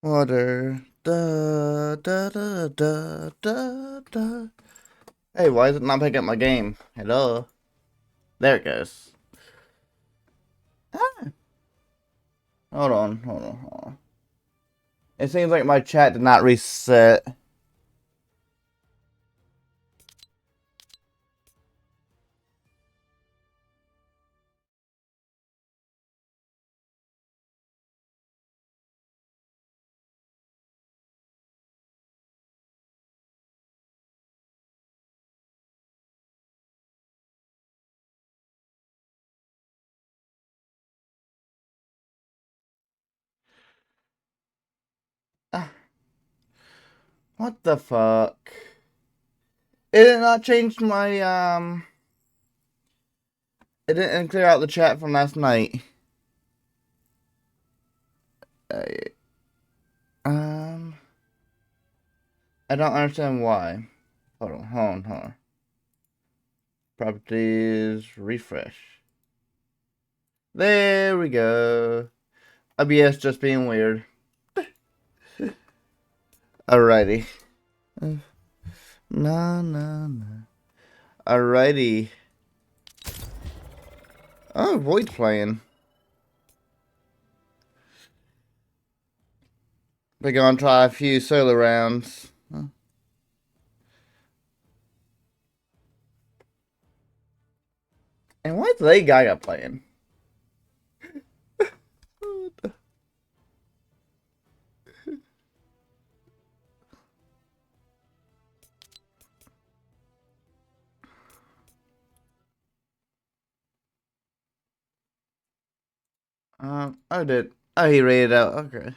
Water. Da, da, da, da, da, da. Hey, why is it not picking up my game? Hello? There it goes. Ah. Hold on. It seems like my chat did not reset. Ah, what the fuck? It did not change my, It didn't clear out the chat from last night. Uh, um... I don't understand why. Hold on. Properties, refresh. There we go. OBS just being weird. Alrighty. No. Alrighty. Oh, Void's playing. We're gonna try a few solo rounds. And why is Lady Gaga playing? Oh, he rated out. Okay.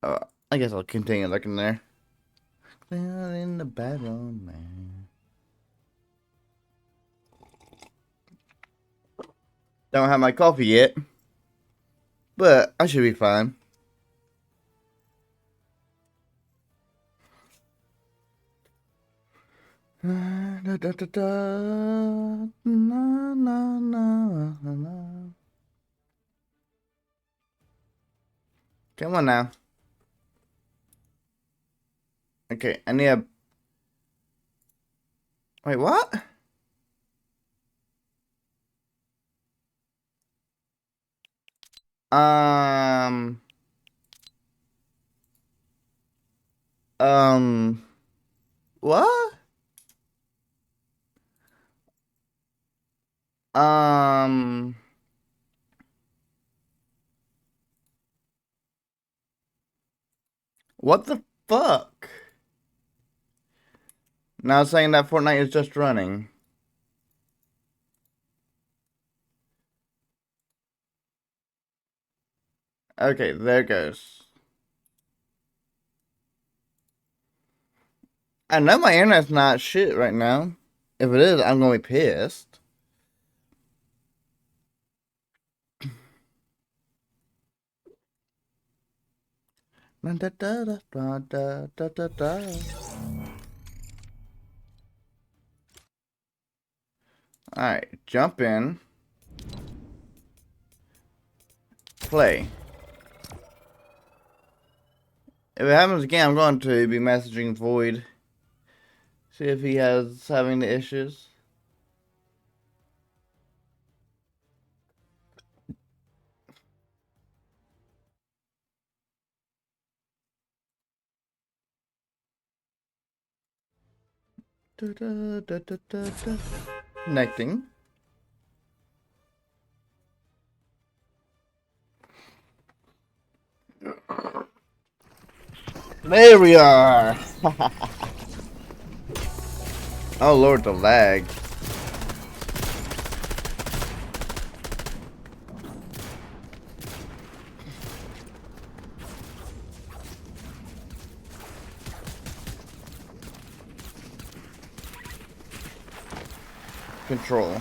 Oh, I guess I'll continue looking there. In the bedroom, man. Don't have my coffee yet, but I should be fine. Da, da, da, da. Na. Come on now. Okay, I need a... Wait, what? Um... What? Um... What the fuck? Now saying that Fortnite is just running. Okay, there it goes. I know my internet's not shit right now. If it is, I'm gonna be pissed. Alright, jump in. Play. If it happens again, I'm going to be messaging Void. See if he has having the issues. Connecting. There we are. Oh lord, the lag. Control.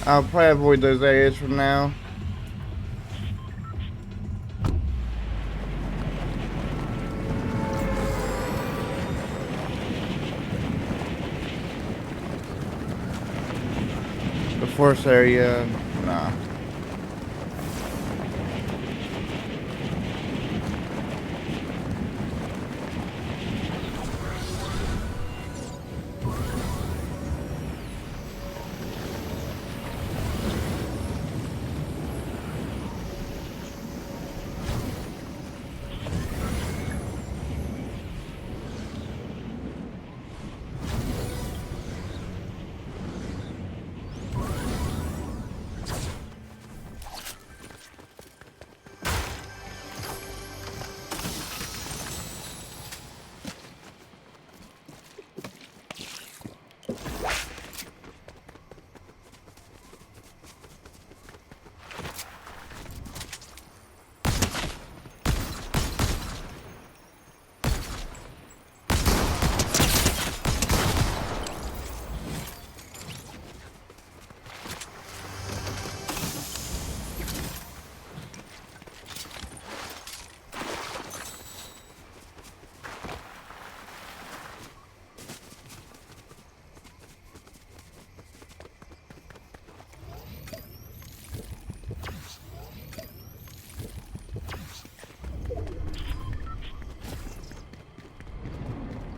I'll probably avoid those areas from now. The forest area, nah.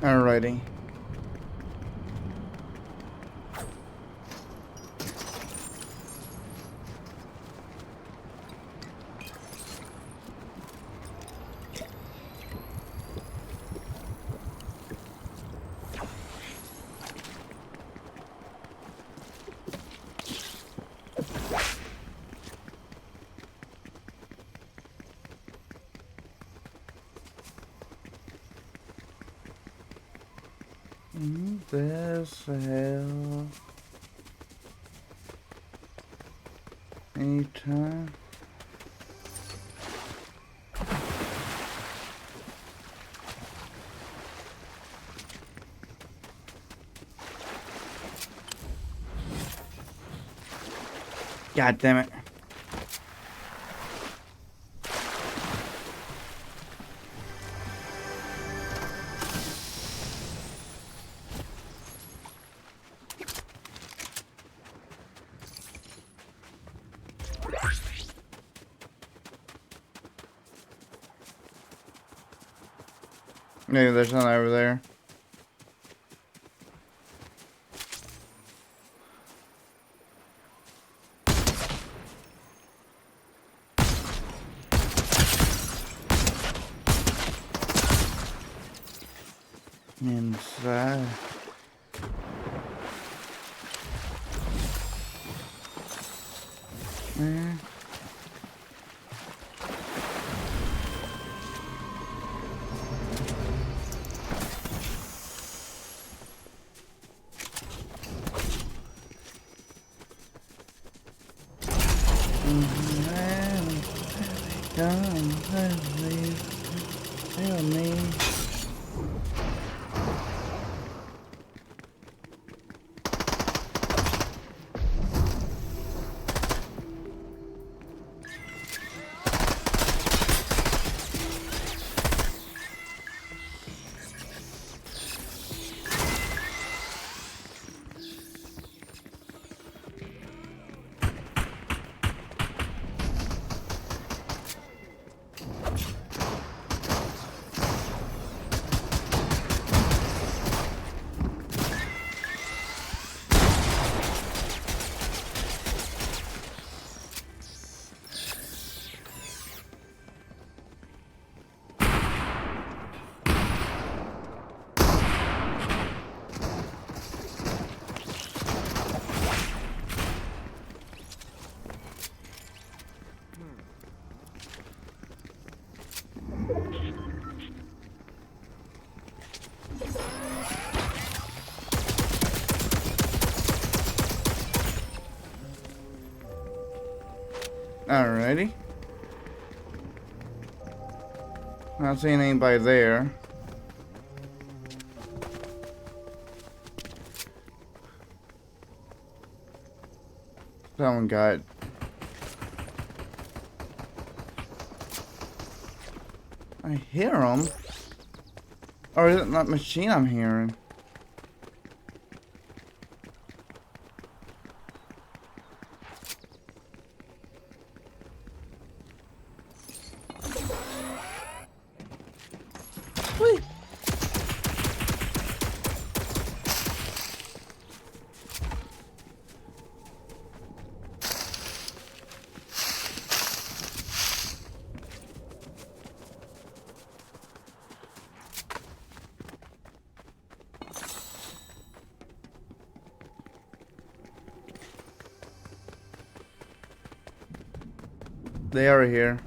Alrighty. This hell. Anytime. God damn it. Maybe there's none over there. Inside. There. Help me. Alrighty. Not seeing anybody there. Someone got. I hear them. Or is it that machine I'm hearing? Whee! They are here.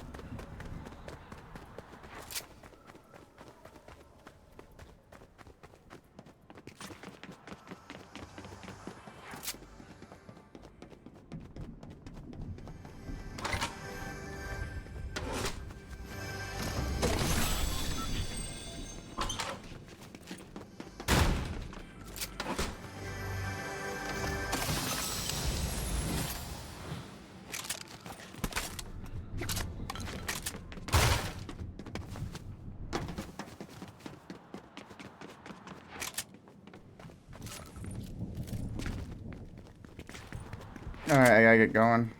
Alright, I gotta get going.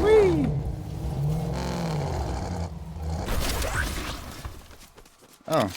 Whee! Oh.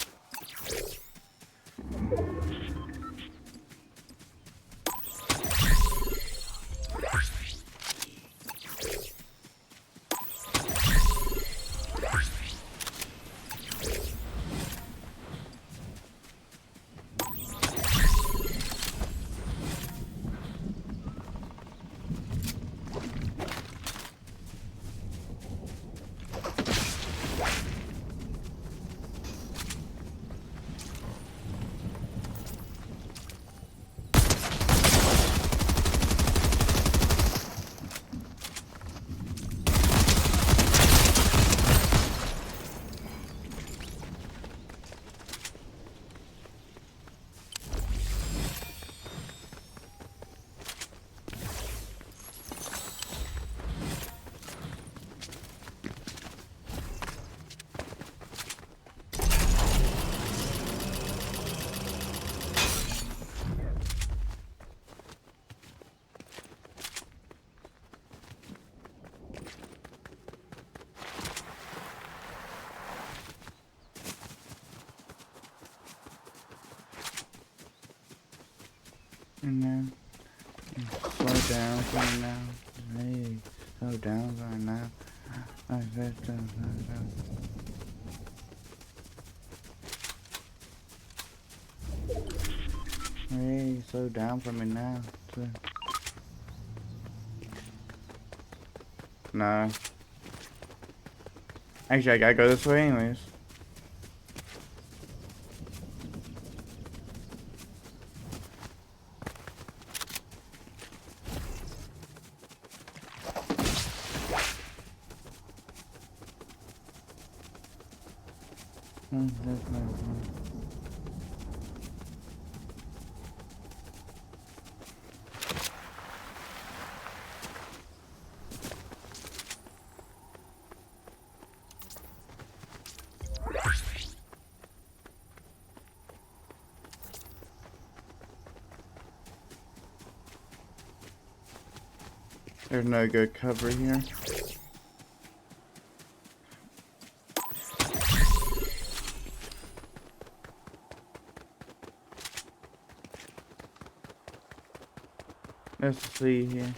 And then slow down for now. Hey, slow down for now. I said slow down. Hey, slow down for me now. No. Actually, I gotta go this way anyways. There's no good cover here. Let's see here.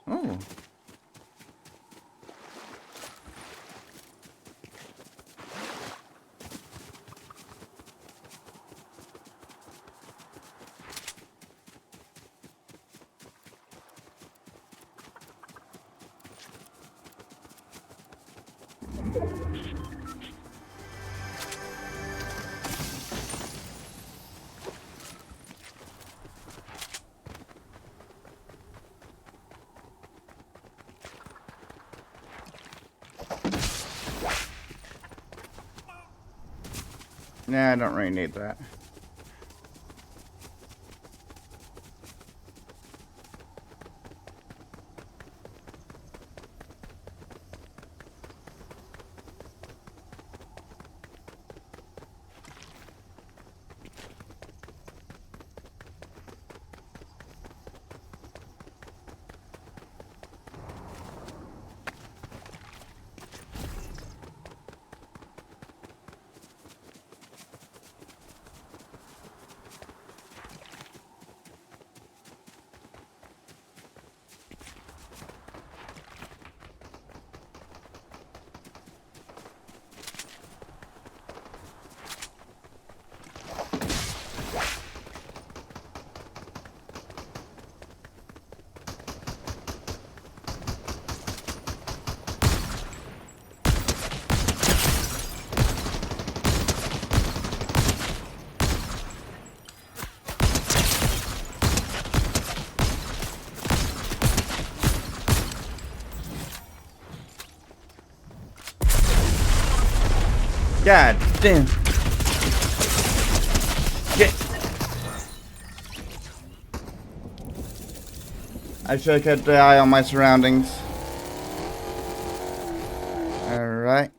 Oh. Nah, I don't really need that. God damn. Get. I should have kept the eye on my surroundings. Alright.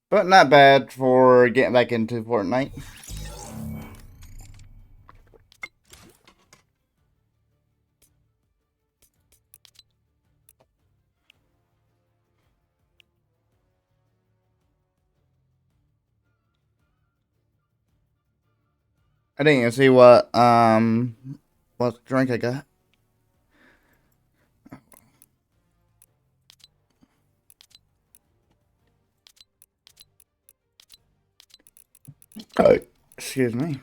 But not bad for getting back into Fortnite. I didn't even see what drink I got. Oh, excuse me.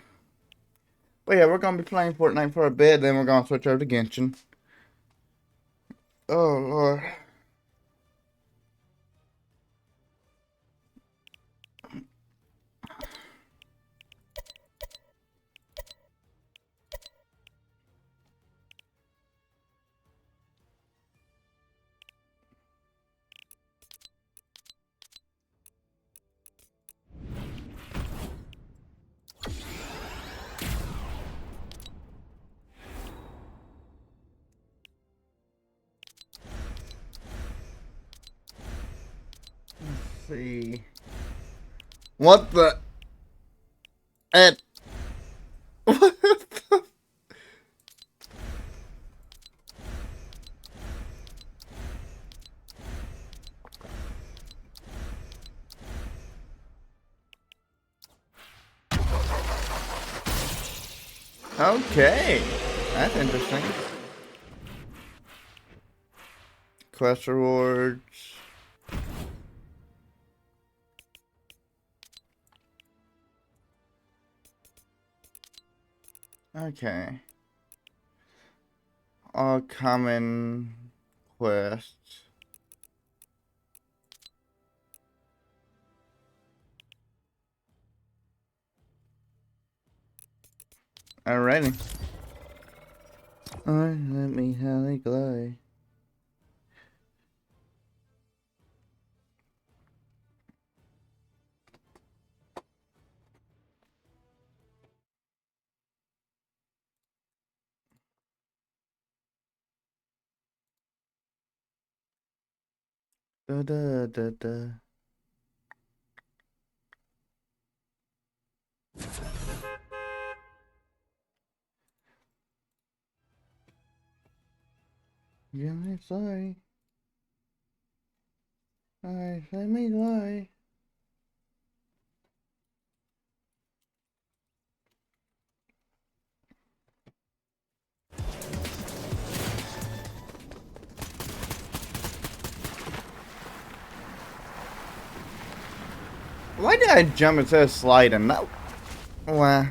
But yeah, we're gonna be playing Fortnite for a bit, then we're gonna switch over to Genshin. Oh Lord. Let's see. What the? What the? Okay, that's interesting. Quest rewards. Okay. All common quests. Alrighty. Alright, let me have a glow. Da da da da. Yeah, I'm sorry. Alright, let me lie. Why did I jump instead of sliding? That, well,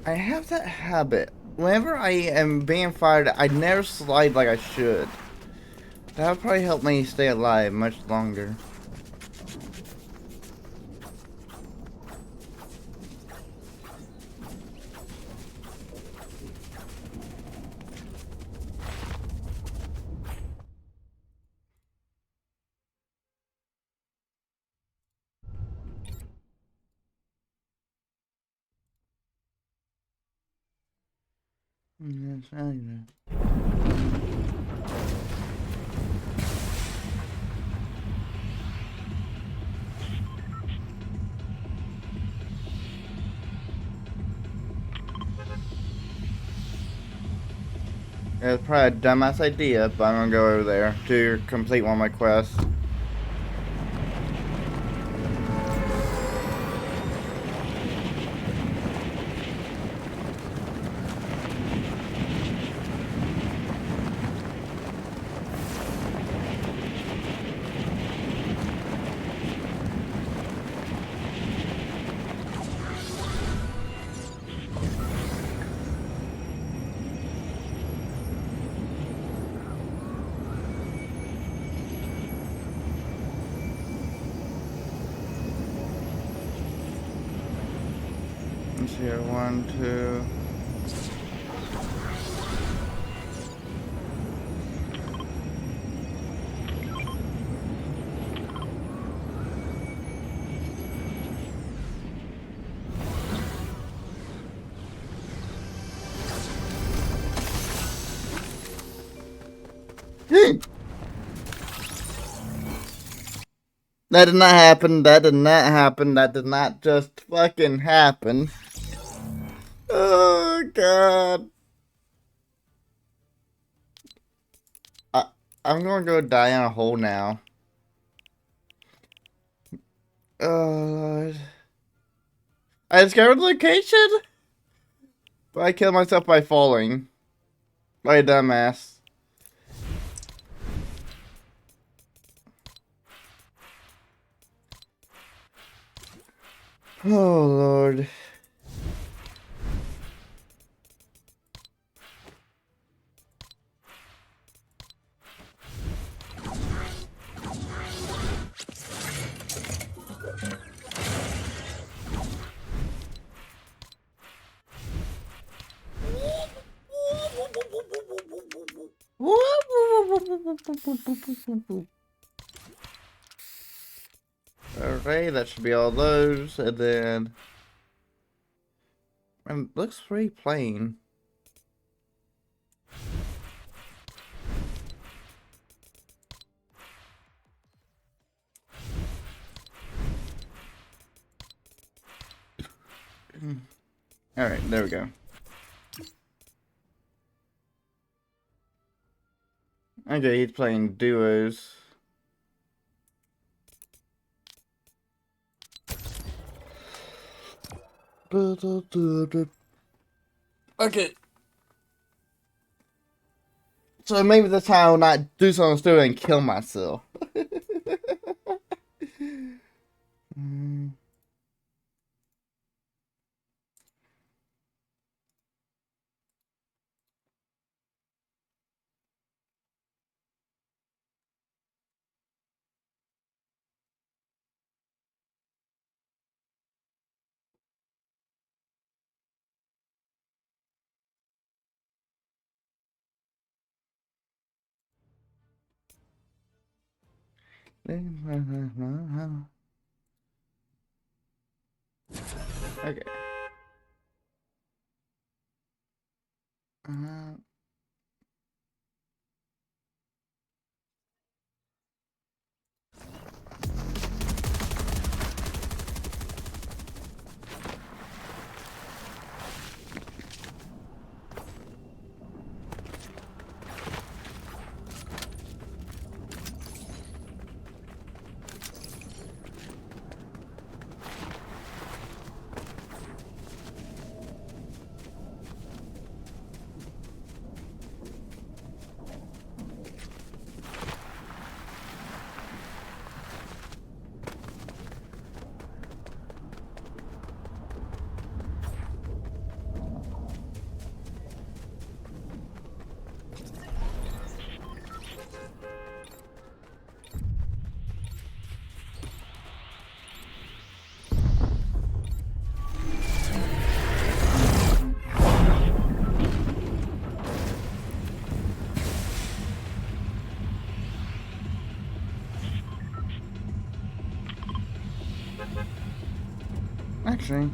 I have that habit. Whenever I am being fired, I never slide like I should. That would probably help me stay alive much longer. Yes, I know. Yeah, it's probably a dumbass idea, but I'm gonna go over there to complete one of my quests. Let's see here, 1, 2. That did not happen. That did not happen. That did not just fucking happen. Oh, God. I'm gonna go die in a hole now. Oh, I discovered the location? But I killed myself by falling. By a dumbass. Oh, Lord. Alright, that should be all those, and then... It looks pretty plain. Alright, there we go. Okay, he's playing duos. Okay. So maybe this time I will not do something stupid and kill myself. Okay. watching.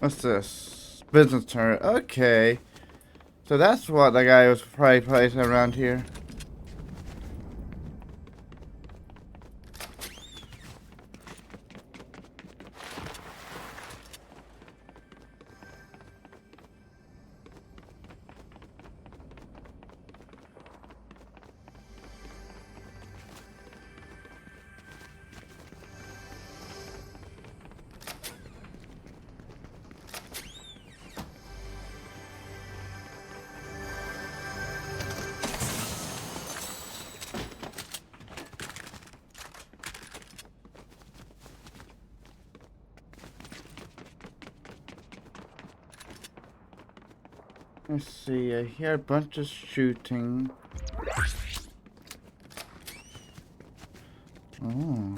What's this? Business turret. Okay. So that's what the guy was probably placing around here. Let's see, I hear a bunch of shooting. Oh.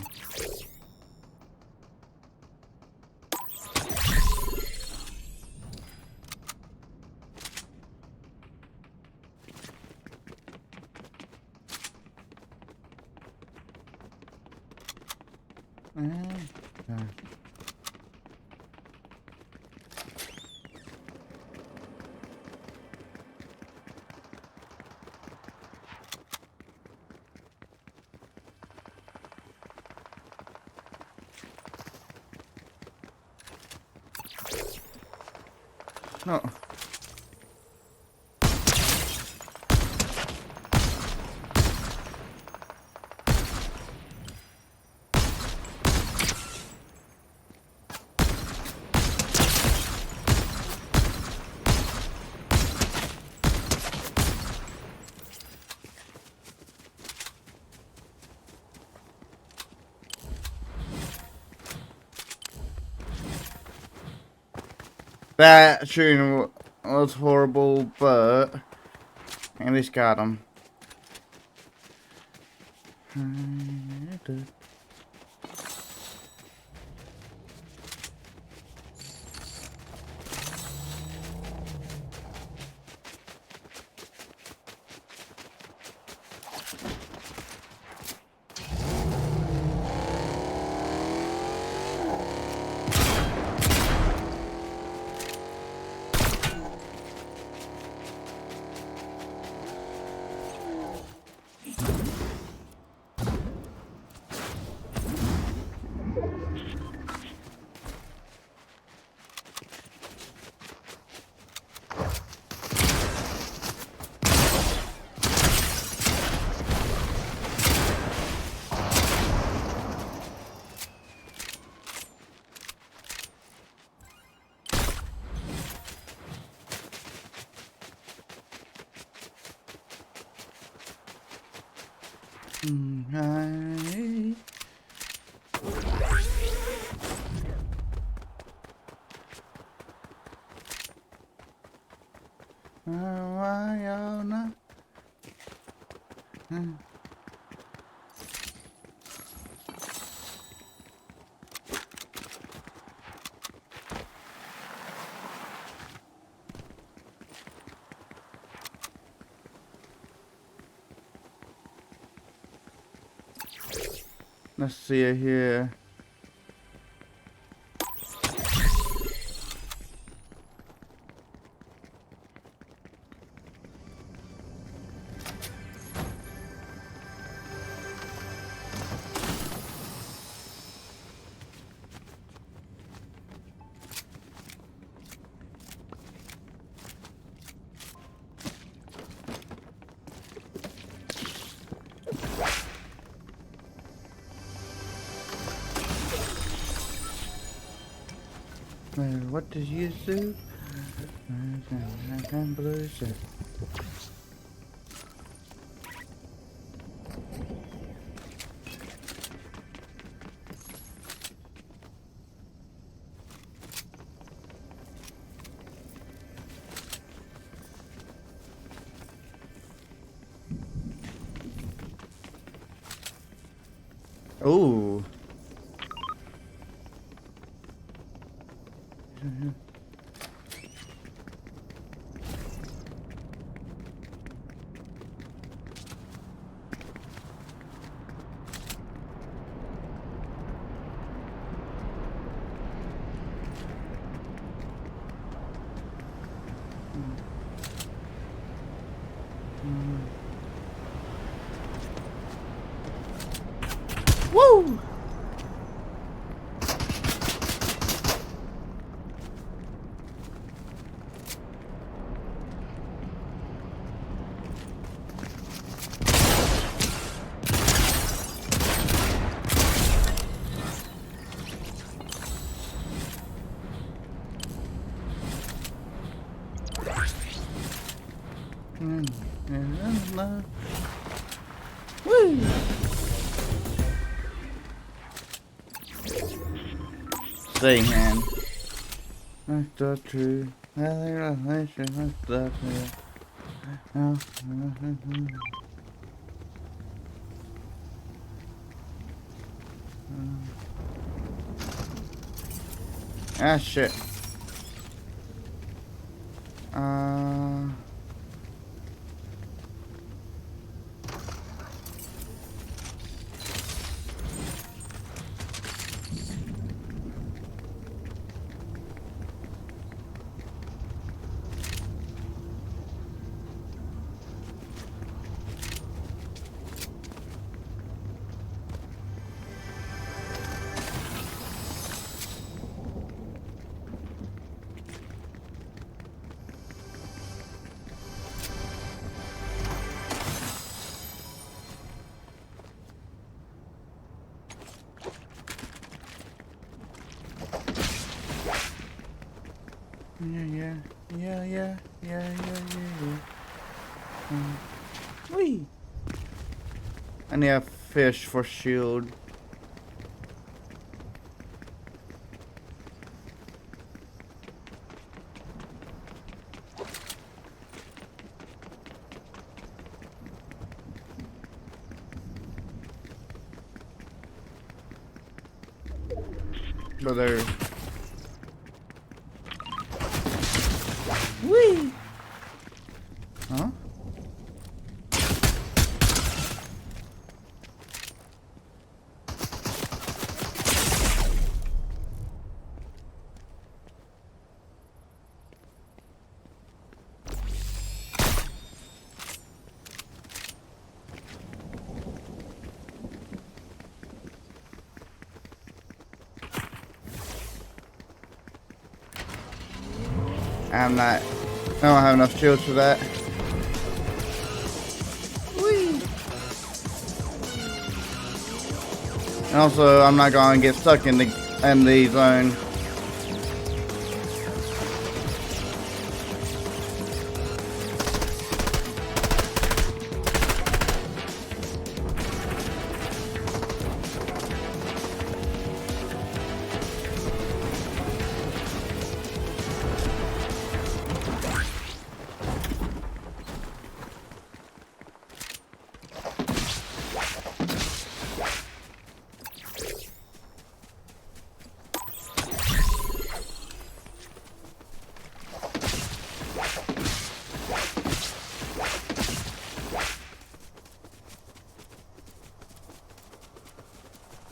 No. That shooting was horrible, but at least got him. Let's see it here. What did you do? I can't believe it. Ooh. Woo! Woo! Say, man. That's the truth. That's the truth. Ah, shit. Yeah. Wee. I need a fish for shield. But there. Wee. Huh? I'm not. I don't have enough shields for that. Whee! And also, I'm not going to get stuck in the zone.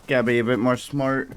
Gotta be a bit more smart.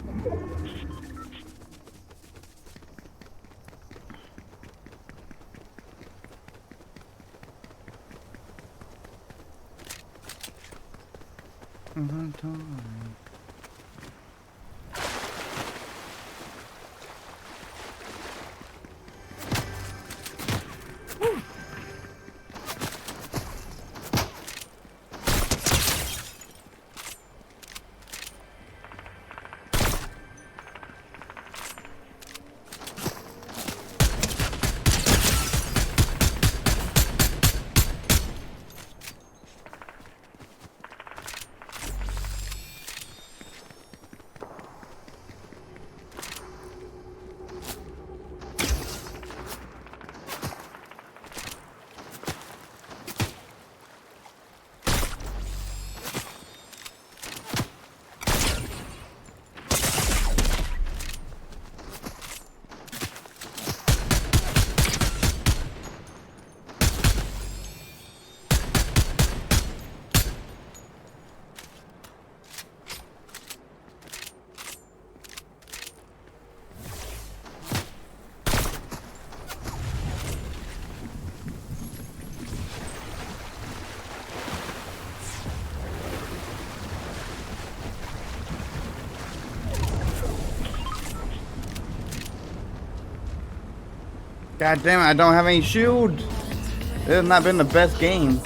God damn it, I don't have any shield. This has not been the best game.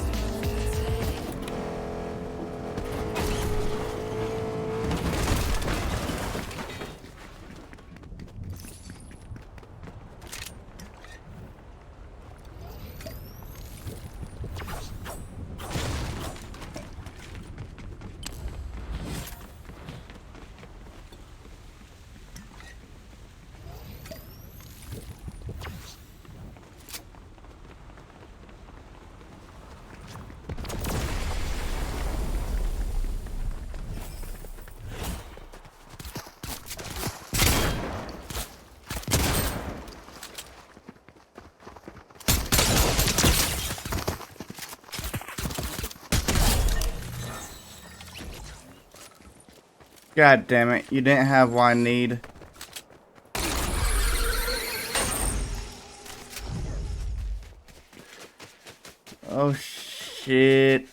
God damn it, you didn't have what I need. Oh shit.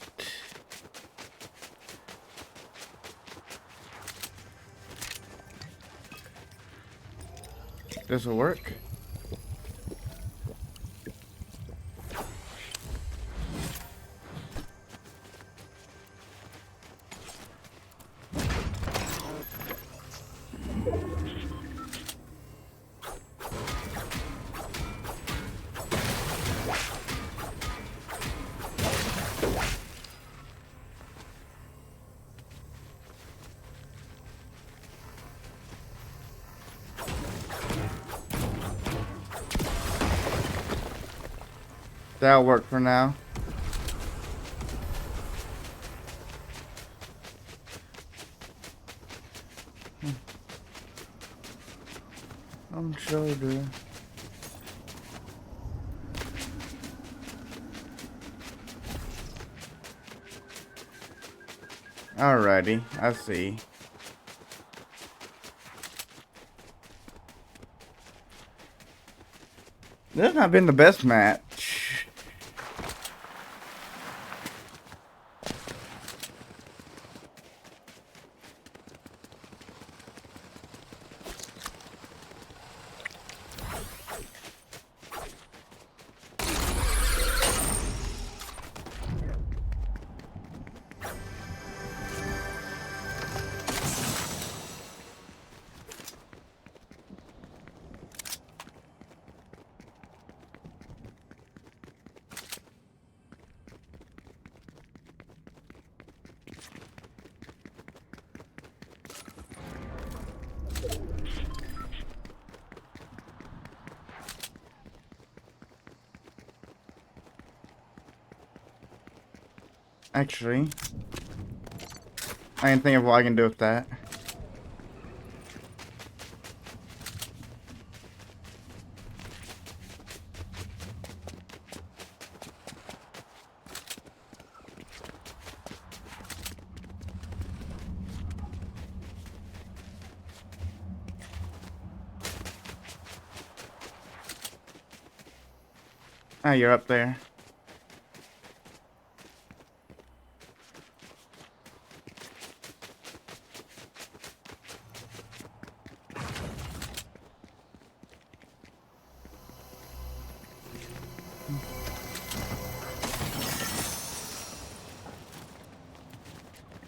This will work. That'll work for now. I'm sure, dude. Alrighty, I see. This has not been the best match. Actually, I can think of what I can do with that. Oh, you're up there.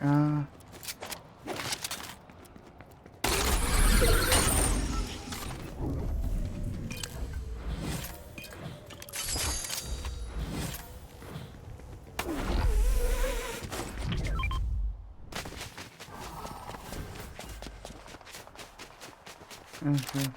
Uh... Okay.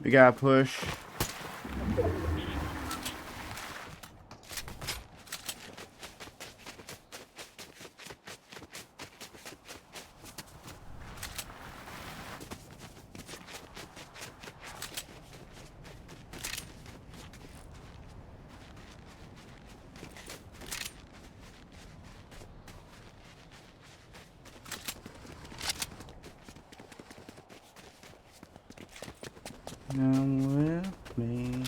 We gotta push. Come with me.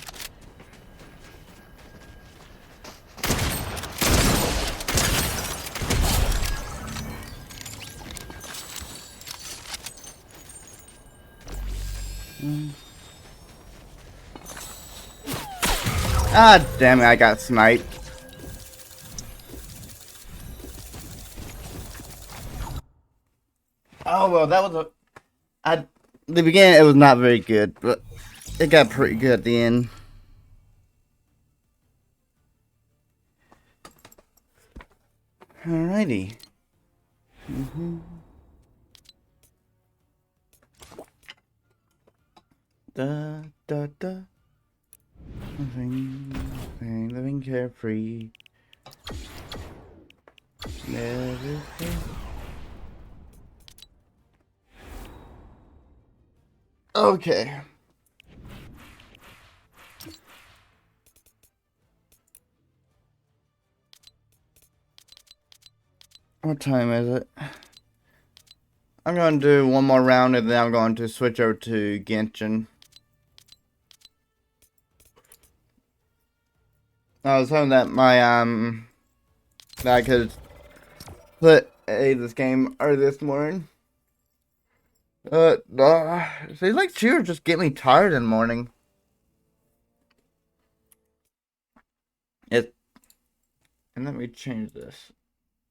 Ah, damn it, I got sniped. Oh, well, that was the beginning, it was not very good, but it got pretty good at the end. Alrighty. Da, da, da. Living carefree. Never care. Okay. What time is it? I'm going to do one more round and then I'm going to switch over to Genshin. I was hoping that that I could this game early this morning. Seems like she would just get me tired in the morning. And let me change this.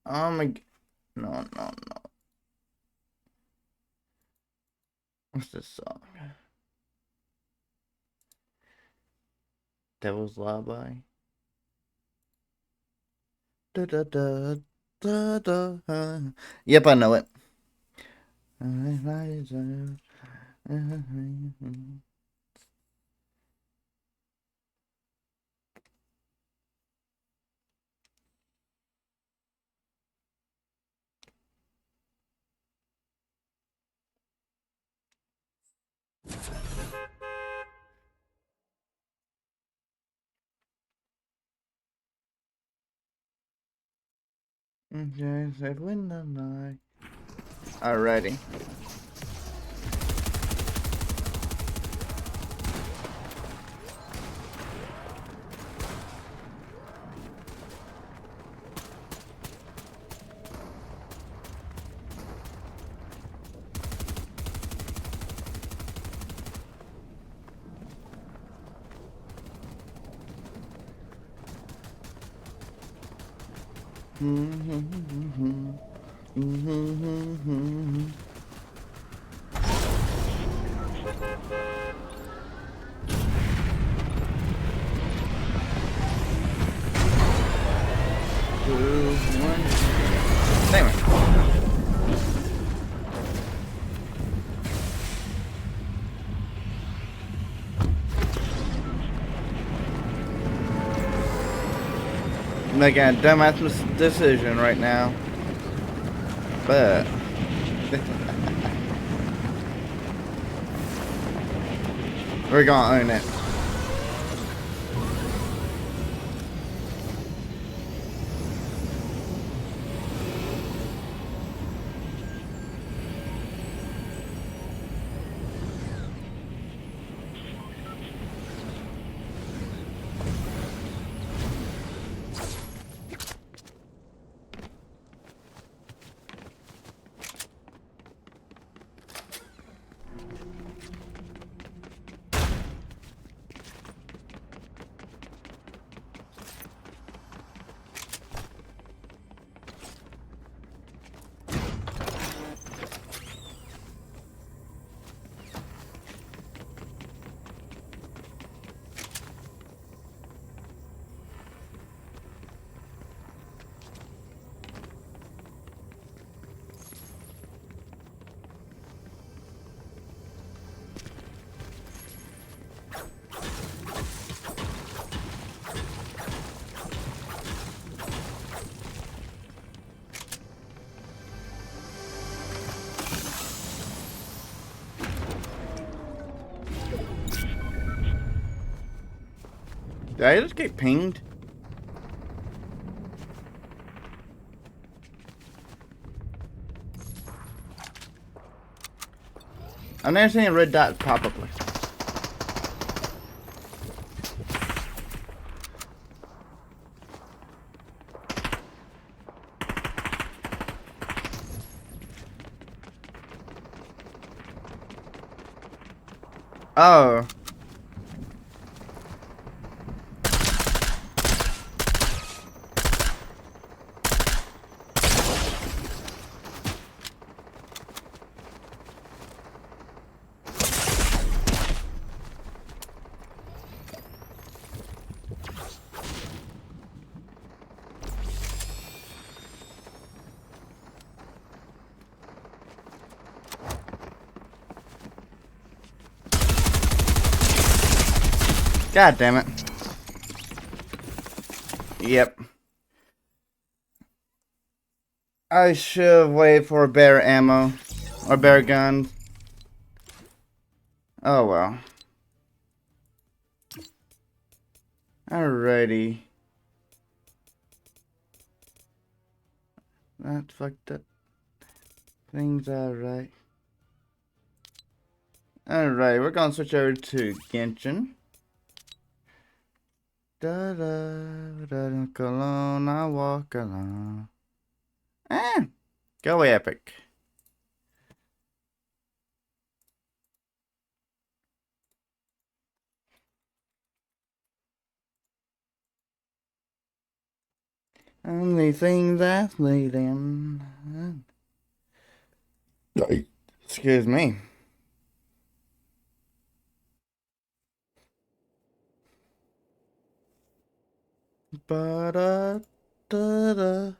Oh my, no. What's this song? Devil's Lullaby. Da da da da da. Yep, I know it. Okay, said when the night. Alrighty. Damn it. Making a dumbass decision right now. But we're gonna own it. Did I just get pinged? I've never seen a red dot pop up like that. Oh. God damn it. Yep. I should wait for better ammo. Or better guns. Oh well. Alrighty. That fucked up. Things alright. Alright, we're gonna switch over to Genshin. Da da da alone, I walk alone. Go epic. Only thing that's leading. Excuse me. Ba da da da.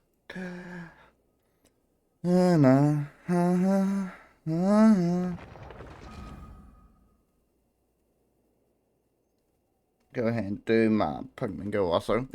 Na, ha, ha. Go ahead and do my Pokemon Go also.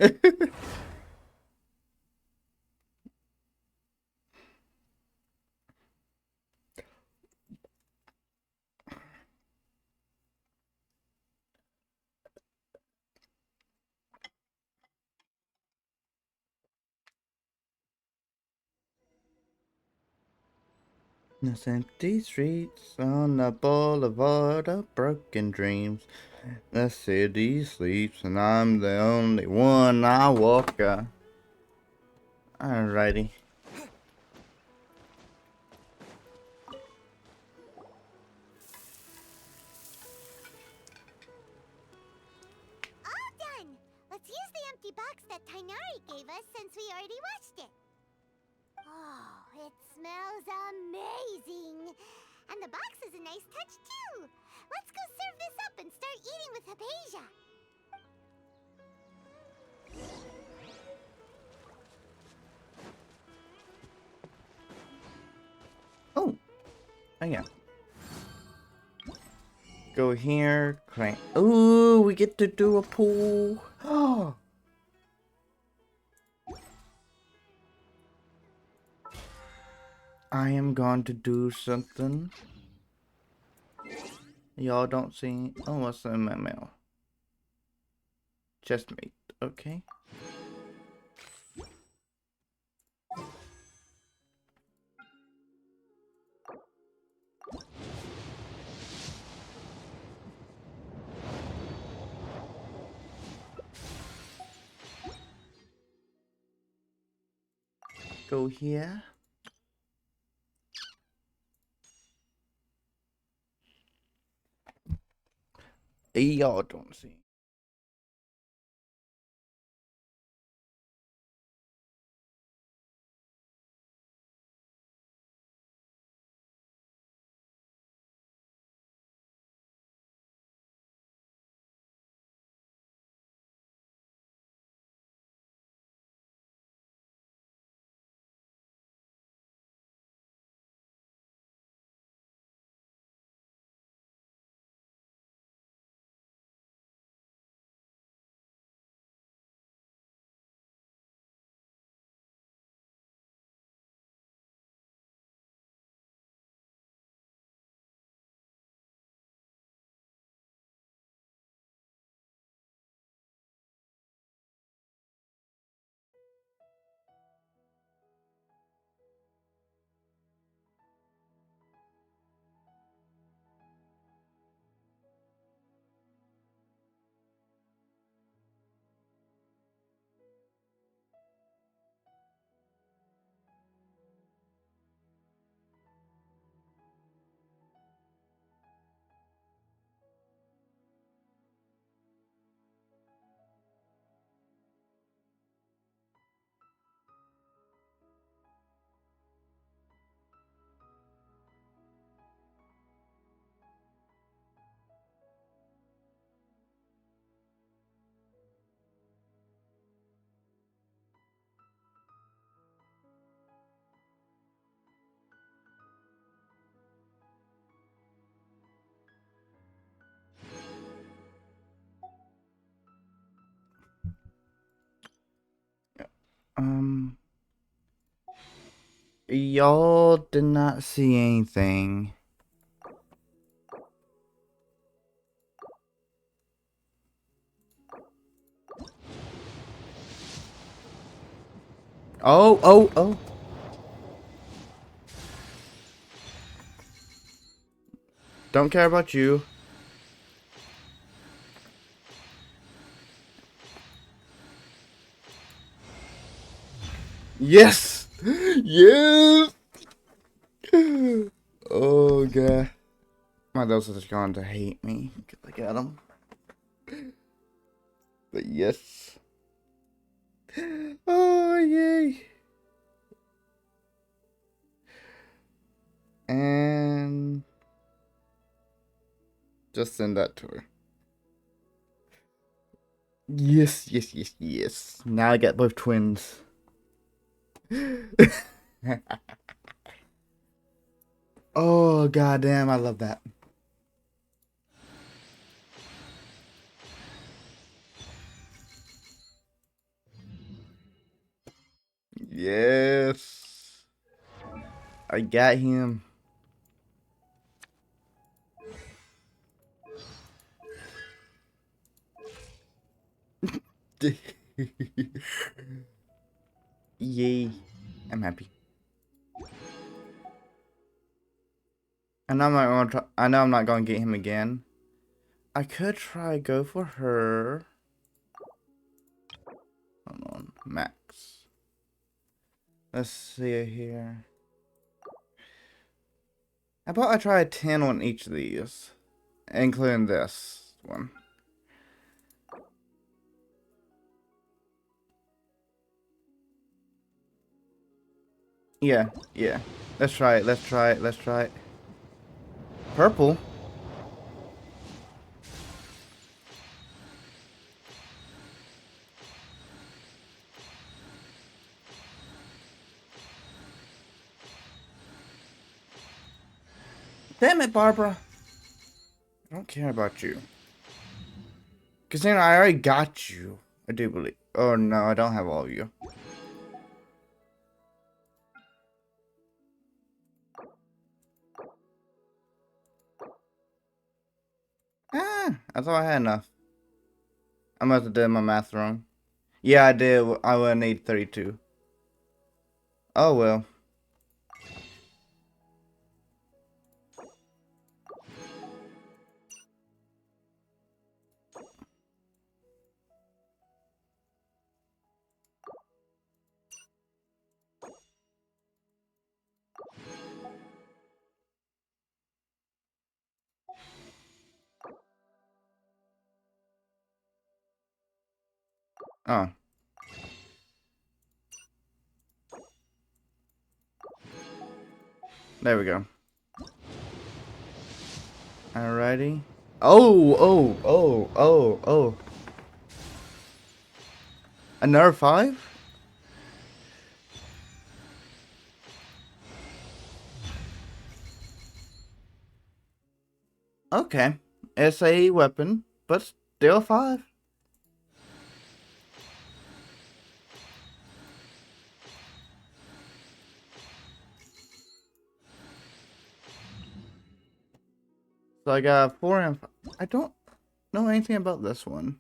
This empty streets on the boulevard of broken dreams. The city sleeps and I'm the only one I walk. Alrighty. All done! Let's use the empty box that Tainari gave us since we already washed it. Oh, it smells amazing! And the box is a nice touch too! Let's go serve this up and start eating with Hypatia! Oh yeah. Go here, crank. Ooh, we get to do a pool. Oh. I am going to do something. Y'all don't see. Oh, what's in my mail? Chestmate. Okay. Go here. Y'all don't see. Y'all did not see anything. Oh, oh, oh. Don't care about you. Yes! Yes! Oh, God. My dose is going to hate me. Look at him. But yes. Oh, yay. And just send that to her. Yes, yes, yes, yes. Now I got both twins. Oh, goddamn, I love that. Yes. I got him. Yay. I'm happy. I know I'm not gonna get him again. I could try go for her. Hold on, max. Let's see it here. How about I try a 10 on each of these, including this one. Yeah, yeah. Let's try it. Let's try it. Let's try it. Purple. Damn it, Barbara. I don't care about you. Cause then I already got you. I do believe. Oh no, I don't have all of you. Ah, I thought I had enough. I must have did my math wrong. Yeah, I did. I will need 32. Oh well. Oh, there we go. Alrighty. Oh, oh, oh, oh, oh. Another 5? Okay. It's a weapon, but still 5. So I got 4 and 5. I don't know anything about this one.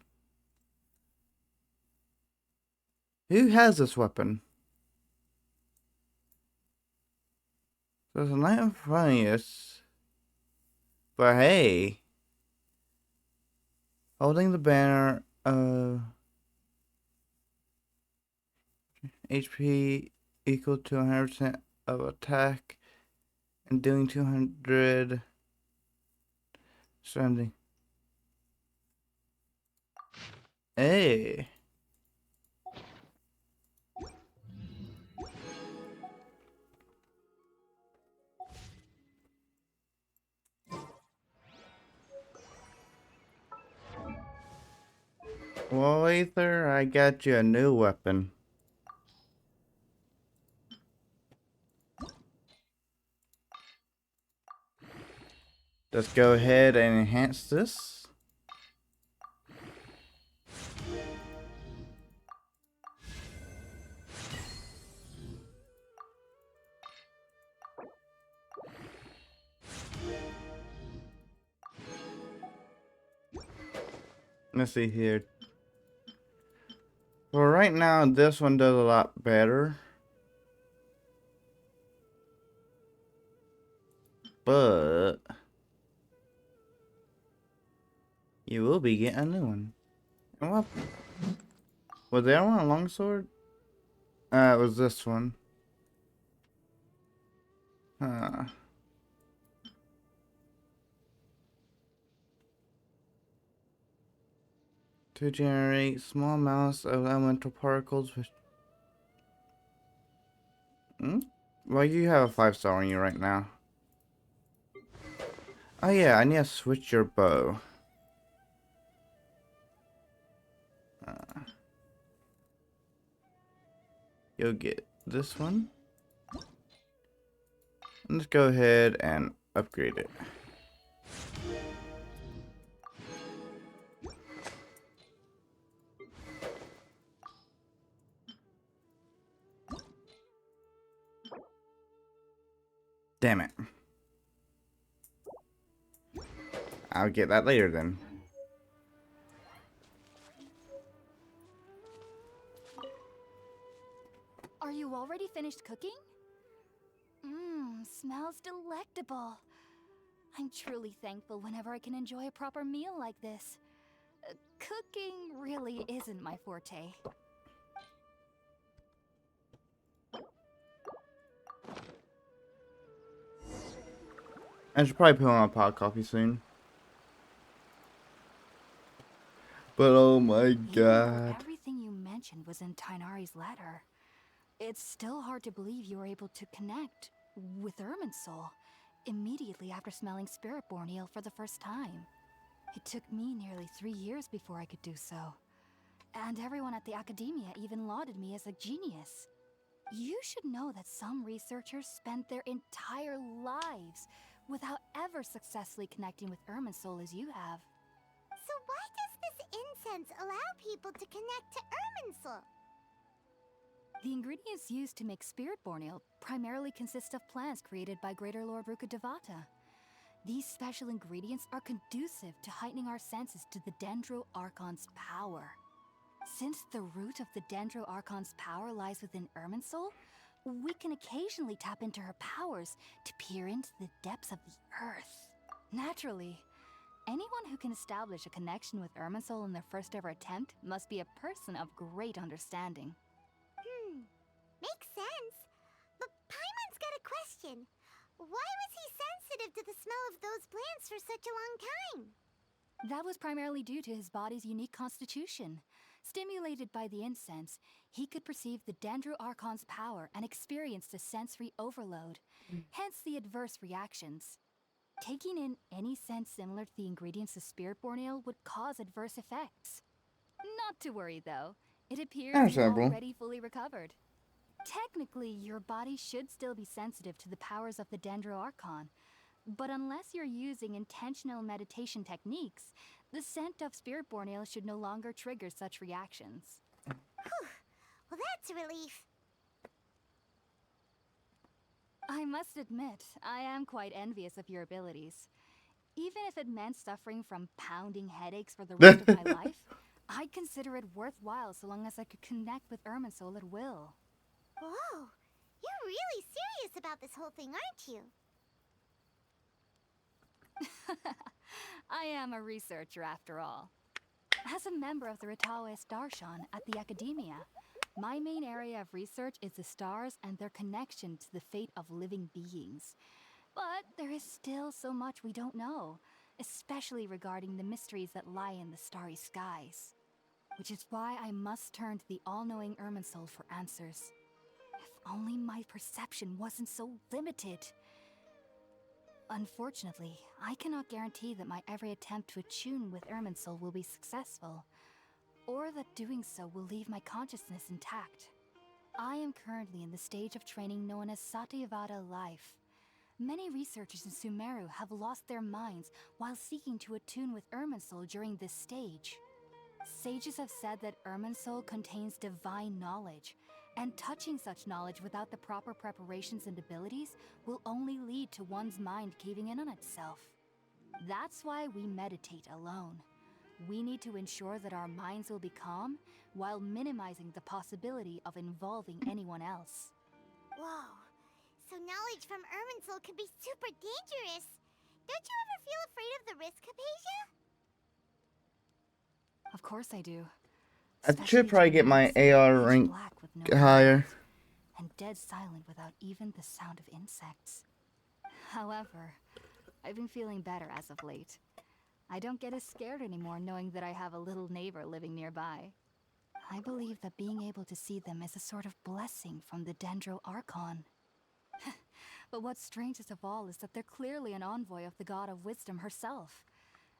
Who has this weapon? There's a knight in front of us. But hey. Holding the banner, HP equal to 100% of attack and doing 200 surrounding. Hey. Well, Ether, I got you a new weapon. Let's go ahead and enhance this. Let's see here. Well, right now, this one does a lot better. But you will be getting a new one. And what? Was the other one a longsword? It was this one. Huh. To generate small amounts of elemental particles with... Hmm? Well, you have a 5-star on you right now. Oh yeah, I need to switch your bow. You'll get this one. Let's go ahead and upgrade it. Damn it. I'll get that later then. Are you already finished cooking? Mmm, smells delectable. I'm truly thankful whenever I can enjoy a proper meal like this. Cooking really isn't my forte. I should probably put on a pot of coffee soon. But oh my Even though god. everything you mentioned was in Tainari's letter, it's still hard to believe you were able to connect with Irminsul immediately after smelling Spiritborn Ale for the first time. It took me nearly 3 years before I could do so. And everyone at the academia even lauded me as a genius. You should know that some researchers spent their entire lives without ever successfully connecting with Irminsul as you have. So why does this incense allow people to connect to Irminsul? The ingredients used to make Spiritborn Ale primarily consist of plants created by Greater Lord Rukkhadevata. These special ingredients are conducive to heightening our senses to the Dendro Archon's power. Since the root of the Dendro Archon's power lies within Irminsul, we can occasionally tap into her powers to peer into the depths of the earth. Naturally, anyone who can establish a connection with Irminsul in their first ever attempt must be a person of great understanding. Makes sense. But Paimon's got a question. Why was he sensitive to the smell of those plants for such a long time? That was primarily due to his body's unique constitution. Stimulated by the incense, he could perceive the Dendro Archon's power and experienced a sensory overload, hence the adverse reactions. Taking in any scent similar to the ingredients of Spiritborn Ale would cause adverse effects. Not to worry though, it appears you've Understandable. already fully recovered. Technically, your body should still be sensitive to the powers of the Dendro Archon, but unless you're using intentional meditation techniques, the scent of Spiritborn Ale should no longer trigger such reactions. Well, that's a relief. I must admit, I am quite envious of your abilities. Even if it meant suffering from pounding headaches for the rest of my life, I'd consider it worthwhile so long as I could connect with Irminsul at will. Whoa, you're really serious about this whole thing, aren't you? I am a researcher after all. As a member of the Ritaoist Darshan at the Academia, my main area of research is the stars and their connection to the fate of living beings. But there is still so much we don't know, especially regarding the mysteries that lie in the starry skies. Which is why I must turn to the all-knowing Irminsul for answers. If only my perception wasn't so limited. Unfortunately, I cannot guarantee that my every attempt to attune with Irminsul will be successful, or that doing so will leave my consciousness intact. I am currently in the stage of training known as Satyavada life. Many researchers in Sumeru have lost their minds while seeking to attune with Irminsul during this stage. Sages have said that Irminsul contains divine knowledge, and touching such knowledge without the proper preparations and abilities will only lead to one's mind caving in on itself. That's why we meditate alone. We need to ensure that our minds will be calm while minimizing the possibility of involving anyone else. Whoa. So knowledge from Irminsul could be super dangerous. Don't you ever feel afraid of the risk, Hypatia? Of course I do. I should probably get my Especially AR pitch rank black with no higher. light, and dead silent without even the sound of insects. However, I've been feeling better as of late. I don't get as scared anymore knowing that I have a little neighbor living nearby. I believe that being able to see them is a sort of blessing from the Dendro Archon. But what's strangest of all is that they're clearly an envoy of the God of Wisdom herself,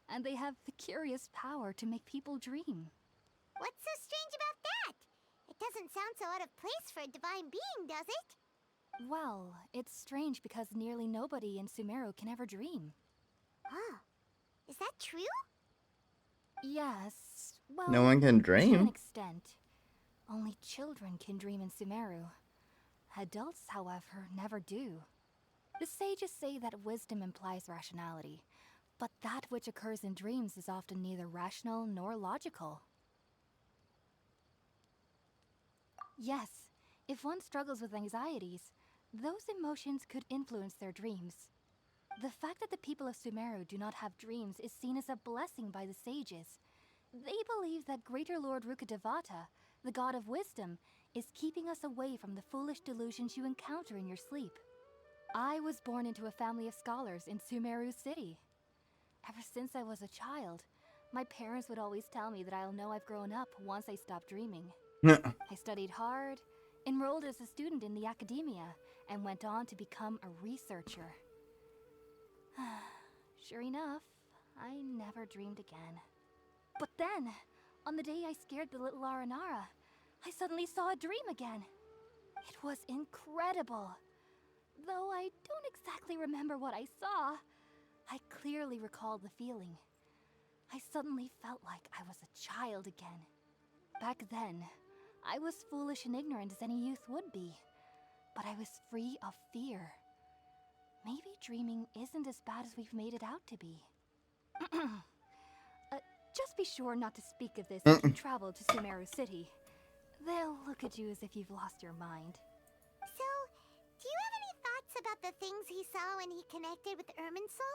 and they have the curious power to make people dream. What's so strange about that? It doesn't sound so out of place for a divine being, does it? Well, it's strange because nearly nobody in Sumeru can ever dream. Oh, is that true? Yes, well, No one can to an dream. extent. Only children can dream in Sumeru. Adults, however, never do. The sages say that wisdom implies rationality, but that which occurs in dreams is often neither rational nor logical. Yes, if one struggles with anxieties, those emotions could influence their dreams. The fact that the people of Sumeru do not have dreams is seen as a blessing by the sages. They believe that Greater Lord Rukkhadevata, the god of wisdom, is keeping us away from the foolish delusions you encounter in your sleep. I was born into a family of scholars in Sumeru City. Ever since I was a child, my parents would always tell me that I'll know I've grown up once I stop dreaming. I studied hard, enrolled as a student in the academia, and went on to become a researcher. Sure enough, I never dreamed again. But then, on the day I scared the little Aranara, I suddenly saw a dream again. It was incredible. Though I don't exactly remember what I saw, I clearly recall the feeling. I suddenly felt like I was a child again. Back then, I was foolish and ignorant as any youth would be, but I was free of fear. Maybe dreaming isn't as bad as we've made it out to be. Just be sure not to speak of this if you travel to Sumeru City. They'll look at you as if you've lost your mind. So, do you have any thoughts about the things he saw when he connected with Irminsul?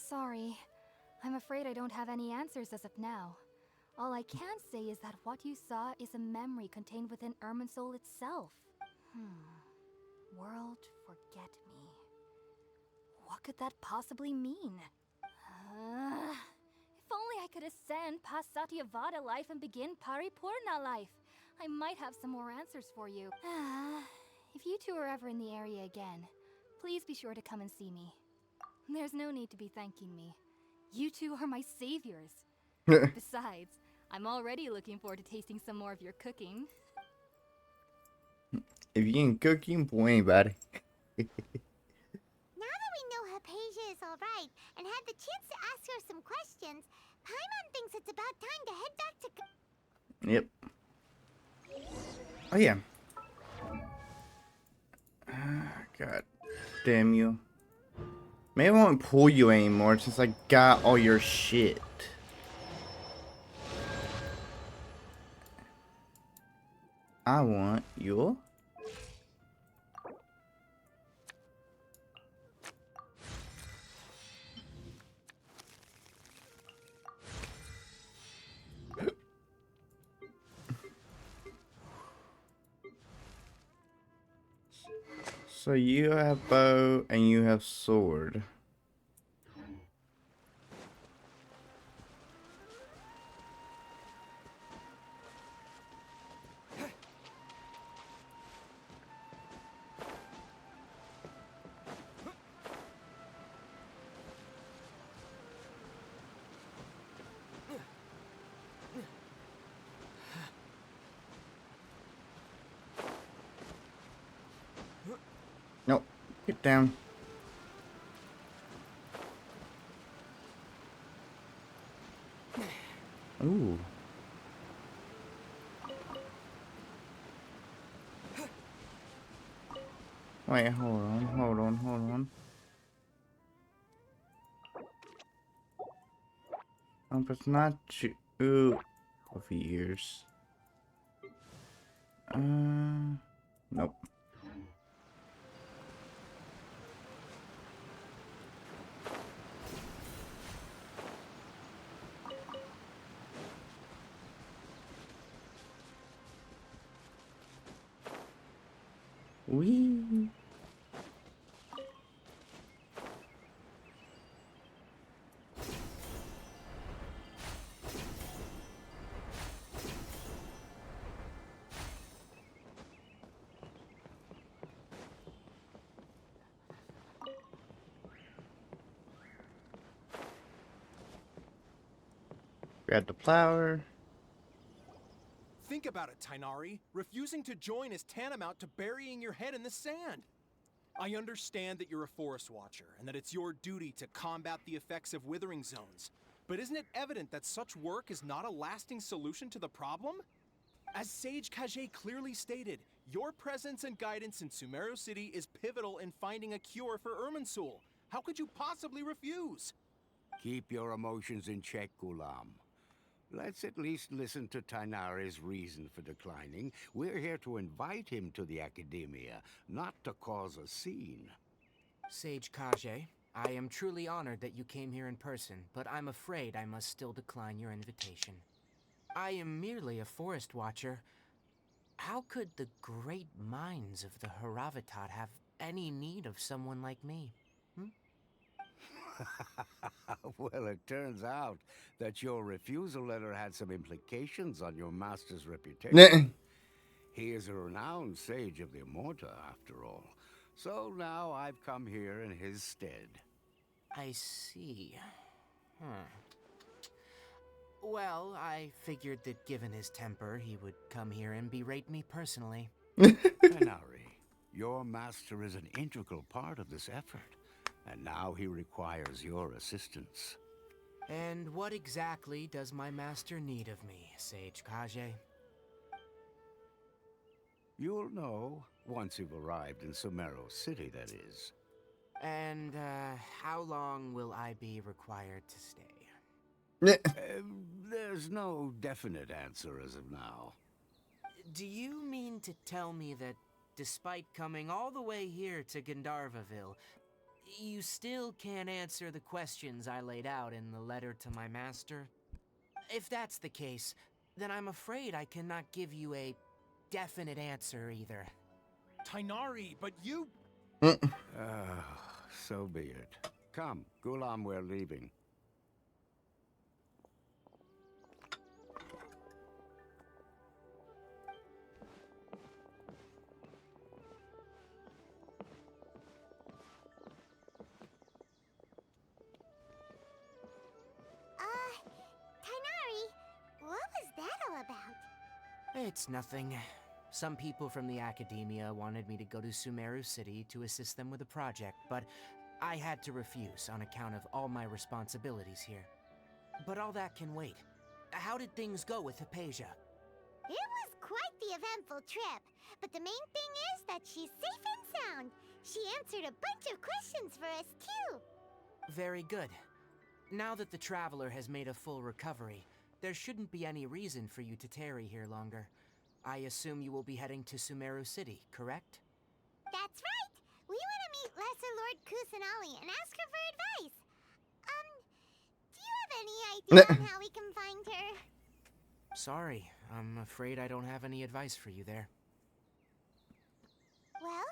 Sorry, I'm afraid I don't have any answers as of now. All I can say is that what you saw is a memory contained within Irminsul itself. World forget me. What could that possibly mean? If only I could ascend past Satyavada life and begin Paripurna life. I might have some more answers for you. If you two are ever in the area again, please be sure to come and see me. There's no need to be thanking me. You two are my saviors. Besides, I'm already looking forward to tasting some more of your cooking. If you can cook, you can pull anybody. Now that we know Hypatia is alright and had the chance to ask her some questions, Paimon thinks it's about time to head back to... Yep. Oh yeah. God damn you. Maybe I won't pull you anymore since I got all your shit. I want your... So you have bow and you have sword. Nope. Get down. Ooh. Wait, hold on. But it's not too of years. Nope. Wee. Grab the flower. Think about it, Tainari. Refusing to join is tantamount to burying your head in the sand. I understand that you're a forest watcher and that it's your duty to combat the effects of withering zones. But isn't it evident that such work is not a lasting solution to the problem? As Sage Kage clearly stated, your presence and guidance in Sumeru City is pivotal in finding a cure for Irminsul. How could you possibly refuse? Keep your emotions in check, Gulam. Let's at least listen to Tainari's reason for declining. We're here to invite him to the Academia, not to cause a scene. Sage Kage, I am truly honored that you came here in person, but I'm afraid I must still decline your invitation. I am merely a forest watcher. How could the great minds of the Haravatat have any need of someone like me? Well, it turns out that your refusal letter had some implications on your master's reputation. He is a renowned sage of the Immorta, after all. So now I've come here in his stead. I see. Well, I figured that given his temper, he would come here and berate me personally. Tainari, your master is an integral part of this effort, and now he requires your assistance. And what exactly does my master need of me, Sage Kage? You'll know once you've arrived in Sumeru City, that is. And, how long will I be required to stay? There's no definite answer as of now. Do you mean to tell me that, despite coming all the way here to Gandharvaville, you still can't answer the questions I laid out in the letter to my master? If that's the case, then I'm afraid I cannot give you a definite answer either. Tainari, but you... So be it. Come, Gulam, we're leaving. Tainari, what was that all about? It's nothing. Some people from the Academia wanted me to go to Sumeru City to assist them with a project, but I had to refuse on account of all my responsibilities here. But all that can wait. How did things go with Hypatia? It was quite the eventful trip, but the main thing is that she's safe and sound. She answered a bunch of questions for us, too. Very good. Now that the Traveler has made a full recovery, there shouldn't be any reason for you to tarry here longer. I assume you will be heading to Sumeru City, correct? That's right! We want to meet Lesser Lord Kusanali and ask her for advice. Do you have any idea on how we can find her? Sorry, I'm afraid I don't have any advice for you there. Well,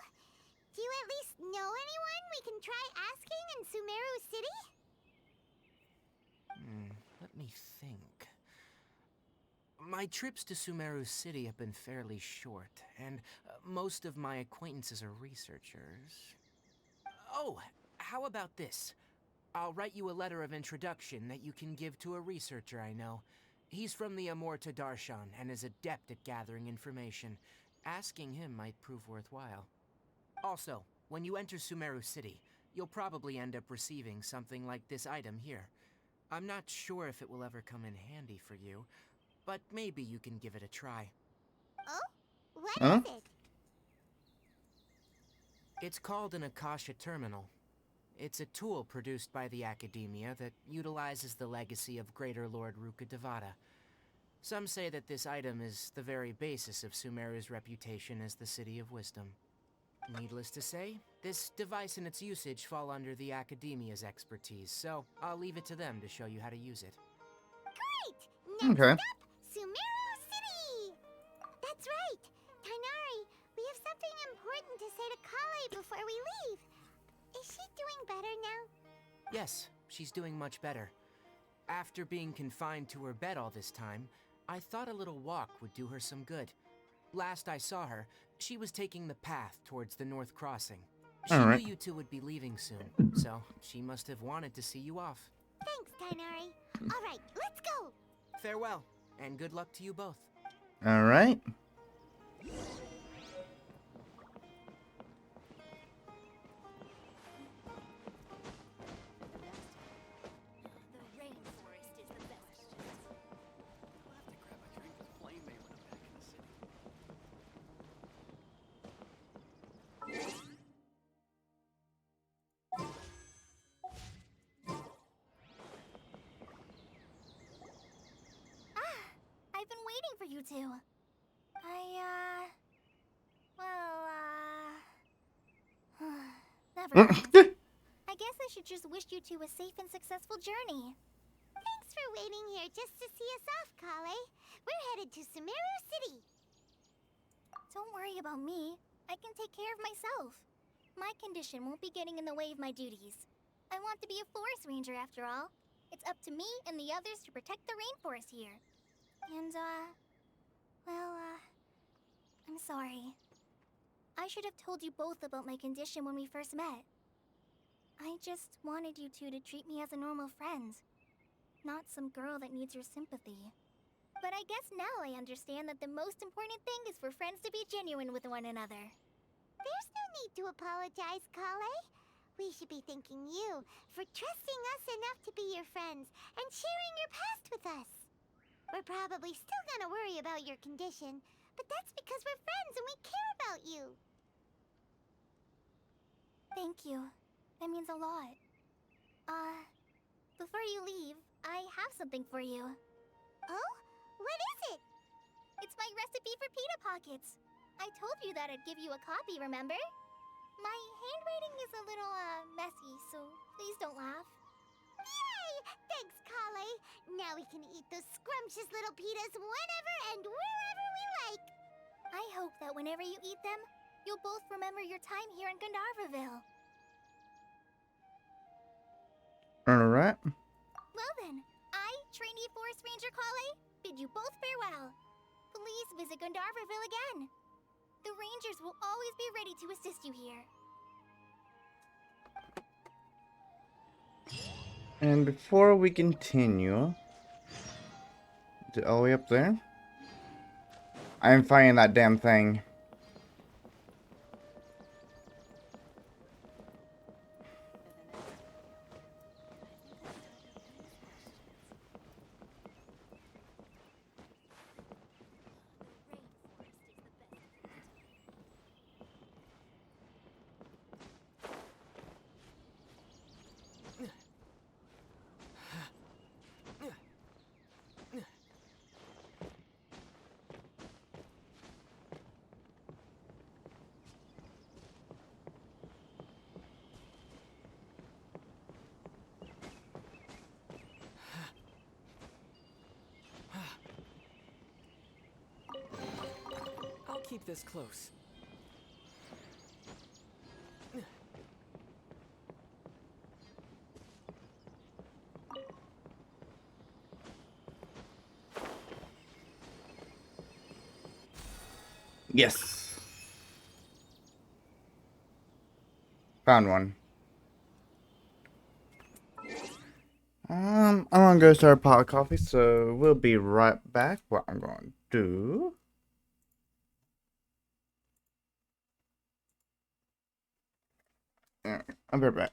do you at least know anyone we can try asking in Sumeru City? Let me think. My trips to Sumeru City have been fairly short, and most of my acquaintances are researchers. Oh, how about this? I'll write you a letter of introduction that you can give to a researcher I know. He's from the Immorta Darshan and is adept at gathering information. Asking him might prove worthwhile. Also, when you enter Sumeru City, you'll probably end up receiving something like this item here. I'm not sure if it will ever come in handy for you, but maybe you can give it a try. Oh? What is it? It's called an Akasha Terminal. It's a tool produced by the Academia that utilizes the legacy of Greater Lord Rukkhadevata. Some say that this item is the very basis of Sumeru's reputation as the City of Wisdom. Needless to say, this device and its usage fall under the Academia's expertise, so I'll leave it to them to show you how to use it. Great! Next Okay. up, Sumeru City! That's right! Tainari, we have something important to say to Kale before we leave. Is she doing better now? Yes, she's doing much better. After being confined to her bed all this time, I thought a little walk would do her some good. Last I saw her, she was taking the path towards the North Crossing. She Alright. knew you two would be leaving soon, so she must have wanted to see you off. Thanks, Tainari. Alright, let's go! Farewell, and good luck to you both. Alright. The rainforest is the best. I'll have to grab a drink with Flame May when I'm back in the city. I've been waiting for you two. Never mind. I guess I should just wish you two a safe and successful journey. Thanks for waiting here just to see us off, Kale. We're headed to Sumeru City. Don't worry about me. I can take care of myself. My condition won't be getting in the way of my duties. I want to be a forest ranger after all. It's up to me and the others to protect the rainforest here. And, I'm sorry. I should have told you both about my condition when we first met. I just wanted you two to treat me as a normal friend, not some girl that needs your sympathy. But I guess now I understand that the most important thing is for friends to be genuine with one another. There's no need to apologize, Kale. We should be thanking you for trusting us enough to be your friends and sharing your past with us. We're probably still gonna worry about your condition, but that's because we're friends and we care about you. Thank you. That means a lot. Before you leave, I have something for you. Oh? What is it? It's my recipe for pita pockets. I told you that I'd give you a copy, remember? My handwriting is a little, messy, so please don't laugh. Yay! Thanks, Kale. Now we can eat those scrumptious little pitas whenever and wherever we like. I hope that whenever you eat them, you'll both remember your time here in Gandharvaville. Alright. Well then, I, trainee Forest Ranger Kale, bid you both farewell. Please visit Gandharvaville again. The Rangers will always be ready to assist you here. And before we continue, is it all the way up there? I'm fighting that damn thing. I'll keep this close. Yes. Found one. I'm gonna go start a pot of coffee, so we'll be right back. What I'm gonna do. Alright, I'll be right back.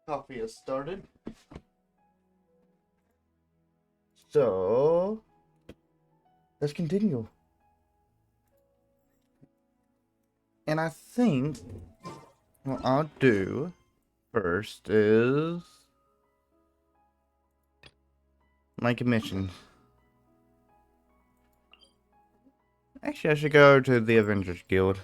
Coffee has started. So let's continue. And I think what I'll do first is make a mission. Actually, I should go to the Avengers Guild.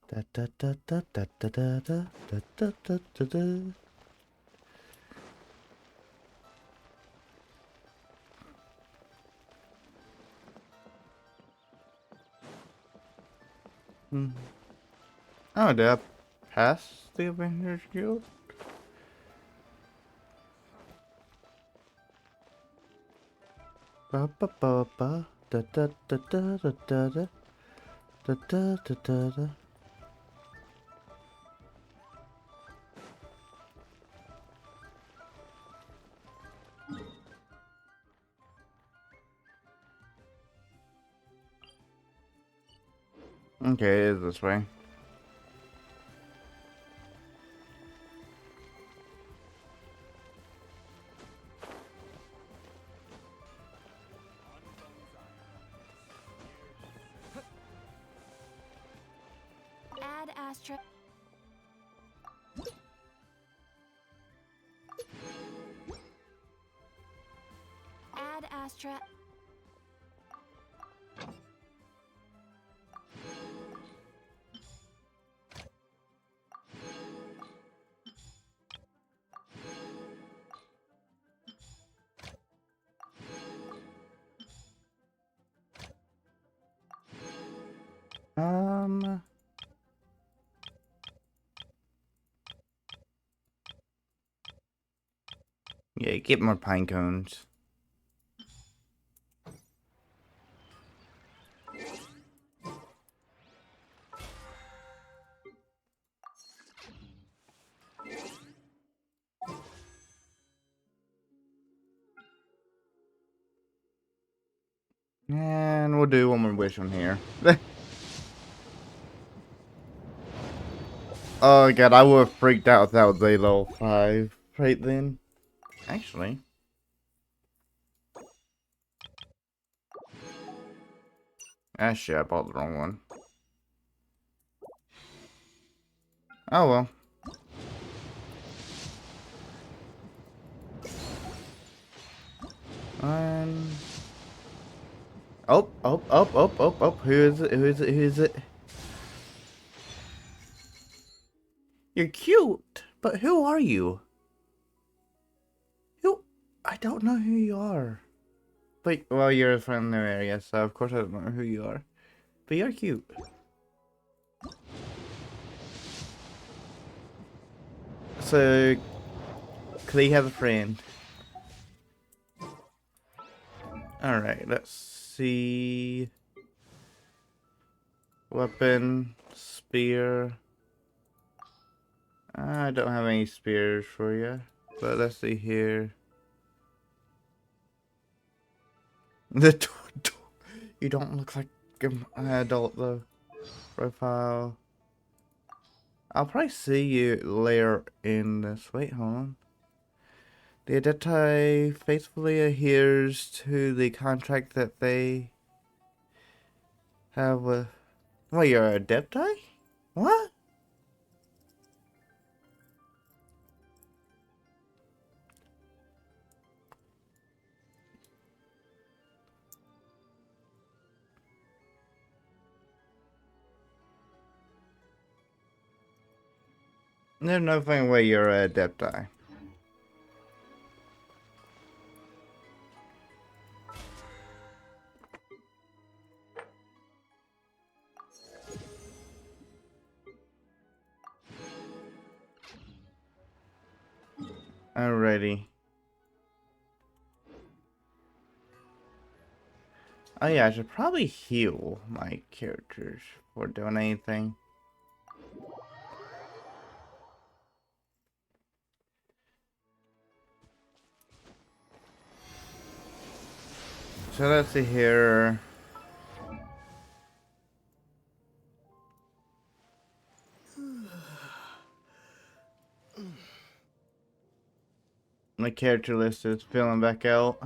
Da da da da da da da da da da da da. Oh, did I pass the Avengers Guild? Ba ba ba ba da da da da da da da da da da da da. Okay, it is this way. Add Astra. Add Astra. Um, yeah, get more pine cones. And we'll do one more wish on here. Oh god, I would have freaked out if that was a level 5 right then. Actually. Ah shit, I bought the wrong one. Oh well. Um. Oh, oh, oh, oh, oh, oh. Who is it? Who is it? Who is it? You're cute, but who are you? Who? I don't know who you are. But, well, you're from the area, so of course I don't know who you are. But you're cute. So, Klee has a friend. Alright, let's see. Weapon, spear. I don't have any spears for you. But let's see here. The you don't look like an adult though. Profile. I'll probably see you later in this. Wait, hold on. The Adepti faithfully adheres to the contract that they have with. Wait, you're a Adepti? What? There's no fucking way you're a Adepti. Alrighty. Oh yeah, I should probably heal my characters before doing anything. So let's see here. My character list is filling back out.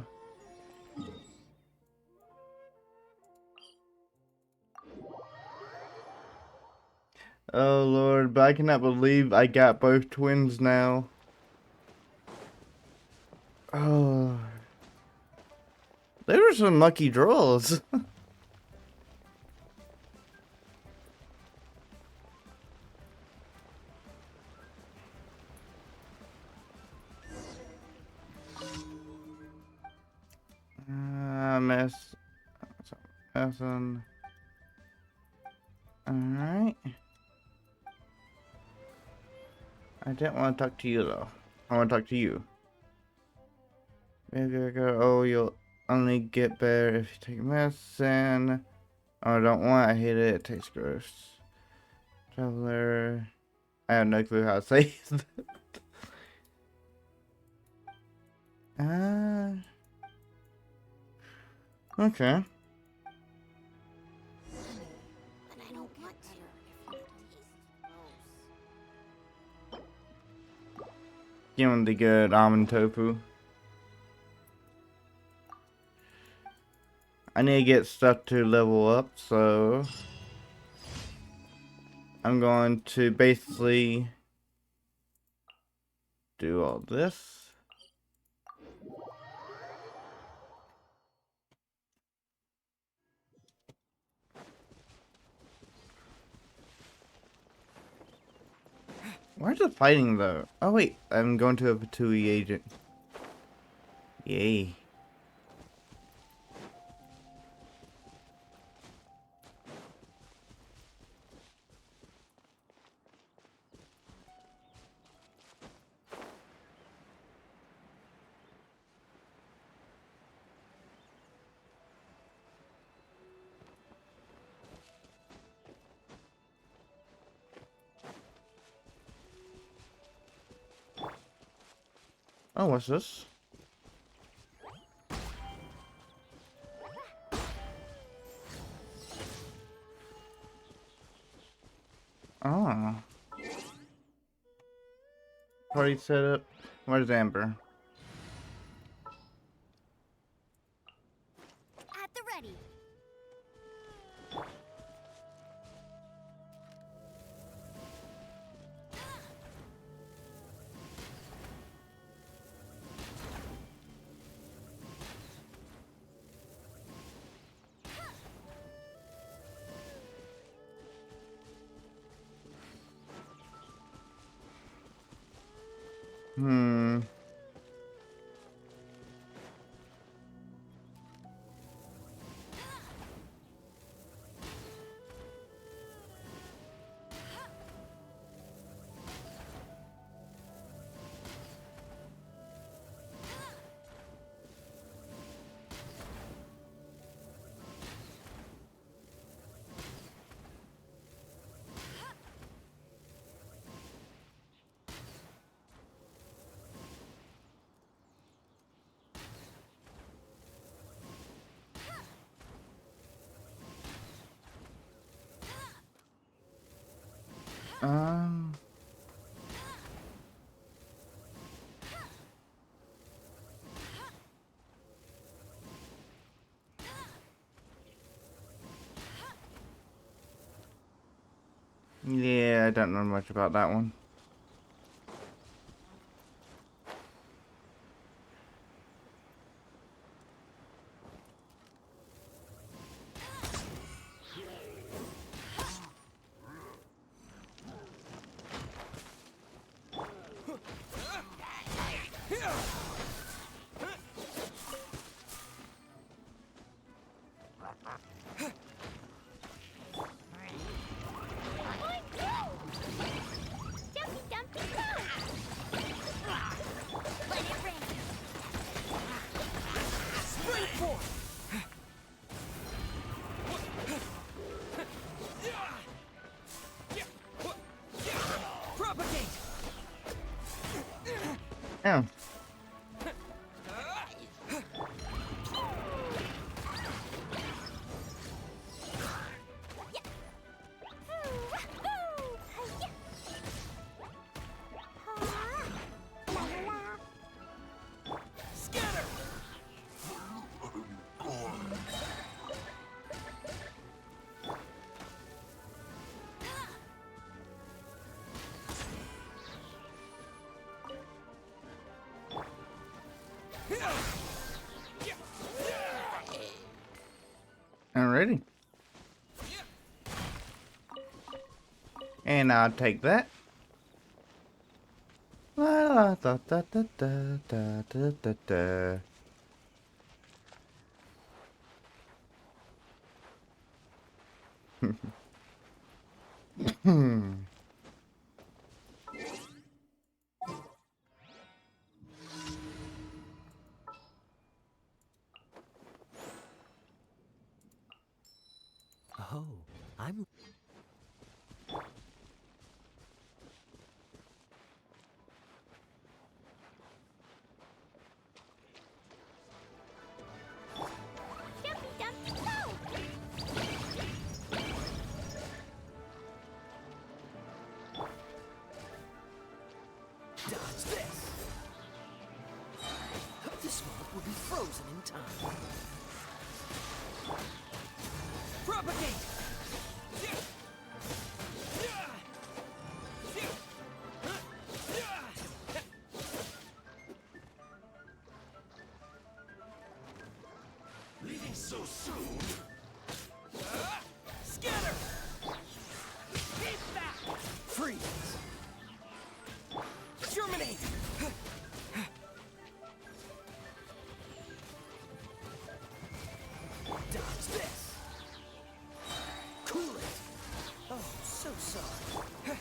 Oh Lord, but I cannot believe I got both twins now. Oh, they were some lucky draws. Miss. Messing. Alright. I didn't want to talk to you though. I want to talk to you. Oh, you'll only get better if you take medicine. Oh, I don't want. I hate it. It tastes gross. Traveler. I have no clue how to say it. Okay. But I don't want to. Give him the good almond tofu. I need to get stuff to level up, so I'm going to basically do all this. Where's the fighting though? Oh wait, I'm going to a Patui agent. Yay. Oh, what's this? Oh. Party setup. Where's Amber? At the ready. Hmm. Um. Yeah, I don't know much about that one. Jumpy, jumpy, go! Let it rain. Spring forth! Propagate! Yeah. Alrighty. And I'll take that. La, da, da, da, da, da, da, da, da. Oh, I'm. Jumpy Dumpy Go! Dodge this. This moment will be frozen in time. Propagate. Leaving so soon? Scatter. Keep back. Freeze. Germinate. Dodge this. Cool it. Oh, so sorry.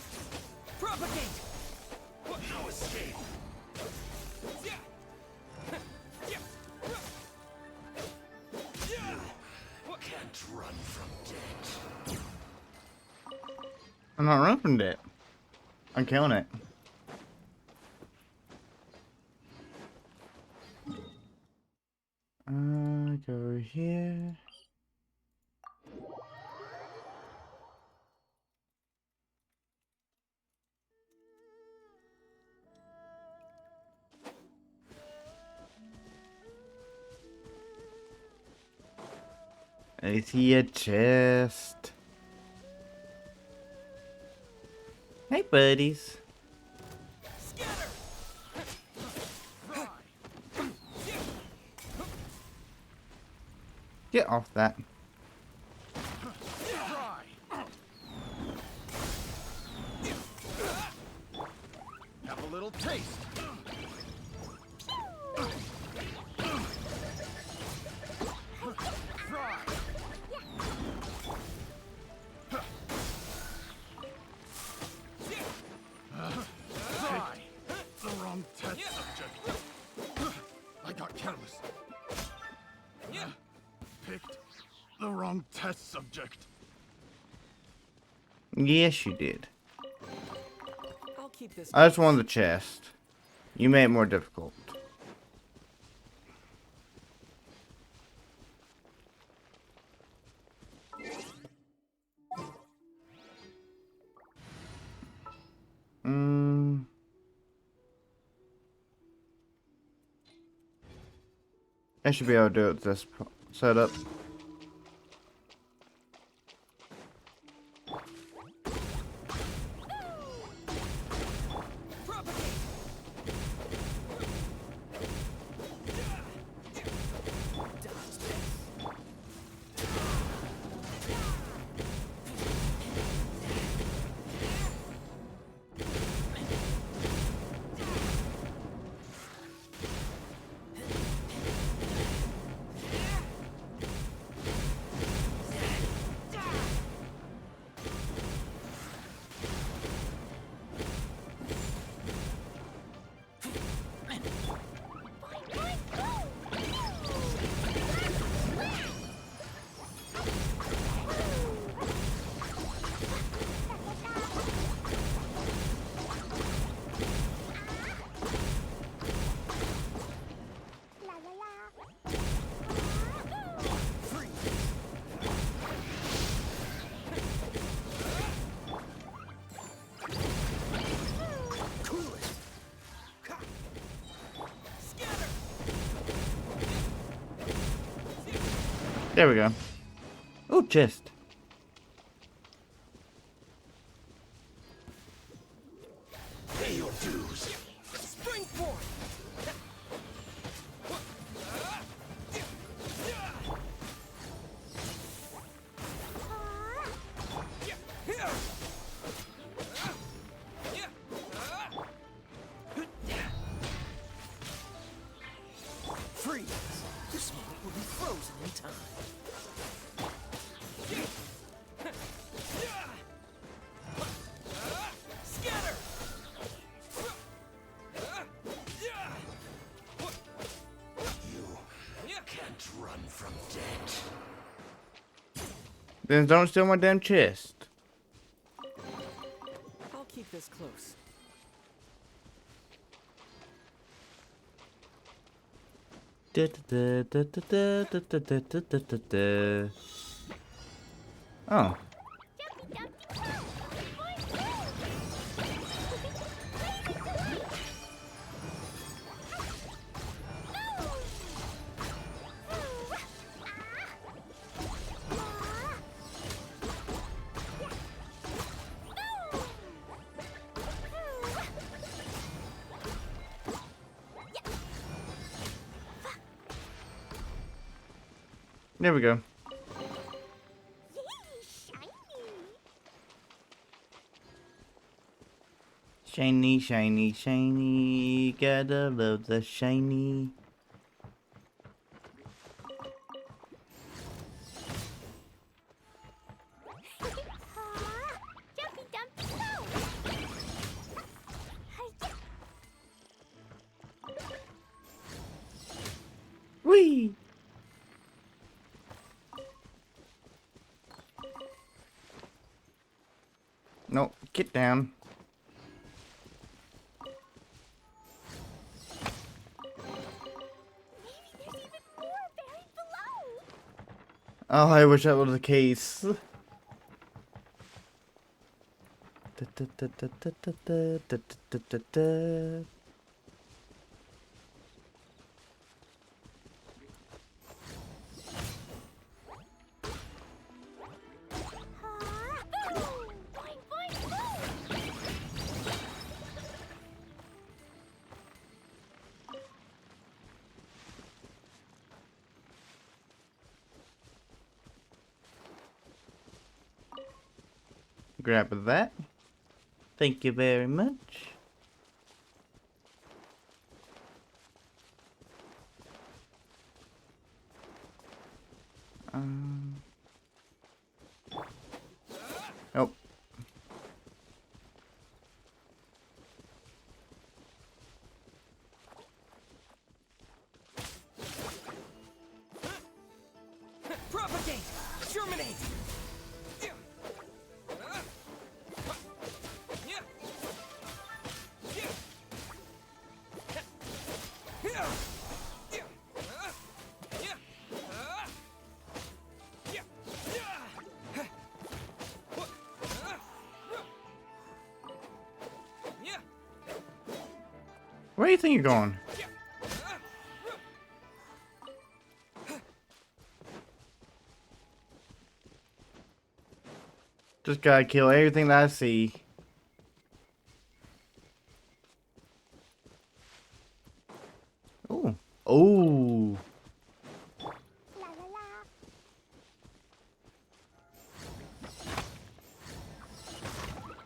Propagate. No escape. Can't run from death. I'm not running from that. I'm killing it. Go here. I see a chest. Hey, buddies. Scatter. Get off that. Have a little taste. The wrong test subject. I got careless. Picked the wrong test subject. Yes, you did. I'll keep this. I just wanted the chest. You made it more difficult. I should be able to do it with this setup. La la la. Cool it. Scatter. There we go. Oh, chest. Pay your dues. Springboard. Then don't steal my damn chest. I'll keep this close. Oh. Jumpy Dumpty Go! There we go. Shiny! Shiny, shiny, shiny. Gotta love the shiny. Jumpy Dumpty Go! Whee! No, get down. Maybe there's even more buried below. Oh, I wish that was the case. Boing, boing, boing! Grab that. Thank you very much. Oh. Propagate! Germinate! Where do you think you're going? Just gotta kill everything that I see. Oh. Oh. La la la.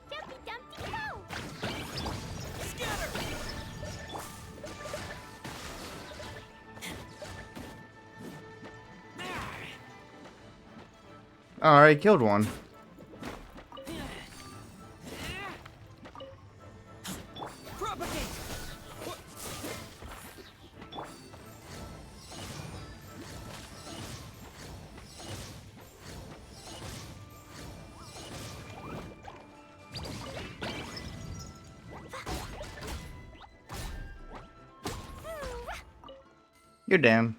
Jumpy Dumpty Go! Scatter! Alright, killed one. Propagate! You're down.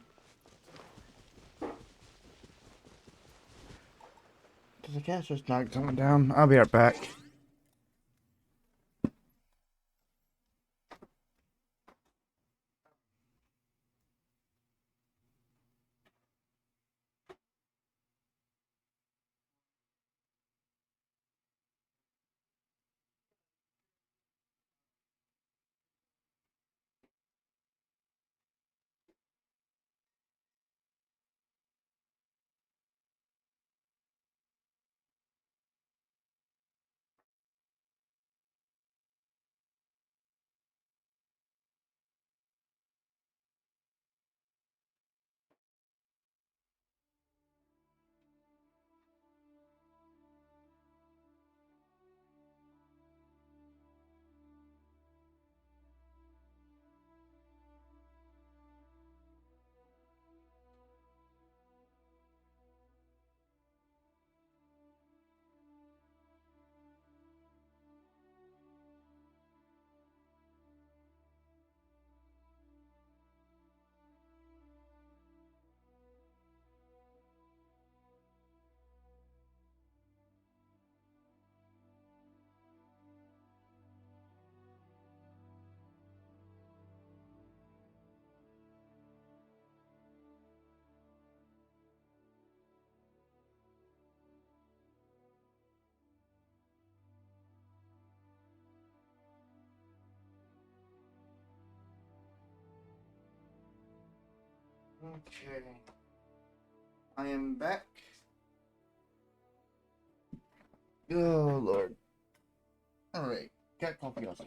Does the cat just knock someone down? I'll be right back. Okay. I am back. Oh, Lord. Alright. Got coffee also.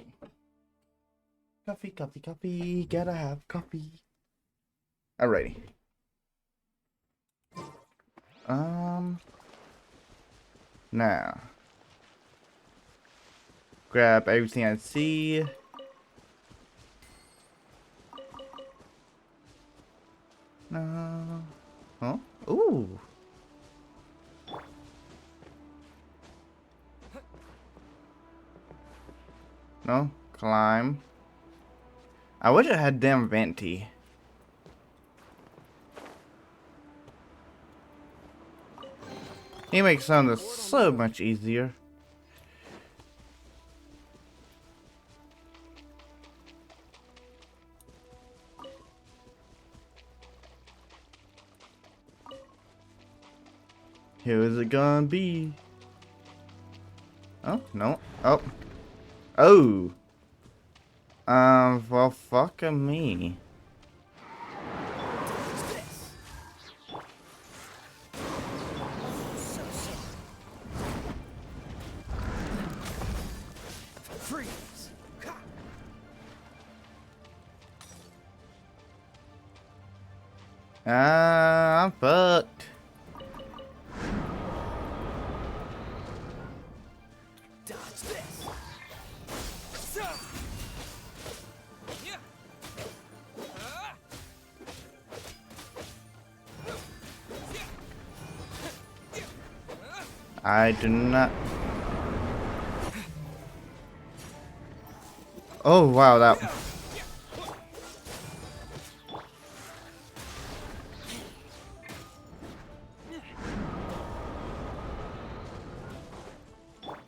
Coffee, coffee, coffee. Gotta have coffee. Alrighty. Now. Grab everything I see. No. Huh? Ooh. No. Climb. I wish I had damn venti. He makes some of this so much easier. Who is it gonna be? Oh, no. Oh. Oh. Well, fuck me. Freeze! I'm fucked. Dodge this! So! Yeah! I do not. Oh, wow, that.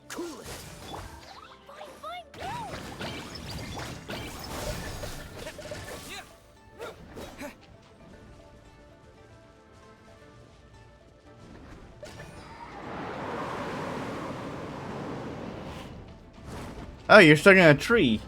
Cool it! Oh, you're stuck in a tree.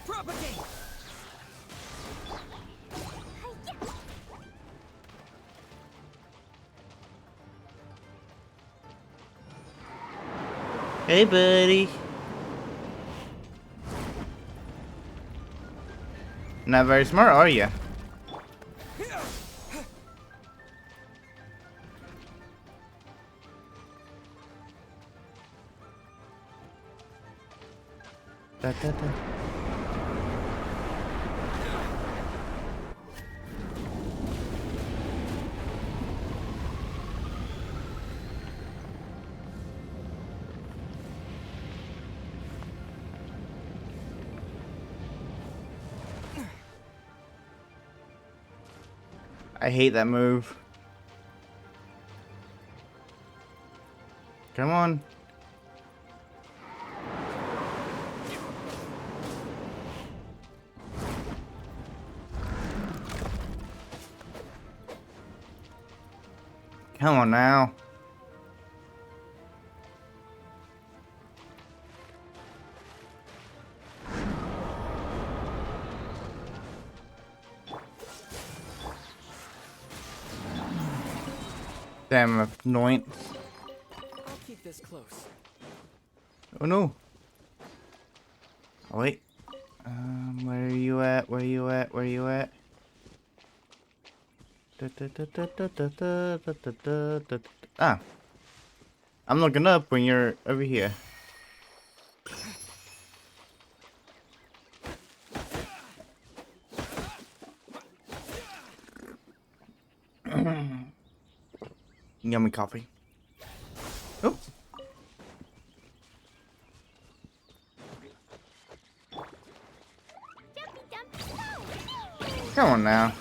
Propagate! Hey, buddy. Not very smart, are you? I hate that move. Come on. Come on now. Damn annoyance. I'll keep this close. Oh no. Oh wait. Where are you at? Where are you at? Where are you at? Ah. I'm looking up when you're over here. Yummy coffee. Oh. Come on now.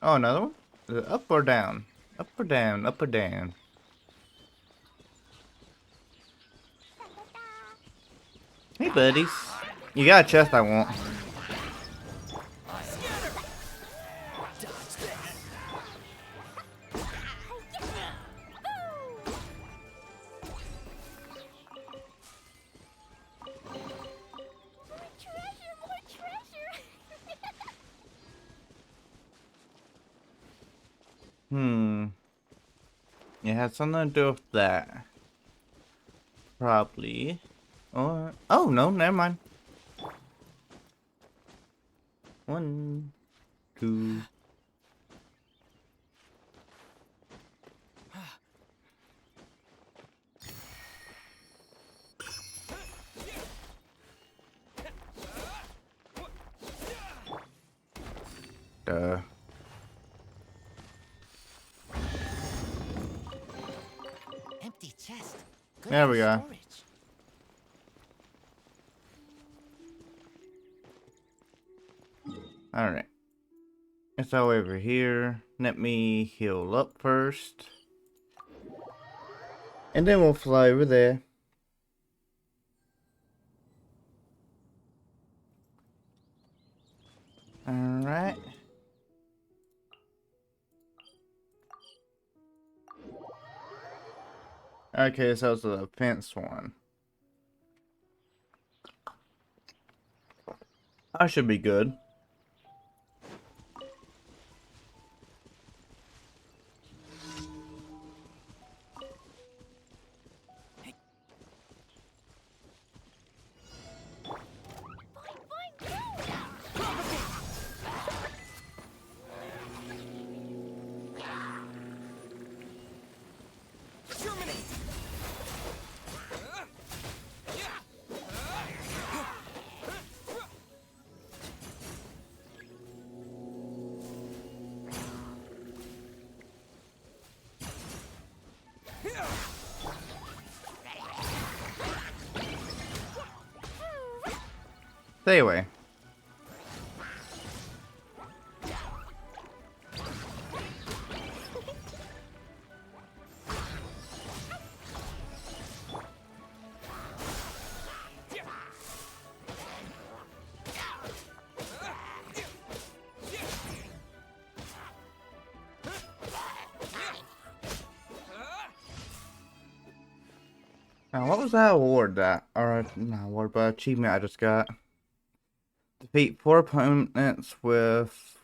Oh, another one? Is it up or down? Up or down? Up or down? Hey, buddies. You got a chest I want. Dodge this. More treasure! It has something to do with that. Probably. Or oh no, never mind. 1, 2. Duh. Empty chest. Good There for we go. storage. Alright. It's all over here. Let me heal up first. And then we'll fly over there. Alright. Okay, so it's the fence one. I should be good. Germinate. Stay away. Now, what was that award that, or not award, but achievement I just got? Defeat 4 opponents with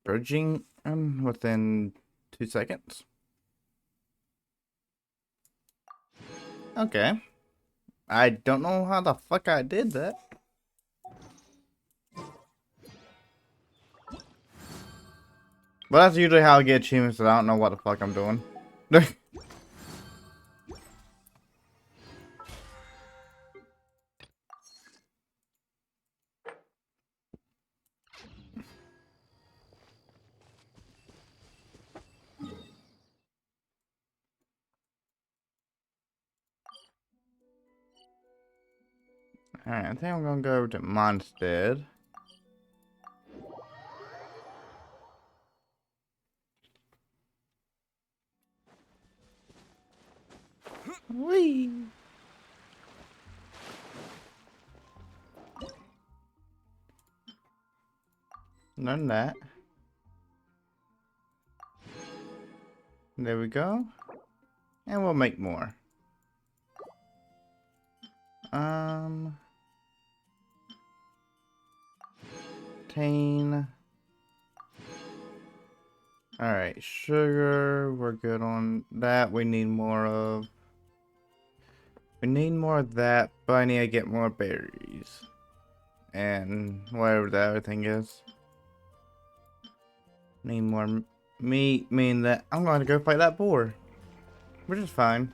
bridging within 2 seconds. Okay. I don't know how the fuck I did that. But that's usually how I get achievements, so I don't know what the fuck I'm doing. Alright, I think I'm gonna go to Mondstadt. Whee! None of that. There we go. And we'll make more. Tane. Alright, sugar. We're good on that. We need more of. We need more of that, but I need to get more berries. And whatever the other thing is. Need more meat, meaning that I'm going to go fight that boar. Which is fine.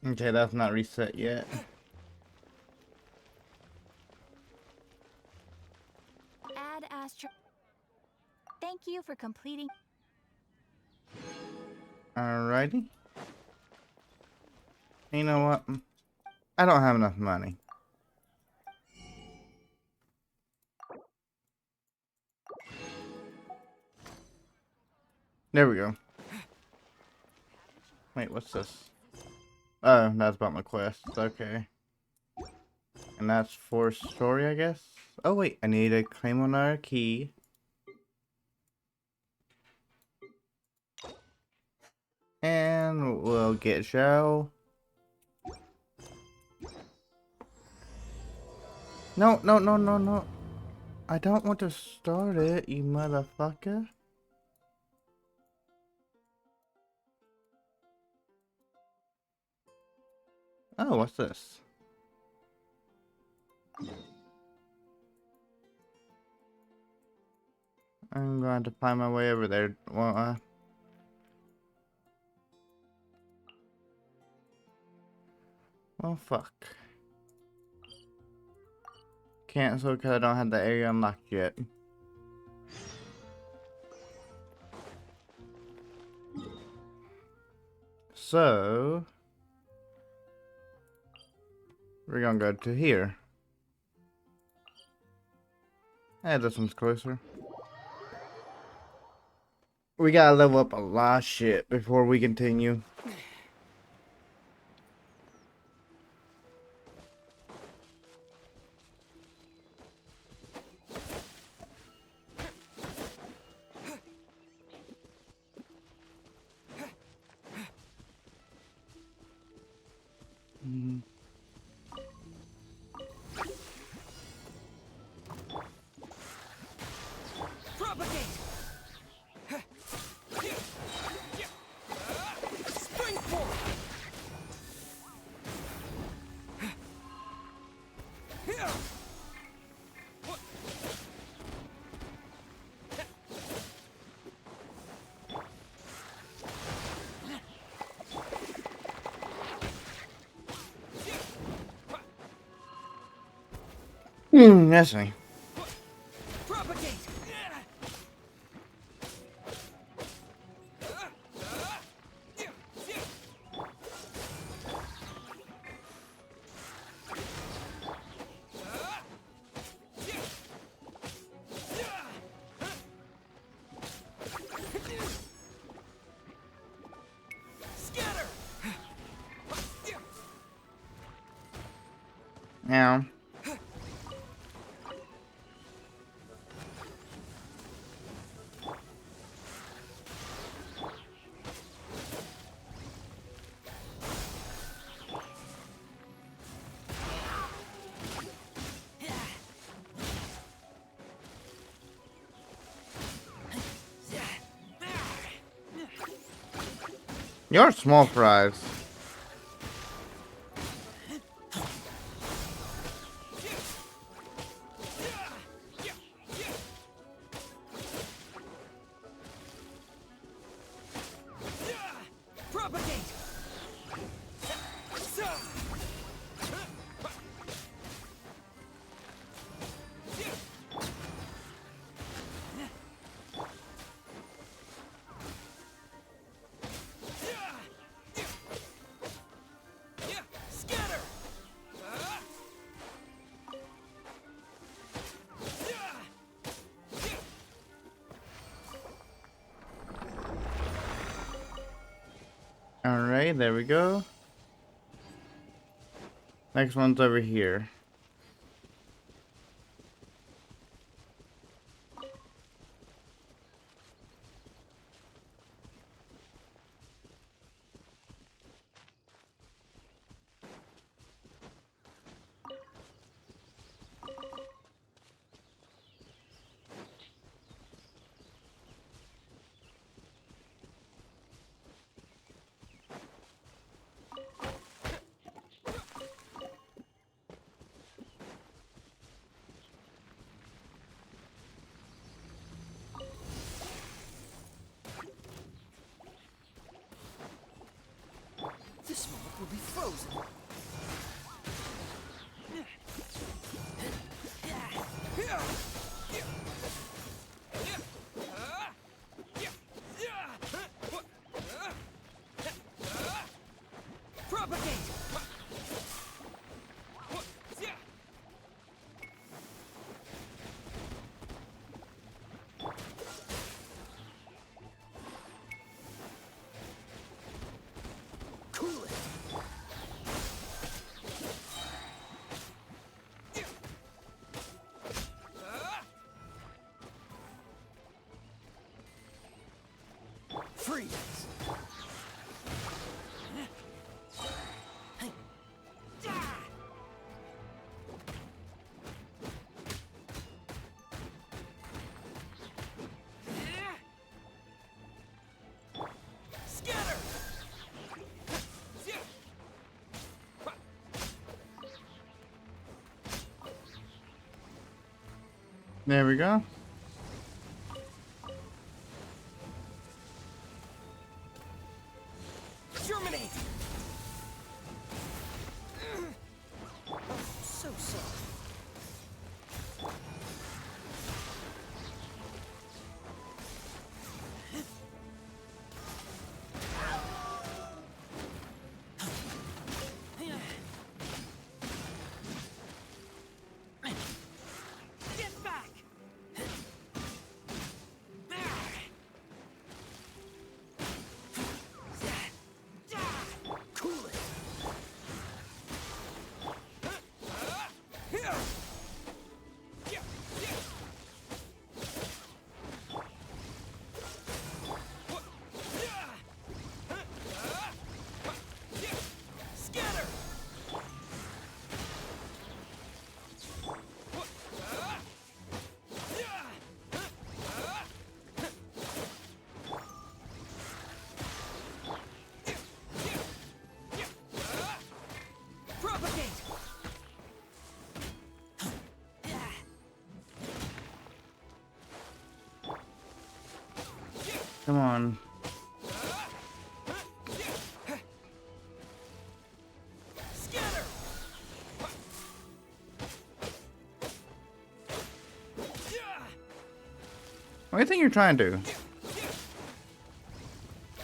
Okay, that's not reset yet. Add Astro. Thank you for completing. Alrighty. You know what? I don't have enough money. There we go. Wait, what's this? Oh, that's about my quest. Okay. And that's for story, I guess? Oh, wait. I need to claim another key. And we'll get Joe. No, no, no, no, no. I don't want to start it, you motherfucker. Oh, what's this? I'm going to find my way over there, won't I? Well, fuck. Cancel because I don't have the area unlocked yet. So we're gonna go to here. Hey, this one's closer. We gotta level up a lot of shit before we continue. That's me. Now. You're small fries. Alright, there we go. Next one's over here. This moment will be frozen. Propagate! Freeze! There we go. Germinate! So soft. Get back! Cool it! Scatter! Propagate! Come on. Scatter! What do you think you're trying to do?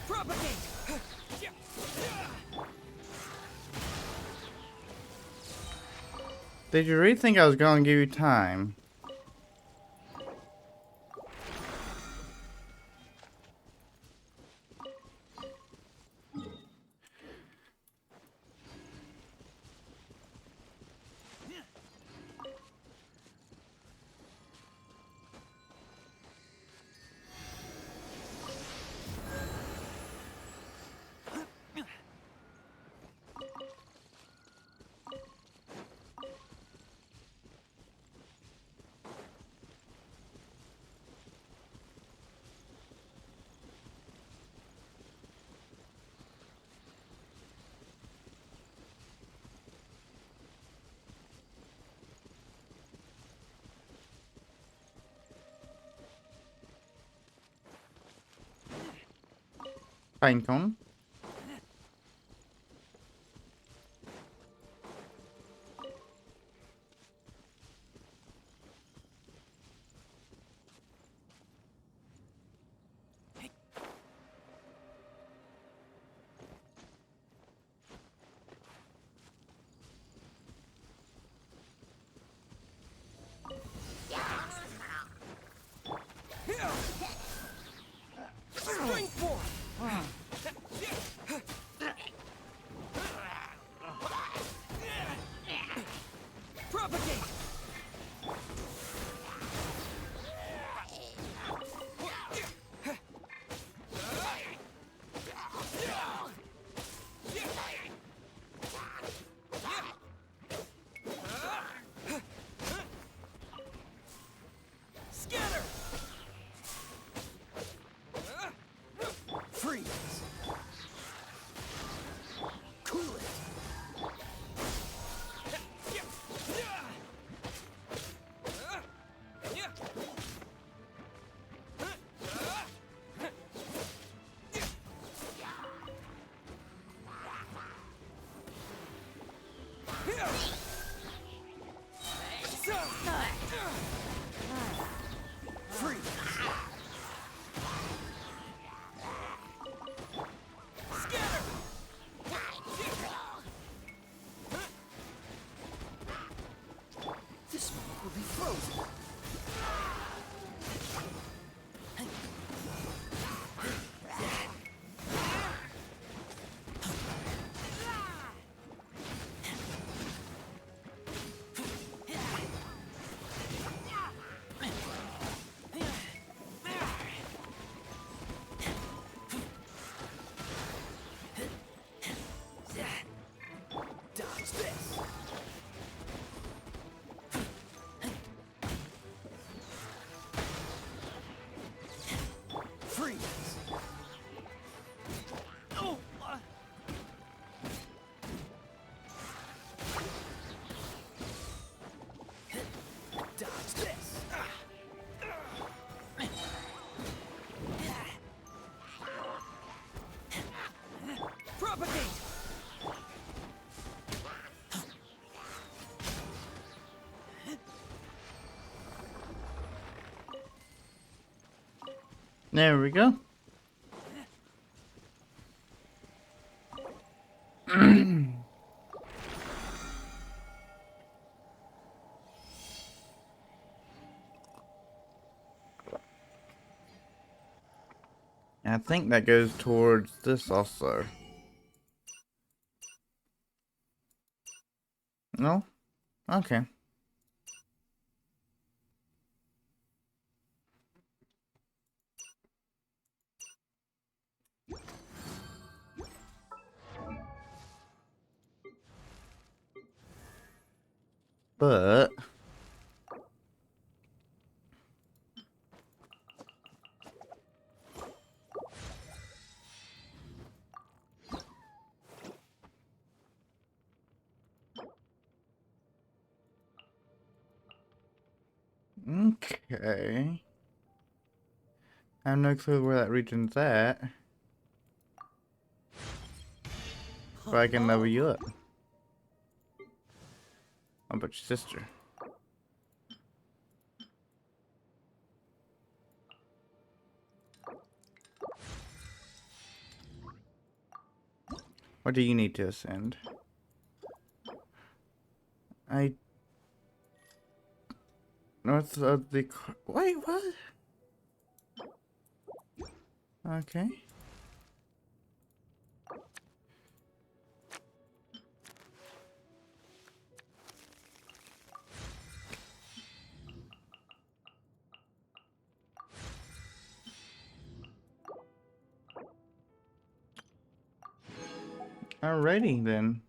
Propagate! Did you really think I was going to give you time? Pinecone. Spring forth! Propagate! Scatter! Freeze! Cool it! Freeze! Scatter! This one will be frozen. There we go. I think that goes towards this also. No? Okay. But okay. I have no clue where that region's at. But I can level you up. How about your sister? What do you need to ascend? North of the... Wait, what? Okay. Alrighty then.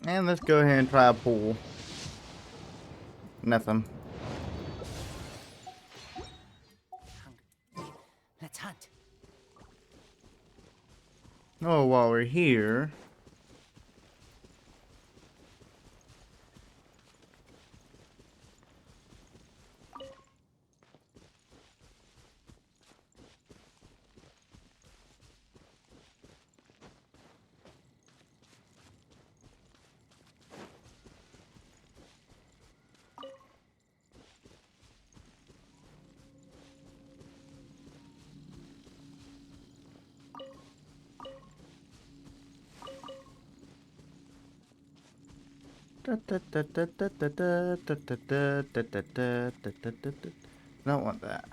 And let's go ahead and try a pool. Nothing. Let's hunt. Oh, while we're here... Don't want that.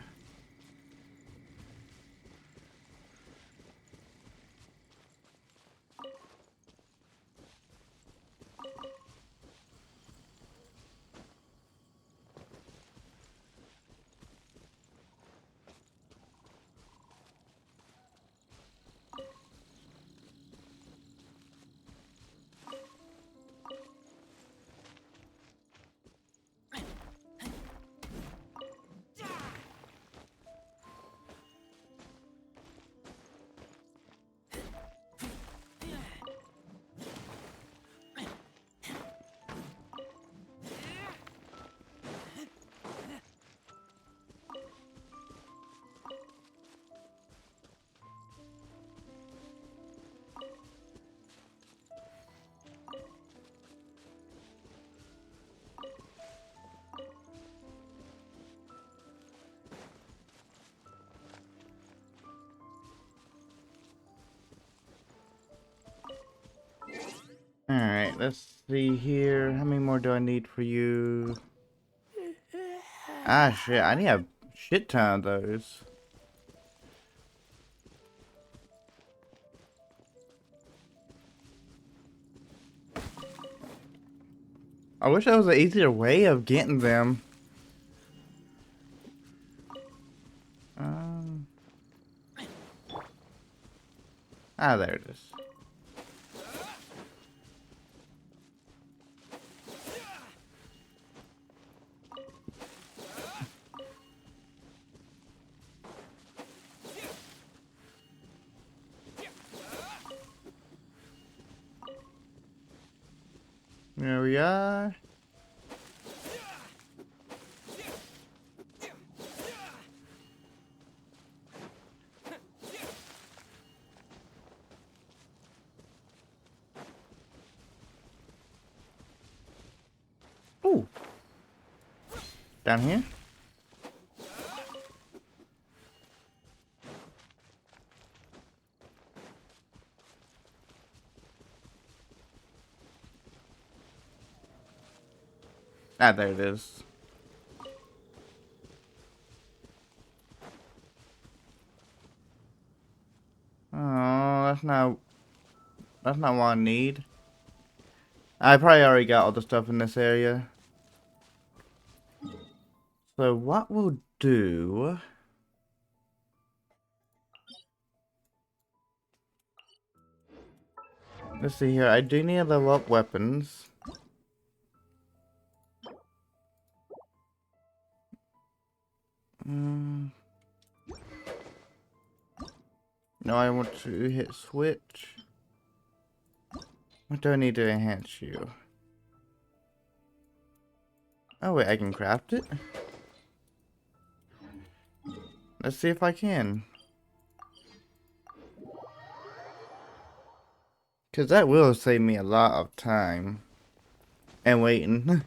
Alright, let's see here. How many more do I need for you? Ah, shit. I need a shit ton of those. I wish there was an easier way of getting them. Ah, there it is. There we are. Down here? Ah, there it is. Oh, that's not what I need. I probably already got all the stuff in this area. So what we'll do... Let's see here. I do need to level up weapons. No, I want to hit switch. What do I need to enhance you? Oh wait, I can craft it? Let's see if I can. Because that will save me a lot of time. And waiting.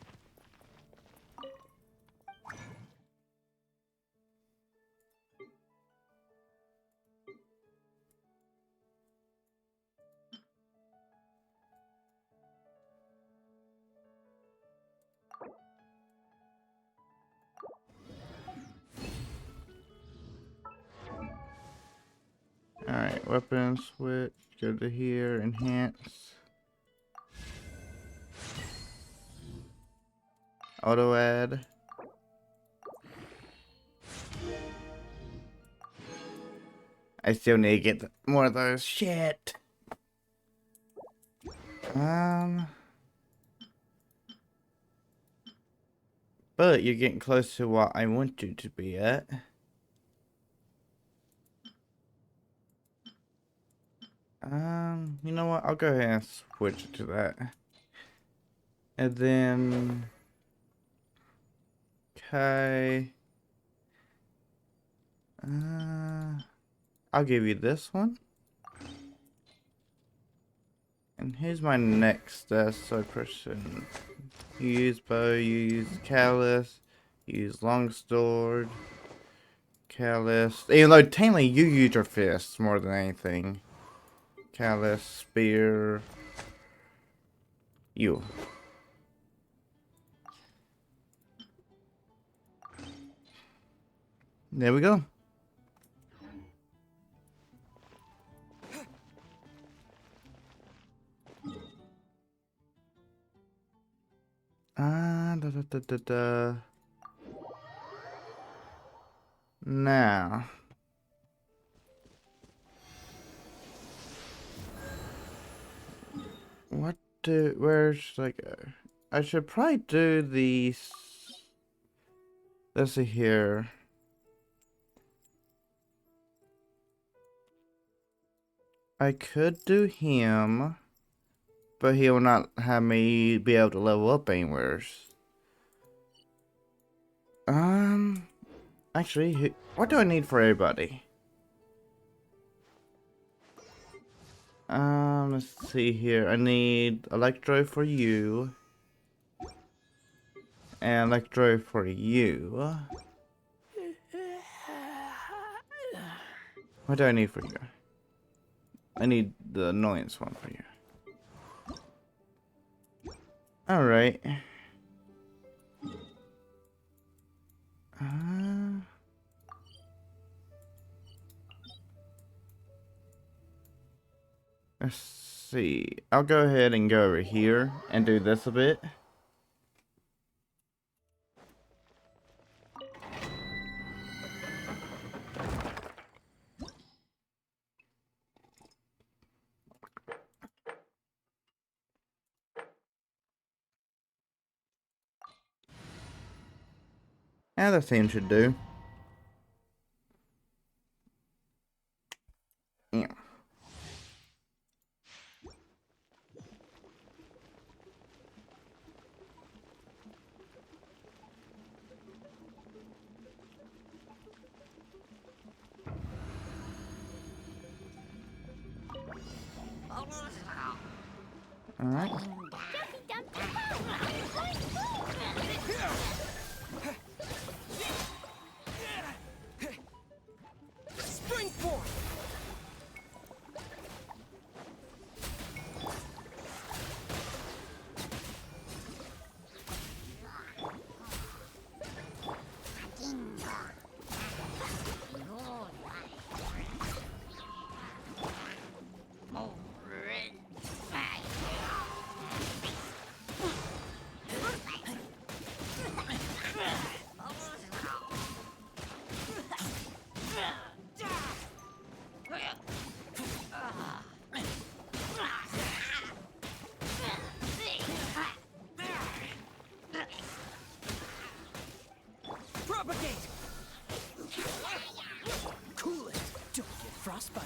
Alright, weapon switch. Go to here, enhance. Auto add. I still need to get more of those. Shit. But you're getting close to what I want you to be at. You know what? I'll go ahead and switch it to that. And then... Okay. I'll give you this one. And here's my next sword person. You use bow, you use callus, you use longsword, callus. Even though technically you use your fists more than anything. Callus, spear. You. There we go. Now. Where should I go? I should probably do these. Let's see here. I could do him, but he will not have me be able to level up anywhere. Actually, what do I need for everybody? Let's see here. I need Electro for you. And Electro for you. What do I need for you? I need the annoyance one for you. Alright. Let's see. I'll go ahead and go over here and do this a bit. Yeah, that seems should do. Yeah. Alright. Propagate! Cool it! Don't get frostbite.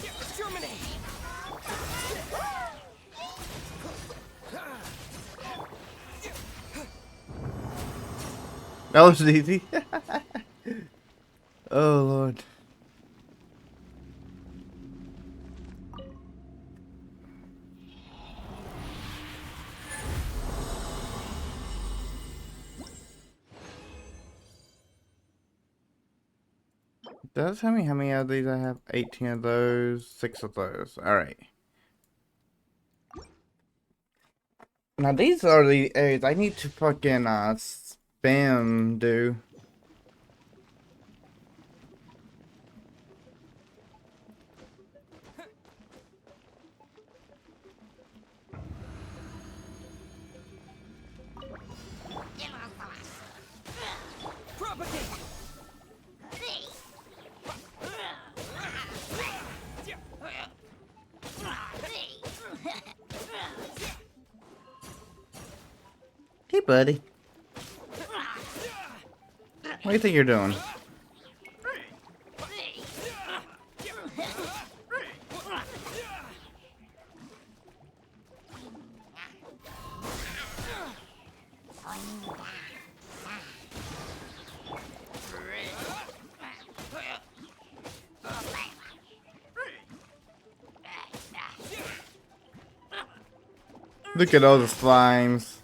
Exterminate! That was easy. Oh Lord. Does tell me how many of these I have? 18 of those, 6 of those. Alright. Now these are the areas I need to fucking spam do. Propagate! Hey buddy. What do you think you're doing? Look at all the slimes.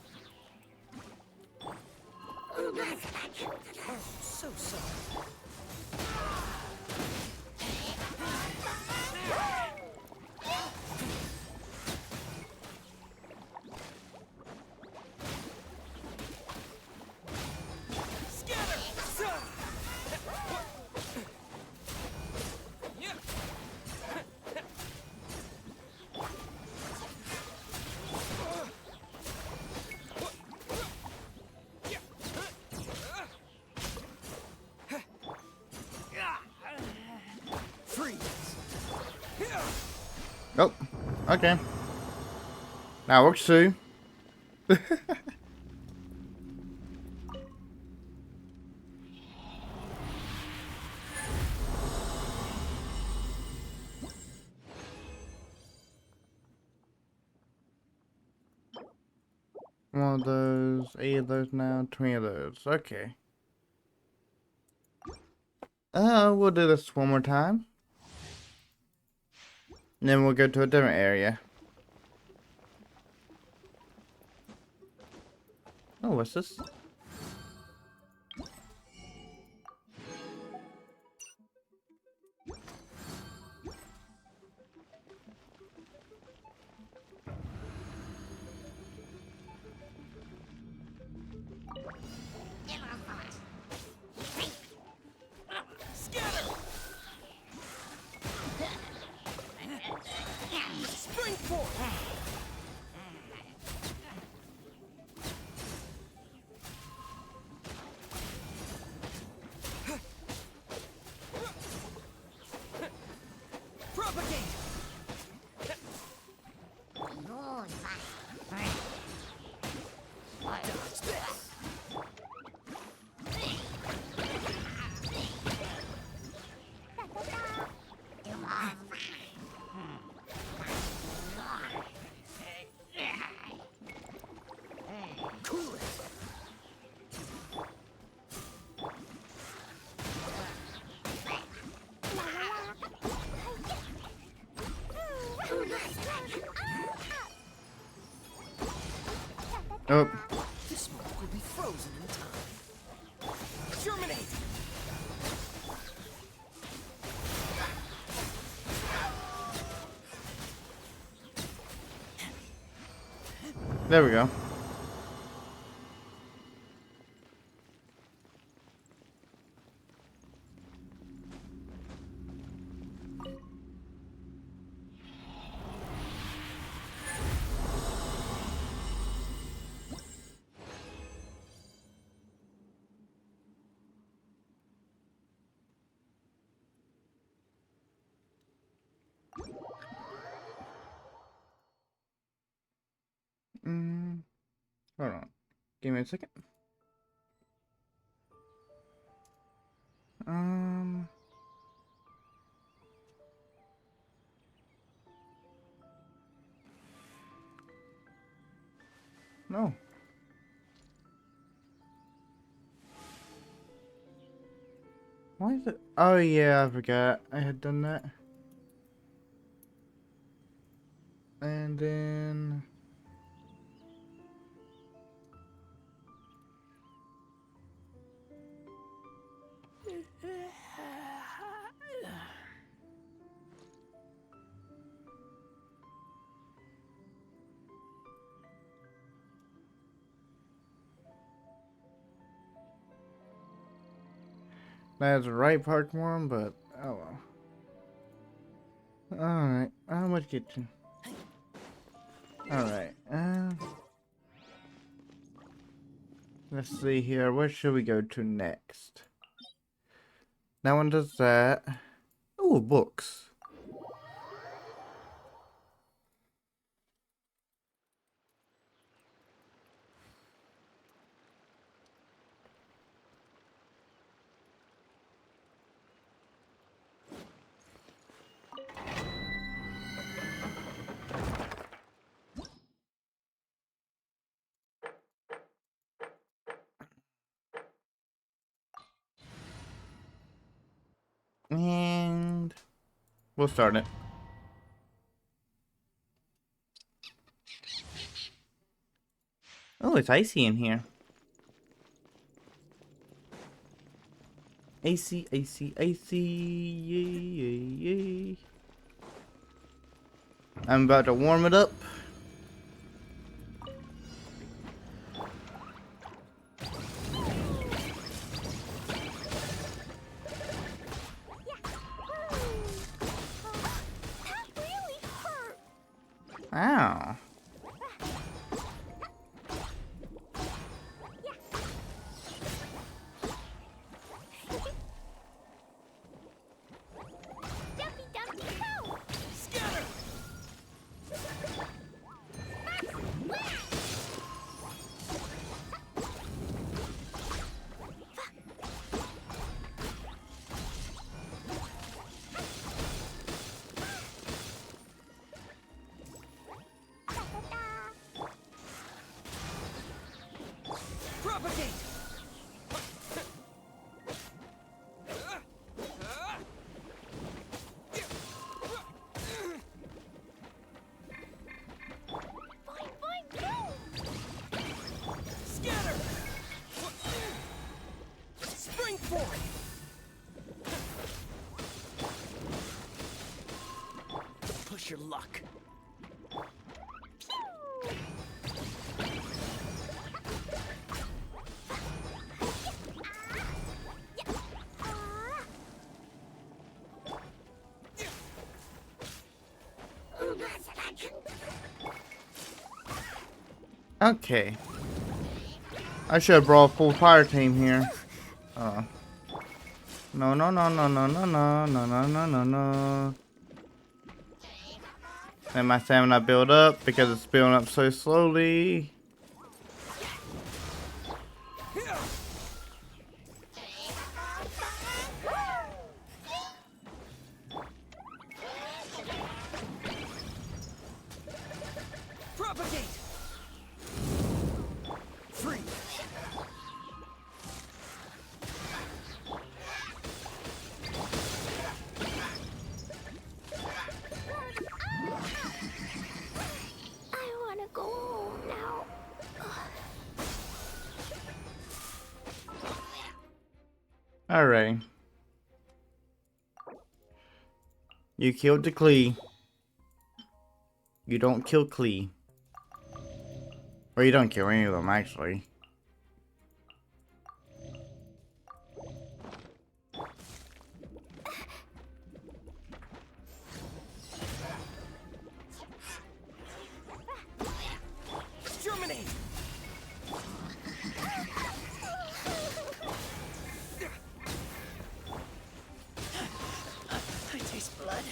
So sorry. Oh, okay. That works too. One of those, 8 of those now, 20 of those. Okay. We'll do this one more time. And then we'll go to a different area. Oh, what's this? Oh. This smoke will be frozen in time. Germinate! There we go. Hold on. Give me a second. No. Why is it? Oh yeah, I forgot. I had done that. And then... That's the right part for him, but oh well. Alright, how much get you? Alright, let's see here. Where should we go to next? That one does that. Ooh, books. And we'll start it. Oh, it's icy in here. Icy, icy, icy. Yay, yay, yay. I'm about to warm it up. That really hurt. Ow. Dumpy Dumpy go! Scatter! Propagate! Fine, fine, go! Scatter! Spring forward! Push your luck. Okay. I should have brought a full fire team here. No, no, no, no, no, no, no, no, no, no, no, no. And my stamina build up because it's building up so slowly. Propagate! Free! I wanna go home now. Alright. You killed the Klee. You don't kill Klee. Or you don't kill any of them, actually. Exterminate! I taste blood.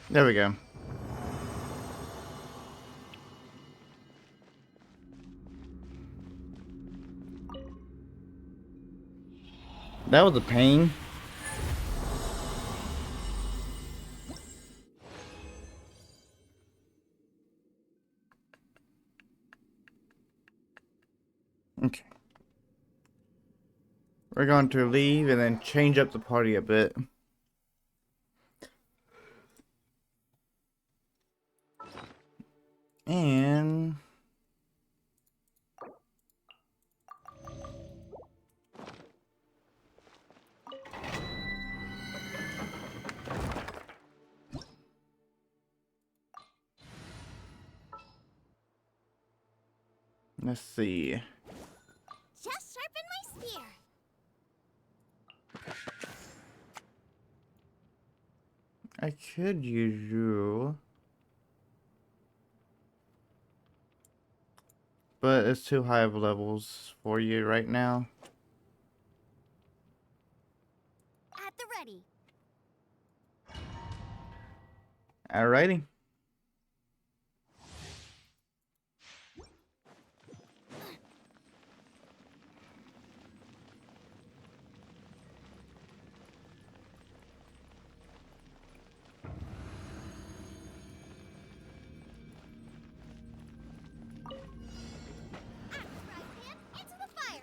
There we go. That was a pain. Okay. We're going to leave and then change up the party a bit. And let's see. Just sharpen my spear. I could use you, but it's too high of levels for you right now. At the ready. Alrighty. Into the fire.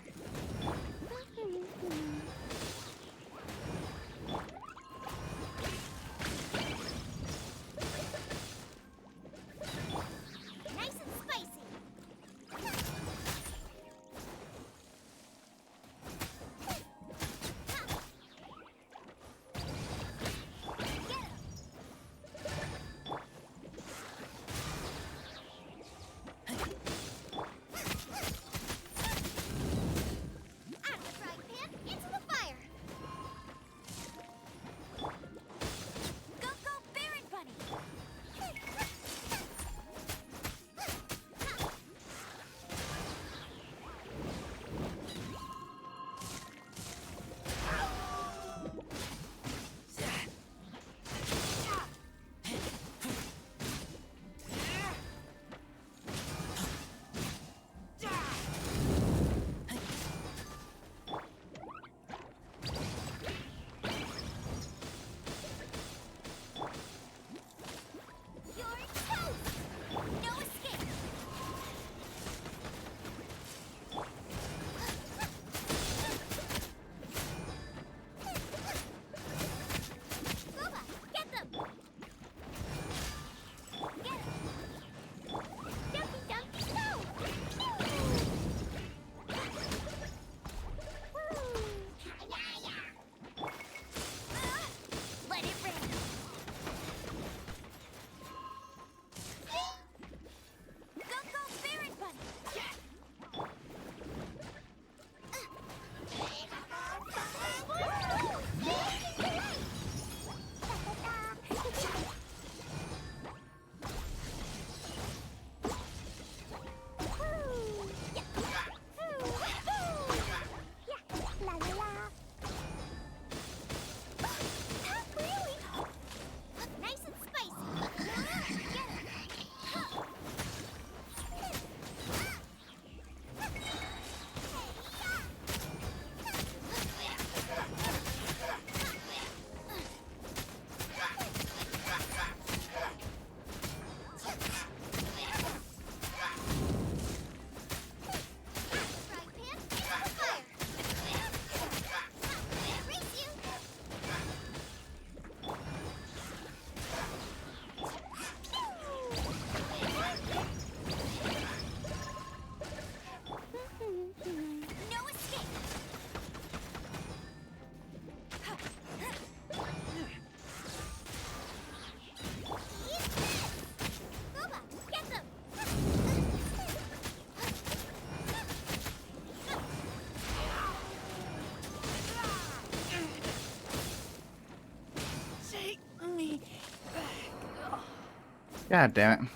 God damn it.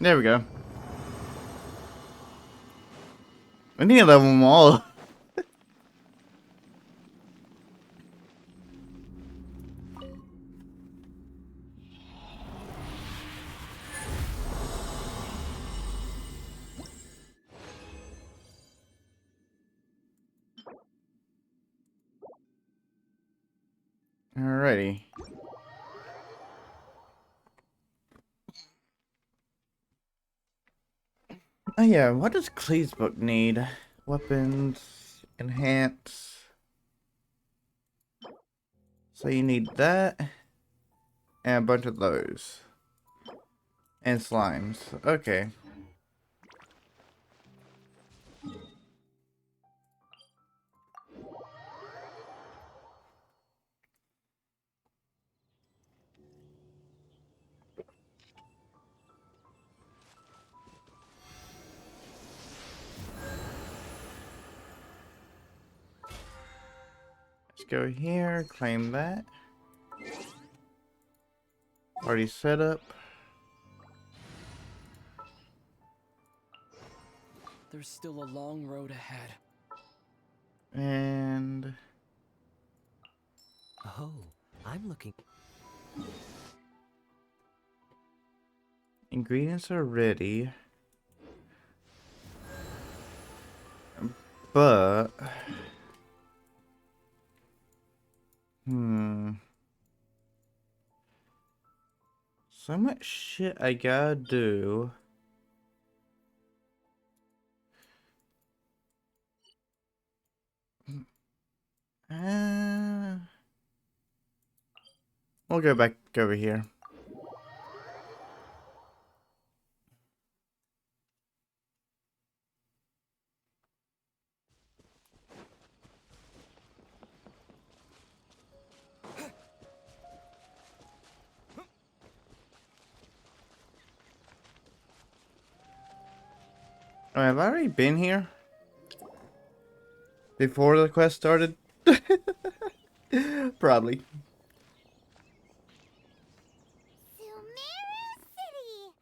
There we go. We need to level them all. Alrighty. Oh yeah, what does Clee's book need? Weapons, enhance. So you need that, and a bunch of those. And slimes. Okay. Let's go here, claim that. Already set up. There's still a long road ahead. And Oh, I'm looking. ingredients are ready. But so much shit I gotta do. We'll go back over here. Oh, have I already been here? Before the quest started? Probably. Sumeru City!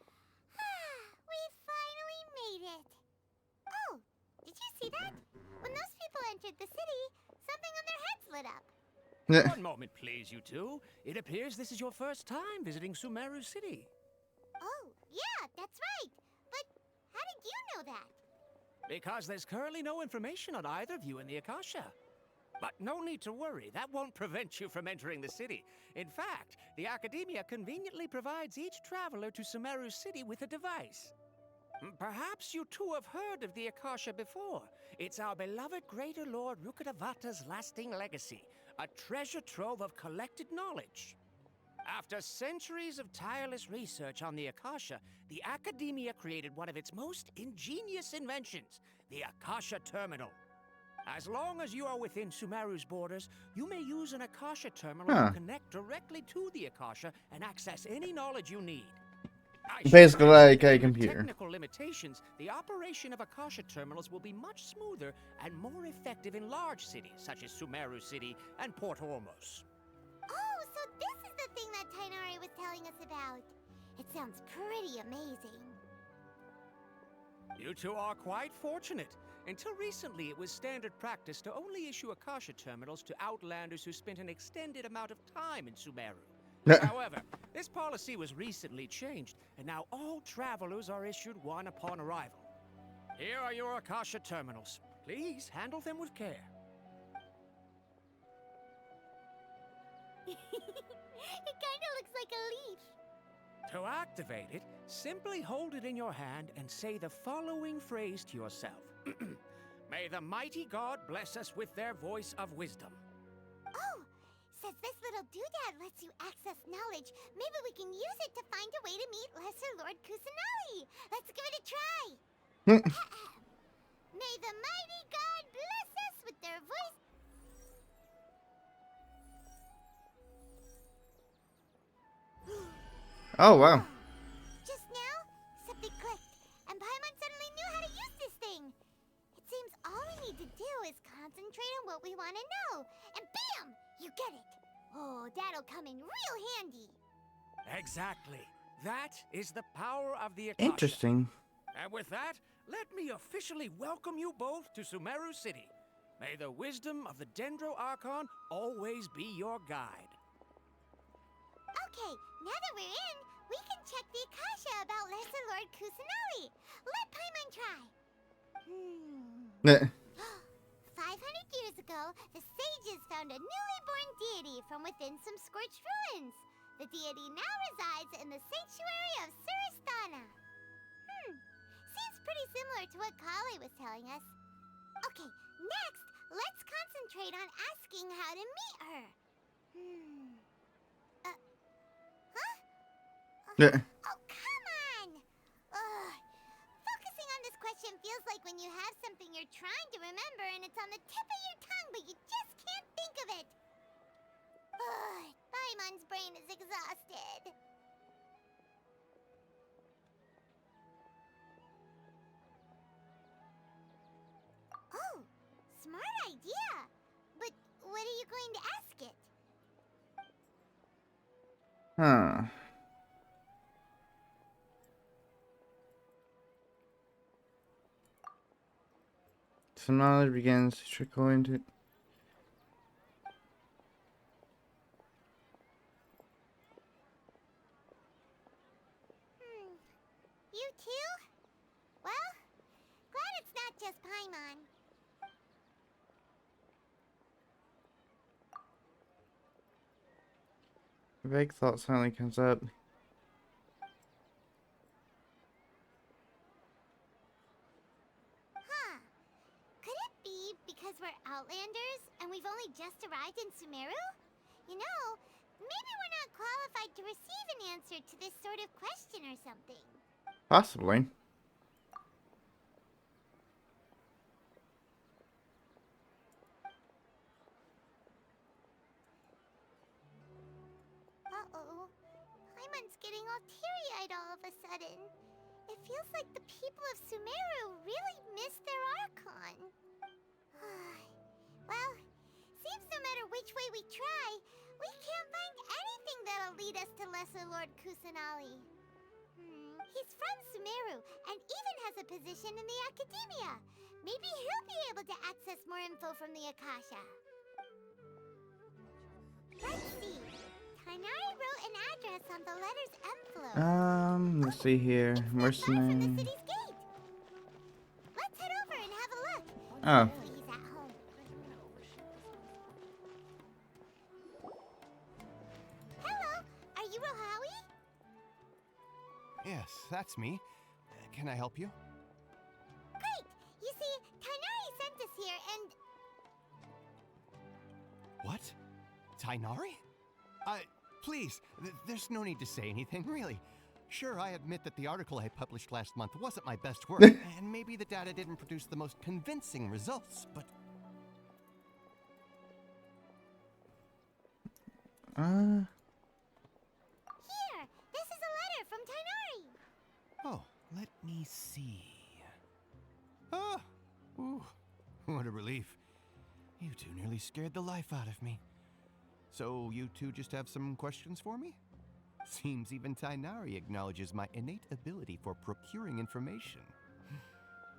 We finally made it! Oh, did you see that? When those people entered the city, something on their heads lit up. One moment, please, you two. It appears this is your first time visiting Sumeru City. Oh, yeah, that's right. But how did you know that? Because there's currently no information on either of you in the Akasha. But no need to worry, that won't prevent you from entering the city. In fact, the Academia conveniently provides each traveler to Sumeru City with a device. Perhaps you two have heard of the Akasha before. It's our beloved Greater Lord Rukkhadevata's lasting legacy, a treasure trove of collected knowledge. After centuries of tireless research on the Akasha, the Academia created one of its most ingenious inventions, the Akasha Terminal. As long as you are within Sumeru's borders, you may use an Akasha Terminal to connect directly to the Akasha and access any knowledge you need. Basically like a computer. Technical limitations, the operation of Akasha terminals will be much smoother and more effective in large cities such as Sumeru City and Port Ormos. Oh, so this is the thing that Tainari was telling us about. It sounds pretty amazing. You two are quite fortunate. Until recently, it was standard practice to only issue Akasha terminals to outlanders who spent an extended amount of time in Sumeru. However, this policy was recently changed, and now all travelers are issued one upon arrival. Here are your Akasha terminals. Please handle them with care. It kinda looks like a leaf. To activate it, simply hold it in your hand and say the following phrase to yourself. May the mighty God bless us with their voice of wisdom. Oh, since this little doodad lets you access knowledge, maybe we can use it to find a way to meet Lesser Lord Kusanali. Let's give it a try. May the mighty God bless us with their voice. Oh, wow. Just now, something clicked, and Paimon suddenly knew how to use this thing. It seems all we need to do is concentrate on what we want to know, and bam! You get it. Oh, that'll come in real handy. Exactly. That is the power of the Akasha. Interesting. And with that, let me officially welcome you both to Sumeru City. May the wisdom of the Dendro Archon always be your guide. Okay, now that we're in, we can check the Akasha about Lesser Lord Kusanali. Let Paimon try. 500 years ago, the sages found a newly born deity from within some scorched ruins. The deity now resides in the sanctuary of Surasthana. Seems pretty similar to what Kali was telling us. Okay, next, let's concentrate on asking how to meet her. Huh? Yeah. Oh, come on! Ugh. Focusing on this question feels like when you have something you're trying to remember and it's on the tip of your tongue, but you just can't think of it. Ugh, Paimon's brain is exhausted. Oh, smart idea. But what are you going to ask it? Huh. Some knowledge begins to trickle into. You too? Well, glad it's not just Paimon. A vague thought suddenly comes up. Huh. Could it be because we're Outlanders and we've only just arrived in Sumeru? You know, maybe we're not qualified to receive an answer to this sort of question or something. Possibly. Uh-oh. Paimon's getting all teary-eyed all of a sudden. It feels like the people of Sumeru really miss their Archon. Well, seems no matter which way we try, we can't find anything that'll lead us to Lesser Lord Kusanali. He's from Sumeru and even has a position in the Academia. Maybe he'll be able to access more info from the Akasha. Let's see. Tainari wrote an address on the letter's envelope. Let's see here. It's not far from the Mercenary. city's gate. Let's head over and have a look. Oh. Hopefully he's at home. Hello, are you Rohawi? Yes, that's me. Can I help you? Great. You see, Tainari sent us here and... What? Tainari? Please, there's no need to say anything, really. Sure, I admit that the article I published last month wasn't my best work, and maybe the data didn't produce the most convincing results, but... Here, this is a letter from Tainari. Oh, let me see. Ah! Ooh, what a relief. You two nearly scared the life out of me. So you two just have some questions for me? Seems even Tainari acknowledges my innate ability for procuring information.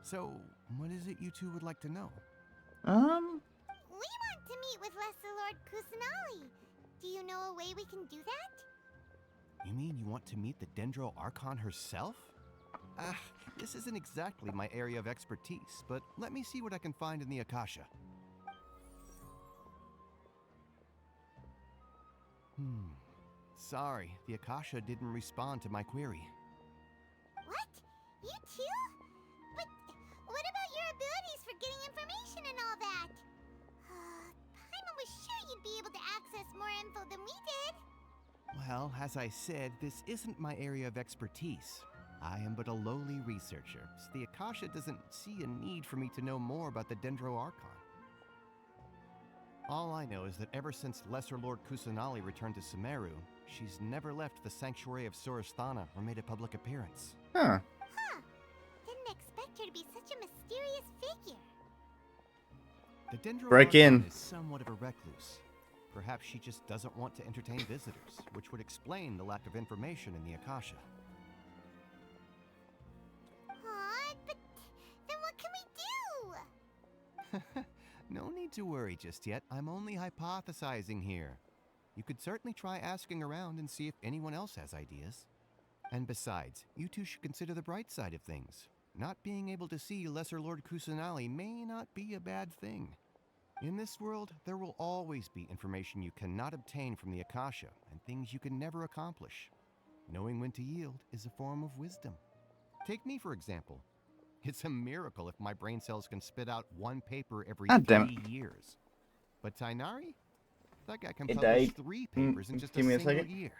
So, what is it you two would like to know? We want to meet with Lesser Lord Kusanali. Do you know a way we can do that? You mean you want to meet the Dendro Archon herself? This isn't exactly my area of expertise, but let me see what I can find in the Akasha. Sorry, the Akasha didn't respond to my query. What? You too? But what about your abilities for getting information and all that? Paimon was sure you'd be able to access more info than we did. Well, as I said, this isn't my area of expertise. I am but a lowly researcher, so the Akasha doesn't see a need for me to know more about the Dendro Archon. All I know is that ever since Lesser Lord Kusanali returned to Sumeru, she's never left the sanctuary of Surasthana or made a public appearance. Huh. Didn't expect her to be such a mysterious figure. The Dendro Break Archon in. is somewhat of a recluse. Perhaps she just doesn't want to entertain visitors, which would explain the lack of information in the Akasha. Aw, but then what can we do? No need to worry just yet. I'm only hypothesizing here. You could certainly try asking around and see if anyone else has ideas. And besides, you two should consider the bright side of things. Not being able to see Lesser Lord Kusanali may not be a bad thing. In this world, there will always be information you cannot obtain from the Akasha and things you can never accomplish. Knowing when to yield is a form of wisdom. Take me, for example. It's a miracle if my brain cells can spit out one paper every God damn 3 years. But Tainari? That guy can It publish died. 3 papers in just Give a me a single second. year.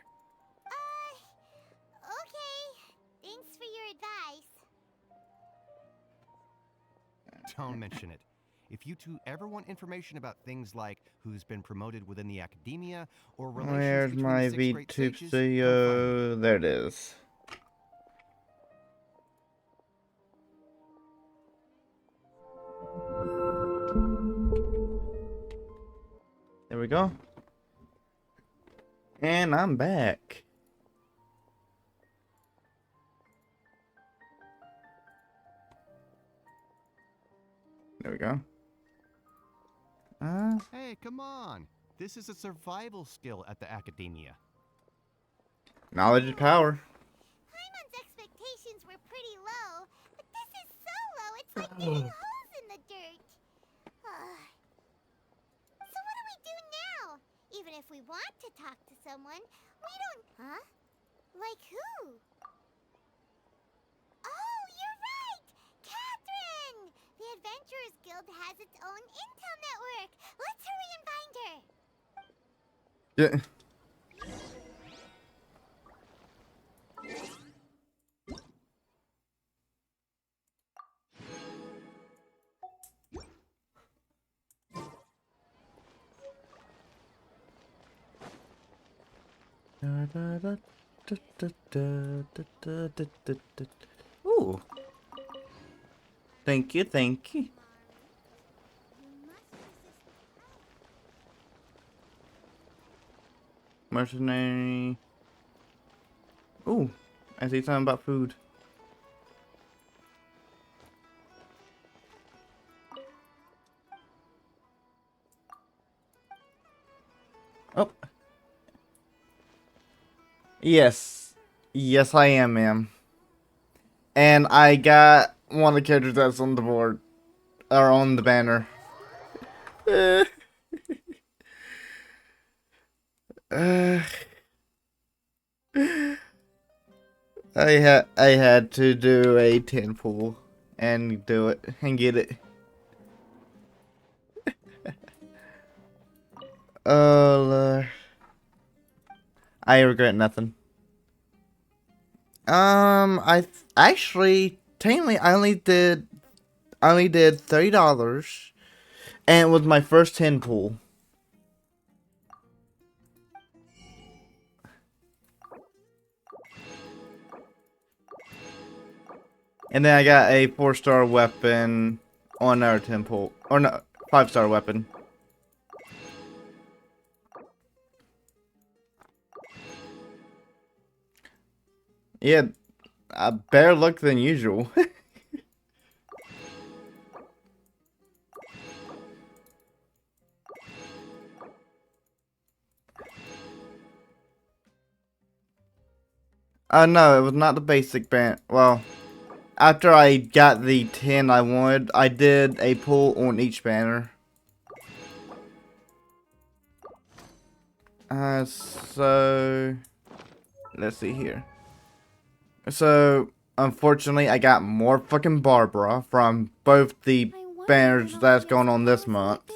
Okay. Thanks for your advice. Don't mention it. If you two ever want information about things like who's been promoted within the academia or relations Where's between my the 6 great VTube sages, come find me. studio? There it is. There we go. And I'm back. There we go. Hey, come on. This is a survival skill at the academia. Knowledge is power. Paimon's expectations were pretty low, but this is so low it's like digging holes in the dirt. So what do we do now? Even if we want to talk to someone, we don't... Huh? Like who? Oh, you're right! Catherine! The Adventurers Guild has its own intel network. Let's hurry and find her. Yeah. Ooh. Thank you, thank you. Mercenary. Ooh, I see something about food. Oh. Yes. Yes, I am, ma'am. And I got one of the characters that's on the board. Or on the banner. I had to do a 10 pull and do it and get it. Oh Lord. I regret nothing. Actually technically I only did $30 and it was my first 10 pull. And then I got a 4-star weapon on our 10 pull. Or no, 5-star weapon. Yeah, better luck than usual. No, it was not the basic band. Well, after I got the 10 I wanted, I did a pull on each banner. So let's see here. So unfortunately, I got more fucking Barbara from both the banners that's going on this month.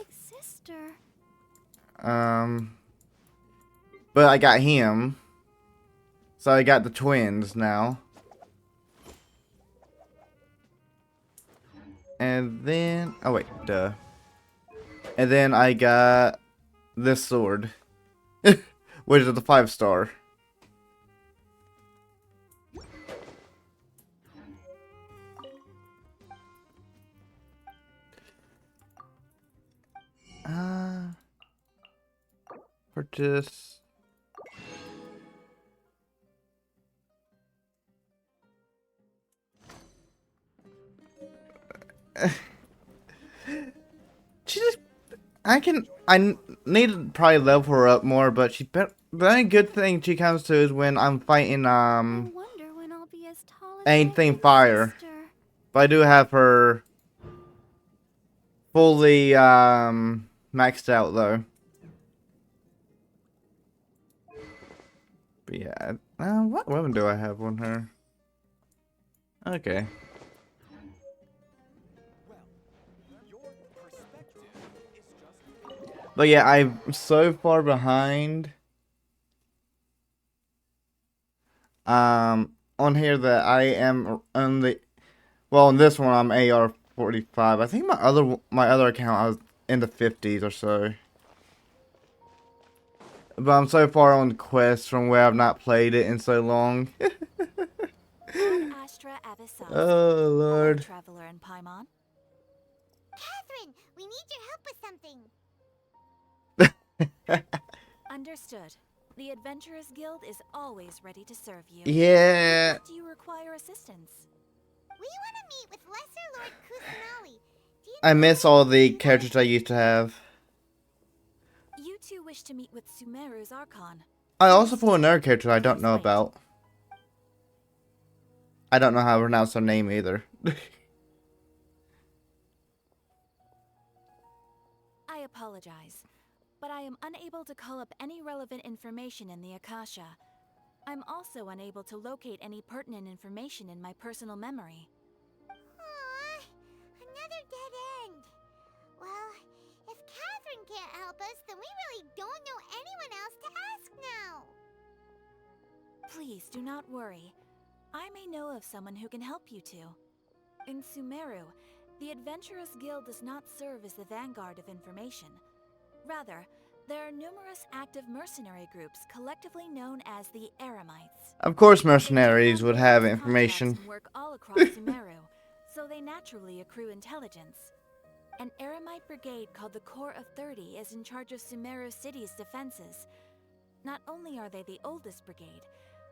But I got him. So I got the twins now. And then, oh wait, duh. And then I got this sword, which is the 5-star. Purchase. She just, need to probably level her up more, but the only good thing she comes to is when I'm fighting, I wonder when I'll be as tall as my anything big fire. sister. But I do have her fully, maxed out, though. But yeah, what weapon do I have on her? Okay. But yeah, I'm so far behind on here that I am on the, well, on this one I'm AR 45. I think my other account I was in the 50s or so. But I'm so far on the quest from where I've not played it in so long. Oh Lord. Traveler in Paimon. Catherine, we need your help with something. Understood. The Adventurers Guild is always ready to serve you. Yeah. Do you require assistance? We want to meet with Lesser Lord Kusanali. Do you I know miss where all he the is? characters I used to have. You two wish to meet with Sumeru's Archon. I also pulled another character I don't Please know wait. about. I don't know how to pronounce her name either. I apologize, but I am unable to call up any relevant information in the Akasha. I'm also unable to locate any pertinent information in my personal memory. Aw, another dead end. Well, if Catherine can't help us, then we really don't know anyone else to ask now. Please do not worry. I may know of someone who can help you two. In Sumeru, the Adventurers Guild does not serve as the vanguard of information. Rather, there are numerous active mercenary groups collectively known as the Eremites. Of course They do mercenaries would have numerous contracts information. and work all across Sumeru, so they naturally accrue intelligence. An Eremite brigade called the Corps of 30 is in charge of Sumeru City's defenses. Not only are they the oldest brigade,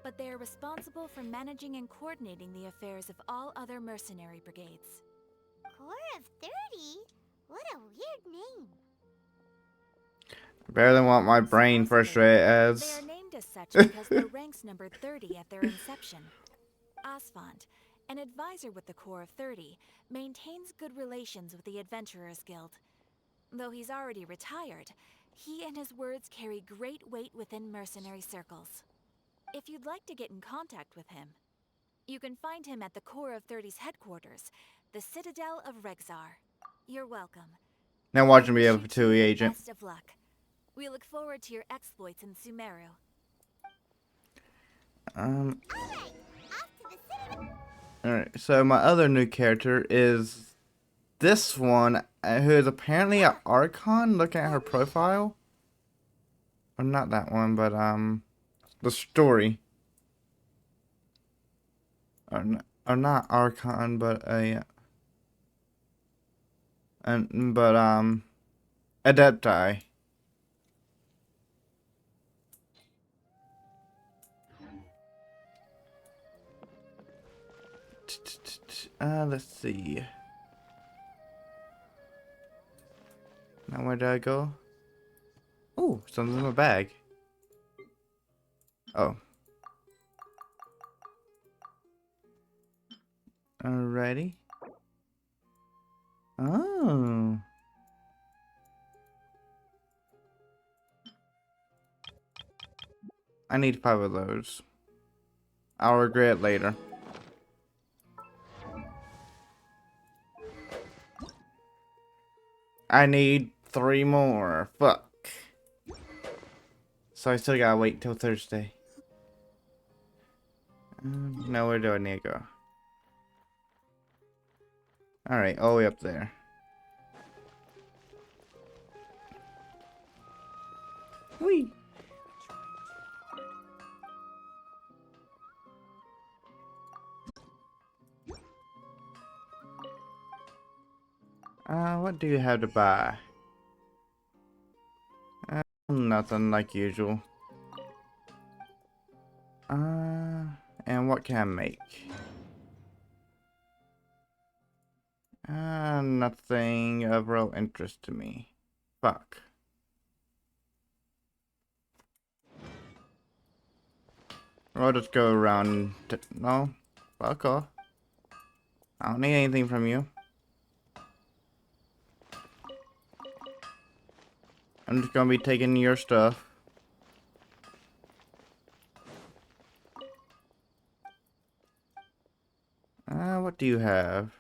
but they are responsible for managing and coordinating the affairs of all other mercenary brigades. Corps of 30? What a weird name. Barely want my brain frustrated They as. are named as such because their ranks numbered 30 at their inception. Asfand, an advisor with the Corps of 30, maintains good relations with the Adventurers Guild. Though he's already retired, he and his words carry great weight within mercenary circles. If you'd like to get in contact with him, you can find him at the Corps of 30's headquarters, the Citadel of Rexar. You're welcome. Now watching I me wish have a you two 2E the agent. best of luck. We look forward to your exploits in Sumeru. Alright, so my other new character is this one, who is apparently an Archon, looking at her profile. Or not that one, but, the story. Or not Archon, but Adepti. Let's see. Now where do I go? Oh, something's in my bag. Oh. Alrighty. Oh. I need 5 of those. I'll regret it later. I need 3 more. Fuck. So I still gotta wait till Thursday. Now where do I need to go? Alright, all the way up there. Whee! What do you have to buy? Nothing like usual. And what can I make? Nothing of real interest to me. Fuck. I'll just go around. No, fuck off. I don't need anything from you. I'm just gonna be taking your stuff. What do you have?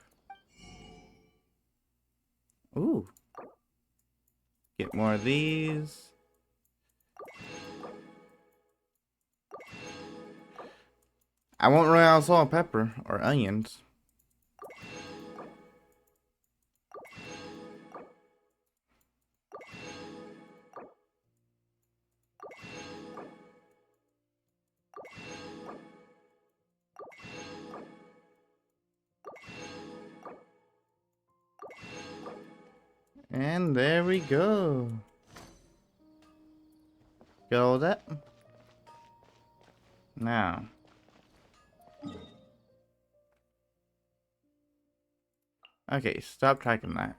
Ooh. Get more of these. I won't run out of salt and pepper or onions. And there we go. Got all that? Now. Okay, stop tracking that.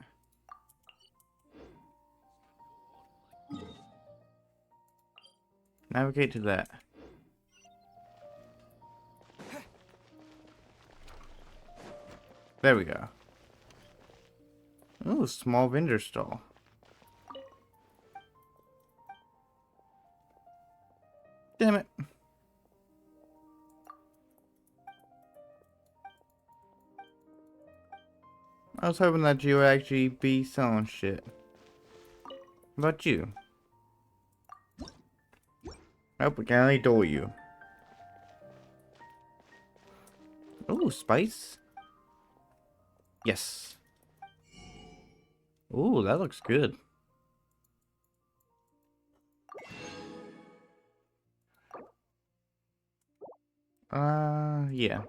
Navigate to that. There we go. Ooh, small vendor stall. Damn it. I was hoping that you would actually be selling shit. How about you? Nope, we can only adore you. Ooh, spice. Yes. Ooh, that looks good. Yeah.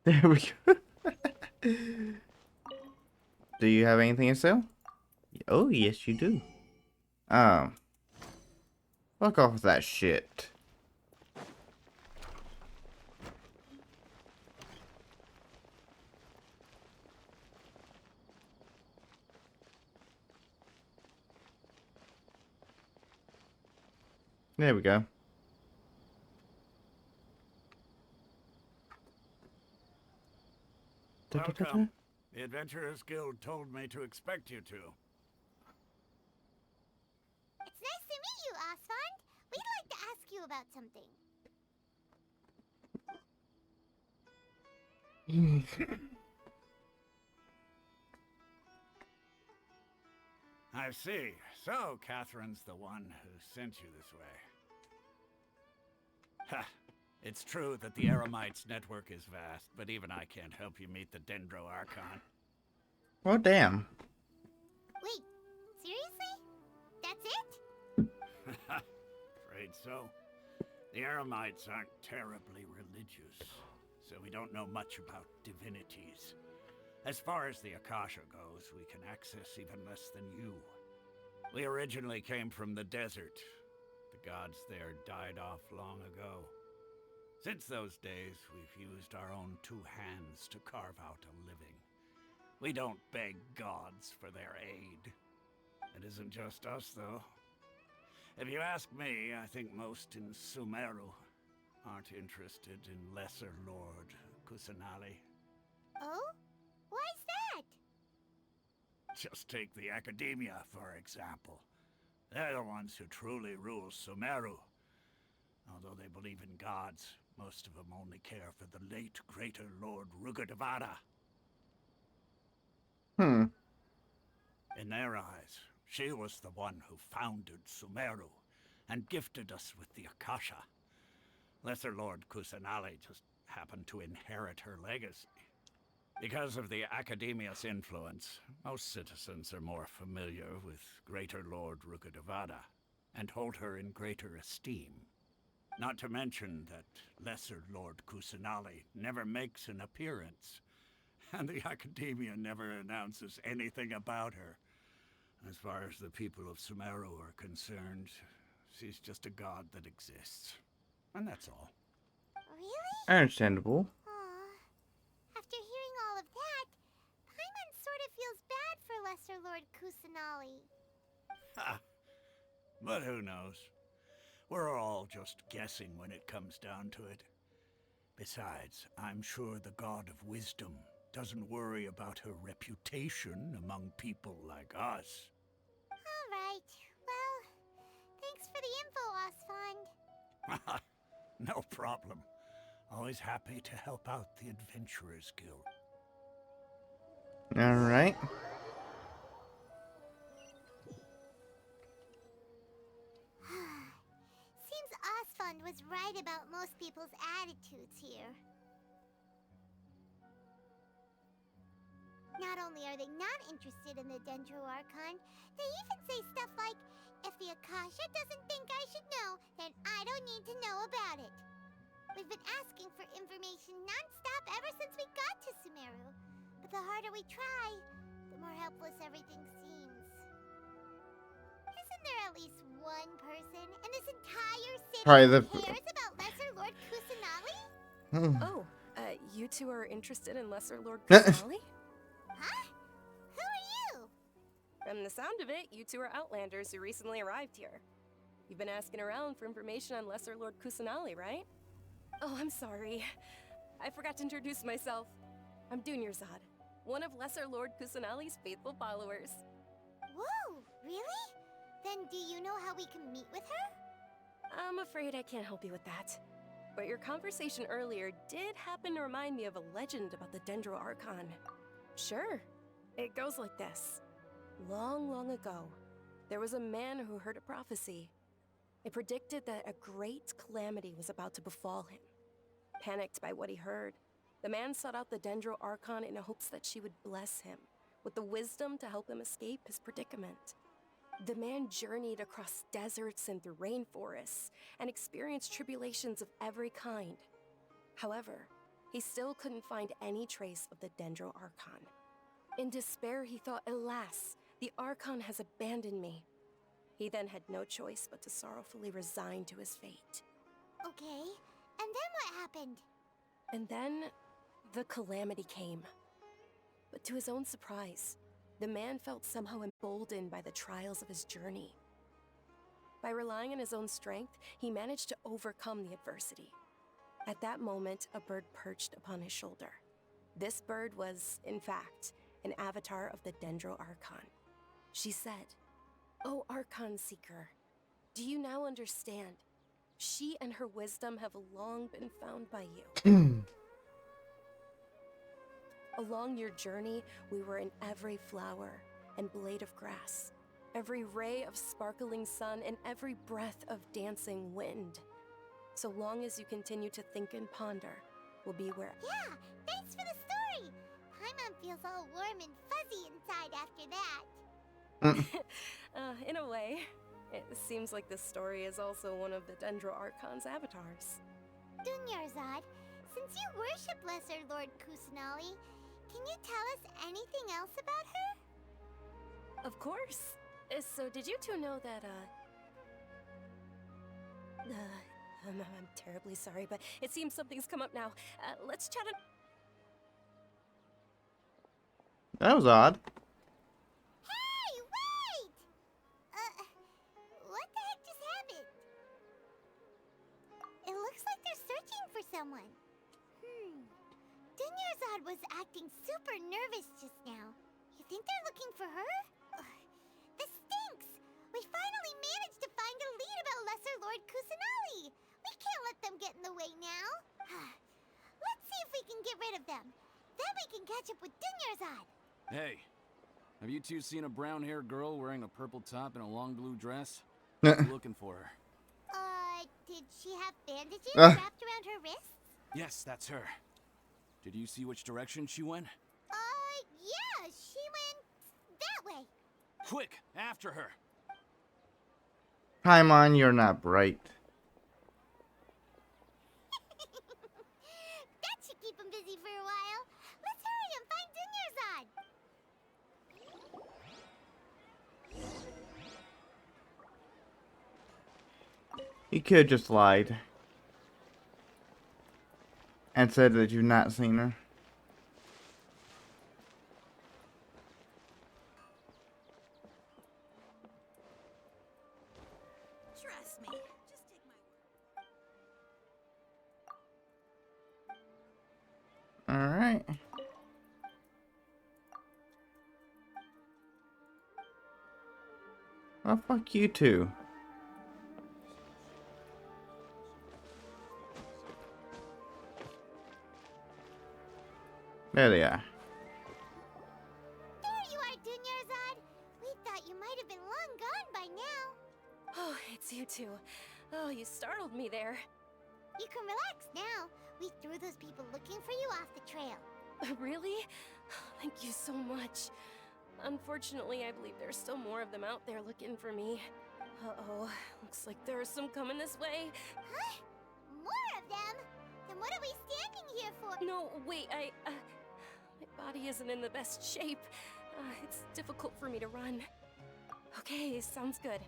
There we go. Do you have anything to sell? Oh, yes, you do. Fuck off with that shit. There we go. Welcome. The Adventurers Guild told me to expect you to. It's nice to meet you, Osfond. We'd like to ask you about something. I see. So, Catherine's the one who sent you this way. Ha! It's true that the Eremites' network is vast, but even I can't help you meet the Dendro Archon. Oh, damn. Wait, seriously? That's it? Afraid so. The Eremites aren't terribly religious, so we don't know much about divinities. As far as the Akasha goes, we can access even less than you. We originally came from the desert. The gods there died off long ago. Since those days, we've used our own two hands to carve out a living. We don't beg gods for their aid. It isn't just us, though. If you ask me, I think most in Sumeru aren't interested in Lesser Lord Kusanali. Oh? Why's that? Just take the Academia, for example. They're the ones who truly rule Sumeru. Although they believe in gods, most of them only care for the late Greater Lord Rukkhadevata. In their eyes, she was the one who founded Sumeru and gifted us with the Akasha. Lesser Lord Kusanali just happened to inherit her legacy. Because of the Academia's influence, most citizens are more familiar with Greater Lord Rukkhadevata and hold her in greater esteem. Not to mention that Lesser Lord Kusanali never makes an appearance, and the Academia never announces anything about her. As far as the people of Sumeru are concerned, she's just a god that exists. And that's all. Really? Understandable. Aw. After hearing all of that, Paimon sort of feels bad for Lesser Lord Kusanali. Ha! But who knows? We're all just guessing when it comes down to it. Besides, I'm sure the God of Wisdom doesn't worry about her reputation among people like us. Alright, well, thanks for the info, Osfond. No problem. Always happy to help out the Adventurers Guild. Alright. Seems Osfond was right about most people's attitudes here. Not only are they not interested in the Dendro Archon, they even say stuff like, if the Akasha doesn't think I should know, then I don't need to know about it. We've been asking for information non-stop ever since we got to Sumeru. But the harder we try, the more helpless everything seems. Isn't there at least one person in this entire city who cares about Lesser Lord Kusanali? Oh, you two are interested in Lesser Lord Kusanali? Huh? Who are you? From the sound of it, you two are Outlanders who recently arrived here. You've been asking around for information on Lesser Lord Kusanali, right? Oh, I'm sorry. I forgot to introduce myself. I'm Dunyarzad, one of Lesser Lord Kusanali's faithful followers. Whoa, really? Then do you know how we can meet with her? I'm afraid I can't help you with that. But your conversation earlier did happen to remind me of a legend about the Dendro Archon. Sure. It goes like this. Long, long ago, there was a man who heard a prophecy. It predicted that a great calamity was about to befall him. Panicked by what he heard, the man sought out the Dendro Archon in hopes that she would bless him with the wisdom to help him escape his predicament. The man journeyed across deserts and through rainforests and experienced tribulations of every kind. However, he still couldn't find any trace of the Dendro Archon. In despair, he thought, alas, the Archon has abandoned me. He then had no choice but to sorrowfully resign to his fate. Okay, and then what happened? And then, the calamity came. But to his own surprise, the man felt somehow emboldened by the trials of his journey. By relying on his own strength, he managed to overcome the adversity. At that moment, a bird perched upon his shoulder. This bird was, in fact, an avatar of the Dendro Archon. She said, "O Archon Seeker, do you now understand? She and her wisdom have long been found by you. Along your journey, we were in every flower and blade of grass, every ray of sparkling sun, and every breath of dancing wind. So long as you continue to think and ponder, we'll be where..." Yeah, thanks for the story! Paimon feels all warm and fuzzy inside after that. In a way, it seems like this story is also one of the Dendro Archon's avatars. Dunyarzad, since you worship Lesser Lord Kusanali, can you tell us anything else about her? Of course. So did you two know that, I'm terribly sorry, but it seems something's come up now. Let's chat on... That was odd. Hey, wait! What the heck just happened? It looks like they're searching for someone. Dunyarzad was acting super nervous just now. You think they're looking for her? This stinks! We finally managed to find a lead about Lesser Lord Kusanali! We can't let them get in the way now! Let's see if we can get rid of them. Then we can catch up with Dunyarzad! Hey, have you two seen a brown-haired girl wearing a purple top and a long blue dress? I'm looking for her. Did she have bandages wrapped around her wrists? Yes, that's her. Did you see which direction she went? Yeah, she went that way. Quick, after her! Paimon, you're not bright. You could just lied and said that you've not seen her. Trust me. Just take my word. Alright. Well, fuck you too. There they are. There you are, Dunyarzad. We thought you might have been long gone by now. Oh, it's you two. Oh, you startled me there. You can relax now. We threw those people looking for you off the trail. Really? Thank you so much. Unfortunately, I believe there's still more of them out there looking for me. Uh-oh, looks like there are some coming this way. Huh? More of them? Then what are we standing here for? No, wait, my body isn't in the best shape. It's difficult for me to run. Okay, sounds good.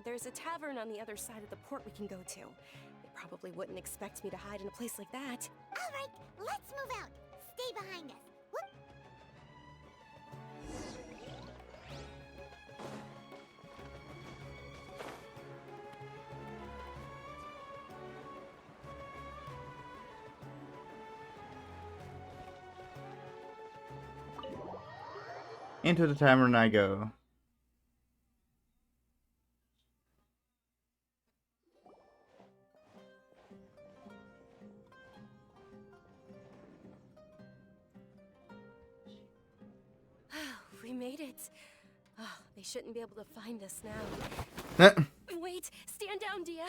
There's a tavern on the other side of the port we can go to. They probably wouldn't expect me to hide in a place like that. All right, let's move out. Stay behind us. Whoop. Into the tavern I go. We made it. Oh, they shouldn't be able to find us now. Wait, stand down, Dia.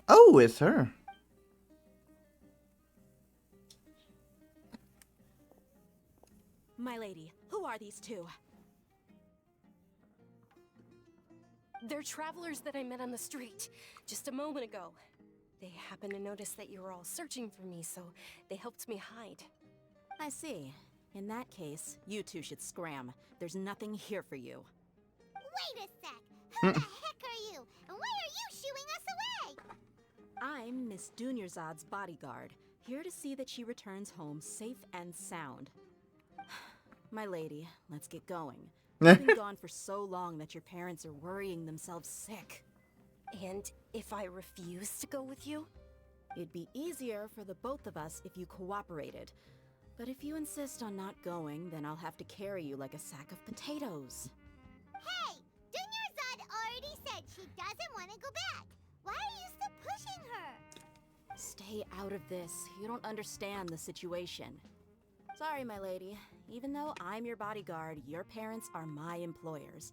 Oh, it's her. My lady, who are these two? They're travelers that I met on the street just a moment ago. They happened to notice that you were all searching for me, so they helped me hide. I see. In that case, you two should scram. There's nothing here for you. Wait a sec. Who the heck are you? And why are you shooing us away? I'm Miss Dunyarzad's bodyguard, here to see that she returns home safe and sound. My lady, let's get going. You've been gone for so long that your parents are worrying themselves sick. And if I refuse to go with you? It'd be easier for the both of us if you cooperated. But if you insist on not going, then I'll have to carry you like a sack of potatoes. Hey! Dunyarzad already said she doesn't want to go back. Why are you still pushing her? Stay out of this. You don't understand the situation. Sorry, my lady. Even though I'm your bodyguard, your parents are my employers.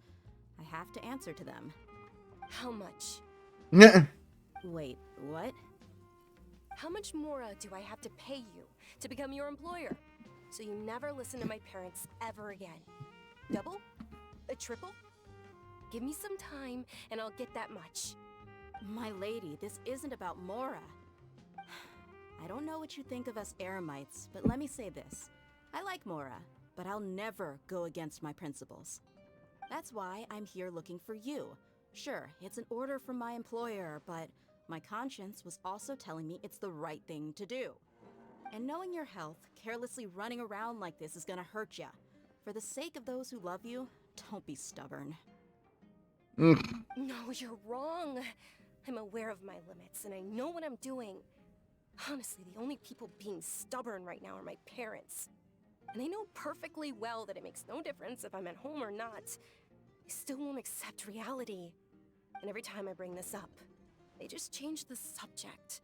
I have to answer to them. How much? Wait, what? How much more do I have to pay you to become your employer? So you never listen to my parents ever again. Double? A triple? Give me some time and I'll get that much. My lady, this isn't about Mora. I don't know what you think of us Eremites, but let me say this. I like Mora, but I'll never go against my principles. That's why I'm here looking for you. Sure, it's an order from my employer, but my conscience was also telling me it's the right thing to do. And knowing your health, carelessly running around like this is gonna hurt ya. For the sake of those who love you, don't be stubborn. No, you're wrong. I'm aware of my limits and I know what I'm doing. Honestly, the only people being stubborn right now are my parents. And they know perfectly well that it makes no difference if I'm at home or not. They still won't accept reality. And every time I bring this up, they just change the subject.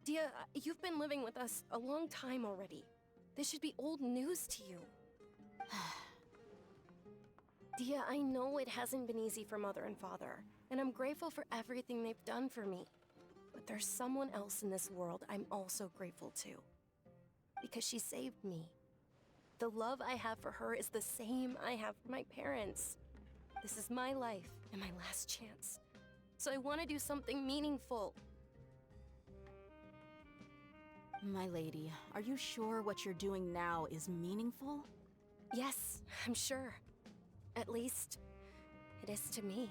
Dia, you've been living with us a long time already. This should be old news to you. Dia, I know it hasn't been easy for Mother and Father, and I'm grateful for everything they've done for me. But there's someone else in this world I'm also grateful to. Because she saved me. The love I have for her is the same I have for my parents. This is my life and my last chance. So I want to do something meaningful. My lady, are you sure what you're doing now is meaningful? Yes, I'm sure. At least, it is to me.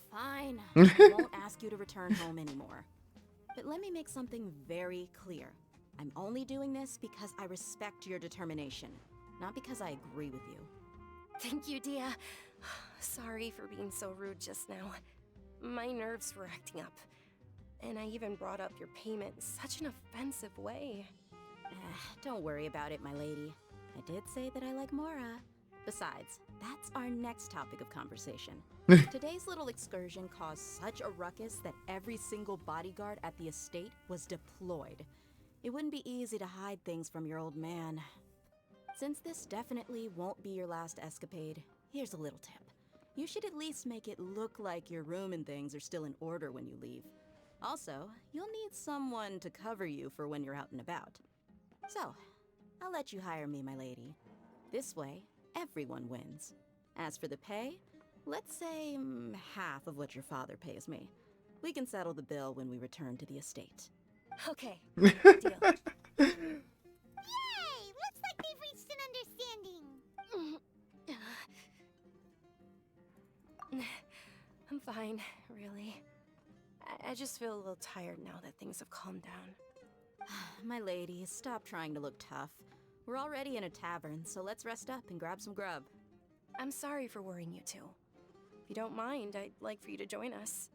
Fine. Fine. I won't ask you to return home anymore. But let me make something very clear. I'm only doing this because I respect your determination, not because I agree with you. Thank you, Dia. Sorry for being so rude just now. My nerves were acting up. And I even brought up your payment in such an offensive way. Don't worry about it, my lady. I did say that I like Mora. Besides, that's our next topic of conversation. Today's little excursion caused such a ruckus that every single bodyguard at the estate was deployed. It wouldn't be easy to hide things from your old man. Since this definitely won't be your last escapade, here's a little tip. You should at least make it look like your room and things are still in order when you leave. Also, you'll need someone to cover you for when you're out and about. So, I'll let you hire me, my lady. This way, everyone wins. As for the pay, let's say half of what your father pays me. We can settle the bill when we return to the estate. Okay, deal. Yay! Looks like they've reached an understanding. I'm fine, really. I just feel a little tired now that things have calmed down. My lady, stop trying to look tough. We're already in a tavern, so let's rest up and grab some grub. I'm sorry for worrying you two. If you don't mind, I'd like for you to join us.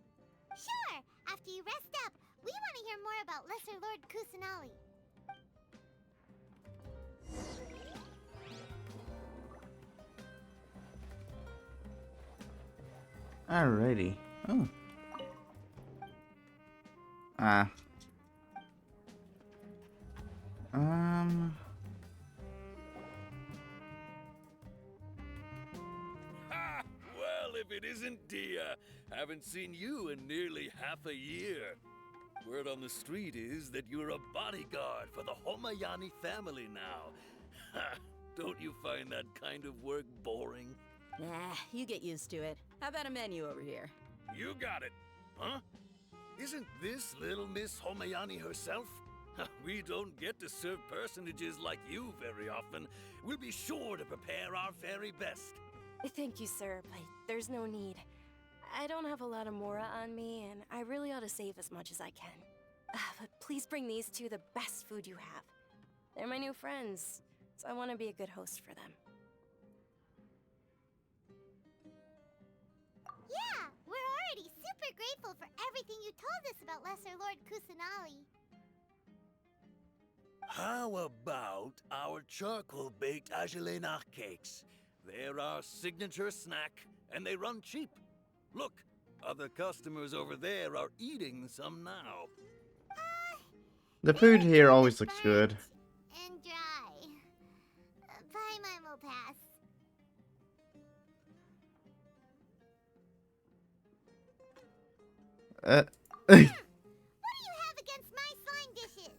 Sure! After you rest up, we want to hear more about Lesser Lord Kusanali. Alrighty. Oh. Ha! Well, if it isn't Dia. Haven't seen you in nearly half a year. Word on the street is that you're a bodyguard for the Homayani family now. Ha! Don't you find that kind of work boring? Nah, you get used to it. How about a menu over here? You got it. Huh? Isn't this little Miss Homayani herself? We don't get to serve personages like you very often. We'll be sure to prepare our very best. Thank you, sir, but there's no need. I don't have a lot of Mora on me, and I really ought to save as much as I can. But please bring these two the best food you have. They're my new friends, so I want to be a good host for them. Yeah, we're already super grateful for everything you told us about Lesser Lord Kusanali. How about our charcoal-baked agelenach cakes? They're our signature snack, and they run cheap. Look, other customers over there are eating some now. The food here always looks good. And dry. Paimon will pass. What do you have against my slime dishes?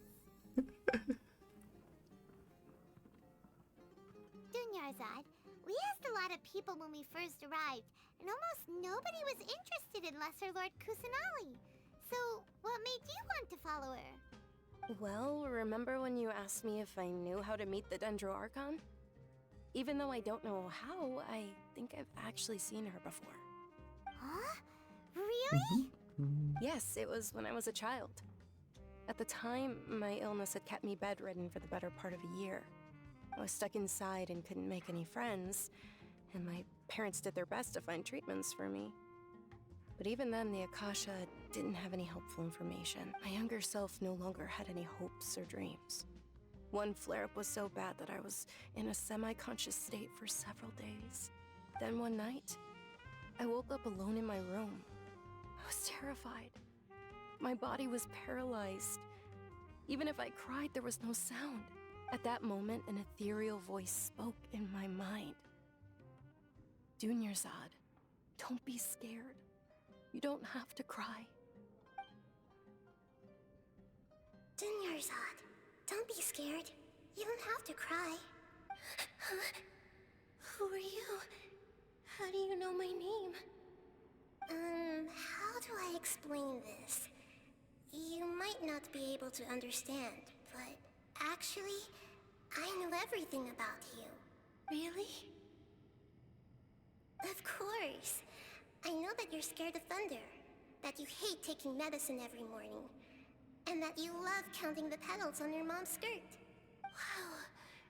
Dunyarzad, we asked a lot of people when we first arrived, and almost nobody was interested in Lesser Lord Kusanali. So, what made you want to follow her? Well, remember when you asked me if I knew how to meet the Dendro Archon? Even though I don't know how, I think I've actually seen her before. Huh? Really? Yes, it was when I was a child. At the time, my illness had kept me bedridden for the better part of a year. I was stuck inside and couldn't make any friends, and my parents did their best to find treatments for me. But even then, the Akasha didn't have any helpful information. My younger self no longer had any hopes or dreams. One flare-up was so bad that I was in a semi-conscious state for several days. Then one night, I woke up alone in my room. I was terrified. My body was paralyzed. Even if I cried, there was no sound. At that moment, an ethereal voice spoke in my mind. Dunyarzad, don't be scared. You don't have to cry. Dunyarzad, don't be scared. You don't have to cry. Who are you? How do you know my name? How do I explain this? You might not be able to understand, but actually, I know everything about you. Really? Of course. I know that you're scared of thunder, that you hate taking medicine every morning, and that you love counting the petals on your mom's skirt. Wow,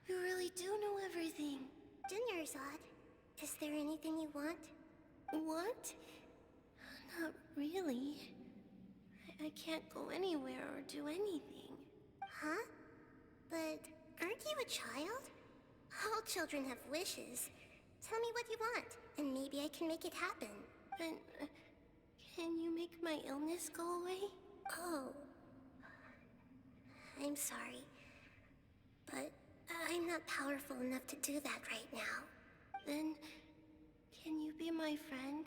you really do know everything. Junior Zod, is there anything you want? Want? Not really. I can't go anywhere or do anything. Huh? But aren't you a child? All children have wishes. Tell me what you want, and maybe I can make it happen. But can you make my illness go away? Oh. I'm sorry. But I'm not powerful enough to do that right now. Then, can you be my friend?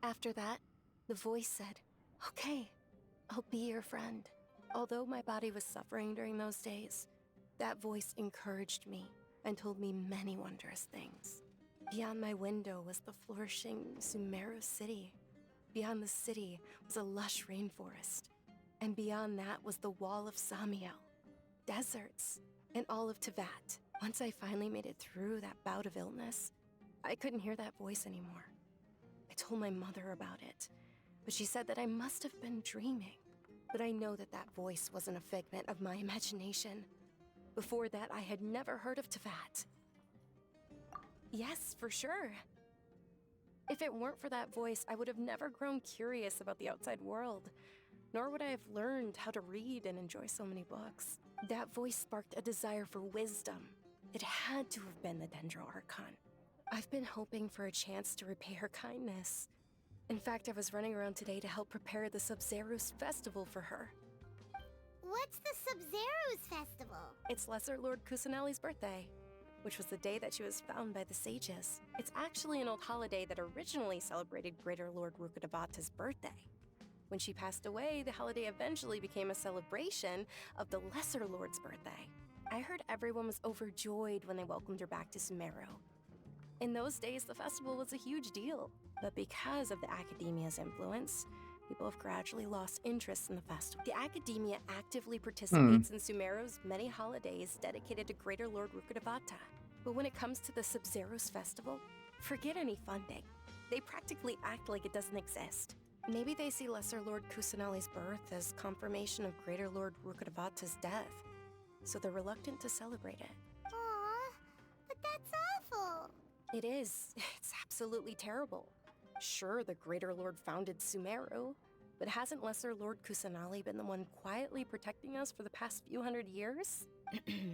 After that, the voice said, "Okay, I'll be your friend." Although my body was suffering during those days, that voice encouraged me and told me many wondrous things. Beyond my window was the flourishing Sumeru city. Beyond the city was a lush rainforest. And beyond that was the wall of Samiel, deserts, and all of Teyvat. Once I finally made it through that bout of illness, I couldn't hear that voice anymore. I told my mother about it, but she said that I must have been dreaming. But I know that that voice wasn't a figment of my imagination. Before that, I had never heard of Teyvat. Yes, for sure. If it weren't for that voice, I would have never grown curious about the outside world, nor would I have learned how to read and enjoy so many books. That voice sparked a desire for wisdom. It had to have been the Dendro Archon. I've been hoping for a chance to repay her kindness. In fact, I was running around today to help prepare the Sub-Zerus festival for her. What's the Sub-Zerus festival? It's Lesser Lord Kusanali's birthday, which was the day that she was found by the sages. It's actually an old holiday that originally celebrated Greater Lord Rukkhadevata's birthday. When she passed away, the holiday eventually became a celebration of the Lesser Lord's birthday. I heard everyone was overjoyed when they welcomed her back to Sumeru. In those days, the festival was a huge deal, but because of the Academia's influence, people have gradually lost interest in the festival. The Academia actively participates in Sumeru's many holidays dedicated to Greater Lord Rukkhadevata. But when it comes to the Sub-Zerus festival, forget any funding. They practically act like it doesn't exist. Maybe they see Lesser Lord Kusanali's birth as confirmation of Greater Lord Rukkhadevata's death, so they're reluctant to celebrate it. Aww, but that's awful. It is. It's absolutely terrible. Sure, the Greater Lord founded Sumeru, but hasn't Lesser Lord Kusanali been the one quietly protecting us for the past few hundred years?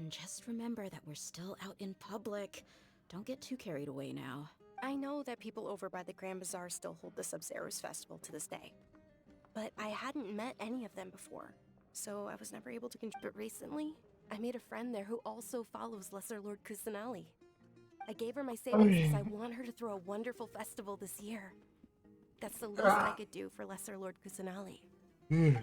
Just remember that we're still out in public. Don't get too carried away now. I know that people over by the Grand Bazaar still hold the Sub-Zerus festival to this day, but I hadn't met any of them before, so I was never able to But recently, I made a friend there who also follows Lesser Lord Kusanali. I gave her my savings because I want her to throw a wonderful festival this year. That's the least I could do for Lesser Lord Kusanali.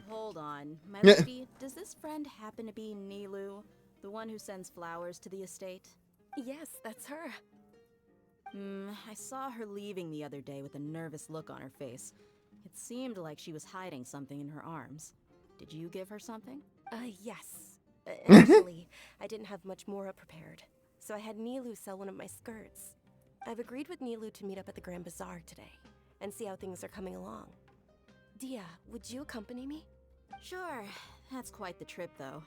Hold on. My lady, does this friend happen to be Nilu, the one who sends flowers to the estate? Yes, that's her. I saw her leaving the other day with a nervous look on her face. It seemed like she was hiding something in her arms. Did you give her something? Yes. Initially, I didn't have much more prepared, so I had Nilu sell one of my skirts. I've agreed with Nilu to meet up at the Grand Bazaar today, and see how things are coming along. Dia, would you accompany me? Sure. That's quite the trip, though.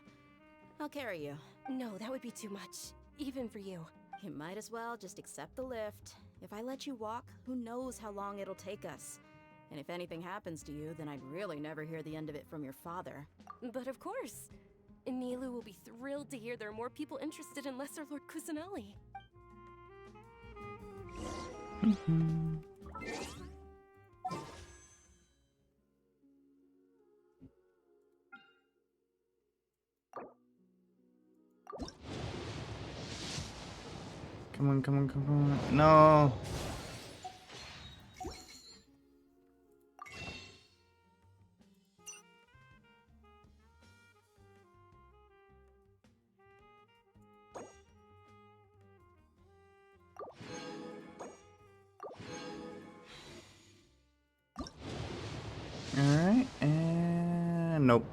I'll carry you. No, that would be too much, even for you. You might as well just accept the lift. If I let you walk, who knows how long it'll take us. And if anything happens to you, then I'd really never hear the end of it from your father. But of course. Nilu will be thrilled to hear there are more people interested in Lesser Lord Kusanali. Come on, come on, come on. No. Alright, and nope.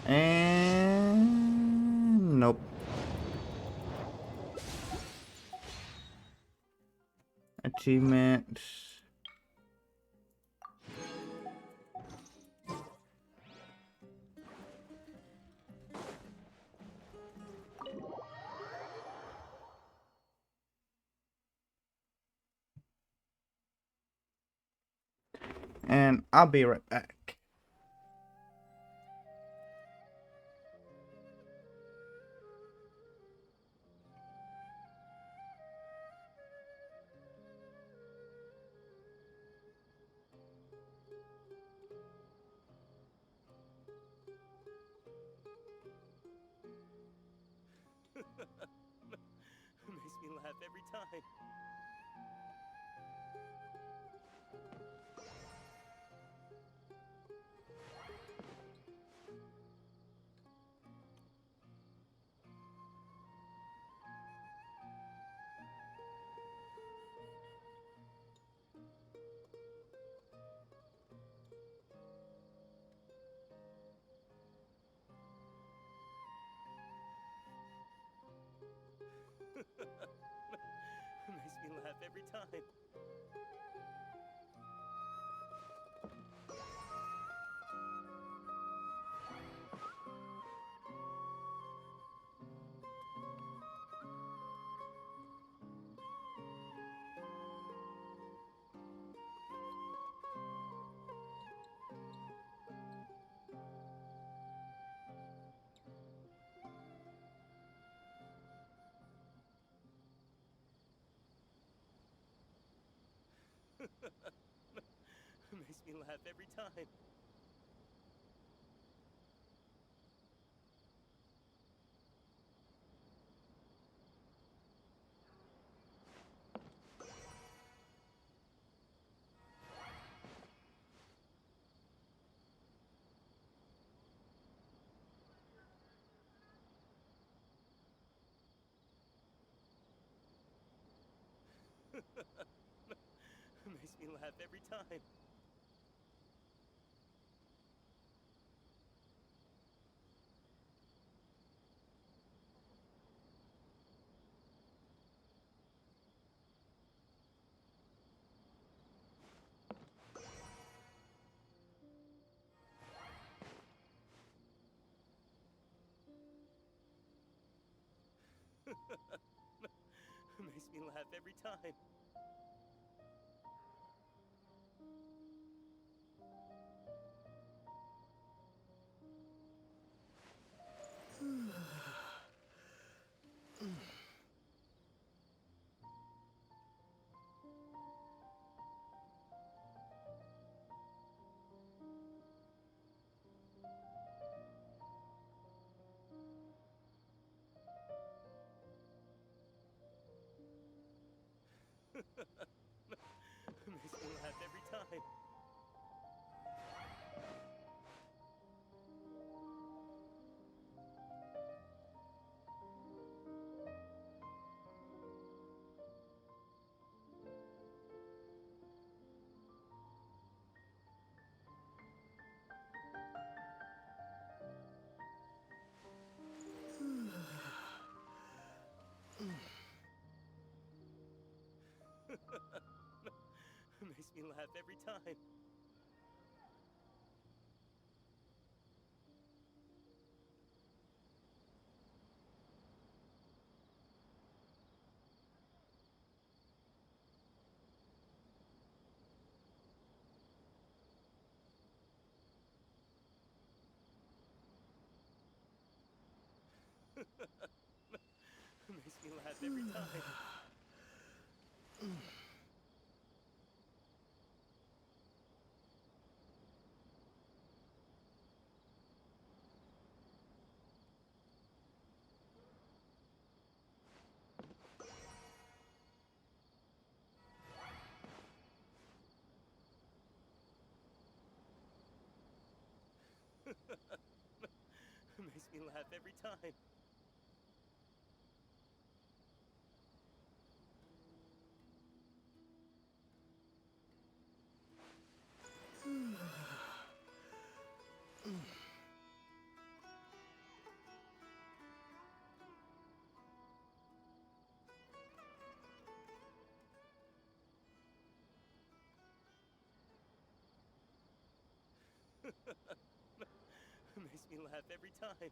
And nope. Achievement. And I'll be right back. Makes me laugh every time. Makes me laugh every time. Makes me laugh every time. Makes me laugh every time. Makes me laugh every time. Makes me laugh every time. Makes me laugh every time. Makes me laugh every time. Makes me laugh every time. Makes me laugh every time.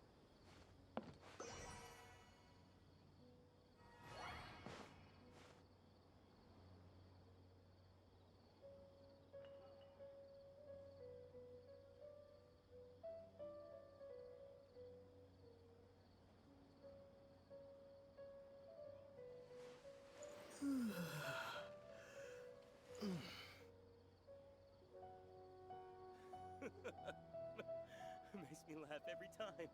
Makes me laugh every time.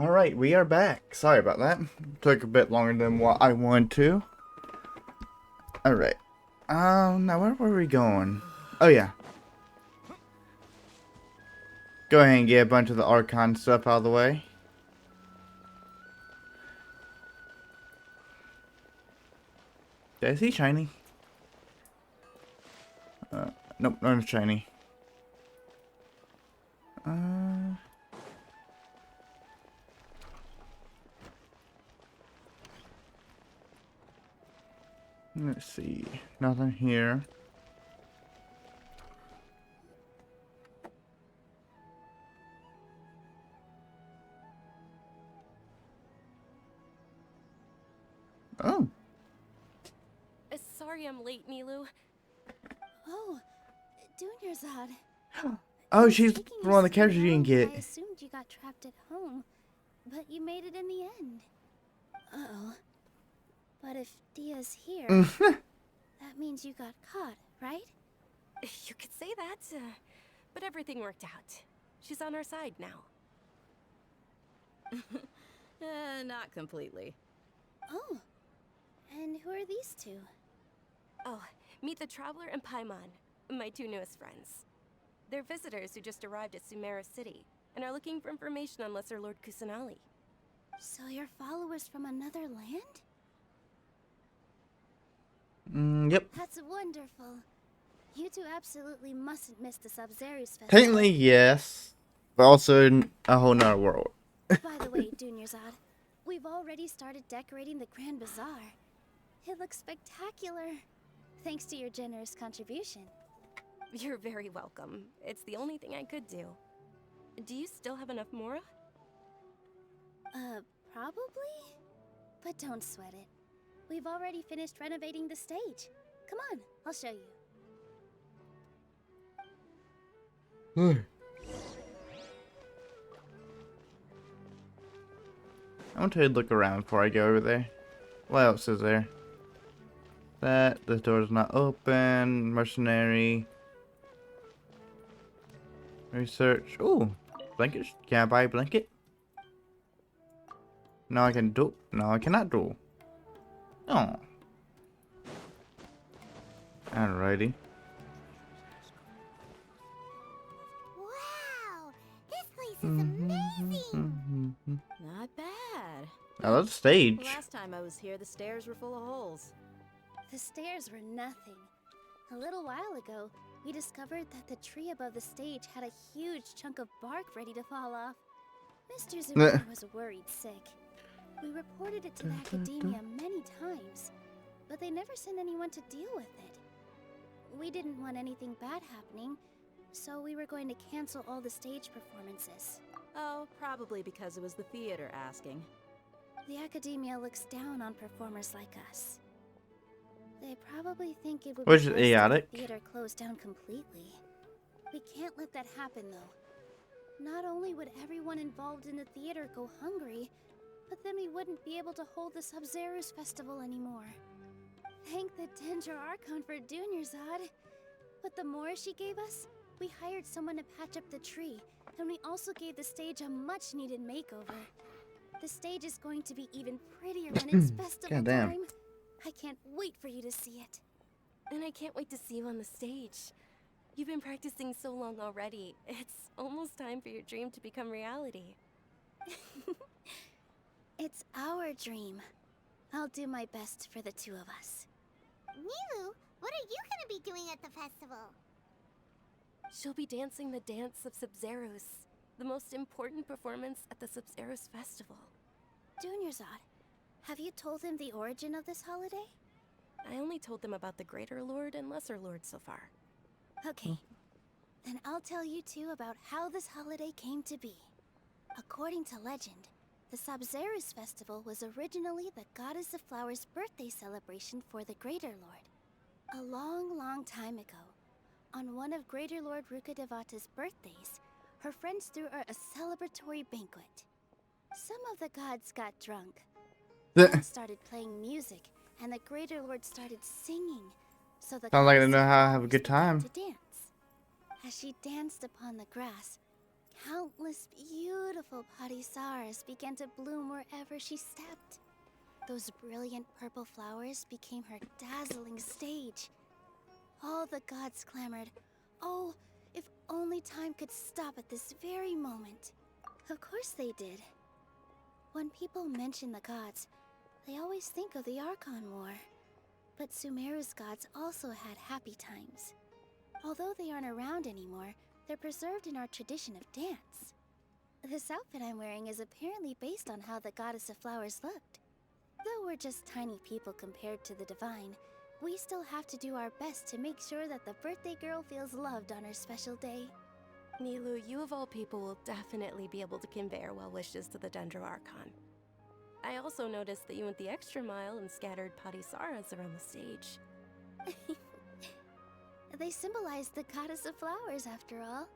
Alright, we are back. Sorry about that. Took a bit longer than what I wanted to. Alright. Now where were we going? Oh yeah. Go ahead and get a bunch of the Archon stuff out of the way. Is he shiny? Nope, not shiny. Let's see. Nothing here. Oh. Sorry I'm late, Nilu. Oh, Dunyarzad. Oh, she's one of the characters you didn't get. I assumed you got trapped at home, but you made it in the end. Uh-oh. But if Dia's here, that means you got caught, right? You could say that, but everything worked out. She's on our side now. Not completely. Oh, and who are these two? Oh, meet the Traveler and Paimon, my two newest friends. They're visitors who just arrived at Sumeru City and are looking for information on Lesser Lord Kusanali. So you're followers from another land? Yep. That's wonderful. You two absolutely mustn't miss the Sub-Zerius festival. Technically, yes. But also in a whole nother world. By the way, Dunyarzad, we've already started decorating the Grand Bazaar. It looks spectacular. Thanks to your generous contribution. You're very welcome. It's the only thing I could do. Do you still have enough Mora? Probably? But don't sweat it. We've already finished renovating the stage. Come on, I'll show you. I'm gonna try to look around before I go over there. What else is there? That the door's not open. Mercenary. Research. Ooh, blanket. Can I buy a blanket? No, I can do. No, I cannot do. Oh. Alrighty. Wow! This place is amazing! Not bad. I love the stage. Last time I was here, the stairs were full of holes. The stairs were nothing. A little while ago, we discovered that the tree above the stage had a huge chunk of bark ready to fall off. Mr. Zuber was worried sick. We reported it to the academia many times, but they never sent anyone to deal with it. We didn't want anything bad happening, so we were going to cancel all the stage performances. Oh, probably because it was the theater asking. The academia looks down on performers like us. They probably think it would be Which is best if idiotic. the theater closed down completely. We can't let that happen, though. Not only would everyone involved in the theater go hungry, but then we wouldn't be able to hold the Sub-Zero's festival anymore. Thank the Dendro Archon for Dunyarzad. But the more she gave us, we hired someone to patch up the tree, and we also gave the stage a much-needed makeover. The stage is going to be even prettier when it's festival Goddamn. time. I can't wait for you to see it. And I can't wait to see you on the stage. You've been practicing so long already. It's almost time for your dream to become reality. It's our dream. I'll do my best for the two of us. Nilu, what are you gonna be doing at the festival? She'll be dancing the dance of Sub-Zeros, the most important performance at the Sub-Zeros festival. Dunyarzad, have you told him the origin of this holiday? I only told them about the Greater Lord and Lesser Lord so far. Okay. Then I'll tell you two about how this holiday came to be. According to legend, the Sub-Zeros festival was originally the Goddess of Flowers' birthday celebration for the Greater Lord. A long, long time ago, on one of Greater Lord Rukkhadevata's birthdays, her friends threw her a celebratory banquet. Some of the gods got drunk. One started playing music, and the Greater Lord started singing. So the Sounds like I goddess know of how to have a flowers good began time. to dance. As she danced upon the grass, countless beautiful parisaras began to bloom wherever she stepped. Those brilliant purple flowers became her dazzling stage. All the gods clamored, "Oh, if only time could stop at this very moment." Of course they did. When people mention the gods, they always think of the Archon War. But Sumeru's gods also had happy times. Although they aren't around anymore, they're preserved in our tradition of dance. This outfit I'm wearing is apparently based on how the Goddess of Flowers looked. Though we're just tiny people compared to the Divine, we still have to do our best to make sure that the birthday girl feels loved on her special day. Nilu, you of all people will definitely be able to convey our well wishes to the Dendro Archon. I also noticed that you went the extra mile and scattered parisaras around the stage. They symbolize the Goddess of Flowers, after all.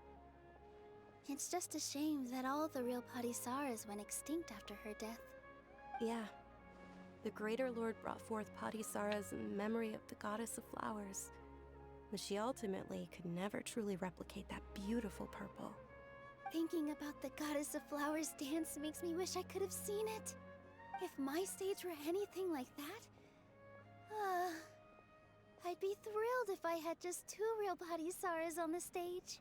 It's just a shame that all the real parisaras went extinct after her death. Yeah. The Greater Lord brought forth parisaras in memory of the Goddess of Flowers, but she ultimately could never truly replicate that beautiful purple. Thinking about the Goddess of Flowers dance makes me wish I could have seen it. If my stage were anything like that, I'd be thrilled if I had just 2 real parisaras on the stage.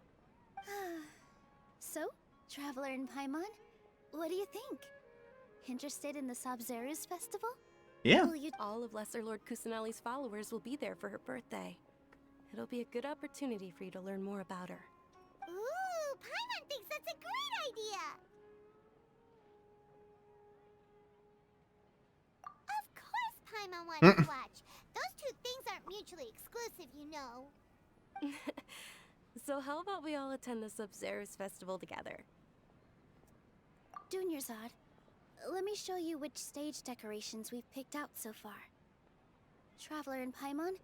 So, Traveler and Paimon, what do you think? Interested in the Sub-Zero's festival? Yeah. All of Lesser Lord Kusanali's followers will be there for her birthday. It'll be a good opportunity for you to learn more about her. Ooh, Paimon thinks that's a great idea! Of course Paimon wants to watch. Those two things aren't mutually exclusive, you know. So how about we all attend the Sub-Zero's festival together? Dunyarzad, let me show you which stage decorations we've picked out so far. Traveler and Paimon,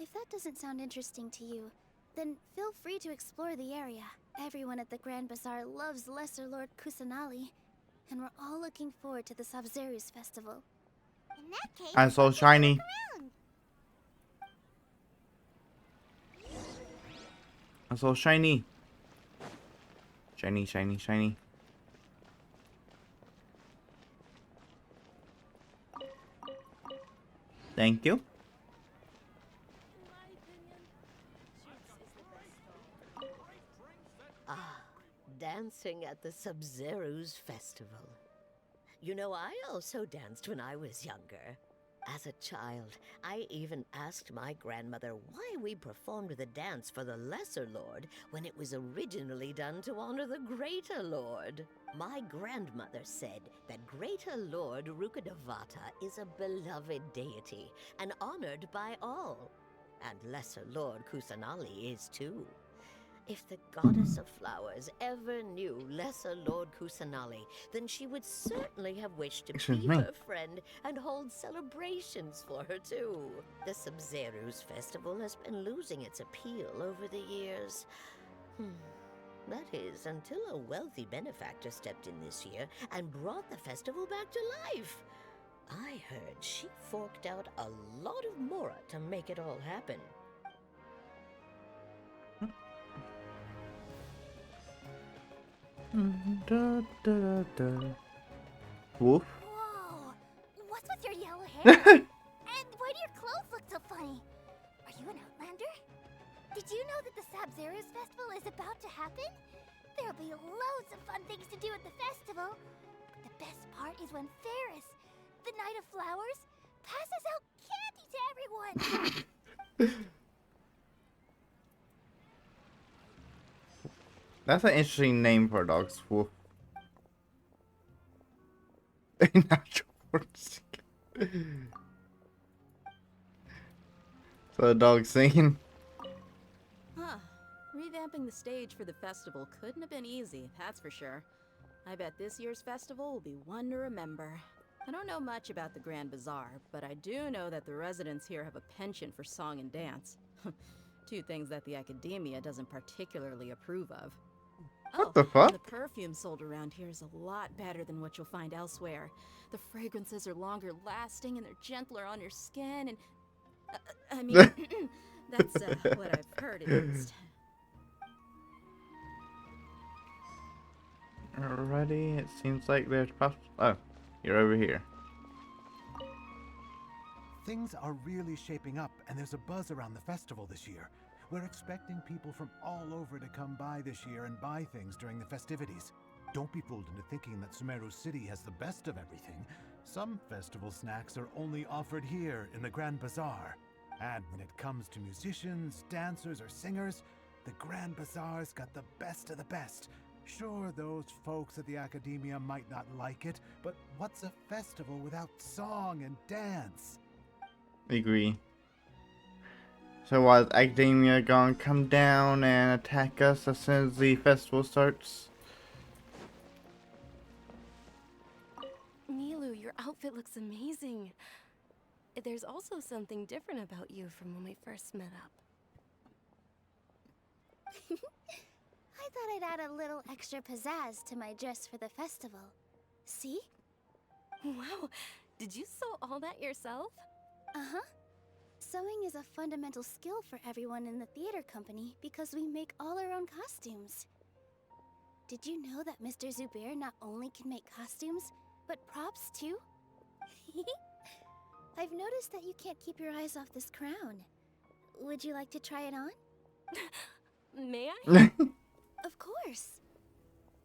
if that doesn't sound interesting to you, Then feel free to explore the area. Everyone at the Grand Bazaar loves Lesser Lord Kusanali, and we're all looking forward to the Sabzeruz festival. In that case, I'm so shiny. I'm so shiny. Shiny, shiny, shiny. Thank you. Ah, dancing at the Sabzeruz festival. You know, I also danced when I was younger. As a child, I even asked my grandmother why we performed the dance for the Lesser Lord when it was originally done to honor the Greater Lord. My grandmother said that Greater Lord Rukadevata is a beloved deity and honored by all. And Lesser Lord Kusanali is too. If the goddess of flowers ever knew Lesser Lord Kusanali, then she would certainly have wished to be her friend and hold celebrations for her too. The Sabzeruz festival has been losing its appeal over the years. That is, until a wealthy benefactor stepped in this year and brought the festival back to life. I heard she forked out a lot of mora to make it all happen. Woof. Whoa! What's with your yellow hair? And why do your clothes look so funny? Are you an outlander? Did you know that the Sabzeruz festival is about to happen? There'll be loads of fun things to do at the festival. But the best part is when Ferris, the Knight of Flowers, passes out candy to everyone. That's an interesting name for a dog. Woof. Natural force. So the dog's singing. Huh. Revamping the stage for the festival couldn't have been easy, that's for sure. I bet this year's festival will be one to remember. I don't know much about the Grand Bazaar, but I do know that the residents here have a penchant for song and dance. Two things that the academia doesn't particularly approve of. What the fuck? And the perfume sold around here is a lot better than what you'll find elsewhere. The fragrances are longer lasting and they're gentler on your skin and... I mean, that's what I've heard at least. Alrighty, it seems like there's oh, you're over here. Things are really shaping up, and there's a buzz around the festival this year. We're expecting people from all over to come by this year and buy things during the festivities. Don't be fooled into thinking that Sumeru City has the best of everything. Some festival snacks are only offered here in the Grand Bazaar. And when it comes to musicians, dancers, or singers, the Grand Bazaar's got the best of the best. Sure, those folks at the academia might not like it, but what's a festival without song and dance? Agree. So was academia gonna come down and attack us as soon as the festival starts? Milu, your outfit looks amazing. There's also something different about you from when we first met up. I thought I'd add a little extra pizzazz to my dress for the festival. See? Wow, did you sew all that yourself? Uh-huh. Sewing is a fundamental skill for everyone in the theater company because we make all our own costumes. Did you know that Mr. Zubair not only can make costumes, but props too? I've noticed that you can't keep your eyes off this crown. Would you like to try it on? May I? Of course.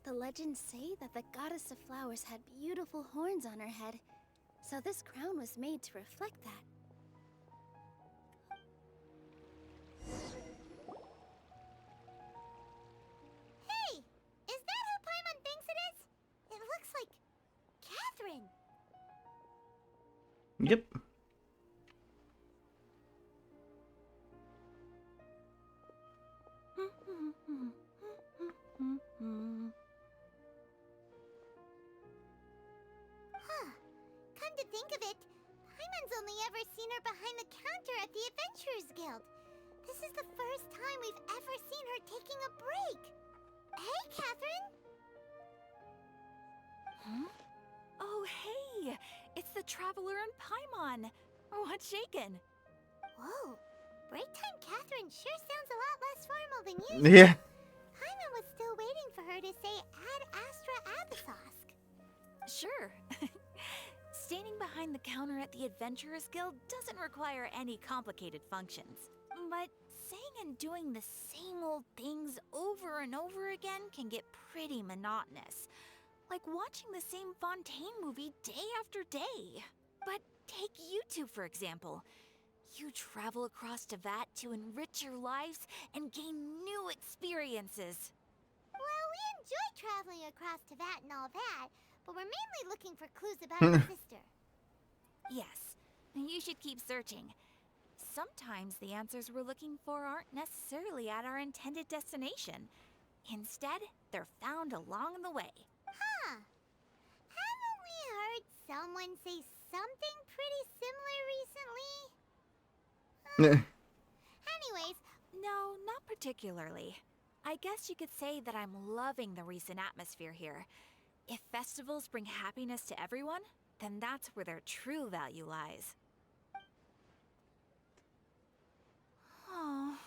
The legends say that the goddess of flowers had beautiful horns on her head, so this crown was made to reflect that. Hey! Is that who Paimon thinks it is? It looks like... Catherine! Yep. Huh. Come to think of it, Paimon's only ever seen her behind the counter at the Adventurers Guild. This This is the first time we've ever seen her taking a break. Hey, Catherine! Huh? Oh, hey! It's the Traveler and Paimon! What's shaken? Whoa, break time Catherine sure sounds a lot less formal than usual. Yeah. Paimon was still waiting for her to say Ad Astra Abyssosque. Sure. Standing behind the counter at the Adventurers Guild doesn't require any complicated functions. But saying and doing the same old things over and over again can get pretty monotonous. Like watching the same Fontaine movie day after day. But take you two, for example. You travel across Tevat to enrich your lives and gain new experiences. Well, we enjoy traveling across Tevat and all that, but we're mainly looking for clues about her sister. Yes, you should keep searching. Sometimes the answers we're looking for aren't necessarily at our intended destination. Instead, they're found along the way. Huh. Haven't we heard someone say something pretty similar recently? Anyways, no, not particularly. I guess you could say that I'm loving the recent atmosphere here. If festivals bring happiness to everyone, then that's where their true value lies. Oh,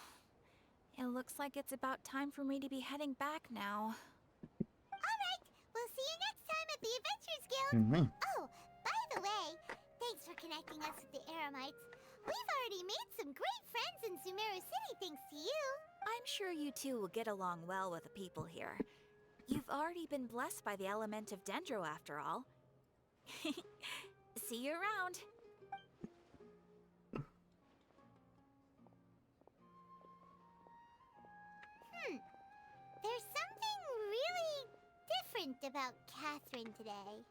it looks like it's about time for me to be heading back now. Alright, we'll see you next time at the Adventurers Guild. Oh, by the way, thanks for connecting us with the Eremites. We've already made some great friends in Sumeru City thanks to you. I'm sure you two will get along well with the people here. You've already been blessed by the element of Dendro after all. See you around. There's something really different about Catherine today.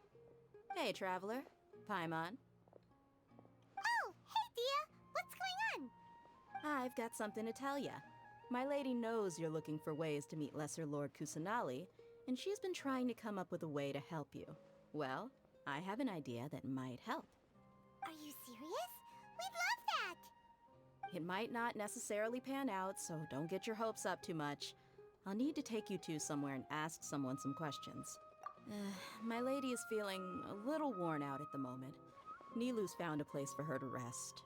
Hey, Traveler. Paimon. Oh, hey, Dia. What's going on? I've got something to tell ya. My lady knows you're looking for ways to meet Lesser Lord Kusanali, and she's been trying to come up with a way to help you. Well, I have an idea that might help. Are you serious? We'd love that! It might not necessarily pan out, so don't get your hopes up too much. I'll need to take you two somewhere and ask someone some questions. My lady is feeling a little worn out at the moment. Nilu's found a place for her to rest.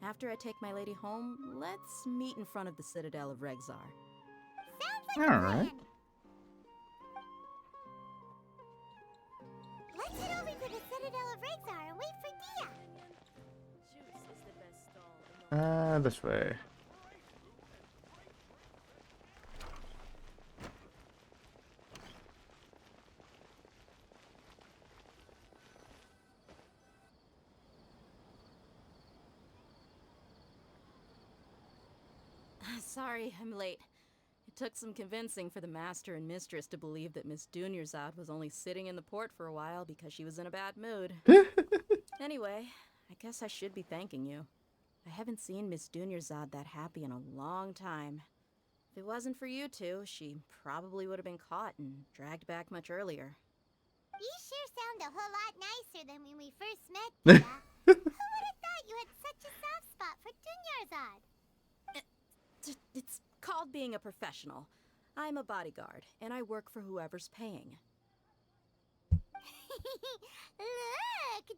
After I take my lady home, let's meet in front of the Citadel of Regzar. Sounds like a plan! Let's head over to the Citadel of Regzar and wait for Dia! This way. Sorry, I'm late. It took some convincing for the Master and Mistress to believe that Miss Dunyarzad was only sitting in the port for a while because she was in a bad mood. Anyway, I guess I should be thanking you. I haven't seen Miss Dunyarzad that happy in a long time. If it wasn't for you two, she probably would have been caught and dragged back much earlier. You sure sound a whole lot nicer than when we first met, Dia. Who would have thought you had such a soft spot for Dunyarzad? It's called being a professional. I'm a bodyguard, and I work for whoever's paying. Look,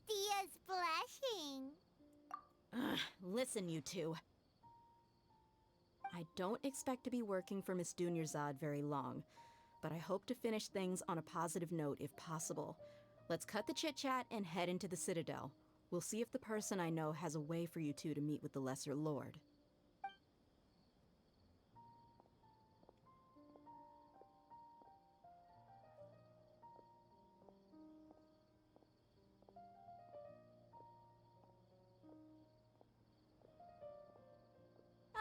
Dia's blushing. Listen, you two. I don't expect to be working for Miss Dunyarzad very long, but I hope to finish things on a positive note if possible. Let's cut the chit-chat and head into the Citadel. We'll see if the person I know has a way for you two to meet with the Lesser Lord.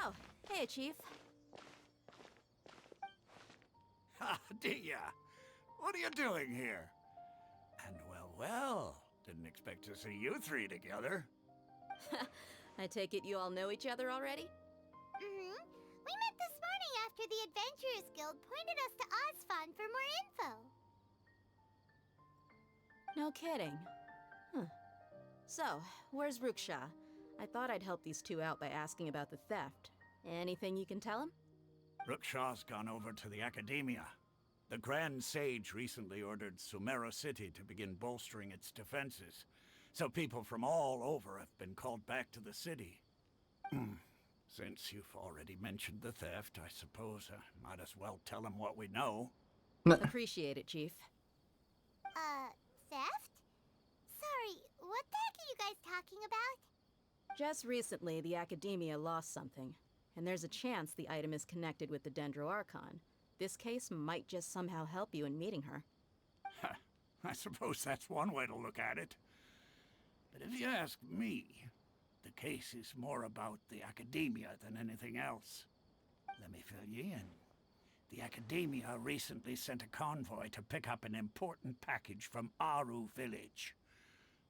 Oh, hey, Chief. Ah, Dia! What are you doing here? And well, didn't expect to see you three together. I take it you all know each other already? Mm-hmm. We met this morning after the Adventurers Guild pointed us to Ozfon for more info. No kidding. Huh. So, where's Ruksha? I thought I'd help these two out by asking about the theft. Anything you can tell him? Rookshaw's gone over to the Academia. The Grand Sage recently ordered Sumeru City to begin bolstering its defenses, so people from all over have been called back to the city. Since you've already mentioned the theft, I suppose I might as well tell him what we know. Appreciate it, Chief. Theft? Sorry, what the heck are you guys talking about? Just recently, the Academia lost something, and there's a chance the item is connected with the Dendro Archon. This case might just somehow help you in meeting her. I suppose that's one way to look at it. But if you ask me, the case is more about the Academia than anything else. Let me fill you in. The Academia recently sent a convoy to pick up an important package from Aru village.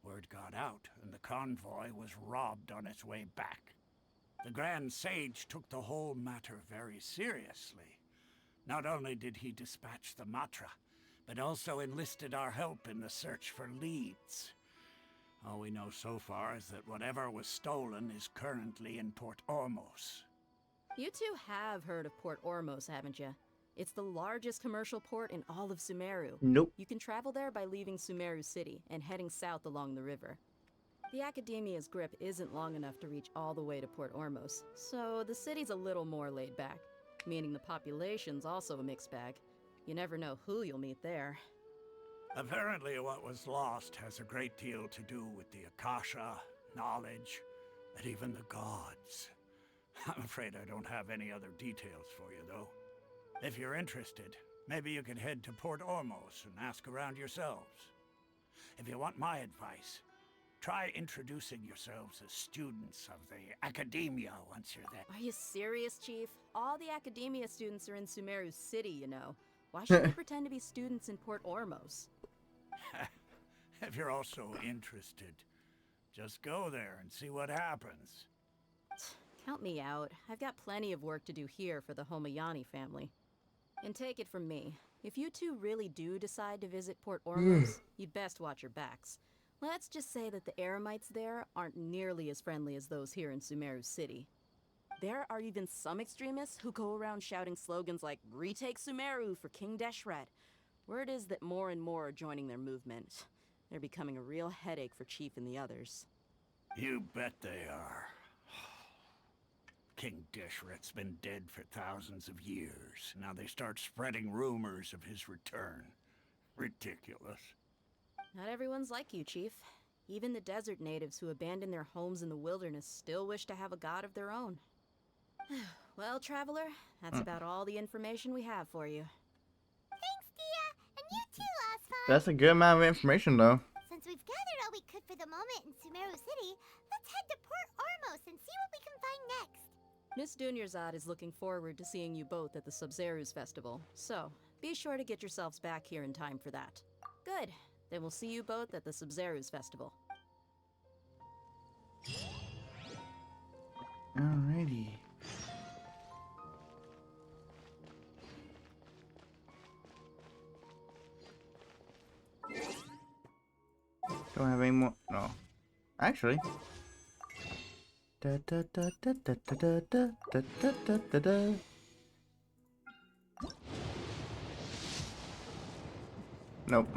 Word got out, and the convoy was robbed on its way back. The Grand Sage took the whole matter very seriously. Not only did he dispatch the Matra, but also enlisted our help in the search for leads. All we know so far is that whatever was stolen is currently in Port Ormos. You two have heard of Port Ormos, haven't you? It's the largest commercial port in all of Sumeru. Nope. You can travel there by leaving Sumeru City and heading south along the river. The Academia's grip isn't long enough to reach all the way to Port Ormos, so the city's a little more laid back, meaning the population's also a mixed bag. You never know who you'll meet there. Apparently what was lost has a great deal to do with the Akasha, knowledge, and even the gods. I'm afraid I don't have any other details for you, though. If you're interested, maybe you could head to Port Ormos and ask around yourselves. If you want my advice, try introducing yourselves as students of the Academia once you're there. Are you serious, Chief? All the Academia students are in Sumeru City, you know. Why should we pretend to be students in Port Ormos? If you're also interested, just go there and see what happens. Count me out. I've got plenty of work to do here for the Homayani family. And take it from me, if you two really do decide to visit Port Ormos, you'd best watch your backs. Let's just say that the Eremites there aren't nearly as friendly as those here in Sumeru City. There are even some extremists who go around shouting slogans like, "Retake Sumeru for King Deshret." Word is that more and more are joining their movement. They're becoming a real headache for Chief and the others. You bet they are. King Deshret's been dead for thousands of years. Now they start spreading rumors of his return. Ridiculous. Not everyone's like you, Chief. Even the desert natives who abandoned their homes in the wilderness still wish to have a god of their own. Well, Traveler, that's about all the information we have for you. Thanks, Dia! And you too, Asphalt! That's a good amount of information, though. Since we've gathered all we could for the moment in Sumeru City, let's head to Port Ormos and see what we can find next. Miss Dunyarzad is looking forward to seeing you both at the Sub-Zerus Festival, so be sure to get yourselves back here in time for that. Good. Then we'll see you both at the Sub-Zerus Festival. Alrighty. Don't have any more. No. Actually. Da, da, da, da, da, da, da, da, da, da, da, da. Nope.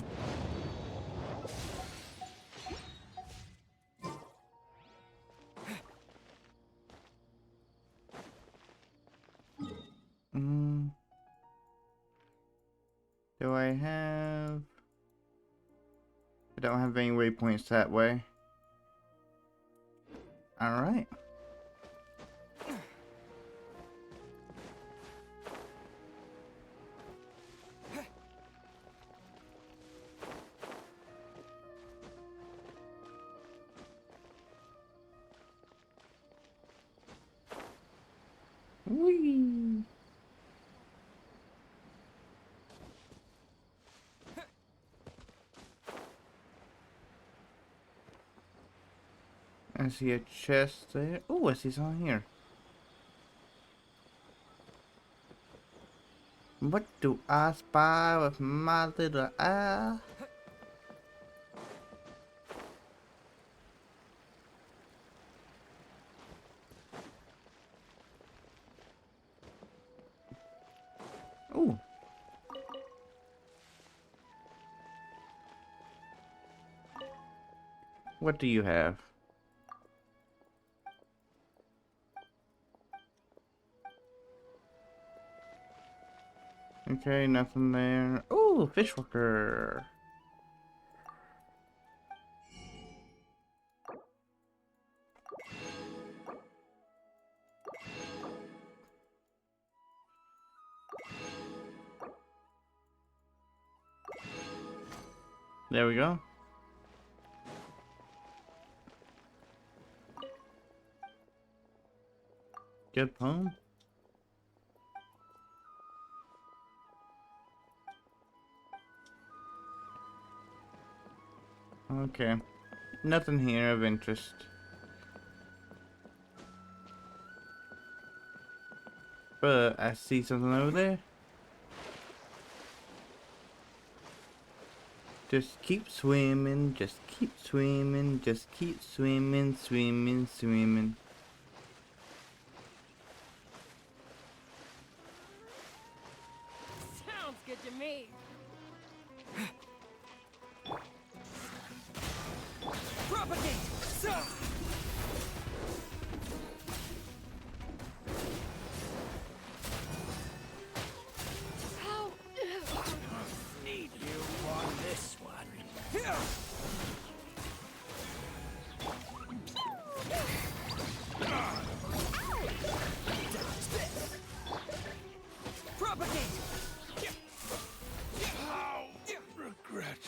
Do I have... I don't have any waypoints that way. Alright. Whee! I see a chest there. Oh, I see something here. What do I spy with my little eye? What do you have? Okay, nothing there. Ooh, fishwalker. There we go. Good poem. Okay. Nothing here of interest. But I see something over there. Just keep swimming, just keep swimming, just keep swimming, swimming, swimming. Sounds good to me. Propagate! How? Need you on this one. Here! Dodge this! Propagate! How regret.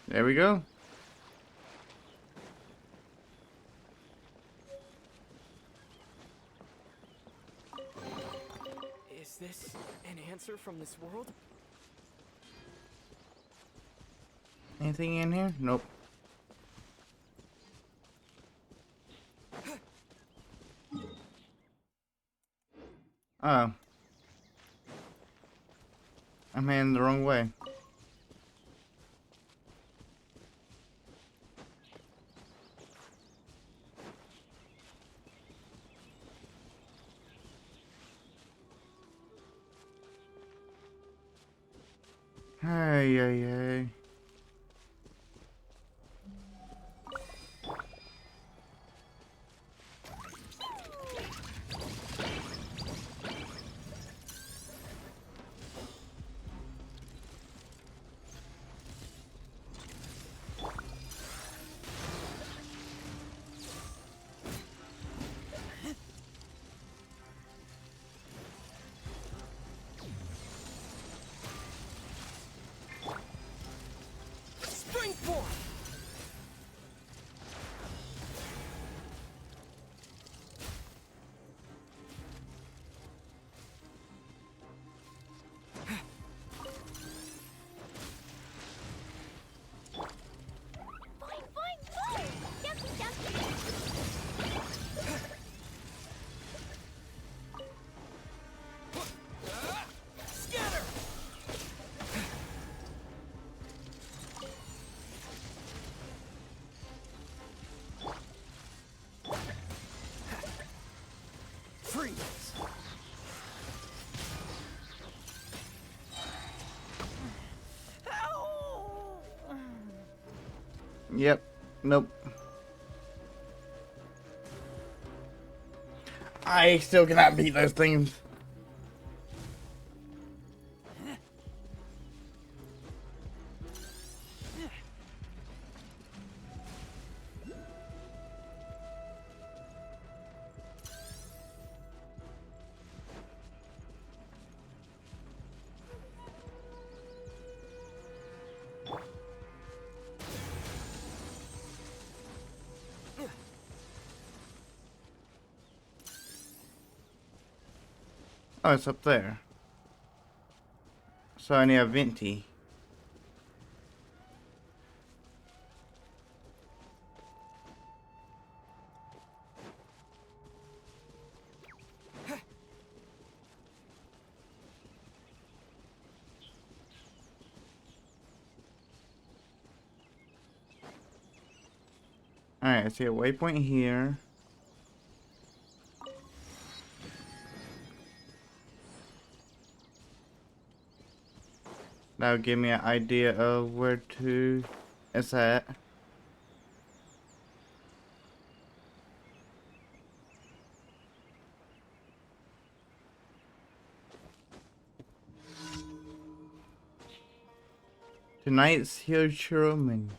There we go. Is this an answer from this world? Anything in here? Nope. Oh. I'm heading the wrong way. Hey, hey, hey. Springboard! Boing, boing, boing! Jumpy, jumpy! Scatter! Freeze! Yep. Nope. I still cannot beat those things. Oh, it's up there. So I need a venti. Alright, I see a waypoint here. That'll give me an idea of where to it's at. Tonight's huge room.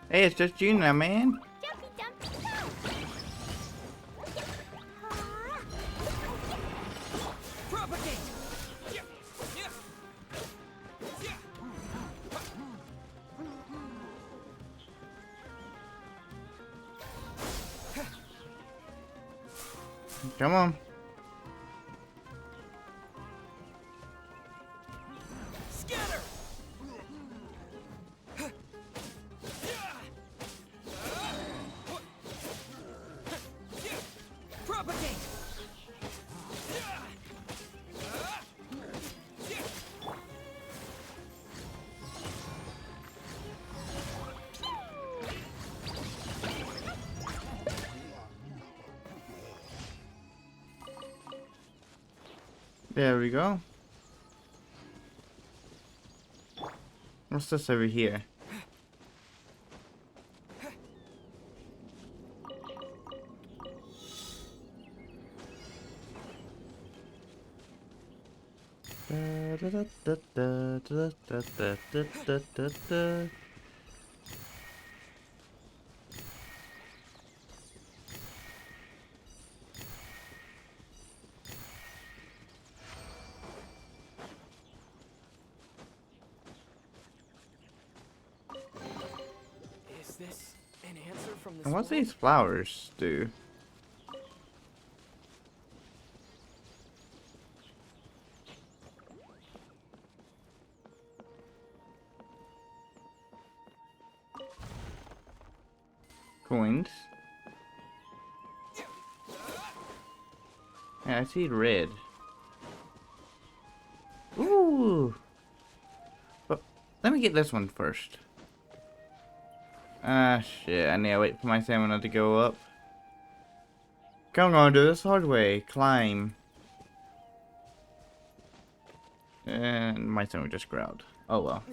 Hey, it's just you now, man. Come on. There we go. What's this over here? Is this an answer from this And what's world? these flowers do? Coins. Yeah, I see red. Ooh. But let me get this one first. Ah, shit. I need to wait for my stamina to go up. Come on, do this hard way. Climb. And my stamina just growled. Oh well.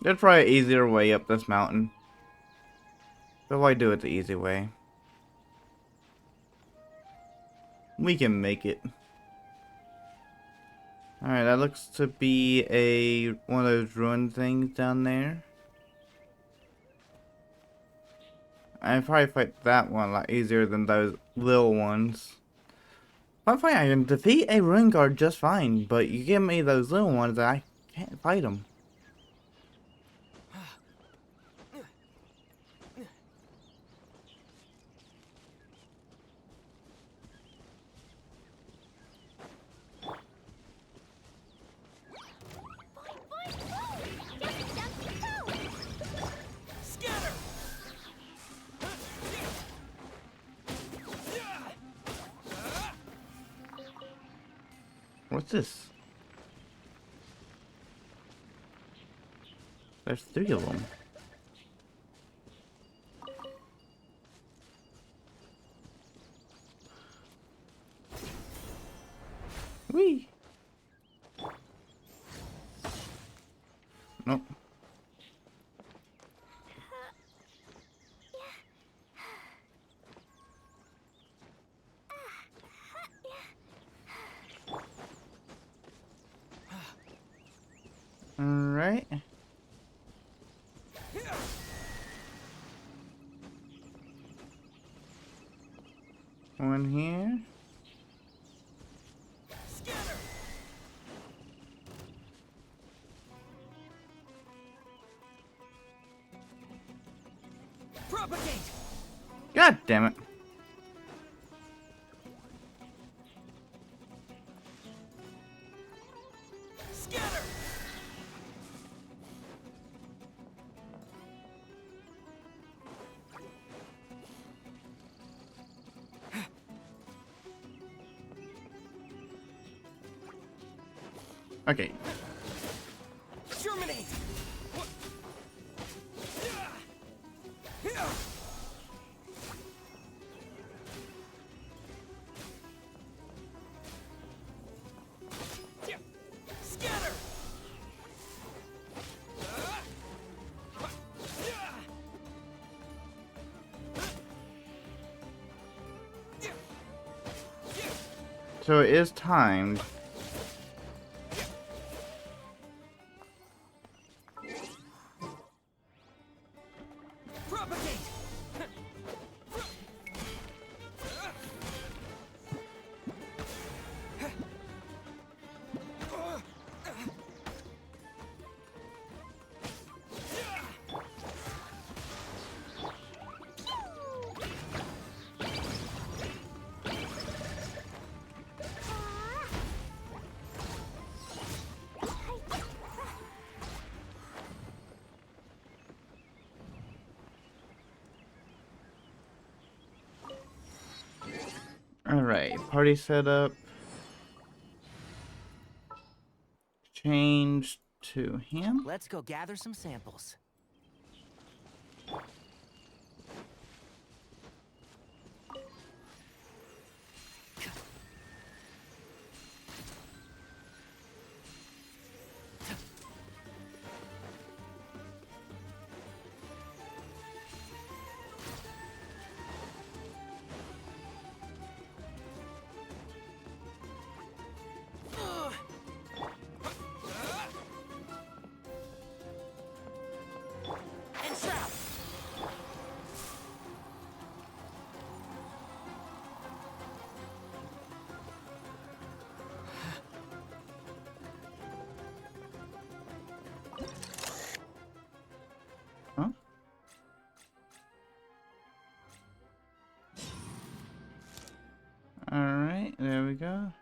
There's probably an easier way up this mountain. But why do it the easy way? We can make it. Alright, that looks to be one of those ruin things down there. I'd probably fight that one a lot easier than those little ones. I'm fine, I can defeat a ruin guard just fine, but you give me those little ones that I can't fight them. What's this? There's 3 of them. Whee! Nope. Alright. One here. Propagate. God damn it. Scatter. Okay. Germinate. Scatter. So it is timed. Propagate. Alright, party setup. Change to him. Let's go gather some samples. Huh? Alright, there we go.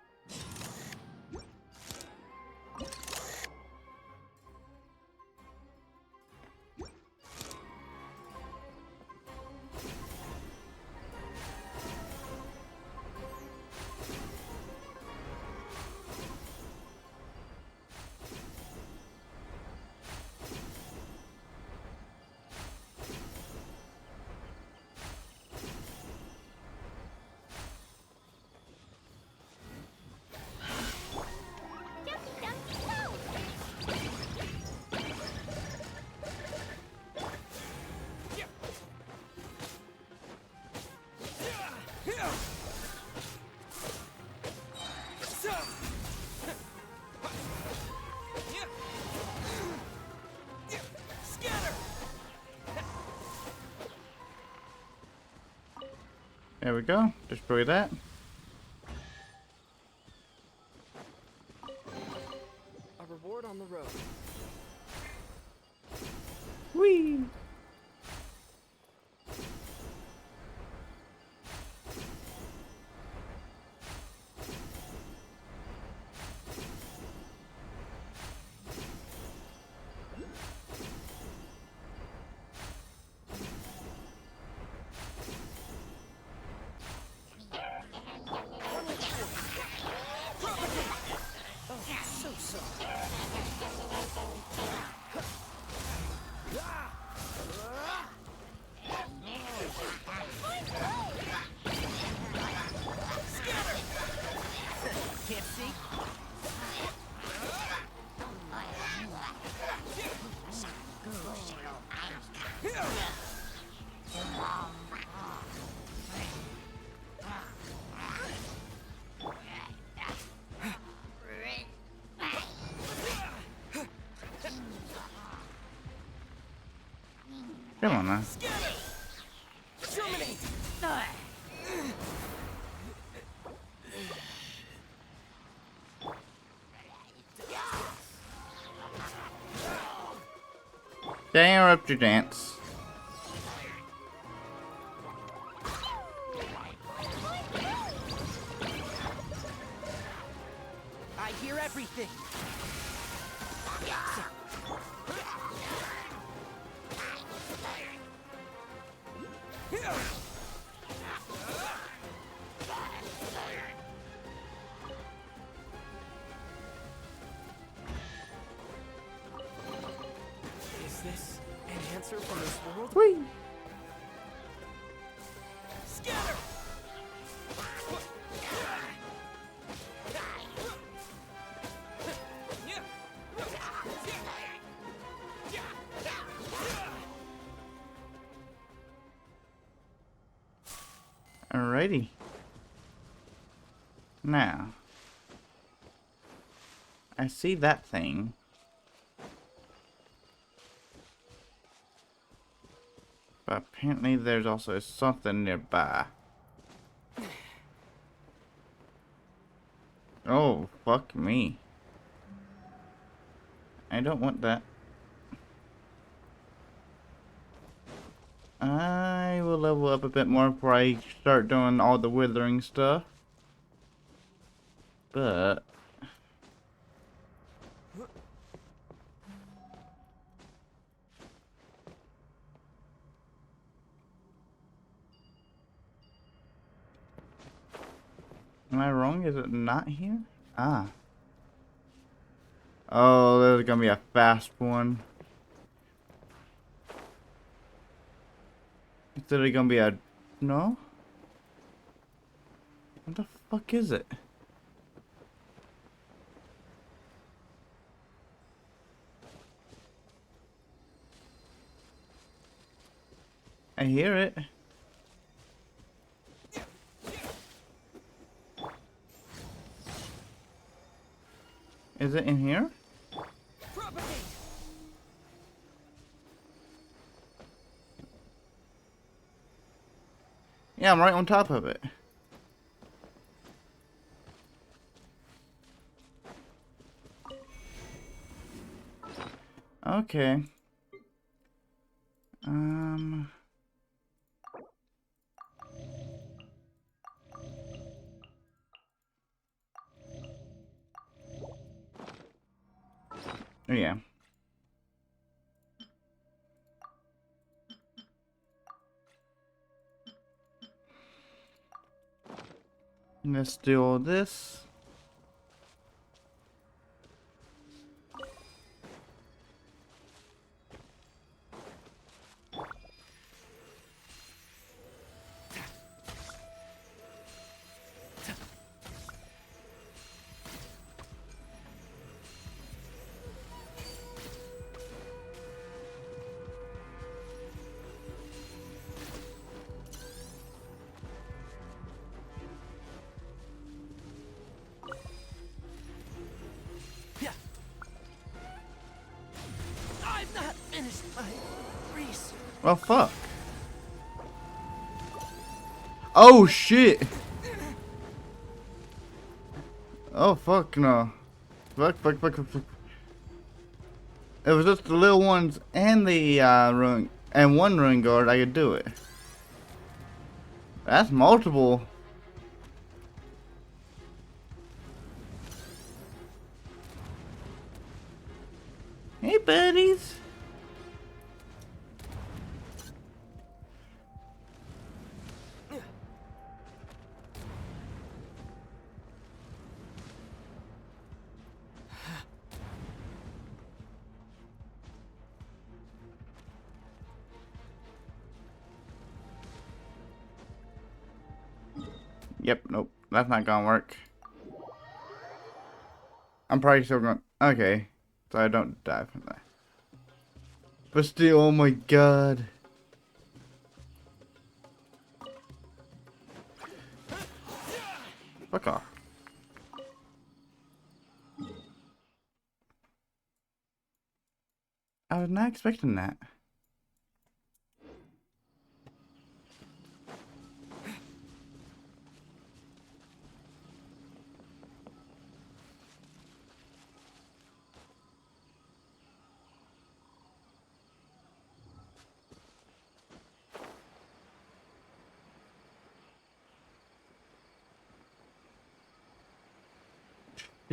There we go. Destroy that. A reward on the road. Whee! Can't see? Come on now. Germinate. They interrupt your dance. I hear everything. Is this an answer from this world? Whee! Scatter! Alrighty. Now, I see that thing. But apparently there's also something nearby. Oh, fuck me. I don't want that. I will level up a bit more before I start doing all the withering stuff. But am I wrong? Is it not here? Ah. Oh, there's gonna be a fast one. Is there gonna be a... No? What the fuck is it? I hear it. Is it in here? Yeah, I'm right on top of it. Okay. Oh, yeah. Let's do all this. I've not finished my research. Well, fuck. Oh, shit. Oh, fuck no. Fuck. It was just the little ones and the ruin and one ruin guard. I could do it. That's multiple. Hey, buddies. Yep, nope. That's not gonna work. I'm probably still gonna... Okay. So I don't die from that. But still, oh my god. Fuck off. I was not expecting that.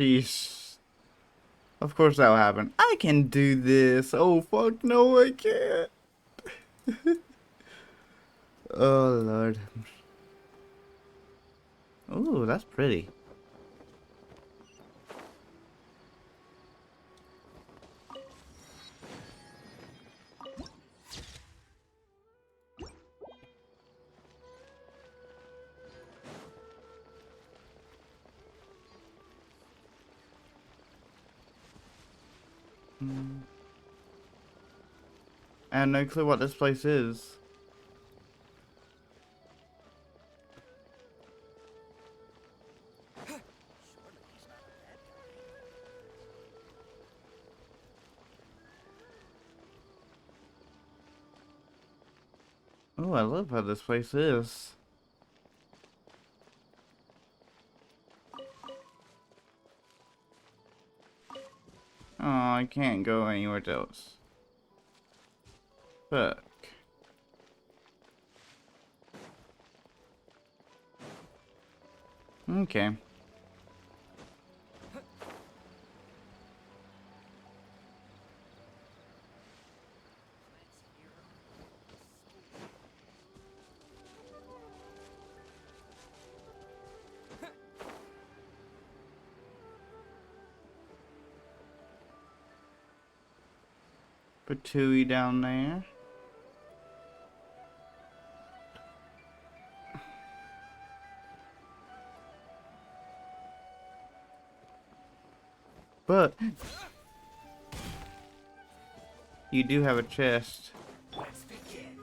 Peace. Of course that'll happen. I can do this. Oh fuck no, I can't. Oh lord. Ooh, that's pretty. I have no clue what this place is. Oh, I love how this place is. Oh, I can't go anywhere else. Fuck. Okay. Put Tui down there. But you do have a chest. Let's begin.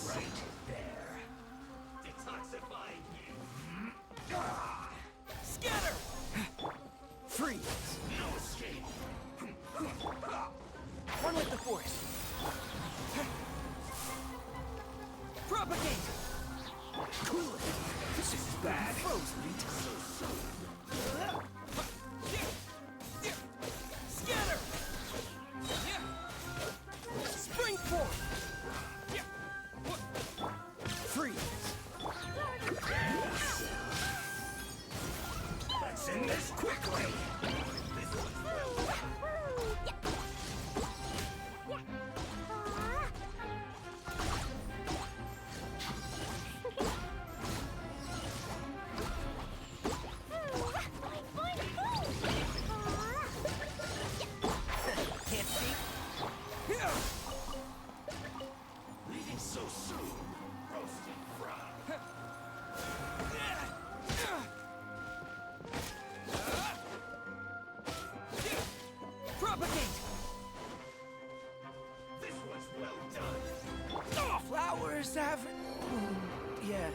Right there. Detoxifying you. Scatter! Freeze! No escape. One with the force. Propagate! Cool it. This is bad. Frozen. Scatter! Spring form! Freeze! Let's end this quickly! Leaving so soon. Roasted fried. Propagate! This was well done. Oh, flowers haven't bloomed yet.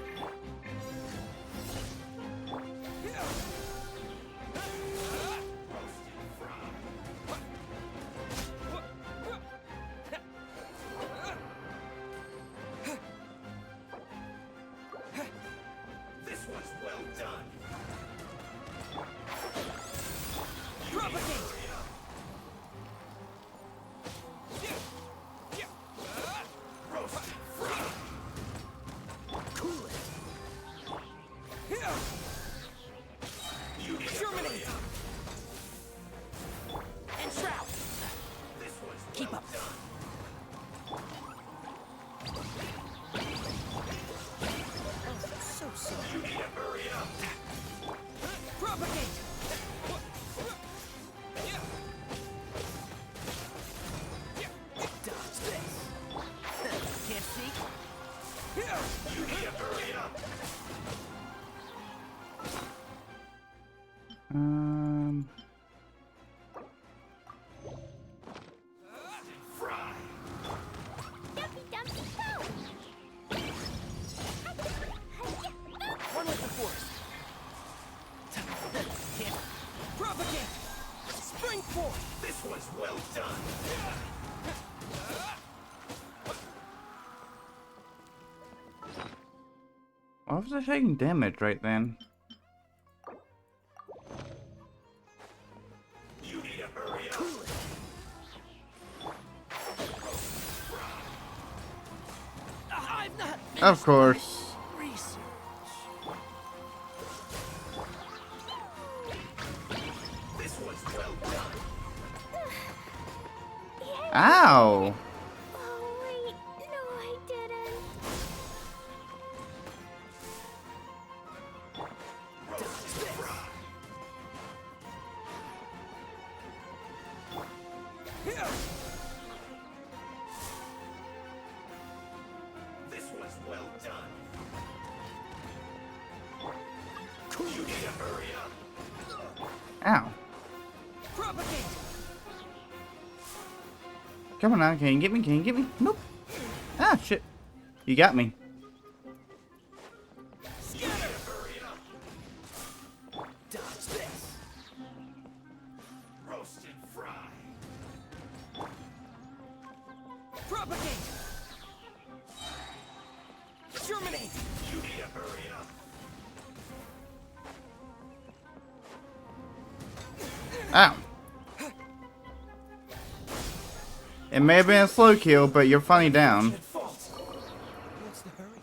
This was well done. Propagate! Roasted fried. Cool it. You germinate. And shroud. This was keep up. So sorry. You need to hurry up. Propagate. Dodge this. Can't see. You need to hurry up. Fry. Dumpy, dumpy, go! One with the force. Can't propagate. Spring form. This was well done. Why was I taking damage right then? You need to hurry up. Of course. Ow! Oh, wait. No, I didn't. This was well done. You need to hurry up. Ow. Come on now, can you get me? Can you get me? Nope. Ah, shit. You got me. Roast and fry. Propagate! Germinate! You need to hurry up. Ow. It may have been a slow kill, but you're funny down. What's the hurry?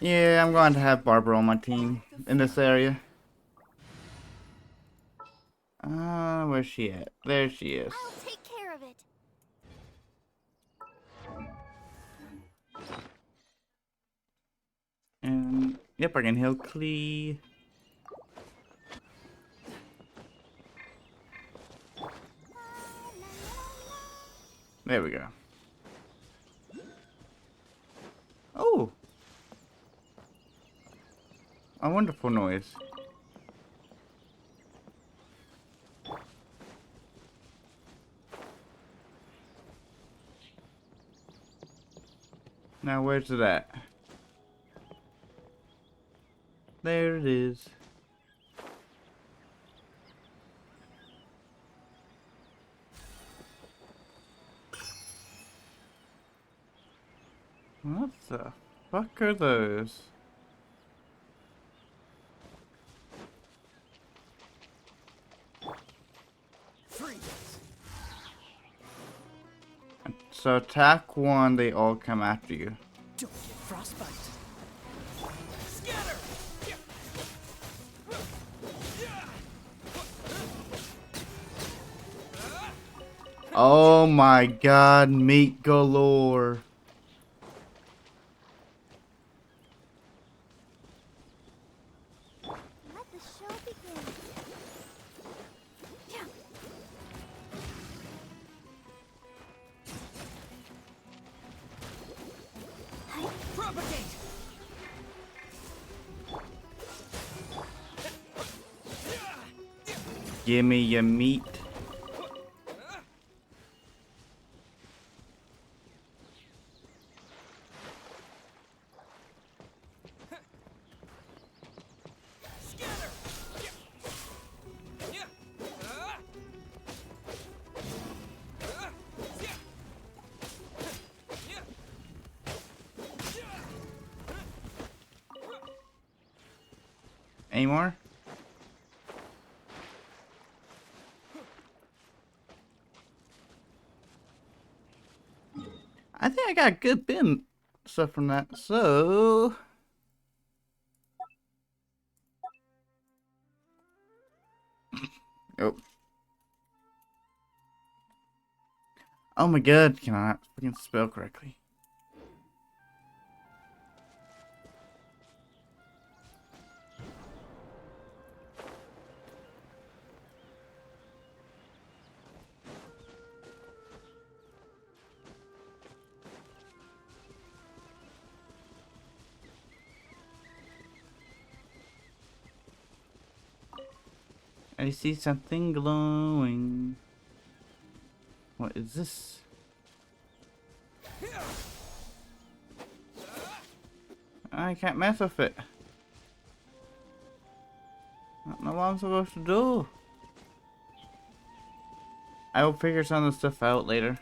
Yeah, I'm going to have Barbara on my team in this area. Where's she at? There she is. I'll take care of it. And yep, I can heal Klee. There we go. Oh! A wonderful noise. Now where's it at? There it is. What the fuck are those? So attack one, they all come after you. Don't get frostbite. Scatter! Oh my god, meat galore. Let the show begin. Yeah. Propagate! Give me your meat. Any more? I think I got a good bit of stuff from that, so... Oh. Oh my god, can I not fucking spell correctly? I see something glowing. What is this? I can't mess with it. I don't know what I'm supposed to do. I will figure some of the stuff out later.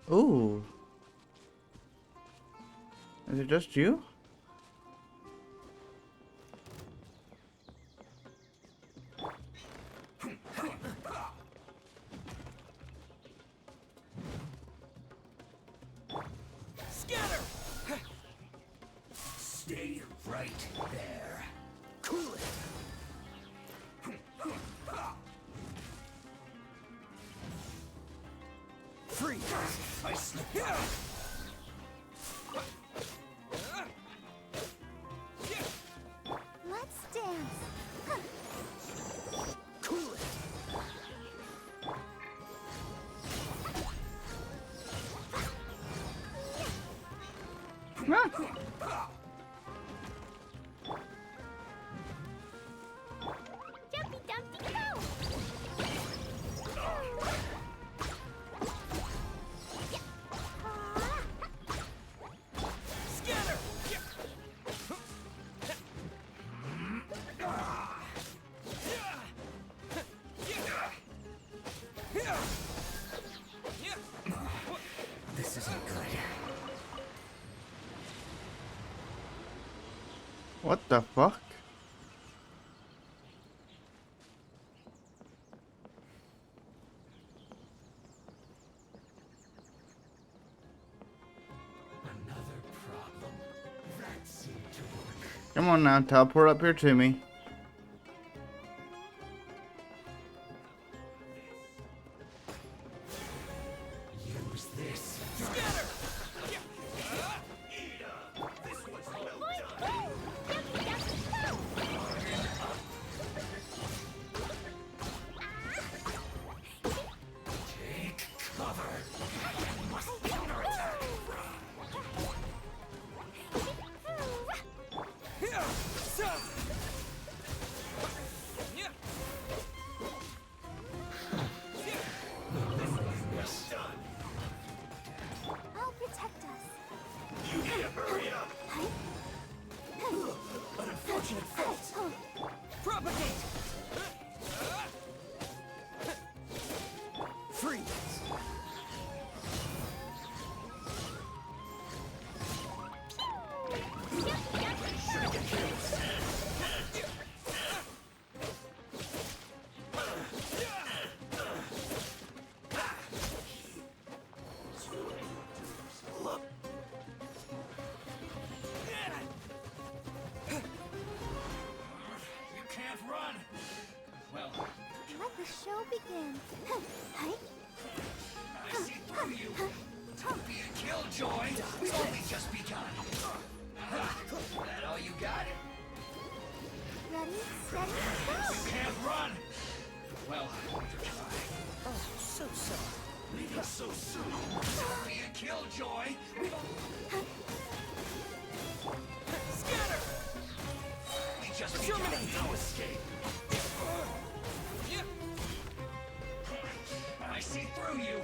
Ooh. Is it just you? Scatter! Stay right there. Cool it. Freeze! I slipped out. Let's dance. Cool it. Jumpy Dumpty go! Scatter! This isn't good. What the fuck? Another problem. That seemed to work. Come on now, teleport up here to me. Use this. Scatter! This one's well done. Take cover. I must counterattack. I'll protect us. You need to hurry up. An unfortunate fault. Propagate. Freeze. Shouldn't get careless. You can't run. Well, Let the show begin. I see through you. Don't be a killjoy. We've only just begun. That all you got? Ready, steady, go! You can't run. Well, try. Oh, so sorry. Leaving so soon. Don't be a killjoy. We've Scatter! We just begun. No escape. I see through you.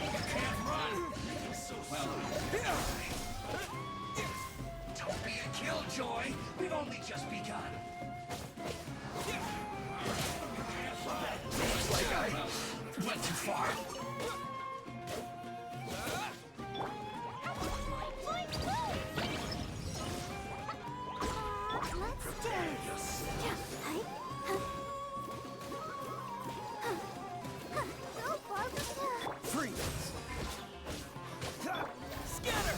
You can't run. So well. Don't be a killjoy. We've only just begun. Looks like I went too far. Let's dance. Go, Barbara. Freeze. Scatter.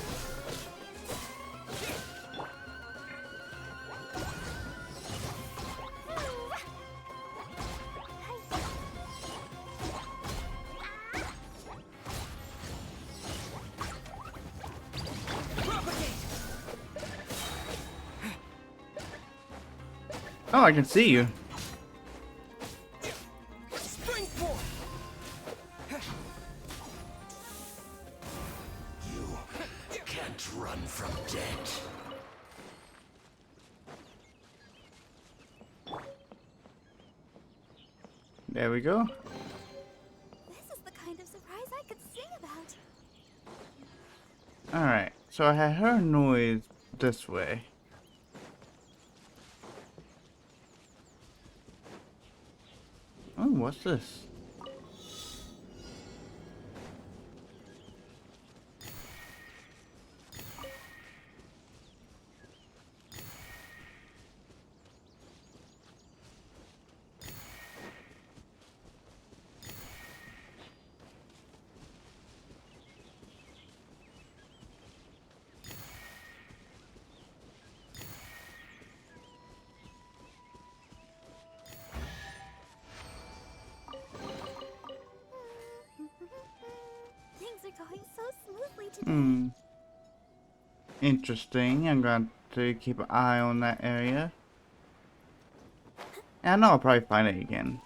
Oh, I can see you. Springboard. You can't run from death. There we go. This is the kind of surprise I could sing about. Alright, so I had heard noise this way. Oh, what's this? going so smoothly today. Hmm. Interesting. I'm going to keep an eye on that area. And I know I'll probably find it again.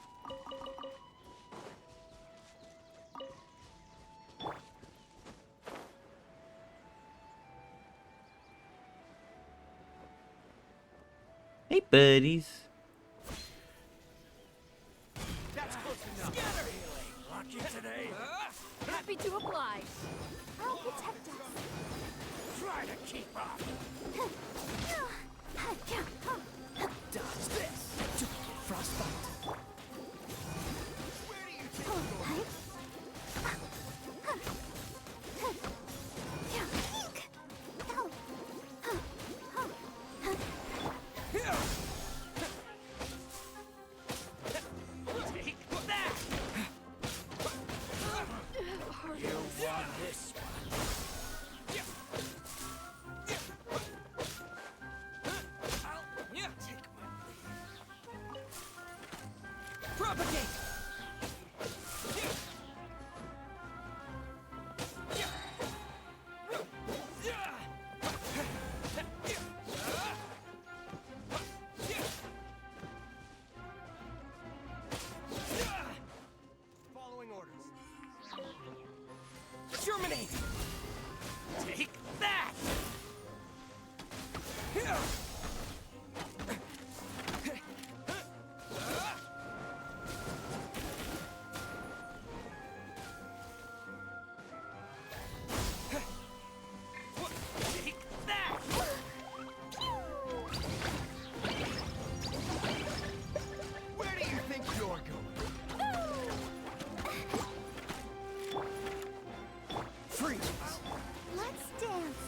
Hey, buddies. That's close enough. Scatter! Lucky today. Happy to oblige. I'll protect us. Try to keep up. Dodge this. Don't get frostbite. Where do you think you're going? Take that! You want this one? Take my lead. Propagate! Following orders. Germinate! Take that! Take that! Where do you think you're going? Freeze! Let's dance.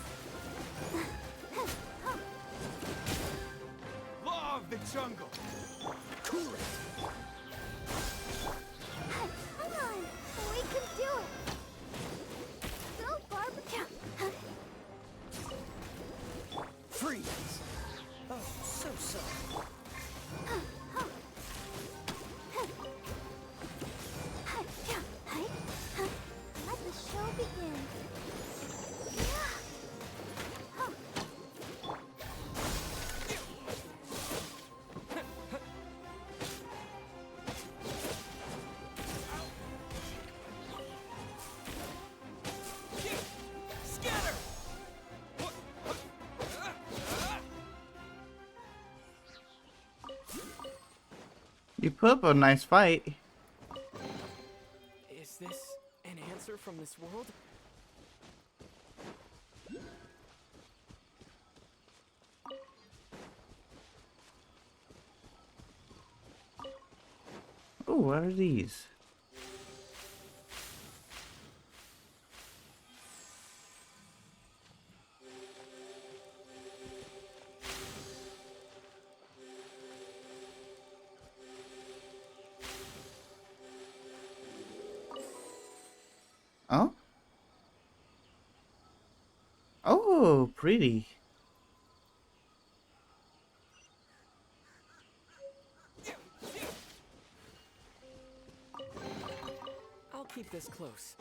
Law of the jungle! Cool it! Come on, we can do it. Go, barbecue. Freeze! Oh, so sorry. Let the show begin. Scatter! You put up a nice fight. Is this an answer from this world? Oh, what are these? Oh? Oh, pretty. I'll keep this close.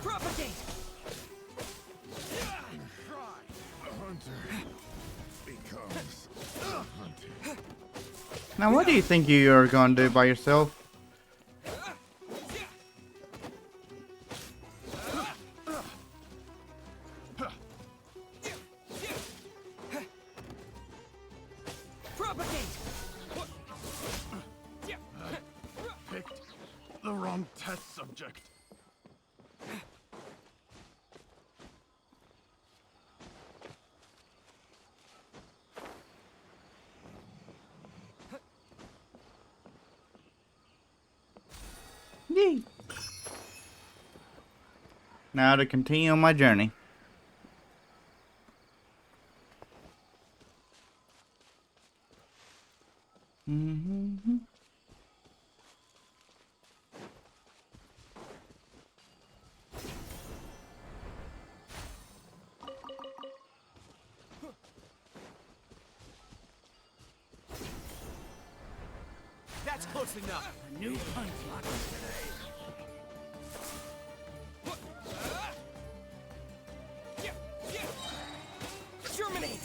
Propagate! Now, what do you think you're gonna do by yourself? Propagate! Picked the wrong test subject. Yay. Now to continue on my journey. Mm-hmm. That's close enough. A new hunt today. Germinate!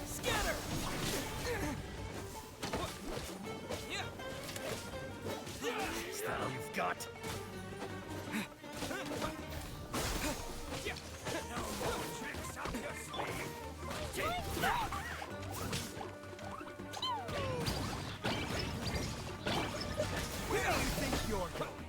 Scatter! Is that all you've got? No more tricks up your sleeve. Take that! Where do you think you're going?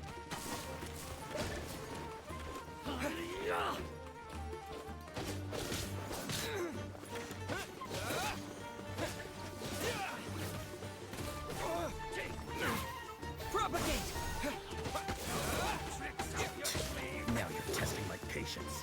Propagate! Now you're testing my patience.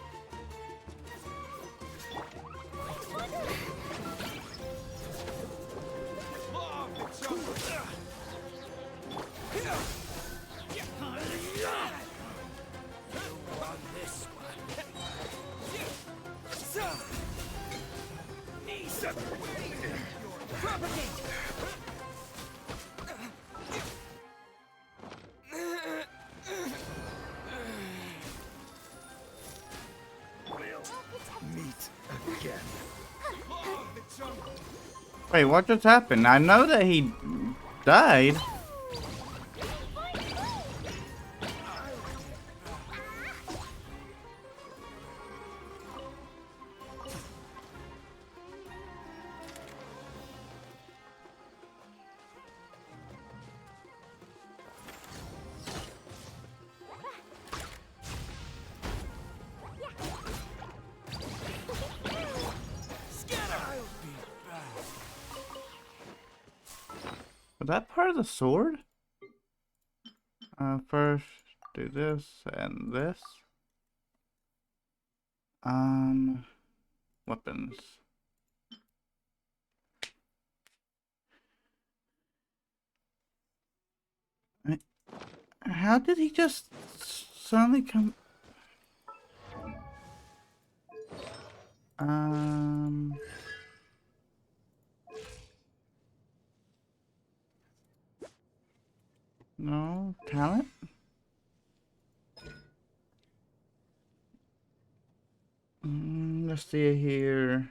This one. Propagate! Meet again. Wait, what just happened? I know that he died. Was that part of the sword? First do this and this. Weapons. How did he just suddenly come? No talent. Let's see here.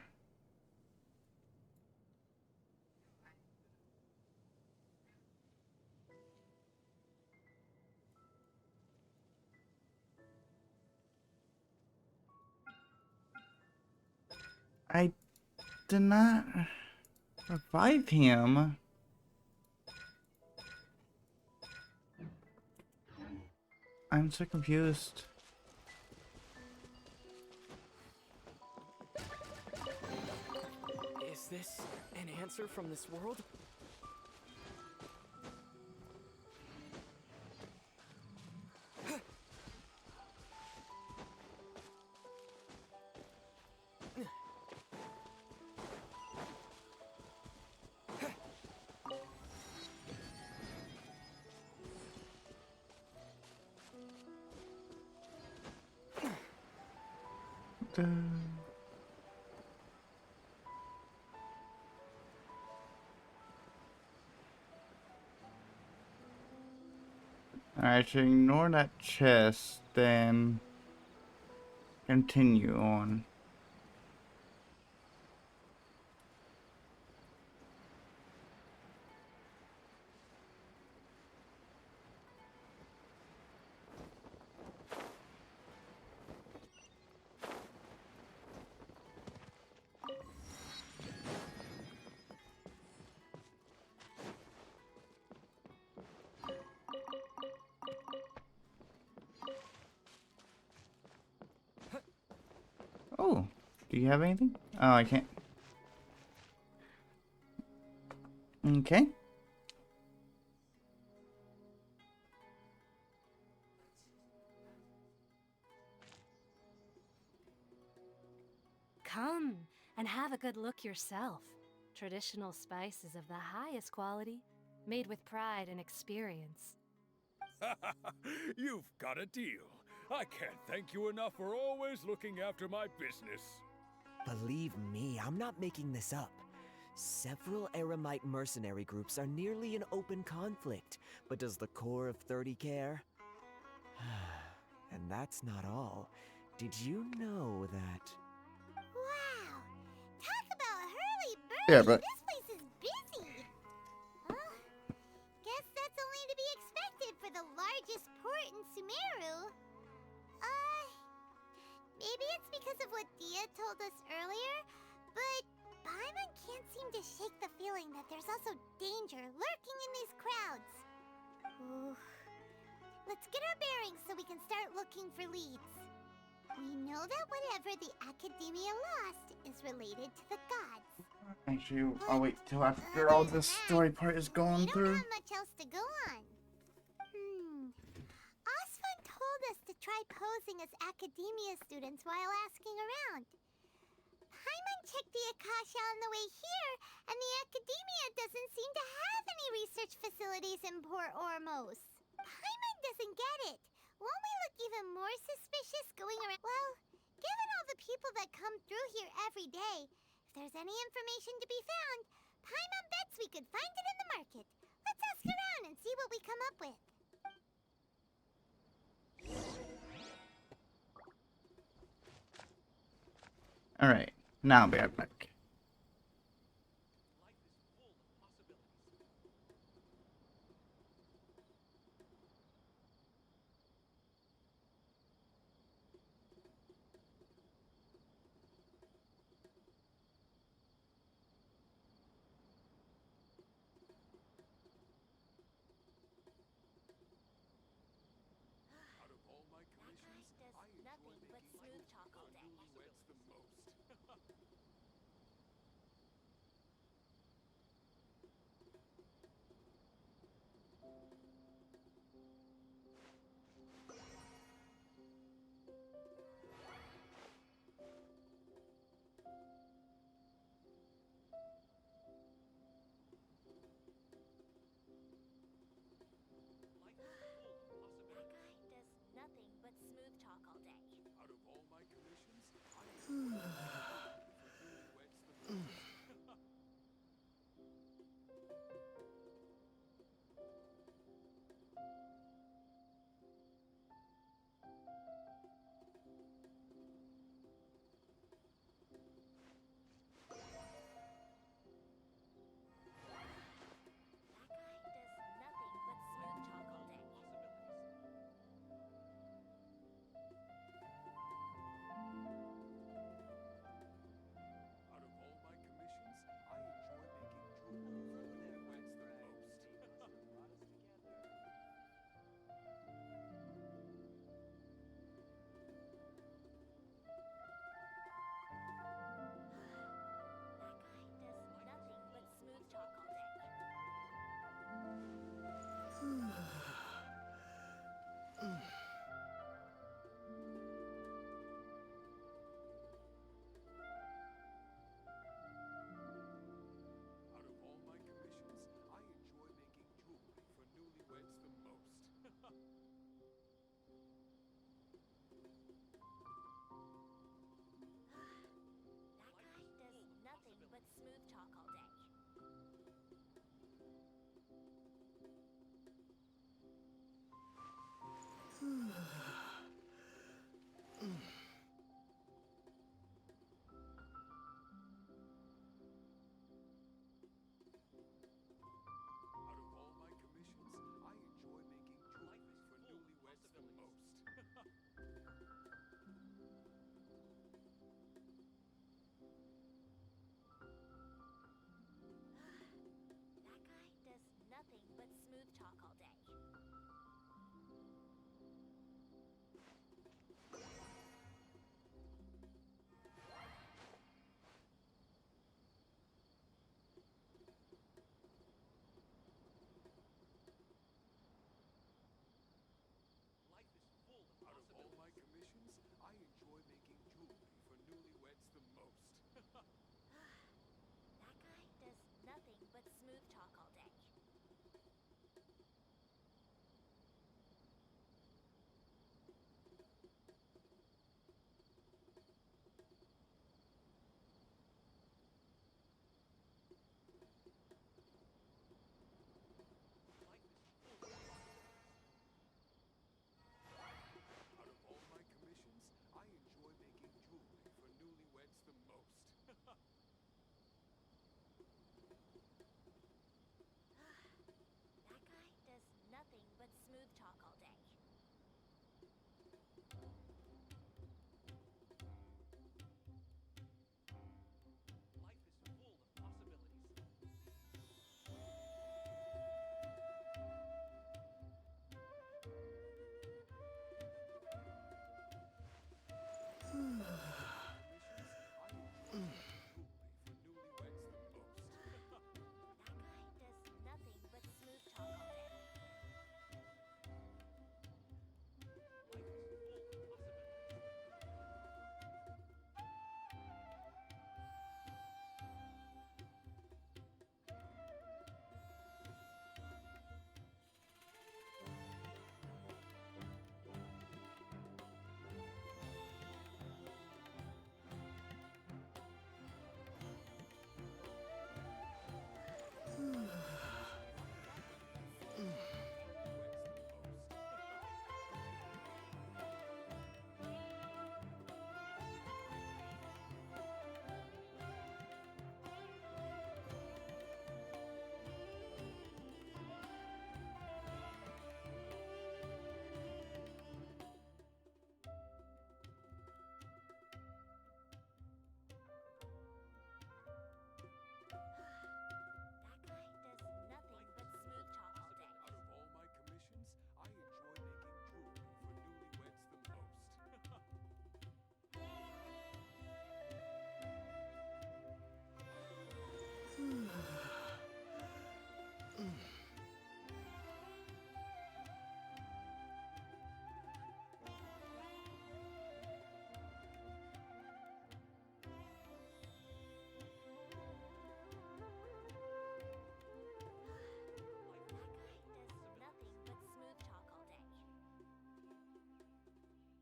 I did not revive him. I'm so confused. Is this an answer from this world? Alright, so ignore that chest, then continue on. Oh, do you have anything? Oh, I can't. Okay. And have a good look yourself. Traditional spices of the highest quality, made with pride and experience. You've got a deal. I can't thank you enough for always looking after my business. Believe me, I'm not making this up. Several Eremite mercenary groups are nearly in open conflict, but does the core of 30 care? And that's not all. Did you know that... Wow! Talk about hurly-burly! Yeah, but This place is busy! Guess that's only to be expected for the largest port in Sumeru. Maybe it's because of what Dia told us earlier, but Paimon can't seem to shake the feeling that there's also danger lurking in these crowds. Ooh. Let's get our bearings so we can start looking for leads. We know that whatever the Academia lost is related to the gods. actually, I'll wait till after all this story part is gone through. Not much else to go on. Osvan told us to try posing as Academia students while asking around. Paimon checked the Akasha on the way here, and the Academia doesn't seem to have any research facilities in Port Ormos. Paimon doesn't get it. Won't we look even more suspicious going around? Well, given all the people that come through here every day, if there's any information to be found, Paimon bets we could find it in the market. Let's ask around and see what we come up with. Alright, now I'll be right back. Nothing but smooth talk all day.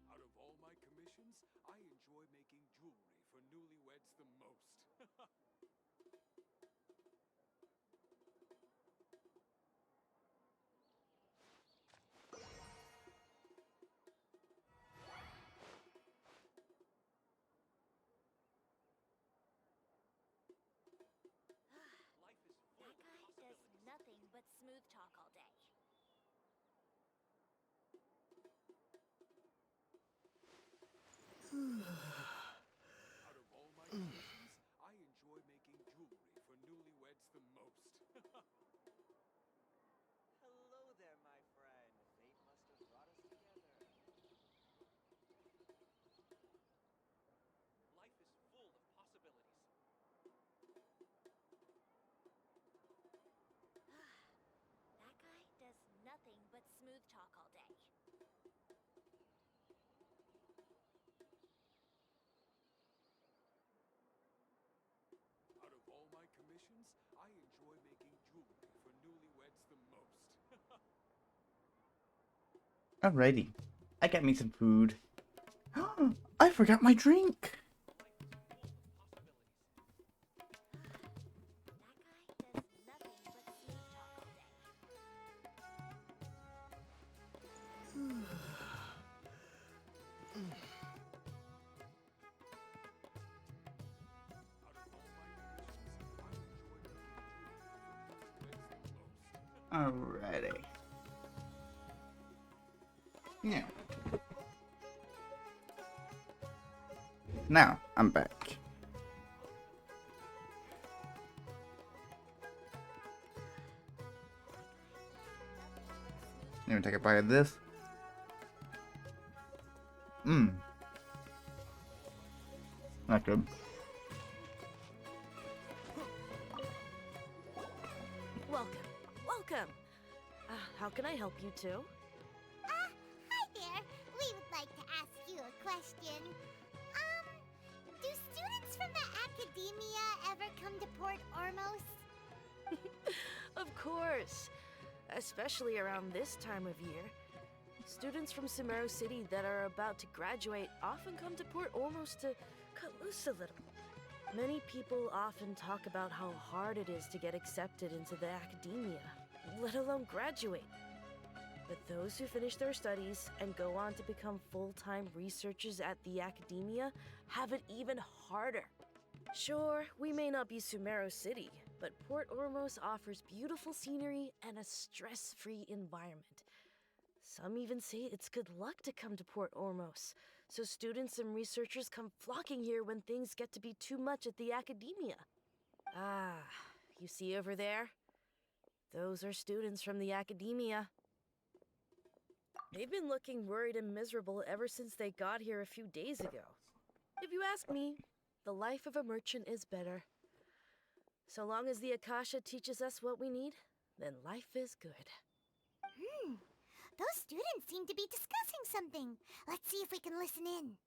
Out of all my commissions, I enjoy making jewelry for newlyweds the most. That guy does nothing but smooth talk all day. Out of all my commissions, I enjoy making jewelry for newlyweds the most. Hello there, my friend. Fate must have brought us together. Life is full of possibilities. That guy does nothing but smooth talk all day. Out of all my commissions, I enjoy making jewelry for newlyweds the most. Alrighty. I got me some food. I forgot my drink. Alrighty. Yeah. Now, I'm back. Let me take a bite of this. Mmm. Not good. Welcome. Welcome. How can I help you two? Hi there. We would like to ask you a question. Do students from the academia ever come to Port Ormos? Of course. Especially around this time of year. Students from Sumeru City that are about to graduate often come to Port Ormos to cut loose a little. Many people often talk about how hard it is to get accepted into the academia, let alone graduate. But those who finish their studies and go on to become full-time researchers at the academia have it even harder. Sure, we may not be Sumeru City, but Port Ormos offers beautiful scenery and a stress-free environment. Some even say it's good luck to come to Port Ormos, so students and researchers come flocking here when things get to be too much at the academia. Ah, you see over there? Those are students from the academia. They've been looking worried and miserable ever since they got here a few days ago. If you ask me, the life of a merchant is better. So long as the Akasha teaches us what we need, then life is good. Those students seem to be discussing something. Let's see if we can listen in.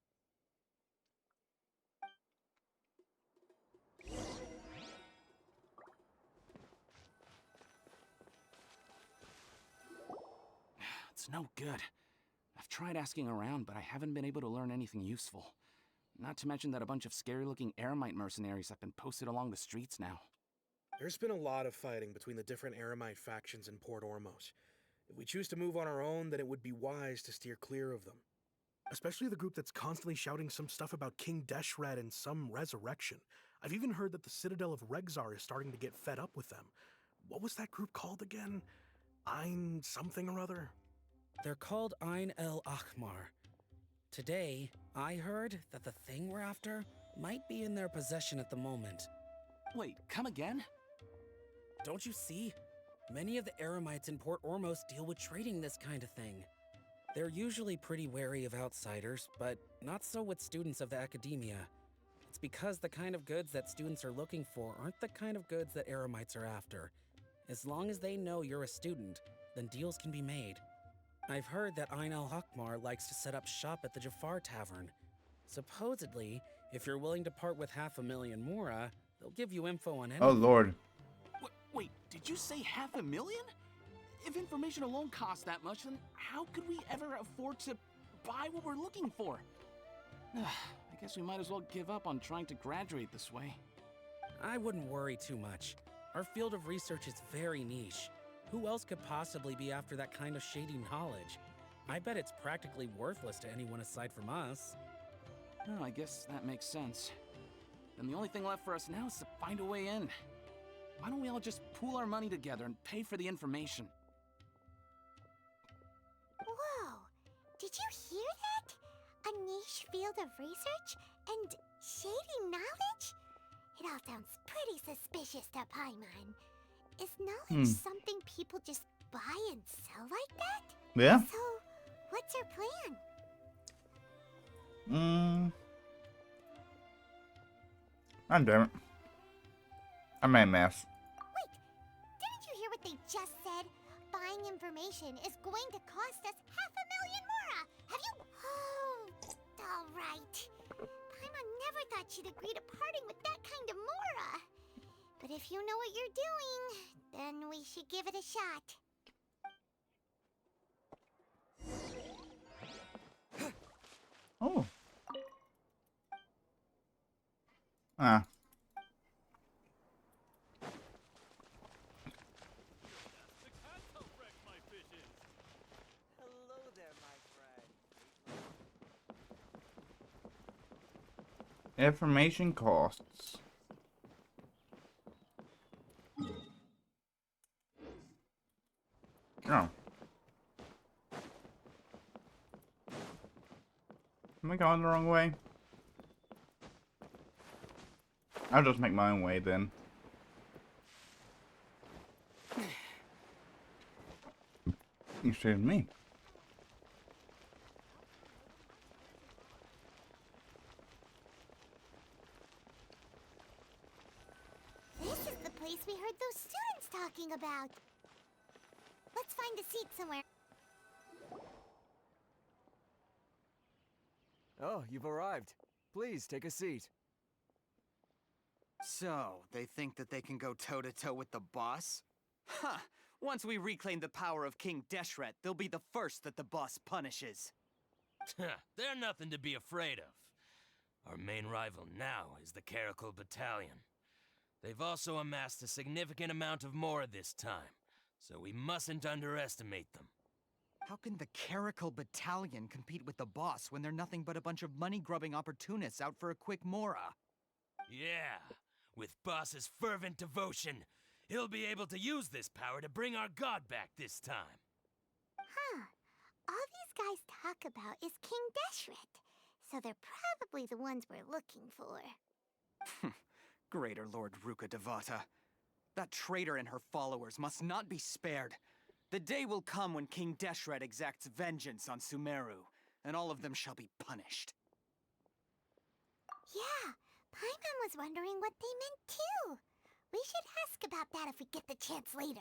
It's no good. I've tried asking around, but I haven't been able to learn anything useful. Not to mention that a bunch of scary-looking Eremite mercenaries have been posted along the streets now. There's been a lot of fighting between the different Eremite factions in Port Ormos. If we choose to move on our own, then it would be wise to steer clear of them. Especially the group that's constantly shouting some stuff about King Deshret and some resurrection. I've even heard that the Citadel of Regzar is starting to get fed up with them. What was that group called again? Ein something or other? They're called Ein El Akhmar. Today, I heard that the thing we're after might be in their possession at the moment. Wait, come again? Don't you see? Many of the Eremites in Port Ormos deal with trading this kind of thing. They're usually pretty wary of outsiders, but not so with students of the academia. It's because the kind of goods that students are looking for aren't the kind of goods that Eremites are after. As long as they know you're a student, then deals can be made. I've heard that Ein El Hakmar likes to set up shop at the Jafar Tavern. Supposedly, if you're willing to part with 500,000 Mora, they'll give you info on anything. Oh, Lord. Wait, did you say 500,000? If information alone costs that much, then how could we ever afford to buy what we're looking for? I guess we might as well give up on trying to graduate this way. I wouldn't worry too much. Our field of research is very niche. Who else could possibly be after that kind of shady knowledge? I bet it's practically worthless to anyone aside from us. Oh, I guess that makes sense. Then the only thing left for us now is to find a way in. Why don't we all just pool our money together and pay for the information? Whoa! Did you hear that? A niche field of research and shady knowledge? It all sounds pretty suspicious to Paimon. Is knowledge something people just buy and sell like that? Yeah. So, what's your plan? God damn it. I made a mess. Wait, didn't you hear what they just said? Buying information is going to cost us 500,000 Mora! Have you... Oh, alright. Paimon never thought she'd agree to parting with that kind of Mora. But if you know what you're doing, then we should give it a shot. Oh. Ah. Hello there, my friend. Information costs. Oh. Am I going the wrong way? I'll just make my own way then. Excuse me. This is the place we heard those students talking about. Let's find a seat somewhere. Oh, you've arrived. Please, take a seat. So, they think that they can go toe-to-toe with the boss? Huh! Once we reclaim the power of King Deshret, they'll be the first that the boss punishes. They're nothing to be afraid of. Our main rival now is the Caracal Battalion. They've also amassed a significant amount of Mora this time, so we mustn't underestimate them. How can the Caracal Battalion compete with the boss when they're nothing but a bunch of money-grubbing opportunists out for a quick Mora? Yeah, with boss's fervent devotion, he'll be able to use this power to bring our god back this time. Huh. talk about is King Deshret, so they're probably the ones we're looking for. Greater Lord Ruka Devata. That traitor and her followers must not be spared. The day will come when King Deshret exacts vengeance on Sumeru, and all of them shall be punished. Yeah, Paimon was wondering what they meant too. We should ask about that if we get the chance later.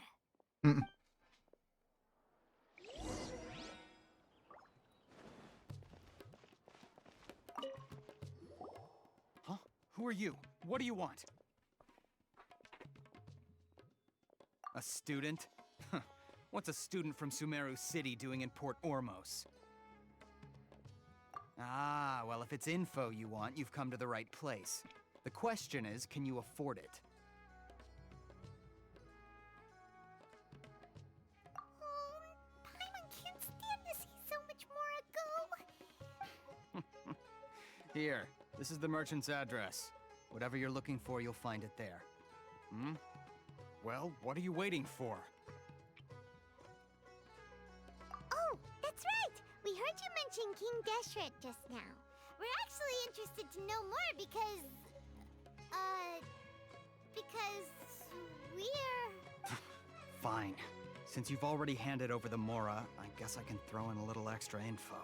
Huh? Who are you? What do you want? A student? What's a student from Sumeru City doing in Port Ormos? Ah, well, if it's info you want, you've come to the right place. The question is, can you afford it? Paimon can't stand to see so much more go. Here, this is the merchant's address. Whatever you're looking for, you'll find it there. Hmm? Well, what are you waiting for? Oh, that's right! We heard you mention King Deshret just now. We're actually interested to know more because we're... Fine. Since you've already handed over the Mora, I guess I can throw in a little extra info.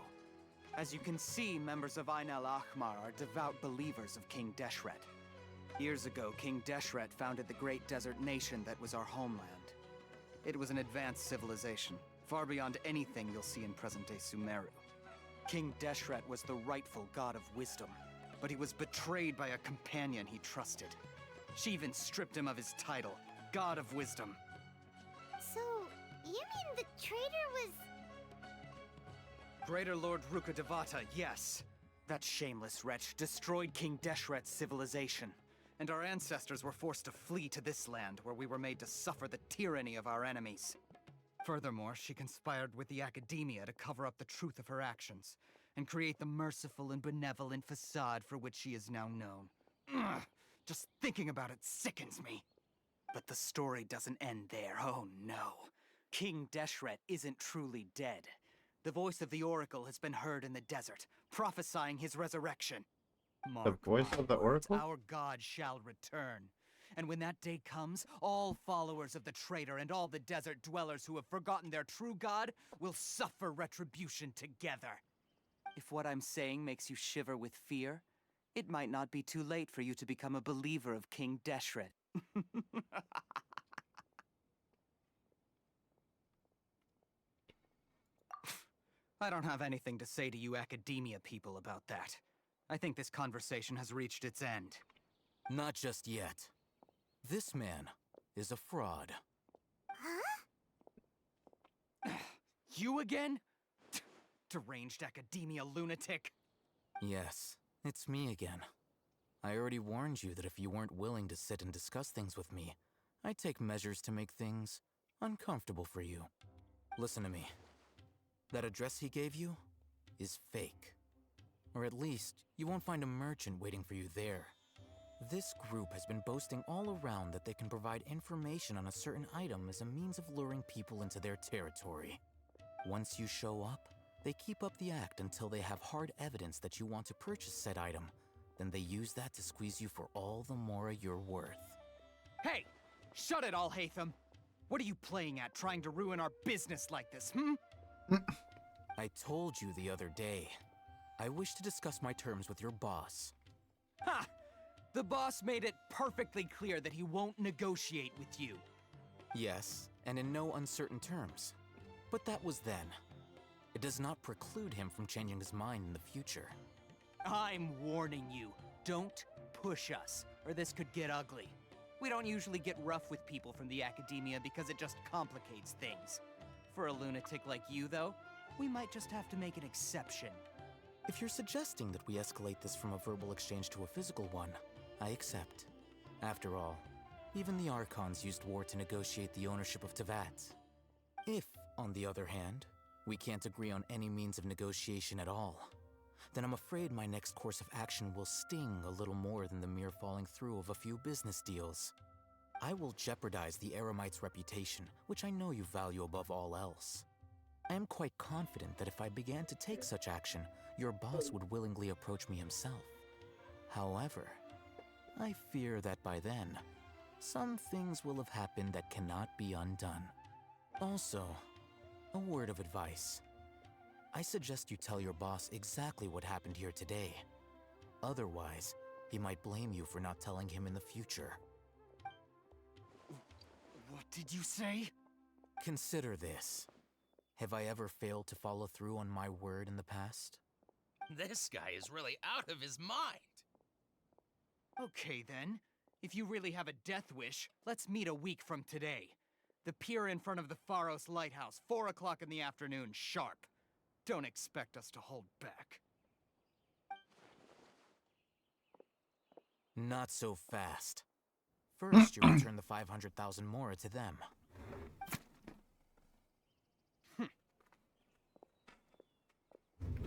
As you can see, members of Ainel Ahmar are devout believers of King Deshret. Years ago, King Deshret founded the great desert nation that was our homeland. It was an advanced civilization, far beyond anything you'll see in present-day Sumeru. King Deshret was the rightful god of wisdom, but he was betrayed by a companion he trusted. She even stripped him of his title, God of Wisdom. So, you mean the traitor was... Greater Lord Ruka Devata, yes. That shameless wretch destroyed King Deshret's civilization, and our ancestors were forced to flee to this land where we were made to suffer the tyranny of our enemies. Furthermore, she conspired with the Academia to cover up the truth of her actions, and create the merciful and benevolent facade for which she is now known. Ugh, just thinking about it sickens me. But the story doesn't end there, oh no. King Deshret isn't truly dead. The voice of the Oracle has been heard in the desert, prophesying his resurrection. The voice of the Oracle? Our god shall return. And when that day comes, all followers of the traitor and all the desert dwellers who have forgotten their true god will suffer retribution together. If what I'm saying makes you shiver with fear, it might not be too late for you to become a believer of King Deshret. I don't have anything to say to you Academia people about that. I think this conversation has reached its end. Not just yet. This man is a fraud. Huh? You again? Deranged Academia lunatic. Yes, it's me again. I already warned you that if you weren't willing to sit and discuss things with me, I'd take measures to make things uncomfortable for you. Listen to me. That address he gave you is fake. Or at least, you won't find a merchant waiting for you there. This group has been boasting all around that they can provide information on a certain item as a means of luring people into their territory. Once you show up, they keep up the act until they have hard evidence that you want to purchase said item. Then they use that to squeeze you for all the more you're worth. Hey! Shut it all, Hatham! What are you playing at, trying to ruin our business like this, hmm? I told you the other day. I wish to discuss my terms with your boss. Ha! The boss made it perfectly clear that he won't negotiate with you. Yes, and in no uncertain terms. But that was then. It does not preclude him from changing his mind in the future. I'm warning you, don't push us, or this could get ugly. We don't usually get rough with people from the Academia because it just complicates things. For a lunatic like you, though, we might just have to make an exception. If you're suggesting that we escalate this from a verbal exchange to a physical one, I accept. After all, even the Archons used war to negotiate the ownership of Teyvat. If, on the other hand, we can't agree on any means of negotiation at all, then I'm afraid my next course of action will sting a little more than the mere falling through of a few business deals. I will jeopardize the Eremites' reputation, which I know you value above all else. I am quite confident that if I began to take such action, your boss would willingly approach me himself. However, I fear that by then, some things will have happened that cannot be undone. Also, a word of advice. I suggest you tell your boss exactly what happened here today. Otherwise, he might blame you for not telling him in the future. What did you say? Consider this. Have I ever failed to follow through on my word in the past? This guy is really out of his mind. Okay then. If you really have a death wish, let's meet a week from today. The pier in front of the Pharos Lighthouse, 4 o'clock in the afternoon, sharp. Don't expect us to hold back. Not so fast. First, you return the 500,000 mora to them.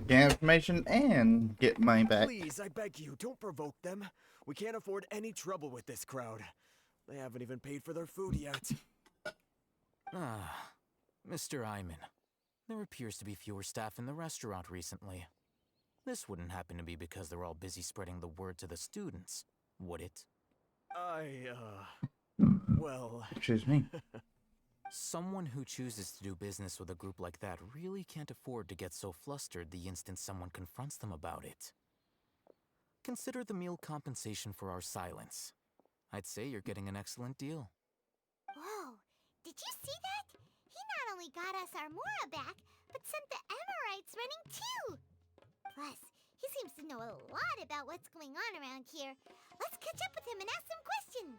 Get information and get money back. Please, I beg you, don't provoke them. We can't afford any trouble with this crowd. They haven't even paid for their food yet. Ah, Mr. Iman. There appears to be fewer staff in the restaurant recently. This wouldn't happen to be because they're all busy spreading the word to the students, would it? Well... Excuse me. Someone who chooses to do business with a group like that really can't afford to get so flustered the instant someone confronts them about it. Consider the meal compensation for our silence. I'd say you're getting an excellent deal. Whoa, did you see that? He not only got us our Mora back, but sent the Amorites running too! Plus, he seems to know a lot about what's going on around here. Let's catch up with him and ask some questions!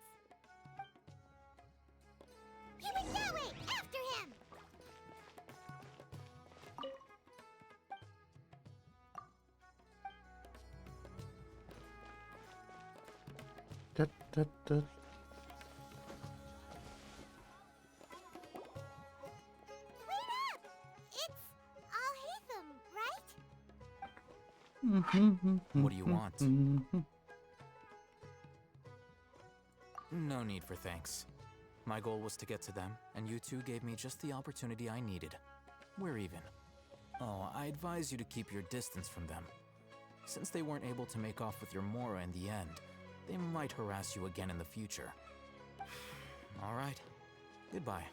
He went that way! After him! Da, da, da. Wait up! It's Al-Haytham, right? What do you want? No need for thanks. My goal was to get to them, and you two gave me just the opportunity I needed. We're even. Oh, I advise you to keep your distance from them. Since they weren't able to make off with your Mora in the end, they might harass you again in the future. All right. Goodbye.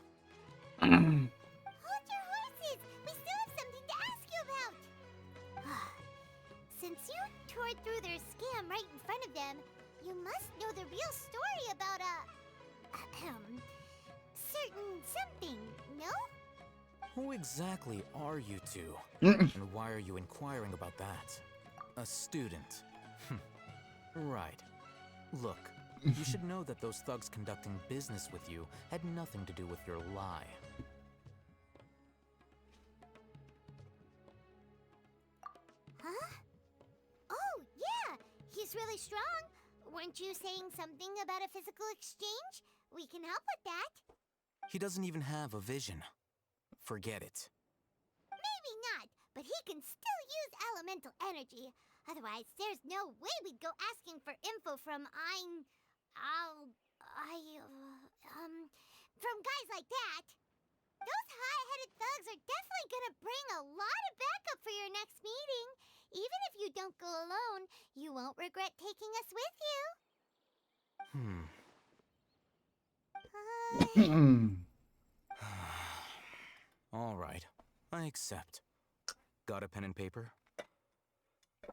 Hold your horses! We still have something to ask you about! Since you tore through their scam right in front of them, you must know the real story about certain something, no? Who exactly are you two? And why are you inquiring about that? A student. Right. Look, you should know that those thugs conducting business with you had nothing to do with your lie. Huh? Oh, yeah! He's really strong! Weren't you saying something about a physical exchange? We can help with that. He doesn't even have a vision. Forget it. Maybe not, but he can still use elemental energy. Otherwise, there's no way we'd go asking for info from from guys like that. Those hot-headed thugs are definitely gonna bring a lot of backup for your next meeting. Even if you don't go alone, you won't regret taking us with you. All right, I accept. Got a pen and paper?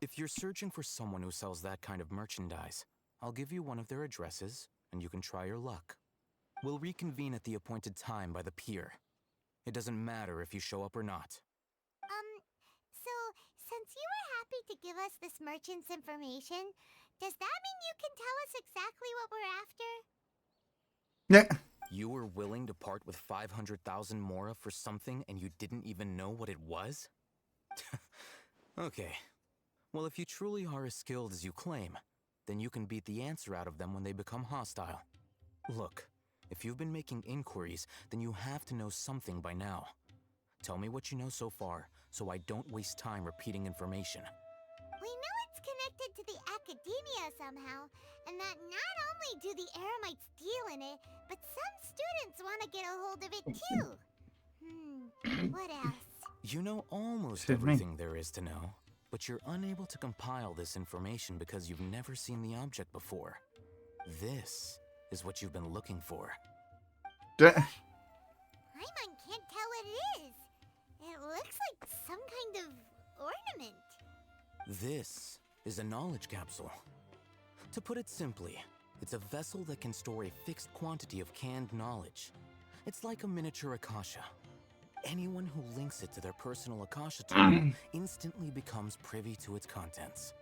If you're searching for someone who sells that kind of merchandise, I'll give you one of their addresses, and you can try your luck. We'll reconvene at the appointed time by the pier. It doesn't matter if you show up or not. So, since you were happy to give us this merchant's information, does that mean you can tell us exactly what we're after? Yeah. You were willing to part with 500,000 mora for something and you didn't even know what it was? Okay. Well, if you truly are as skilled as you claim, then you can beat the answer out of them when they become hostile. Look, if you've been making inquiries, then you have to know something by now. Tell me what you know so far, so I don't waste time repeating information. We know it's connected to the academia somehow, and that not only do the Eremites deal in it, but some students want to get a hold of it too. What else? You know almost Excuse me. everything there is to know, but you're unable to compile this information because you've never seen the object before. This is what you've been looking for. Paimon can't tell what it is. It looks like some kind of ornament. This is a knowledge capsule. To put it simply, it's a vessel that can store a fixed quantity of canned knowledge. It's like a miniature Akasha. Anyone who links it to their personal Akasha tool instantly becomes privy to its contents.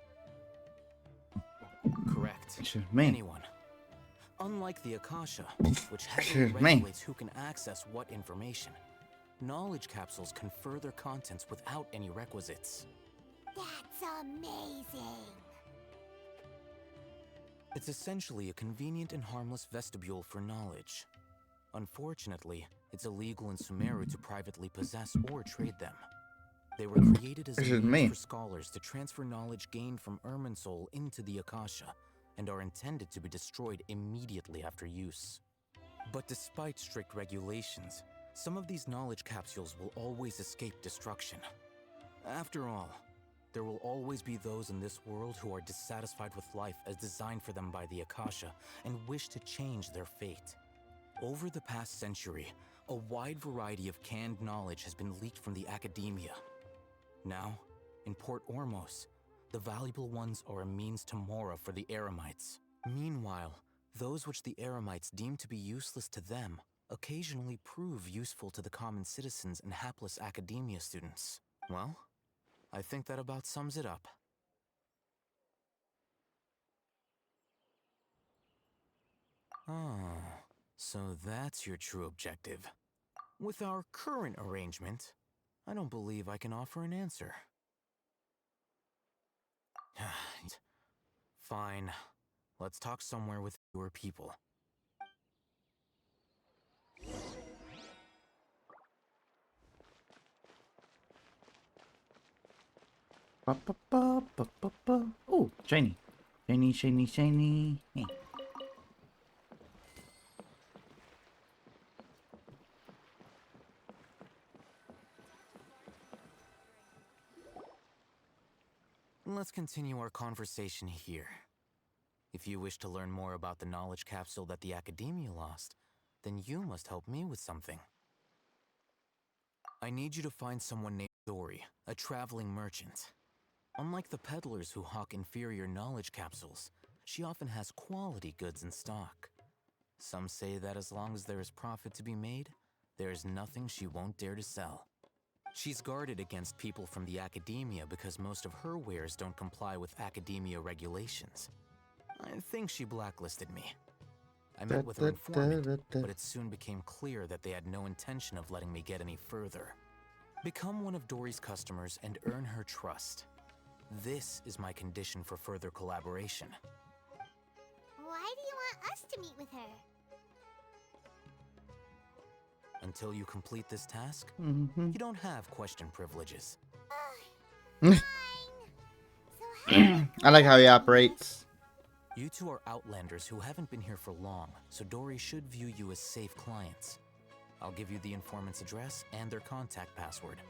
Correct. Excuse me. Anyone. Unlike the Akasha, which heavily Excuse me. regulates who can access what information, knowledge capsules confer their contents without any requisites. That's amazing. It's essentially a convenient and harmless vestibule for knowledge. Unfortunately, it's illegal in Sumeru to privately possess or trade them. They were created as a Excuse means me. for scholars to transfer knowledge gained from Irminsul into the Akasha, and are intended to be destroyed immediately after use. But despite strict regulations, some of these knowledge capsules will always escape destruction. After all, there will always be those in this world who are dissatisfied with life as designed for them by the Akasha and wish to change their fate. Over the past century, a wide variety of canned knowledge has been leaked from the academia. Now, in Port Ormos, the valuable ones are a means to mora for the Eremites. Meanwhile, those which the Eremites deem to be useless to them occasionally prove useful to the common citizens and hapless academia students. Well, I think that about sums it up. Oh, so that's your true objective. With our current arrangement, I don't believe I can offer an answer. Fine. Let's talk somewhere with your people. Oh, shiny. Shiny, shiny, shiny. Hey. Let's continue our conversation here. If you wish to learn more about the knowledge capsule that the Academia lost, then you must help me with something. I need you to find someone named Dory, a traveling merchant. Unlike the peddlers who hawk inferior knowledge capsules, she often has quality goods in stock. Some say that as long as there is profit to be made, there is nothing she won't dare to sell. She's guarded against people from the Academia because most of her wares don't comply with Academia regulations. I think she blacklisted me. I met with her informant, but it soon became clear that they had no intention of letting me get any further. Become one of Dory's customers and earn her trust. This is my condition for further collaboration. Why do you want us to meet with her? Until you complete this task, Mm-hmm. you don't have question privileges. I like how he operates. You two are outlanders who haven't been here for long, so Dory should view you as safe clients. I'll give you the informant's address and their contact password.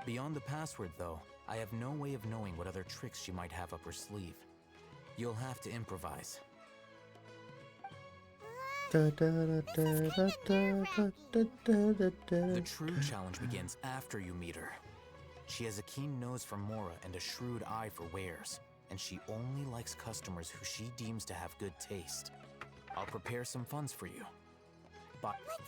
Beyond the password, though, I have no way of knowing what other tricks she might have up her sleeve. You'll have to improvise. The true challenge begins after you meet her. She has a keen nose for mora and a shrewd eye for wares, and she only likes customers who she deems to have good taste. I'll prepare some funds for you. But What?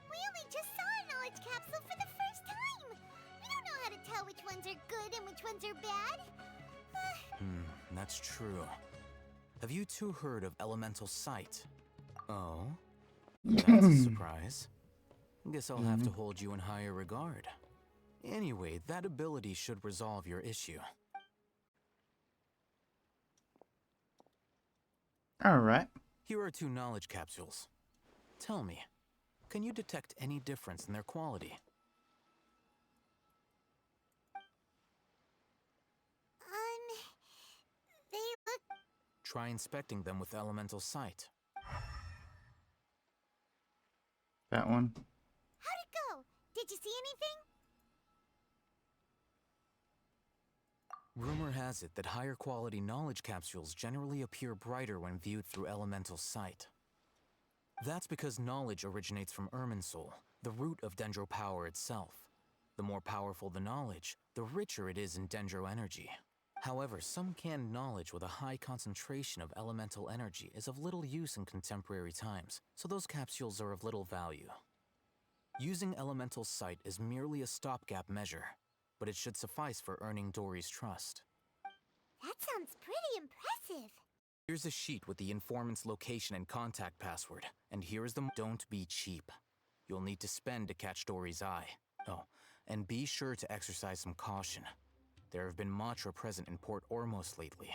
We only just saw a knowledge capsule for the first time! We don't know how to tell which ones are good and which ones are bad. That's true. Have you two heard of elemental sight? Oh? That's a surprise. Guess I'll have to hold you in higher regard. Anyway, that ability should resolve your issue. Alright. Here are 2 knowledge capsules. Tell me, can you detect any difference in their quality? They look... Try inspecting them with elemental sight. That one. How'd it go? Did you see anything? Rumor has it that higher quality knowledge capsules generally appear brighter when viewed through elemental sight. That's because knowledge originates from Irminsul, the root of Dendro power itself. The more powerful the knowledge, the richer it is in Dendro energy. However, some canned knowledge with a high concentration of elemental energy is of little use in contemporary times, so those capsules are of little value. Using elemental sight is merely a stopgap measure, but it should suffice for earning Dory's trust. That sounds pretty impressive. Here's a sheet with the informant's location and contact password, and here's the— Don't be cheap. You'll need to spend to catch Dory's eye. Oh, and be sure to exercise some caution. There have been Matra present in Port Ormos lately.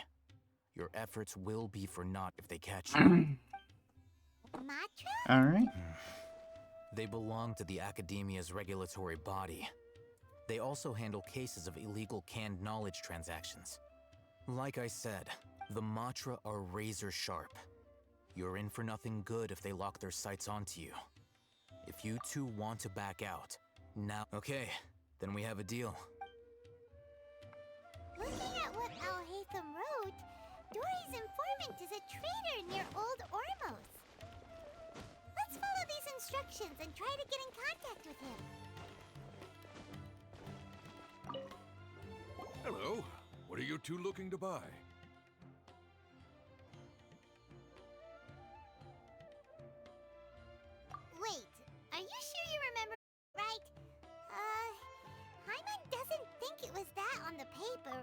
Your efforts will be for naught if they catch you. Matra? Alright. They belong to the Academia's regulatory body. They also handle cases of illegal canned knowledge transactions. Like I said, the Matra are razor sharp. You're in for nothing good if they lock their sights onto you. If you two want to back out, now— Okay, then we have a deal. Looking at what Al-Haytham wrote, Dory's informant is a traitor near Old Ormos. Let's follow these instructions and try to get in contact with him. Hello. What are you two looking to buy? Wait, are you sure you remember right? Hyman doesn't think it was that on the paper.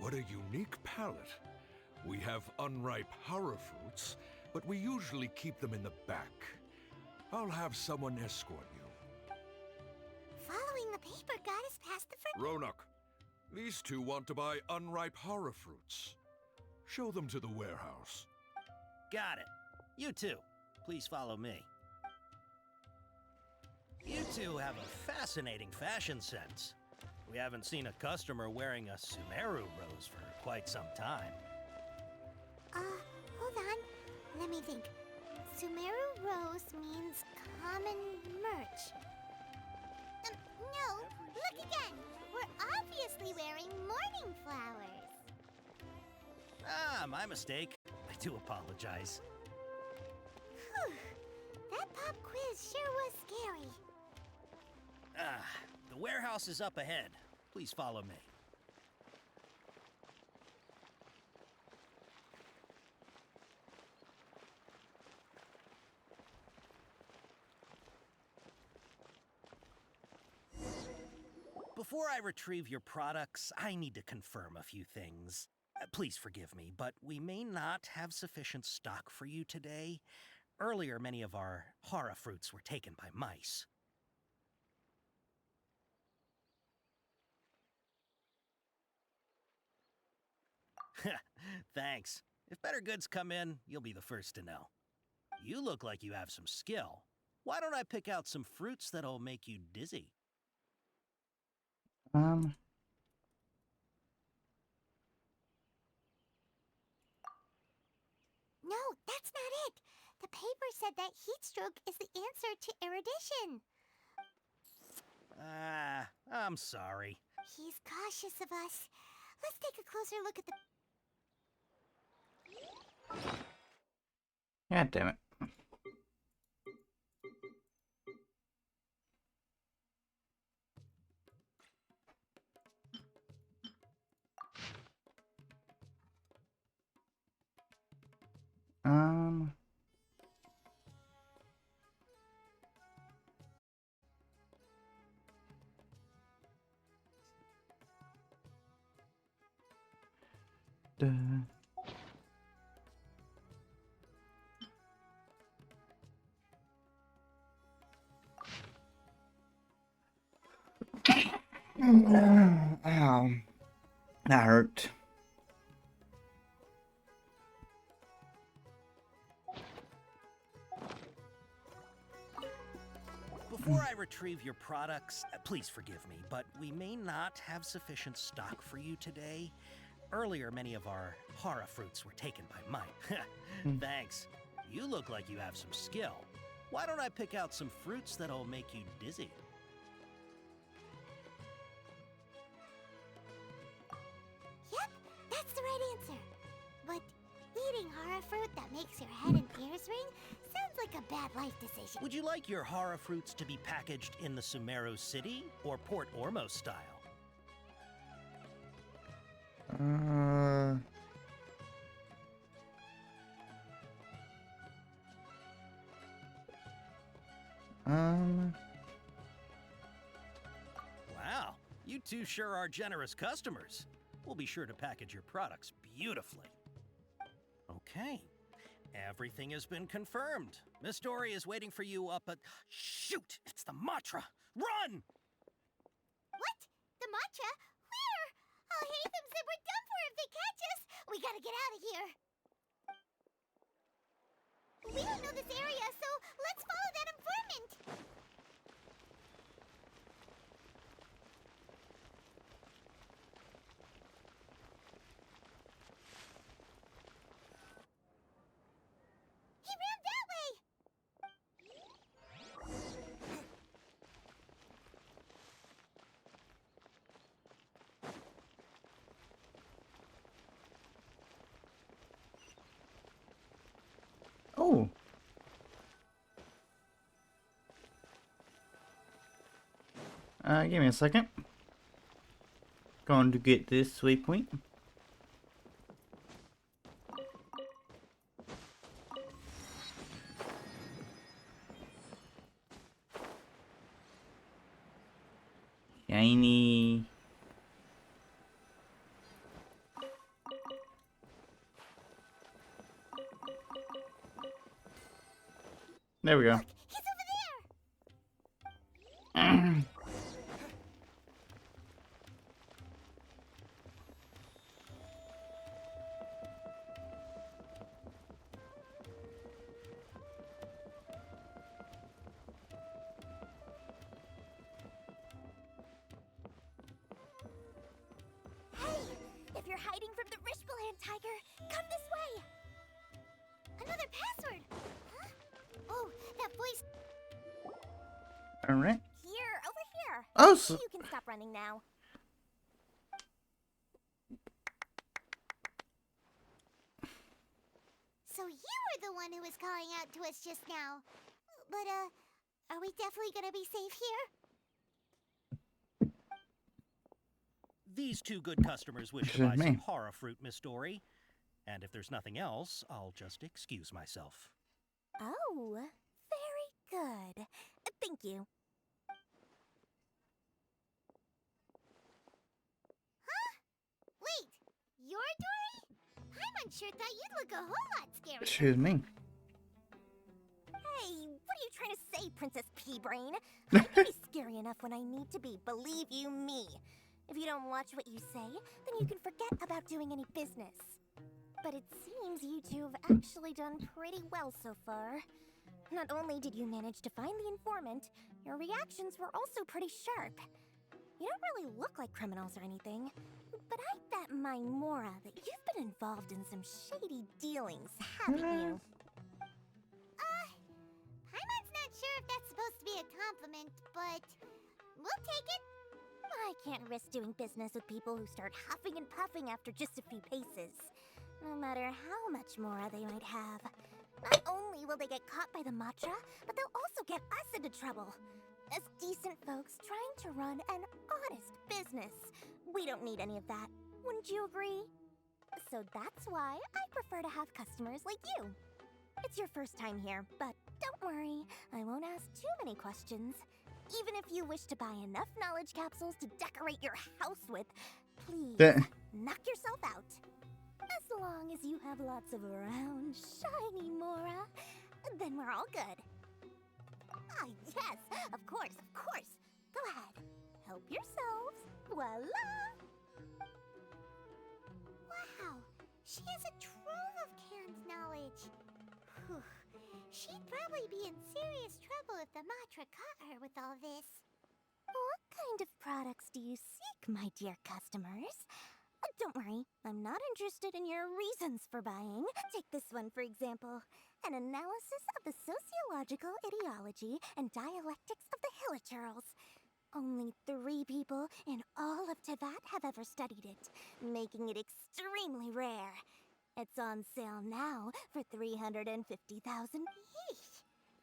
What a unique palette. We have unripe horror fruits, but we usually keep them in the back. I'll have someone escort you. Following the paper got us past the front. Ronak, these two want to buy unripe horror fruits. Show them to the warehouse. Got it. You two, please follow me. You two have a fascinating fashion sense. We haven't seen a customer wearing a Sumeru rose for quite some time. Hold on. Let me think. Sumeru rose means common merch. No, look again. We're obviously wearing morning flowers. Ah, my mistake. I do apologize. Whew. That pop quiz sure was scary. Ah, the warehouse is up ahead. Please follow me. Before I retrieve your products, I need to confirm a few things. Please forgive me, but we may not have sufficient stock for you today. Earlier, many of our hara fruits were taken by mice. Thanks. If better goods come in, you'll be the first to know. You look like you have some skill. Why don't I pick out some fruits that'll make you dizzy? No, that's not it. The paper said that heat stroke is the answer to erudition. Ah, I'm sorry. He's cautious of us. Let's take a closer look at the... God damn it. Duh. Ow. That hurt. Before I retrieve your products, please forgive me, but we may not have sufficient stock for you today. Earlier, many of our hara fruits were taken by mice. Thanks. You look like you have some skill. Why don't I pick out some fruits that'll make you dizzy? that makes your head and ears ring sounds like a bad life decision. Would you like your horror fruits to be packaged in the Sumeru City or Port Ormos style? Wow, you two sure are generous customers. We'll be sure to package your products beautifully. Okay, everything has been confirmed. Miss Dory is waiting for you up at... Shoot, it's the Matra! Run! What? The matcha? Where? Oh, Hatham said we're done for if they catch us. We gotta get out of here. We don't know this area, so let's follow that informant. He ran that way. Oh. Give me a second. Going to get this waypoint. Shiny. There we go. Look, he's over there. Hey, if you're hiding from the Rishbaland tiger, come this way. Another password. Huh? Oh, that voice. All right. Here, over here. Oh, so You can stop running now. So you were the one who was calling out to us just now. But, are we definitely gonna be safe here? These two good customers wish to buy some horror fruit, Miss Dory. And if there's nothing else, I'll just excuse myself. Oh, very good. Thank you. Huh? Wait, you're Dory? I'm unsure thought you'd look a whole lot scarier. excuse me. Hey, what are you trying to say, Princess Pea-Brain? I can be scary enough when I need to be, believe you me. If you don't watch what you say, then you can forget about doing any business. But it seems you two have actually done pretty well so far. Not only did you manage to find the informant, your reactions were also pretty sharp. You don't really look like criminals or anything, but I bet my Mora that you've been involved in some shady dealings, haven't you? Paimon's not sure if that's supposed to be a compliment, but we'll take it. I can't risk doing business with people who start huffing and puffing after just a few paces, no matter how much Mora they might have. Not only will they get caught by the Matra, but they'll also get us into trouble. As decent folks trying to run an honest business, we don't need any of that. Wouldn't you agree? So that's why I prefer to have customers like you. It's your first time here, but don't worry, I won't ask too many questions. Even if you wish to buy enough knowledge capsules to decorate your house with, please knock yourself out. As long as you have lots of round, shiny Mora, then we're all good. Ah, yes, of course, of course. Go ahead, help yourselves. Voila! Wow, she has a trove of canned knowledge. Whew. She'd probably be in serious trouble if the Matra caught her with all this. What kind of products do you seek, my dear customers? Don't worry, I'm not interested in your reasons for buying. Take this one, for example. An analysis of the sociological ideology and dialectics of the Hilichurls. Only 3 people in all of Teyvat have ever studied it, making it extremely rare. It's on sale now for 350,000 each.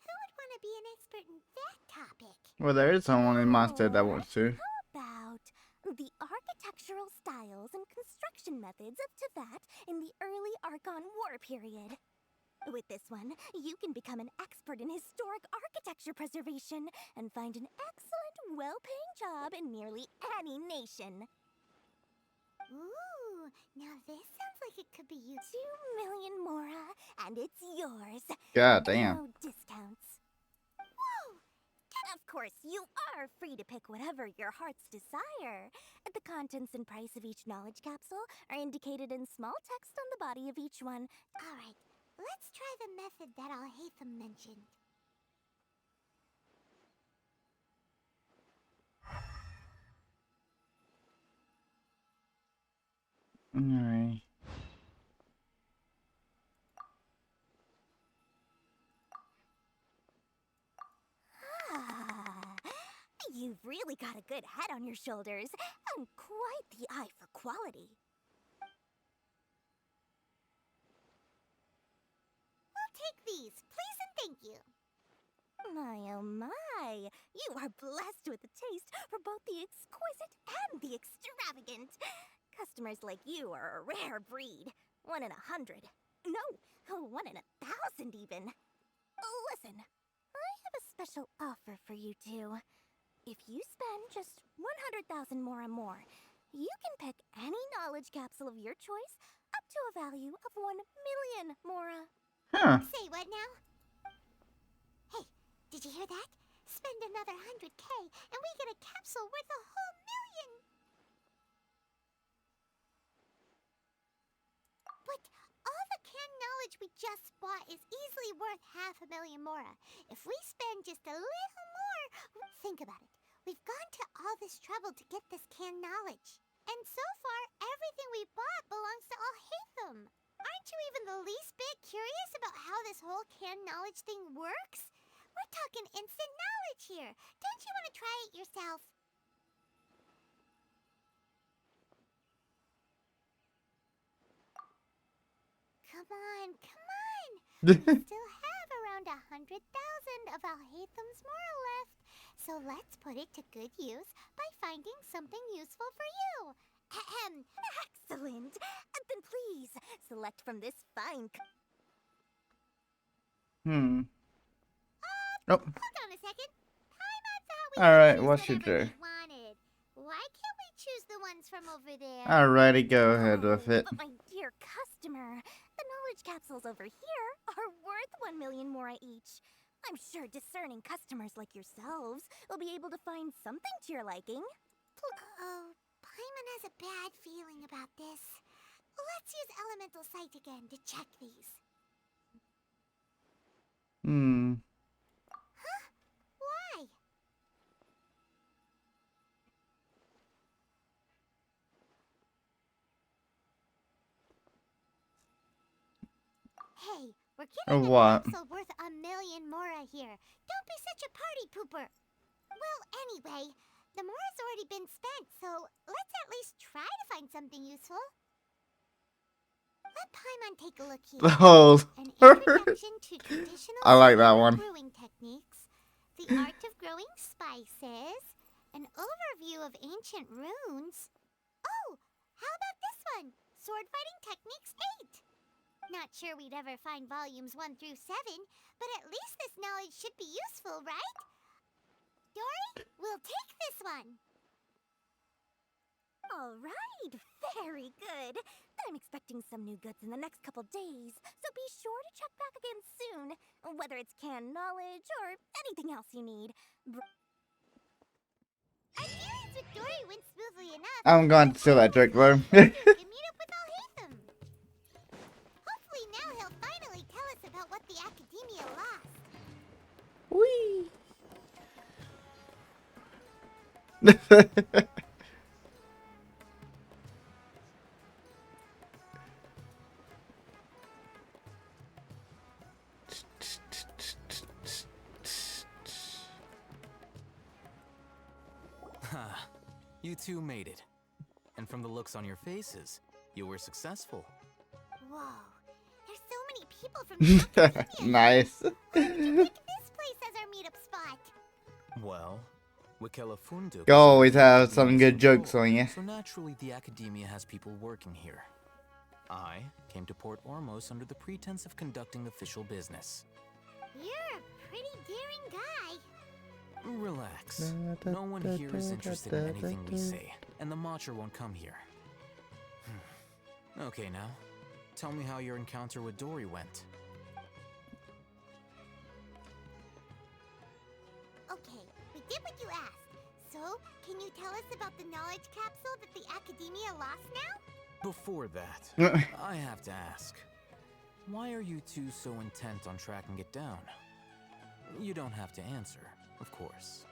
Who would want to be an expert in that topic? Well, there is someone in my state that wants to. About the architectural styles and construction methods up to that in the early Archon War period. With this one, you can become an expert in historic architecture preservation and find an excellent, well-paying job in nearly any nation. Ooh, now this sounds like it could be you. 2 million Mora, and it's yours. God damn. No discounts. Whoa! Of course, you are free to pick whatever your heart's desire. The contents and price of each knowledge capsule are indicated in small text on the body of each one. All right, let's try the method that Alhaitham mentioned. Alright. You've really got a good head on your shoulders, and quite the eye for quality. I'll take these, please and thank you. My oh my, you are blessed with a taste for both the exquisite and the extravagant. Customers like you are a rare breed. 1 in 100. No, 1 in 1,000 even. Listen, I have a special offer for you two. If you spend just 100,000 more, you can pick any knowledge capsule of your choice up to a value of 1 million Mora. Huh. Say what now? Hey, did you hear that? Spend another 100K and we get a capsule worth a whole million. But all the canned knowledge we just bought is easily worth 500,000 Mora. If we spend just a little more, think about it. We've gone to all this trouble to get this canned knowledge. And so far, everything we bought belongs to Alhaitham. Aren't you even the least bit curious about how this whole canned knowledge thing works? We're talking instant knowledge here. Don't you want to try it yourself? Come on, come on. We still have around 100,000 of Alhaitham's Mora left. So let's put it to good use by finding something useful for you. Ahem. Excellent. Then please, select from this fine... Oh. Hold on a second. Alright, what should do? Why can't we choose the ones from over there? Alrighty, go ahead with it. But my dear customer, the knowledge capsules over here are worth 1 million Mora each. I'm sure discerning customers like yourselves will be able to find something to your liking. Uh-oh, Paimon has a bad feeling about this. Let's use Elemental Sight again to check these. Huh? Why? Hey, we're getting a What? capsule worth 1 million Mora here. Don't be such a party pooper. Well, anyway, the Mora's already been spent, so let's at least try to find something useful. Let Paimon take a look here. Oh, An introduction to traditional I like that one. brewing techniques, the art of growing spices, an overview of ancient runes. Oh, how about this one? Sword fighting techniques 8. Not sure we'd ever find volumes 1 through 7, but at least this knowledge should be useful, right? Dory, we'll take this one. All right, very good. I'm expecting some new goods in the next couple days, so be sure to check back again soon, whether it's canned knowledge or anything else you need. Our dealings with Dory went smoothly enough. I'm going to steal that trick, though. Meet up with Alhaitham. Hopefully now he'll finally tell us about what the Academia lost. Whee! You two made it. And from the looks on your faces, you were successful. What? Whoa, there's so many people from the academia. Nice. This place as our meetup spot. Well, Wikelafunduk You always have some good jokes on you. so naturally the academia has people working here. I came to Port Ormos under the pretense of conducting official business. You're a pretty daring guy. Relax. No one here is interested in anything we say, and the Matcher won't come here. Okay, now, tell me how your encounter with Dory went. Okay, we did what you asked. So, can you tell us about the knowledge capsule that the academia lost now? Before that, I have to ask, why are you two so intent on tracking it down? You don't have to answer, of course.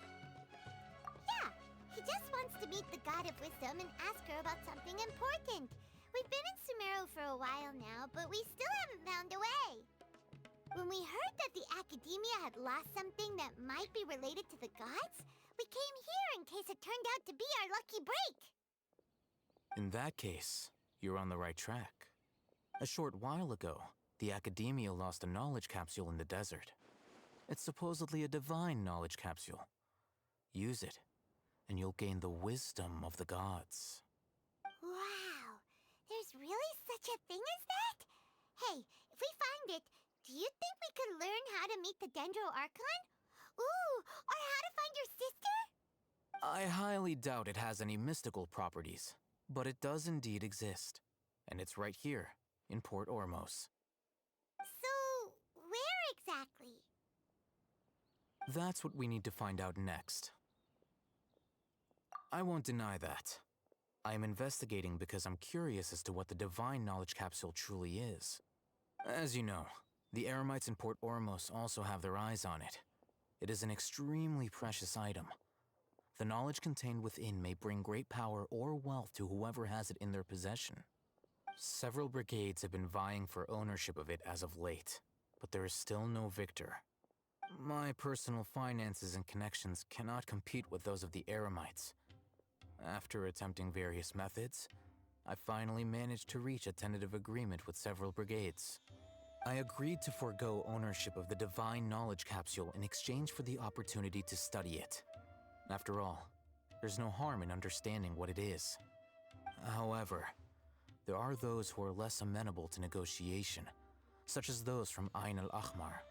Yeah, he just wants to meet the God of Wisdom and ask her about something important. We've been in Sumeru for a while now, but we still haven't found a way. When we heard that the academia had lost something that might be related to the gods, we came here in case it turned out to be our lucky break. In that case, you're on the right track. A short while ago, the academia lost a knowledge capsule in the desert. It's supposedly a divine knowledge capsule. Use it, and you'll gain the wisdom of the gods. Wow, there's really such a thing as that? Hey, if we find it, do you think we could learn how to meet the Dendro Archon? Ooh, or how to find your sister? I highly doubt it has any mystical properties, but it does indeed exist. And it's right here, in Port Ormos. So, where exactly? That's what we need to find out next. I won't deny that. I am investigating because I'm curious as to what the divine knowledge capsule truly is. As you know, the Eremites in Port Ormos also have their eyes on it. It is an extremely precious item. The knowledge contained within may bring great power or wealth to whoever has it in their possession. Several brigades have been vying for ownership of it as of late, but there is still no victor. My personal finances and connections cannot compete with those of the Eremites. After attempting various methods, I finally managed to reach a tentative agreement with several brigades. I agreed to forego ownership of the divine knowledge capsule in exchange for the opportunity to study it. After all, there's no harm in understanding what it is. However, there are those who are less amenable to negotiation, such as those from Ain al-Ahmar.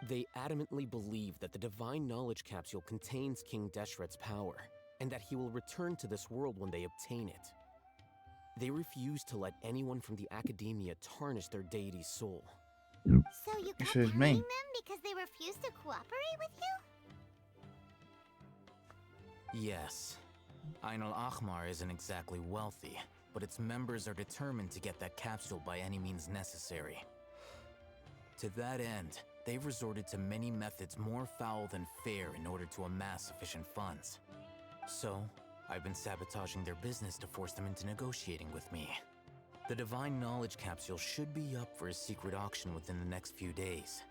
They adamantly believe that the divine knowledge capsule contains King Deshret's power, and that he will return to this world when they obtain it. They refuse to let anyone from the academia tarnish their deity's soul. So you kept Excuse hurting me. them because they refused to cooperate with you? Yes, Ain al-Ahmar isn't exactly wealthy, but its members are determined to get that capsule by any means necessary. To that end, they've resorted to many methods more foul than fair in order to amass sufficient funds. So, I've been sabotaging their business to force them into negotiating with me. The divine knowledge capsule should be up for a secret auction within the next few days.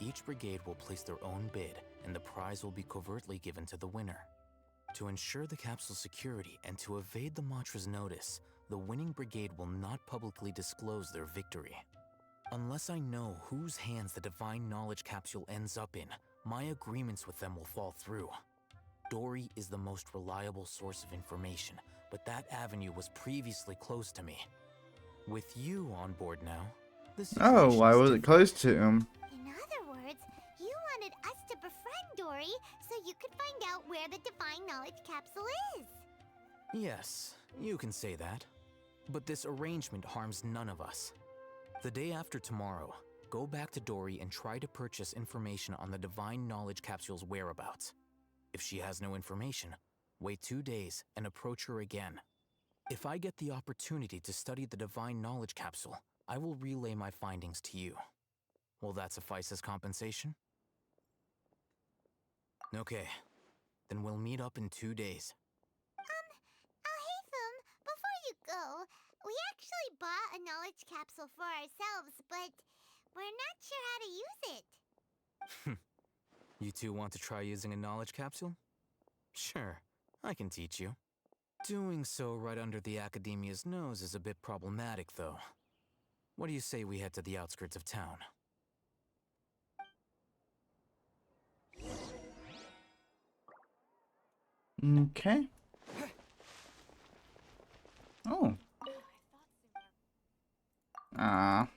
Each brigade will place their own bid, and the prize will be covertly given to the winner. To ensure the capsule's security and to evade the Matra's notice, the winning brigade will not publicly disclose their victory. Unless I know whose hands the divine knowledge capsule ends up in, my agreements with them will fall through. Dory is the most reliable source of information, but that avenue was previously closed to me. With you on board now, the situation Oh, why is was it different. close to him? In other words, you wanted us to befriend Dory so you could find out where the divine knowledge capsule is. Yes, you can say that. But this arrangement harms none of us. The day after tomorrow, go back to Dory and try to purchase information on the divine knowledge capsule's whereabouts. If she has no information, wait 2 days and approach her again. If I get the opportunity to study the divine knowledge capsule, I will relay my findings to you. Will that suffice as compensation? Okay, then we'll meet up in 2 days. Alhaitham, before you go, we actually bought a knowledge capsule for ourselves, but we're not sure how to use it. You two want to try using a knowledge capsule? Sure, I can teach you. Doing so right under the academia's nose is a bit problematic, though. What do you say we head to the outskirts of town? Okay. Oh. Ah.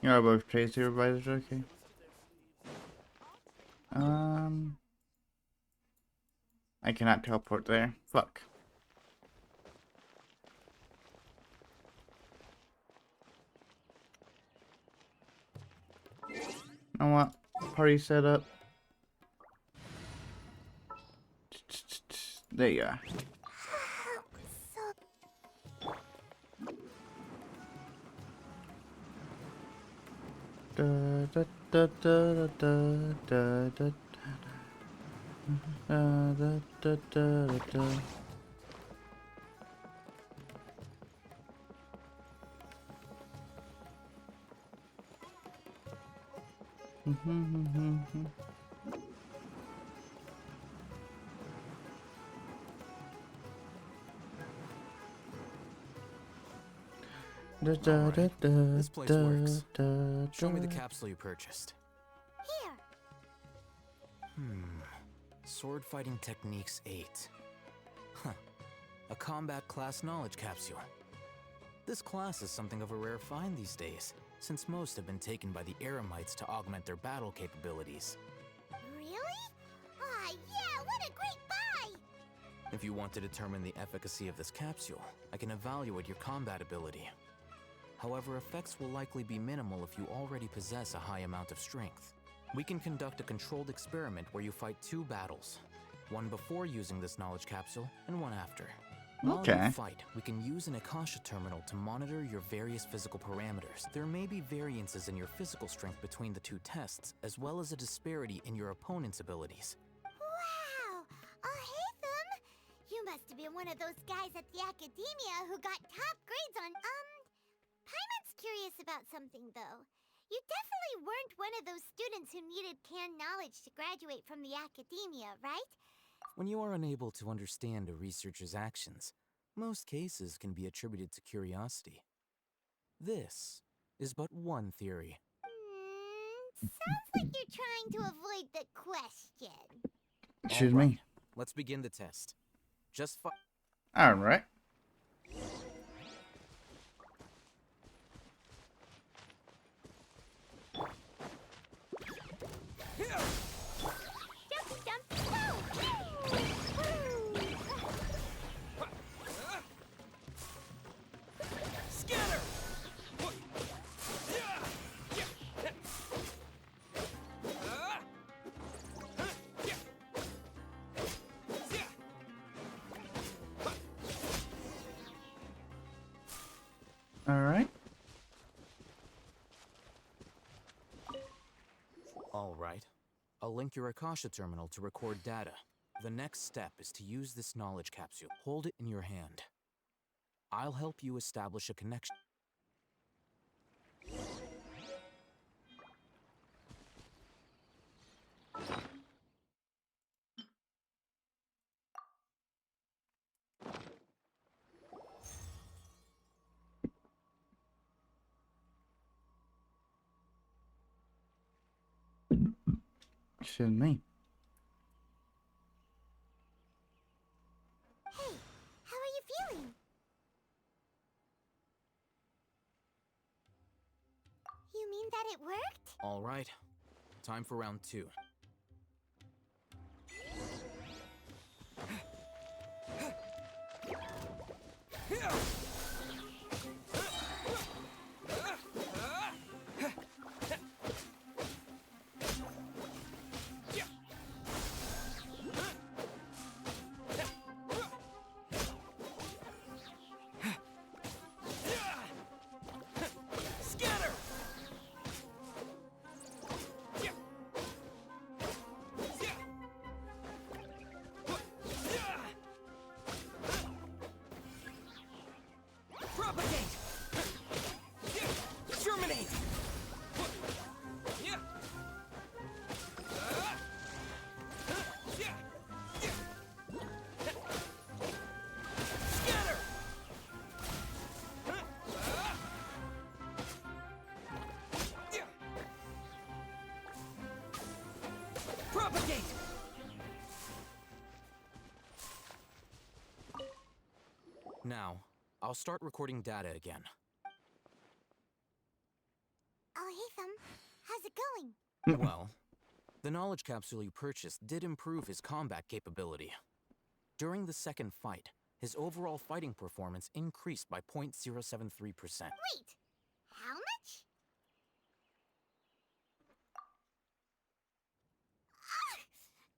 You are both chase everybody's okay. I cannot teleport there. Fuck. You know what? Party setup. There you are. Da da da da da da da da da da da. This place works. Show me the capsule you purchased. Here. Sword Fighting Techniques 8. Huh. A combat class knowledge capsule. This class is something of a rare find these days, since most have been taken by the Eremites to augment their battle capabilities. Really? Ah, yeah, what a great buy! If you want to determine the efficacy of this capsule, I can evaluate your combat ability. However, effects will likely be minimal if you already possess a high amount of strength. We can conduct a controlled experiment where you fight 2 battles. One before using this knowledge capsule, and one after. While you fight, we can use an Akasha terminal to monitor your various physical parameters. There may be variances in your physical strength between the 2 tests, as well as a disparity in your opponent's abilities. Wow! Oh, hey, Thum! You must have been one of those guys at the academia who got top grades on, Paimon's curious about something, though. You definitely weren't one of those students who needed canned knowledge to graduate from the academia, right? When you are unable to understand a researcher's actions, most cases can be attributed to curiosity. This is but one theory. Sounds like you're trying to avoid the question. Excuse me. Let's begin the test. Just Alright. Alright. I'll link your Akasha terminal to record data. The next step is to use this knowledge capsule. Hold it in your hand. I'll help you establish a connection. Excuse me. Hey, how are you feeling? You mean that it worked? Alright. Time for round 2. Now, I'll start recording data again. Oh, hey, Thumb. How's it going? Well, the knowledge capsule you purchased did improve his combat capability. During the second fight, his overall fighting performance increased by 0.073%. Wait, how much?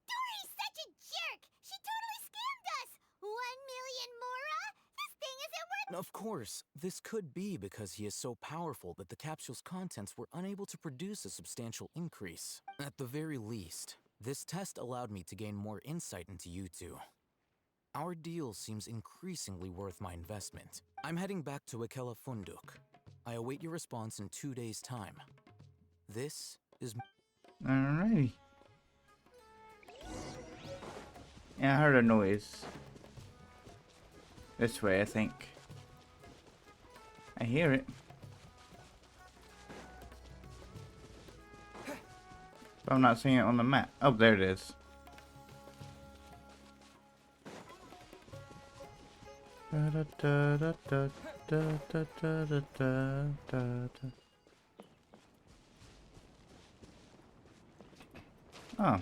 Dory's such a jerk! She totally scammed us! 1 million mora? This thing isn't worth— Of course, this could be because he is so powerful that the capsule's contents were unable to produce a substantial increase. At the very least, this test allowed me to gain more insight into you two. Our deal seems increasingly worth my investment. I'm heading back to Ikela Funduk. I await your response in 2 days' time. This is... Alrighty. Yeah, I heard a noise. This way, I think. I hear it. But I'm not seeing it on the map. Oh, there it is. Oh.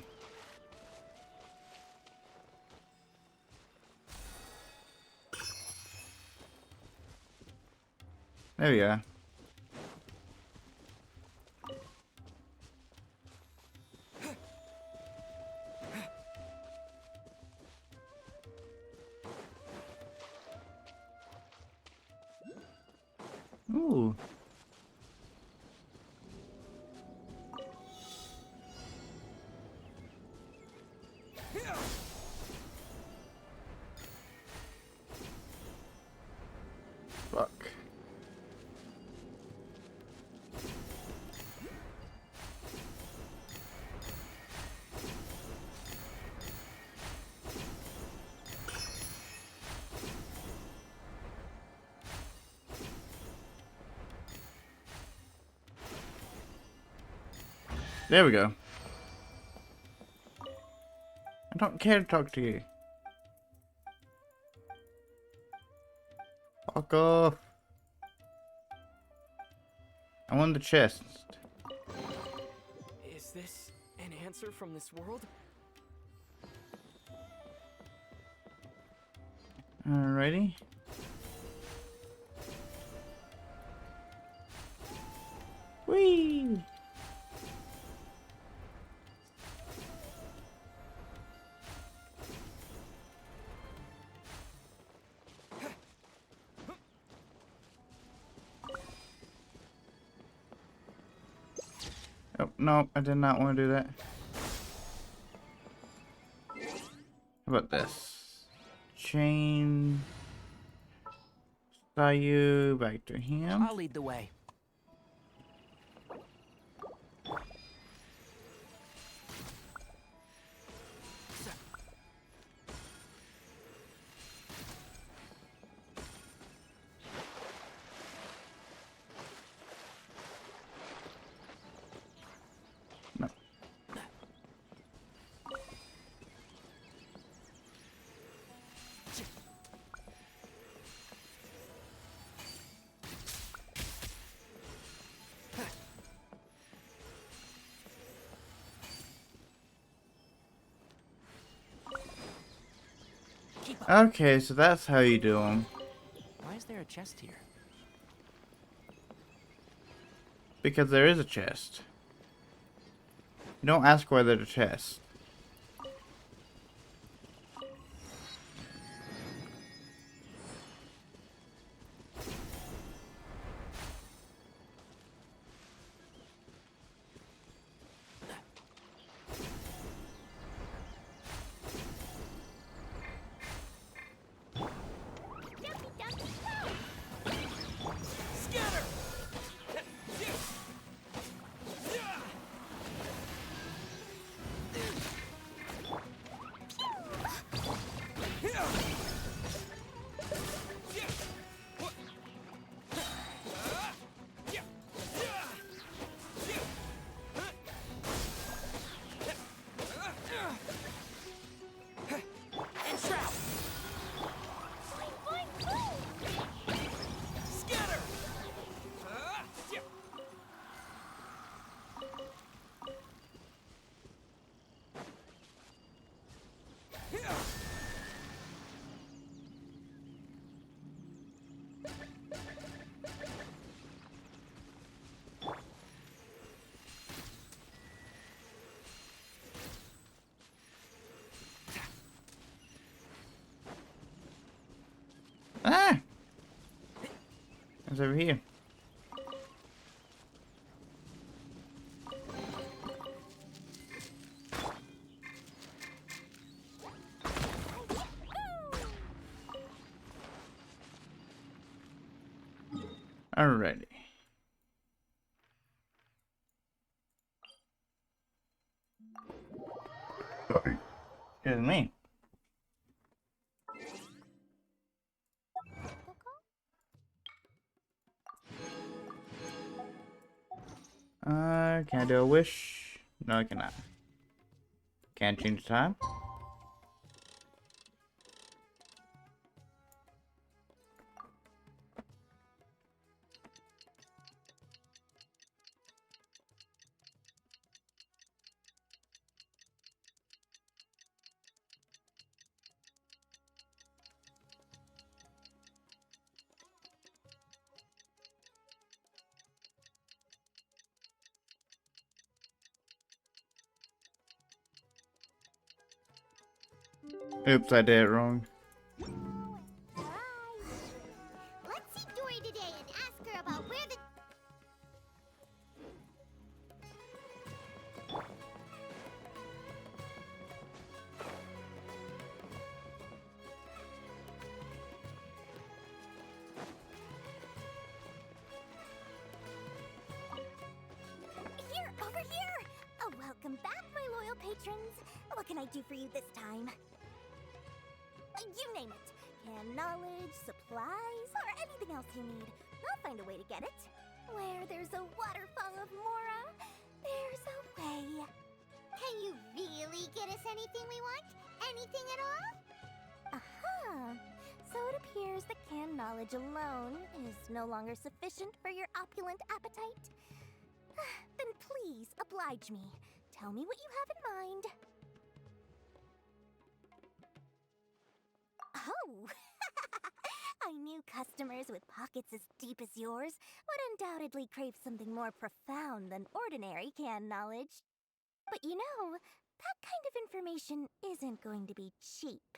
There we go. Ooh. Fuck. There we go. I don't care to talk to you. Fuck off. I want the chest. Is this an answer from this world? Alrighty. Whee! Oh, no, I did not want to do that. How about this? Chain. Sayu back to him. I'll lead the way. Okay, so that's how you do them. Why is there a chest here? Because there is a chest. You don't ask why there's a chest. Ah! It's over here. Alrighty. Sorry. Excuse me. Can I do a wish? No, I cannot. Can't change the time. Oops, I did it wrong. Let's see Dory today and ask her about where the... Here, over here! Oh, welcome back, my loyal patrons. What can I do for you this time? You name it. Canned knowledge, supplies, or anything else you need. I'll find a way to get it. Where there's a waterfall of Mora, there's a way. Can you really get us anything we want? Anything at all? Aha! So it appears that canned knowledge alone is no longer sufficient for your opulent appetite. Then please, oblige me. Tell me what you have in mind. Oh! I knew customers with pockets as deep as yours would undoubtedly crave something more profound than ordinary canned knowledge. But you know, that kind of information isn't going to be cheap.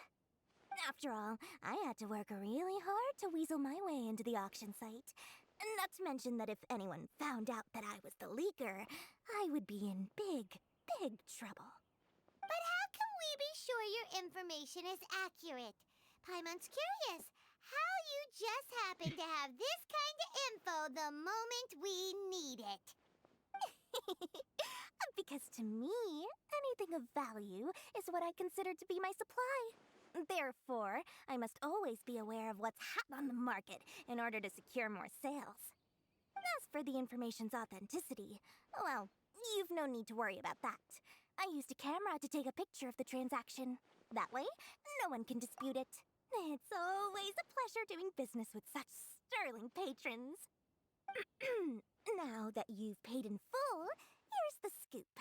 After all, I had to work really hard to weasel my way into the auction site. Not to mention that if anyone found out that I was the leaker, I would be in big, big trouble. But how can we be sure your information is accurate? Paimon's curious how you just happen to have this kind of info the moment we need it. Because to me, anything of value is what I consider to be my supply. Therefore, I must always be aware of what's hot on the market in order to secure more sales. As for the information's authenticity, well, you've no need to worry about that. I used a camera to take a picture of the transaction. That way, no one can dispute it. It's always a pleasure doing business with such sterling patrons. Now that you've paid in full, here's the scoop.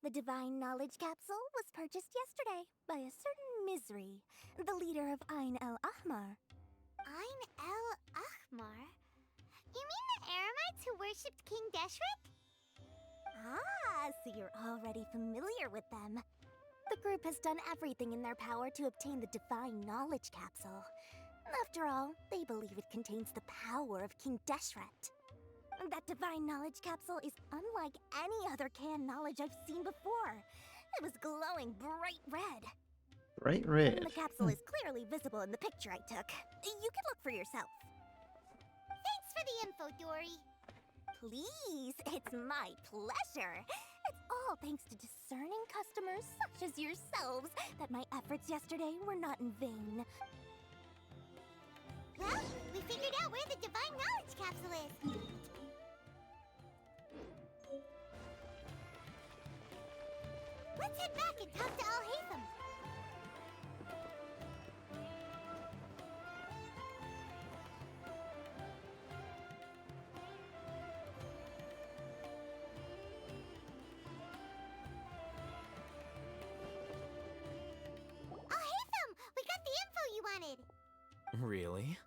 The Divine Knowledge Capsule was purchased yesterday by a certain Misery, the leader of Ain el Ahmar. Ain el Ahmar? You mean the Eremites who worshipped King Deshret? Ah, so you're already familiar with them. The group has done everything in their power to obtain the Divine Knowledge Capsule. After all, they believe it contains the power of King Deshret. That Divine Knowledge Capsule is unlike any other canned knowledge I've seen before. It was glowing bright red. Bright red. The capsule is clearly visible in the picture I took. You can look for yourself. Thanks for the info, Dory. Please, it's my pleasure. It's all thanks to discerning customers such as yourselves that my efforts yesterday were not in vain. Well, we figured out where the Divine Knowledge Capsule is. Let's head back and talk to Al-Haytham. Really?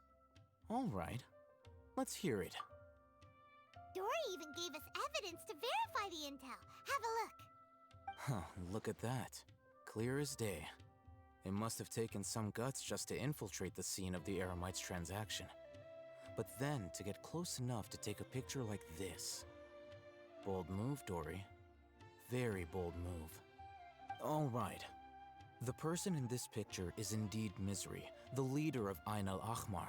All right. Let's hear it. Dory even gave us evidence to verify the intel. Have a look. Huh, look at that. Clear as day. It must have taken some guts just to infiltrate the scene of the Eremites' transaction. But then to get close enough to take a picture like this. Bold move, Dory. Very bold move. All right. The person in this picture is indeed Misery, the leader of Ain al-Ahmar.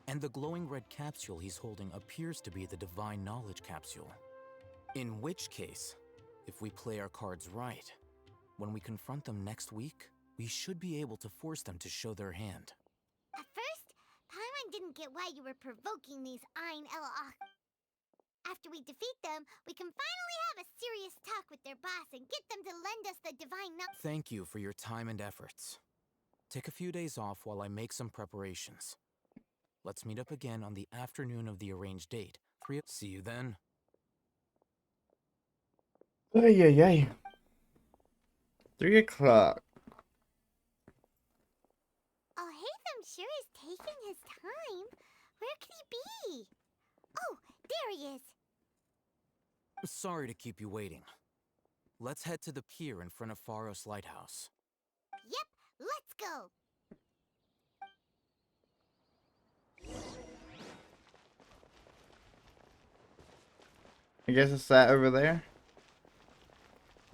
And the glowing red capsule he's holding appears to be the Divine Knowledge Capsule. In which case, if we play our cards right, when we confront them next week, we should be able to force them to show their hand. At first, Paimon didn't get why you were provoking these Ain el-Ah. After we defeat them, we can finally have a serious talk with their boss and get them to lend us the divine knowledge. Thank you for your time and efforts. Take a few days off while I make some preparations. Let's meet up again on the afternoon of the arranged date. See you then. Ay, ay, ay. 3 o'clock. Oh, Hatham sure is taking his time. Where could he be? Oh, there he is. Sorry to keep you waiting. Let's head to the pier in front of Pharos Lighthouse. Yep, let's go. I guess it's that over there.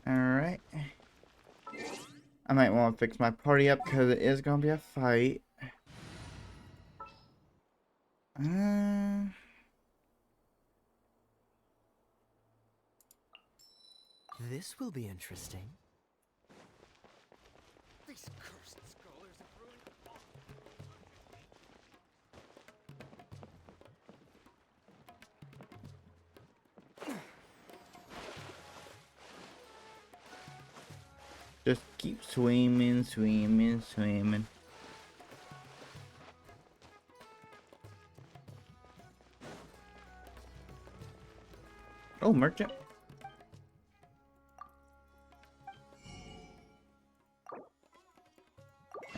Alright. I might want to fix my party up because it is going to be a fight. This will be interesting. These cursed scholars have ruined all. Just keep swimming, swimming, swimming. Oh, merchant.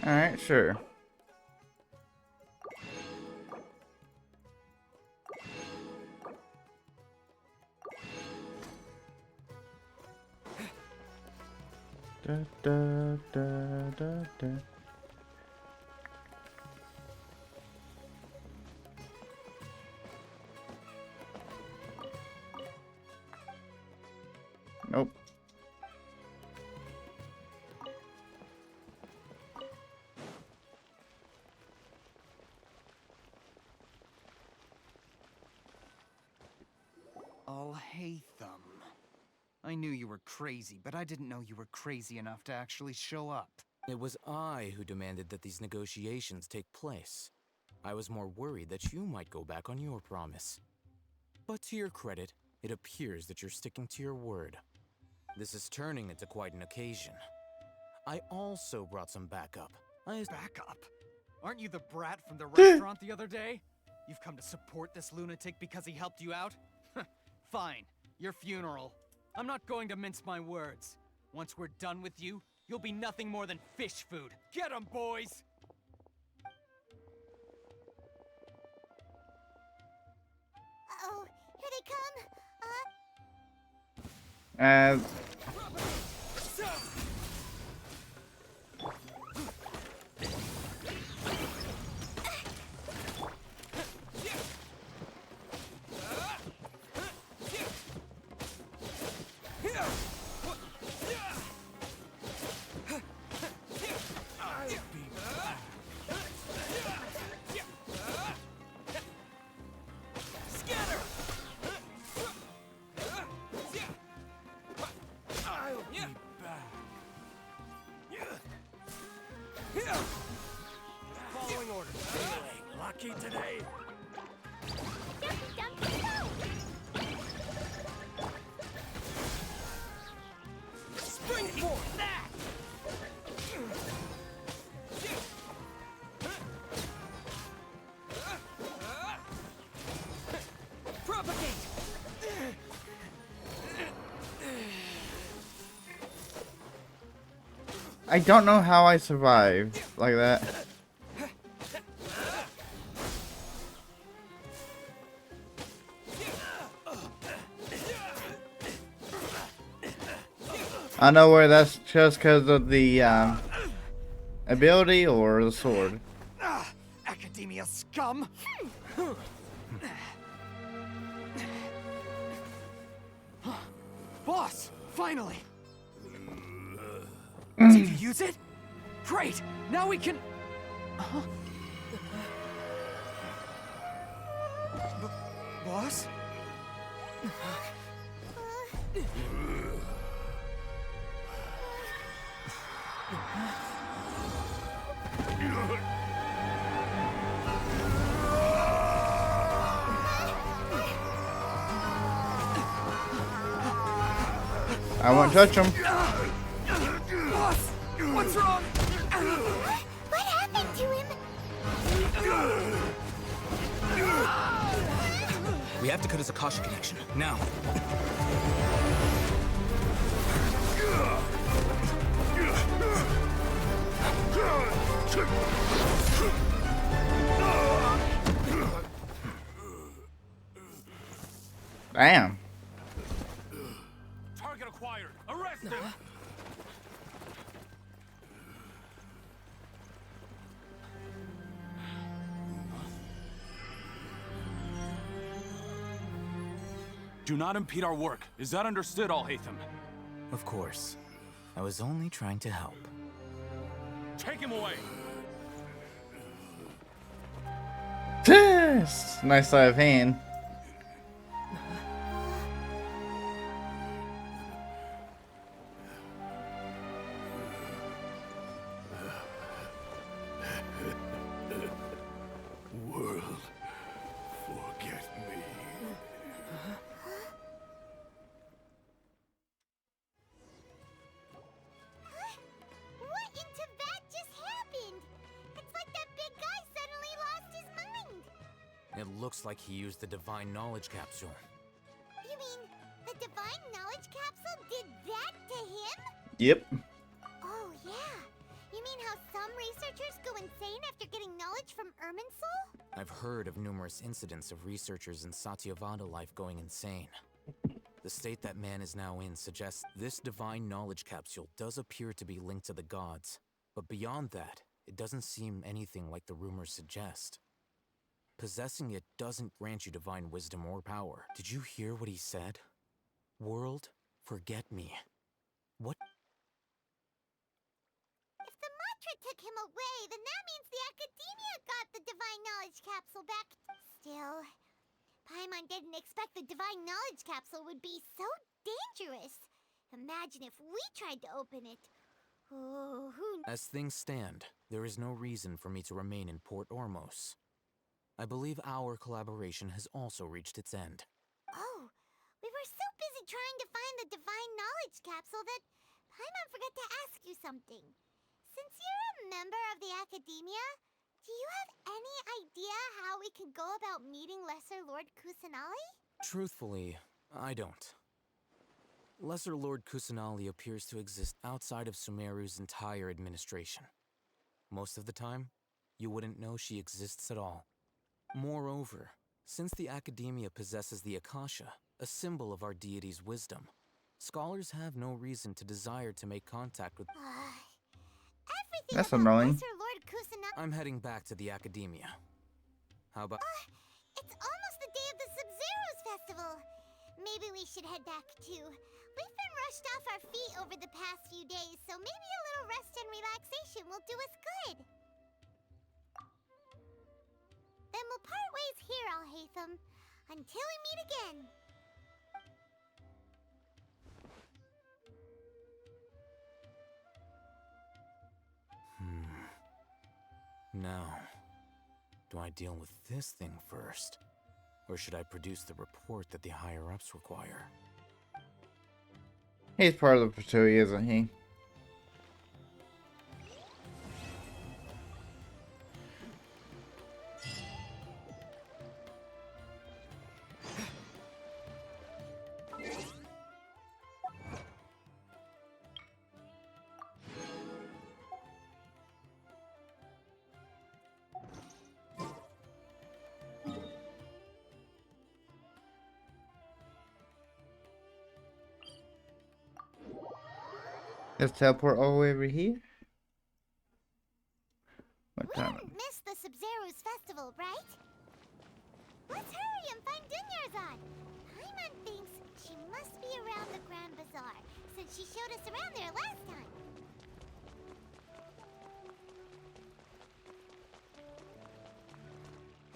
Alright, sure. Da, da, da, da, da. Nope. Alhaitham. I knew you were crazy, but I didn't know you were crazy enough to actually show up. It was I who demanded that these negotiations take place. I was more worried that you might go back on your promise. But to your credit, it appears that you're sticking to your word. This is turning into quite an occasion. I also brought some backup. Backup? Aren't you the brat from the restaurant the other day? You've come to support this lunatic because he helped you out? Fine, your funeral. I'm not going to mince my words. Once we're done with you, you'll be nothing more than fish food. Get 'em, boys! Uh-oh, here they come. Following orders. Lucky today. Spring forth! That! Propagate! I don't know how I survived like that. I know where that's just because of the ability or the sword. Academia scum! Boss! Finally! Did you use it? Great! Now we can... Huh? Boss? I won't touch him. Boss! What's wrong? What happened to him? We have to cut his Akasha connection, now. Damn. Target acquired. Arrest him. Do not impede our work. Is that understood, Al-Haytham? Of course. I was only trying to help. Take him away. Nice sleight of hand. World, forget me. What in Tibet just happened? It's like that big guy suddenly lost his mind. It looks like he used the Divine Knowledge Capsule. You mean the Divine Knowledge Capsule did that to him? Yep. Oh, yeah. You mean how some researchers go insane after getting knowledge from Irminsul? I've heard of numerous incidents of researchers in Satyavada life going insane. The state that man is now in suggests this Divine Knowledge Capsule does appear to be linked to the gods, but beyond that, it doesn't seem anything like the rumors suggest. Possessing it doesn't grant you divine wisdom or power. Did you hear what he said? World, forget me. What? If the mantra took him away, then that means the Academia got the Divine Knowledge Capsule back. Still, Paimon didn't expect the Divine Knowledge Capsule would be so dangerous. Imagine if we tried to open it. Oh, who... As things stand, there is no reason for me to remain in Port Ormos. I believe our collaboration has also reached its end. Oh, we were so busy trying to find the Divine Knowledge Capsule that Paimon forgot to ask you something. Since you're a member of the Academia, do you have any idea how we can go about meeting Lesser Lord Kusanali? Truthfully, I don't. Lesser Lord Kusanali appears to exist outside of Sumeru's entire administration. Most of the time, you wouldn't know she exists at all. Moreover, since the Academia possesses the Akasha, a symbol of our deity's wisdom, scholars have no reason to desire to make contact with... That's annoying. Lesser Lord Kusanali... I'm heading back to the Academia. How about... It's almost the day of the Sub-Zeros Festival. Maybe we should head back too. We've been rushed off our feet over the past few days, so maybe a little rest and relaxation will do us good. Then we'll part ways here, Al-Haytham, until we meet again. Now, do I deal with this thing first? Or should I produce the report that the higher-ups require? He's part of the Fatui, isn't he? Let's teleport all the way over here. What time? We didn't miss the Sub-Zero's festival, right? Let's hurry and find Dunyarzad. Paimon thinks she must be around the Grand Bazaar, since she showed us around there last time.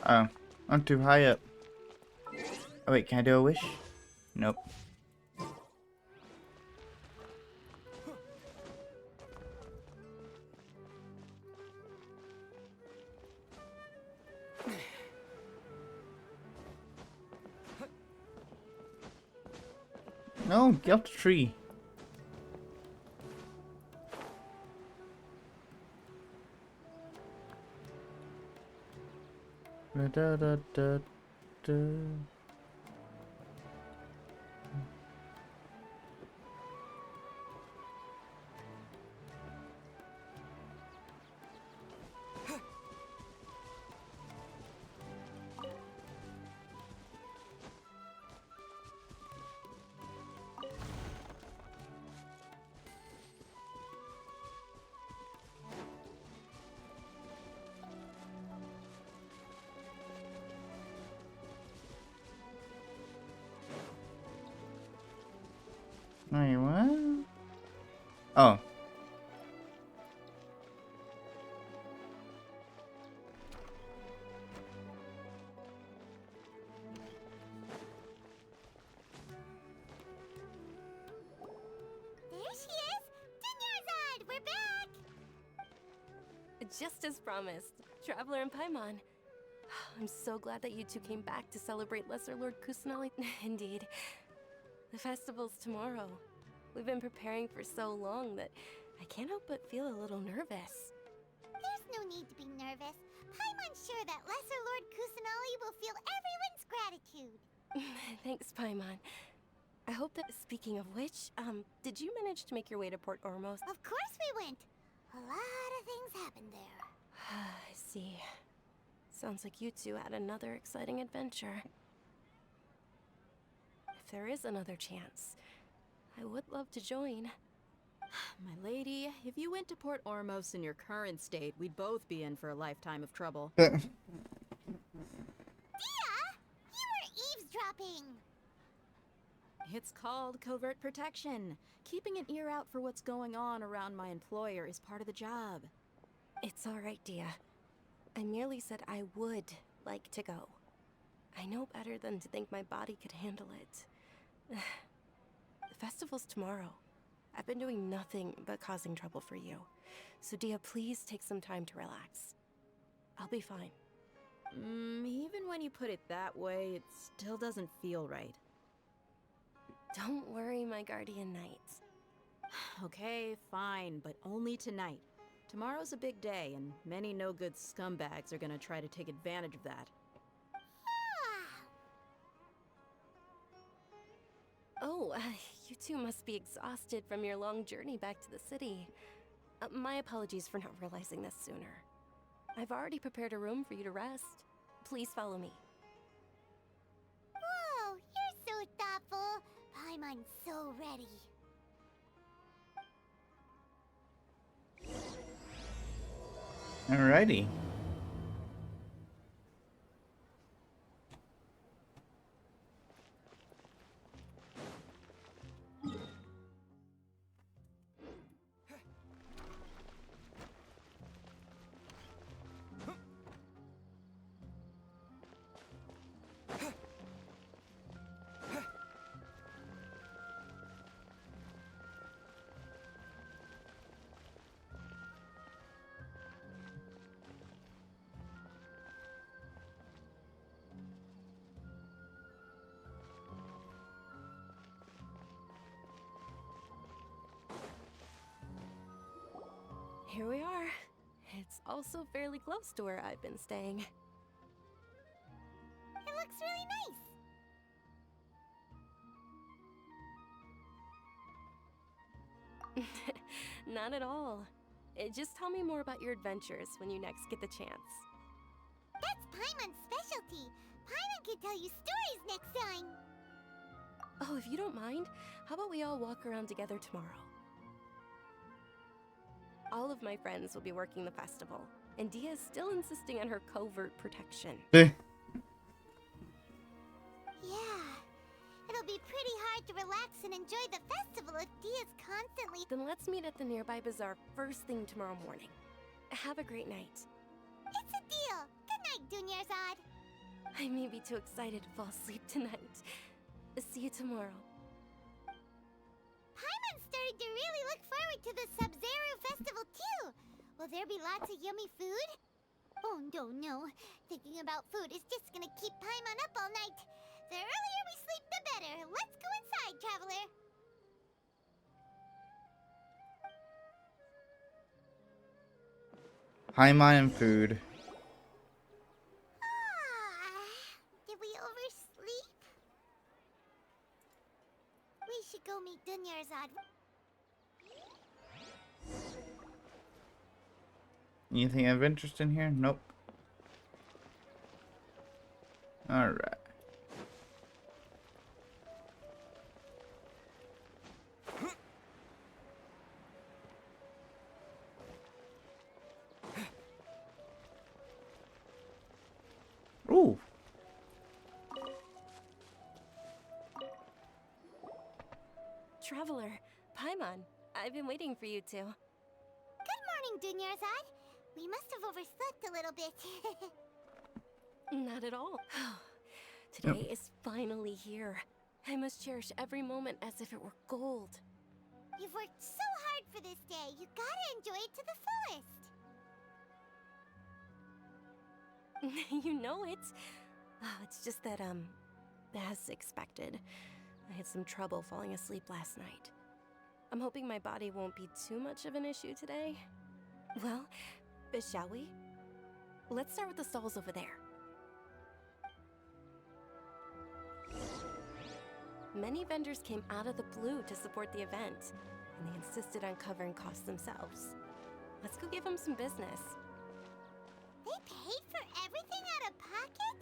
Oh, I'm too high up. Oh wait, can I do a wish? Nope. No, get off the tree. Da da da da da. Wait, what? Oh. There she is! Dunyarzad! We're back! Just as promised, Traveler and Paimon. I'm so glad that you two came back to celebrate Lesser Lord Kusanali. Indeed. The festival's tomorrow. We've been preparing for so long that I can't help but feel a little nervous. There's no need to be nervous. Paimon's sure that Lesser Lord Kusanali will feel everyone's gratitude. Thanks, Paimon. I hope that, speaking of which, did you manage to make your way to Port Ormos? Of course we went. A lot of things happened there. I see. Sounds like you two had another exciting adventure. If there is another chance, I would love to join. My lady, if you went to Port Ormos in your current state, we'd both be in for a lifetime of trouble. Dia! You were eavesdropping! It's called covert protection. Keeping an ear out for what's going on around my employer is part of the job. It's all right, Dia. I merely said I would like to go. I know better than to think my body could handle it. The festival's tomorrow. I've been doing nothing but causing trouble for you. So Dia, please take some time to relax. I'll be fine. Even when you put it that way, it still doesn't feel right. Don't worry, my guardian knight. Okay, fine, but only tonight. Tomorrow's a big day, and many no-good scumbags are gonna try to take advantage of that. Oh, you two must be exhausted from your long journey back to the city. My apologies for not realizing this sooner. I've already prepared a room for you to rest. Please follow me. Whoa, you're so thoughtful. Paimon's so ready. Alrighty. Here we are. It's also fairly close to where I've been staying. It looks really nice. Not at all. Just tell me more about your adventures when you next get the chance. That's Paimon's specialty. Paimon can tell you stories next time. Oh, if you don't mind, how about we all walk around together tomorrow? All of my friends will be working the festival, and Dia is still insisting on her covert protection. Eh. Yeah, it'll be pretty hard to relax and enjoy the festival if Dia's constantly... Then let's meet at the nearby bazaar first thing tomorrow morning. Have a great night. It's a deal. Good night, Dunyarzad. I may be too excited to fall asleep tonight. See you tomorrow. Paimon's starting to really look forward to the Sub-Zero festival too. Will there be lots of yummy food? Oh no. Thinking about food is just gonna keep Paimon up all night. The earlier we sleep, the better. Let's go inside, traveler. Paimon and food. Did we oversleep? We should go meet Dunyarzad. Anything of interest in here? Nope. Alright. Ooh. Traveler, Paimon, I've been waiting for you two. Good morning, Dunyarzad. We must have overslept a little bit. Not at all. Today is finally here. I must cherish every moment as if it were gold. You've worked so hard for this day. You gotta enjoy it to the fullest. You know it. It's just that, as expected, I had some trouble falling asleep last night. I'm hoping my body won't be too much of an issue today. Well, shall we? Let's start with the stalls over there. Many vendors came out of the blue to support the event, and they insisted on covering costs themselves. Let's go give them some business. They paid for everything out of pocket?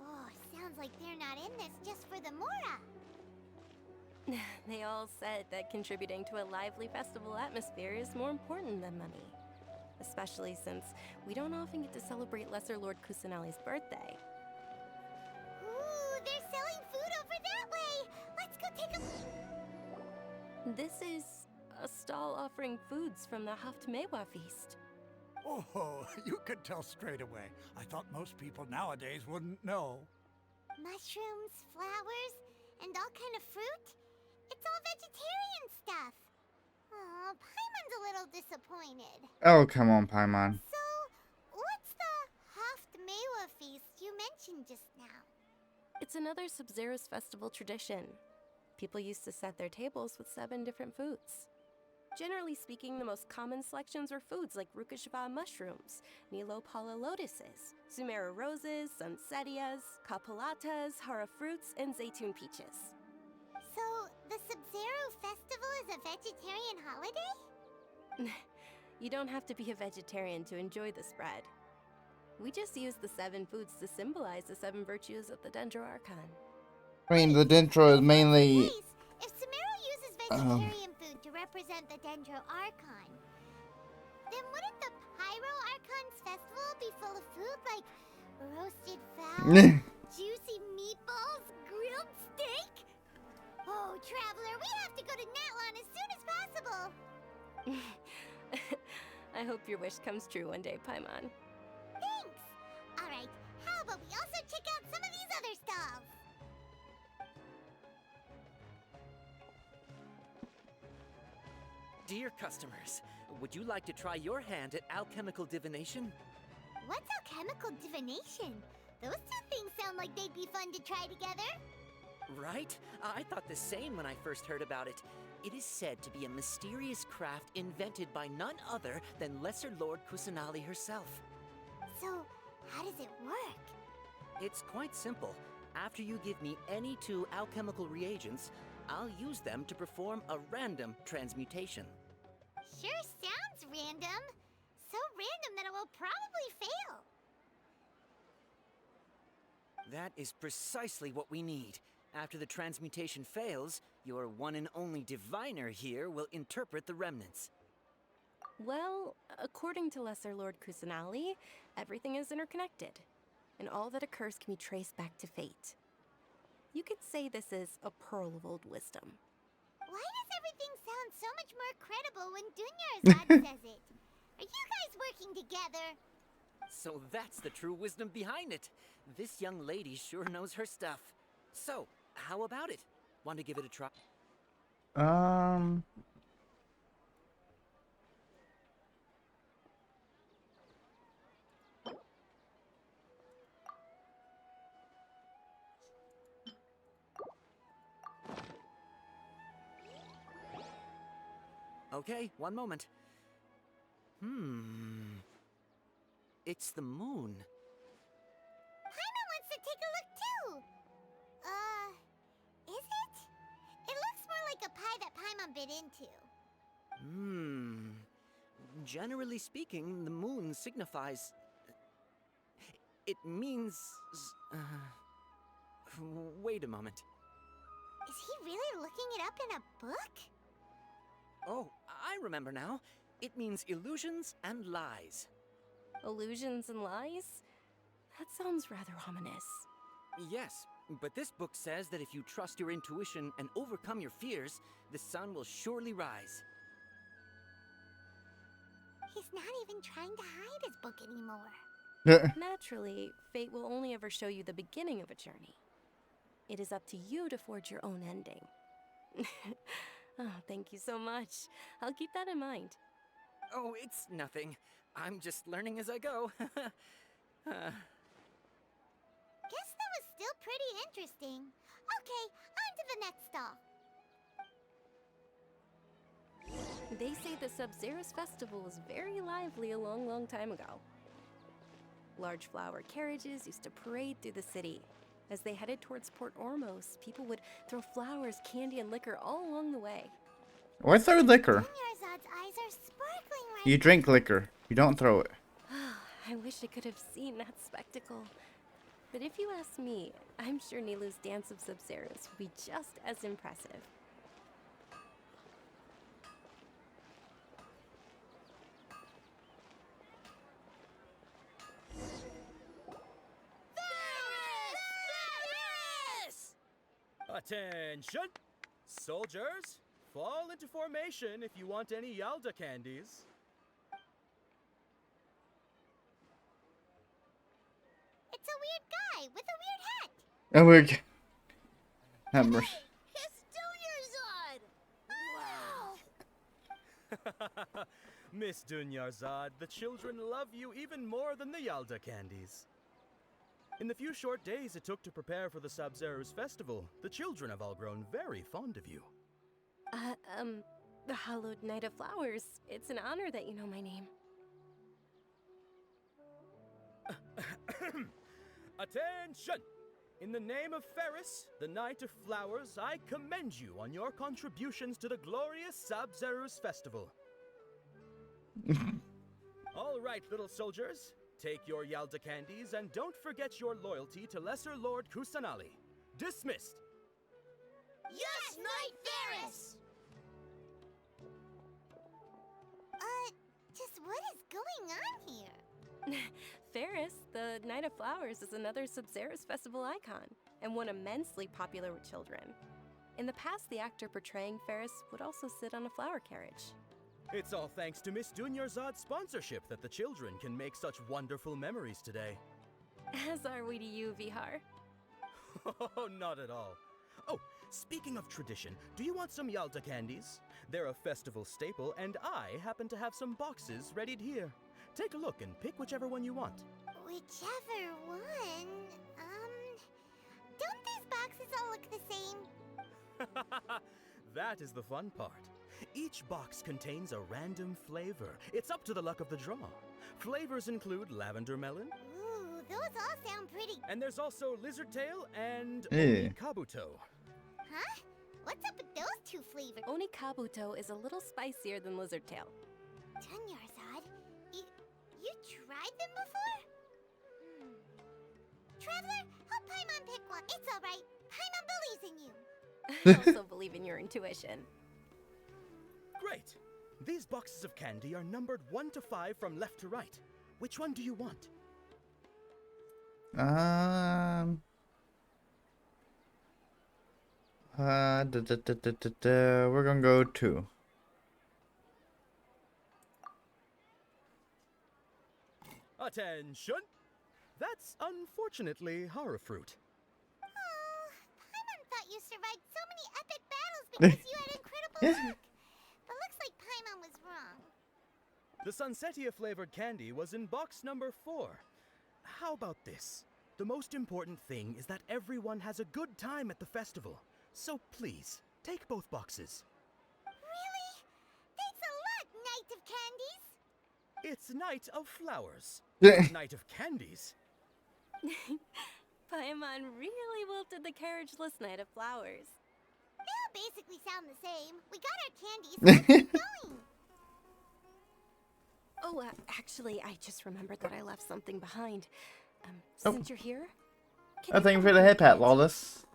Oh, sounds like they're not in this just for the Mora. They all said that contributing to a lively festival atmosphere is more important than money. Especially since we don't often get to celebrate Lesser Lord Kusanali's birthday. Ooh, they're selling food over that way! Let's go take a... This is a stall offering foods from the Haftmewa feast. Oh, you could tell straight away. I thought most people nowadays wouldn't know. Mushrooms, flowers, and all kind of fruit? It's all vegetarian stuff. Oh, Paimon's a little disappointed. Oh, come on, Paimon. So, what's the Haftmewa feast you mentioned just now? It's another Sub-Zero's festival tradition. People used to set their tables with 7 different foods. Generally speaking, the most common selections were foods like Rukashva mushrooms, Nilopala lotuses, Sumera roses, Sunsettias, Kapalatas, Hara fruits, and Zaytun peaches. So, the Sub-Zero festival is a vegetarian holiday? You don't have to be a vegetarian to enjoy the spread. We just use the 7 foods to symbolize the 7 virtues of the Dendro Archon. I mean, the Dendro is mainly... If Sumero uses vegetarian food to represent the Dendro Archon, then wouldn't the Pyro Archon's festival be full of food like roasted fowl, juicy meatballs, grilled steak? Oh, Traveler, we have to go to Natlan as soon as possible! I hope your wish comes true one day, Paimon. Thanks! Alright, how about we also check out some of these other stalls? Dear customers, would you like to try your hand at alchemical divination? What's alchemical divination? Those two things sound like they'd be fun to try together. Right? I thought the same when I first heard about it. It is said to be a mysterious craft invented by none other than Lesser Lord Kusanali herself. So, how does it work? It's quite simple. After you give me any 2 alchemical reagents, I'll use them to perform a random transmutation. Sure sounds random. So random that it will probably fail. That is precisely what we need. After the transmutation fails, your one and only diviner here will interpret the remnants. Well, according to Lesser Lord Kusanali, everything is interconnected, and all that occurs can be traced back to fate. You could say this is a pearl of old wisdom. Why does everything sound so much more credible when Dunyarzad says it? Are you guys working together? So that's the true wisdom behind it. This young lady sure knows her stuff. So, how about it? Want to give it a try? Okay, one moment. It's the moon. Paimon wants to take a look too. Is it? It looks more like a pie that Paimon bit into. Generally speaking, the moon signifies... It means... Wait a moment. Is he really looking it up in a book? Oh, I remember now. It means illusions and lies. Illusions and lies? That sounds rather ominous. Yes, but this book says that if you trust your intuition and overcome your fears, the sun will surely rise. He's not even trying to hide his book anymore. Naturally, fate will only ever show you the beginning of a journey. It is up to you to forge your own ending. Oh, thank you so much. I'll keep that in mind. Oh, it's nothing. I'm just learning as I go. Guess that was still pretty interesting. Okay, on to the next stall. They say the Sub-Zerus festival was very lively a long, long time ago. Large flower carriages used to parade through the city. As they headed towards Port Ormos, people would throw flowers, candy, and liquor all along the way. Why throw liquor? Dunyarzad's eyes are sparkling right You drink liquor. You don't throw it. I wish I could have seen that spectacle. But if you ask me, I'm sure Nilu's dance of Sub-Zerus would be just as impressive. Attention! Soldiers, fall into formation if you want any Yalda candies. It's a weird guy with a weird hat. Oh, we're... Have mercy. It's Dunyarzad! Wow! Miss Dunyarzad, the children love you even more than the Yalda candies. In the few short days it took to prepare for the Sub-Zerus festival, the children have all grown very fond of you. The Hallowed Knight of Flowers. It's an honor that you know my name. Attention! In the name of Ferris, the Knight of Flowers, I commend you on your contributions to the glorious Sub-Zerus festival. All right, little soldiers. Take your Yalda candies and don't forget your loyalty to Lesser Lord Kusanali. Dismissed! Yes, Knight Ferris! Just what is going on here? Ferris, the Knight of Flowers, is another Sub-Zerus festival icon, and one immensely popular with children. In the past, the actor portraying Ferris would also sit on a flower carriage. It's all thanks to Miss Dunyarzad's sponsorship that the children can make such wonderful memories today. As are we to you, Vihar. Oh, not at all. Oh, speaking of tradition, do you want some Yalda candies? They're a festival staple, and I happen to have some boxes readied here. Take a look and pick whichever one you want. Whichever one? Don't these boxes all look the same? That is the fun part. Each box contains a random flavor. It's up to the luck of the draw. Flavors include lavender melon. Ooh, those all sound pretty. And there's also lizard tail and Ew. kabuto. Huh? What's up with those two flavors? Onikabuto is a little spicier than lizard tail. Dunyarzad, you tried them before? Traveler, help Paimon pick one. It's alright. Paimon believes in you. I also believe in your intuition. Great. These boxes of candy are numbered 1 to 5 from left to right. Which one do you want? We're gonna go 2. Attention! That's unfortunately horror fruit. Paimon thought you survived so many epic battles because you had incredible luck. But looks like Paimon was wrong. The Sunsetia flavored candy was in box number 4. How about this? The most important thing is that everyone has a good time at the festival. So please, take both boxes. Really? Thanks a lot, Knight of Candies. It's Night of Flowers. Yeah. Night of Candies. Paimon really wilted the carriageless Knight of Flowers. They all basically sound the same. We got our candies, so let's keep going. Oh, actually, I just remembered that I left something behind. Oh. Since you're here, I thank you for the hip hat, Lawless.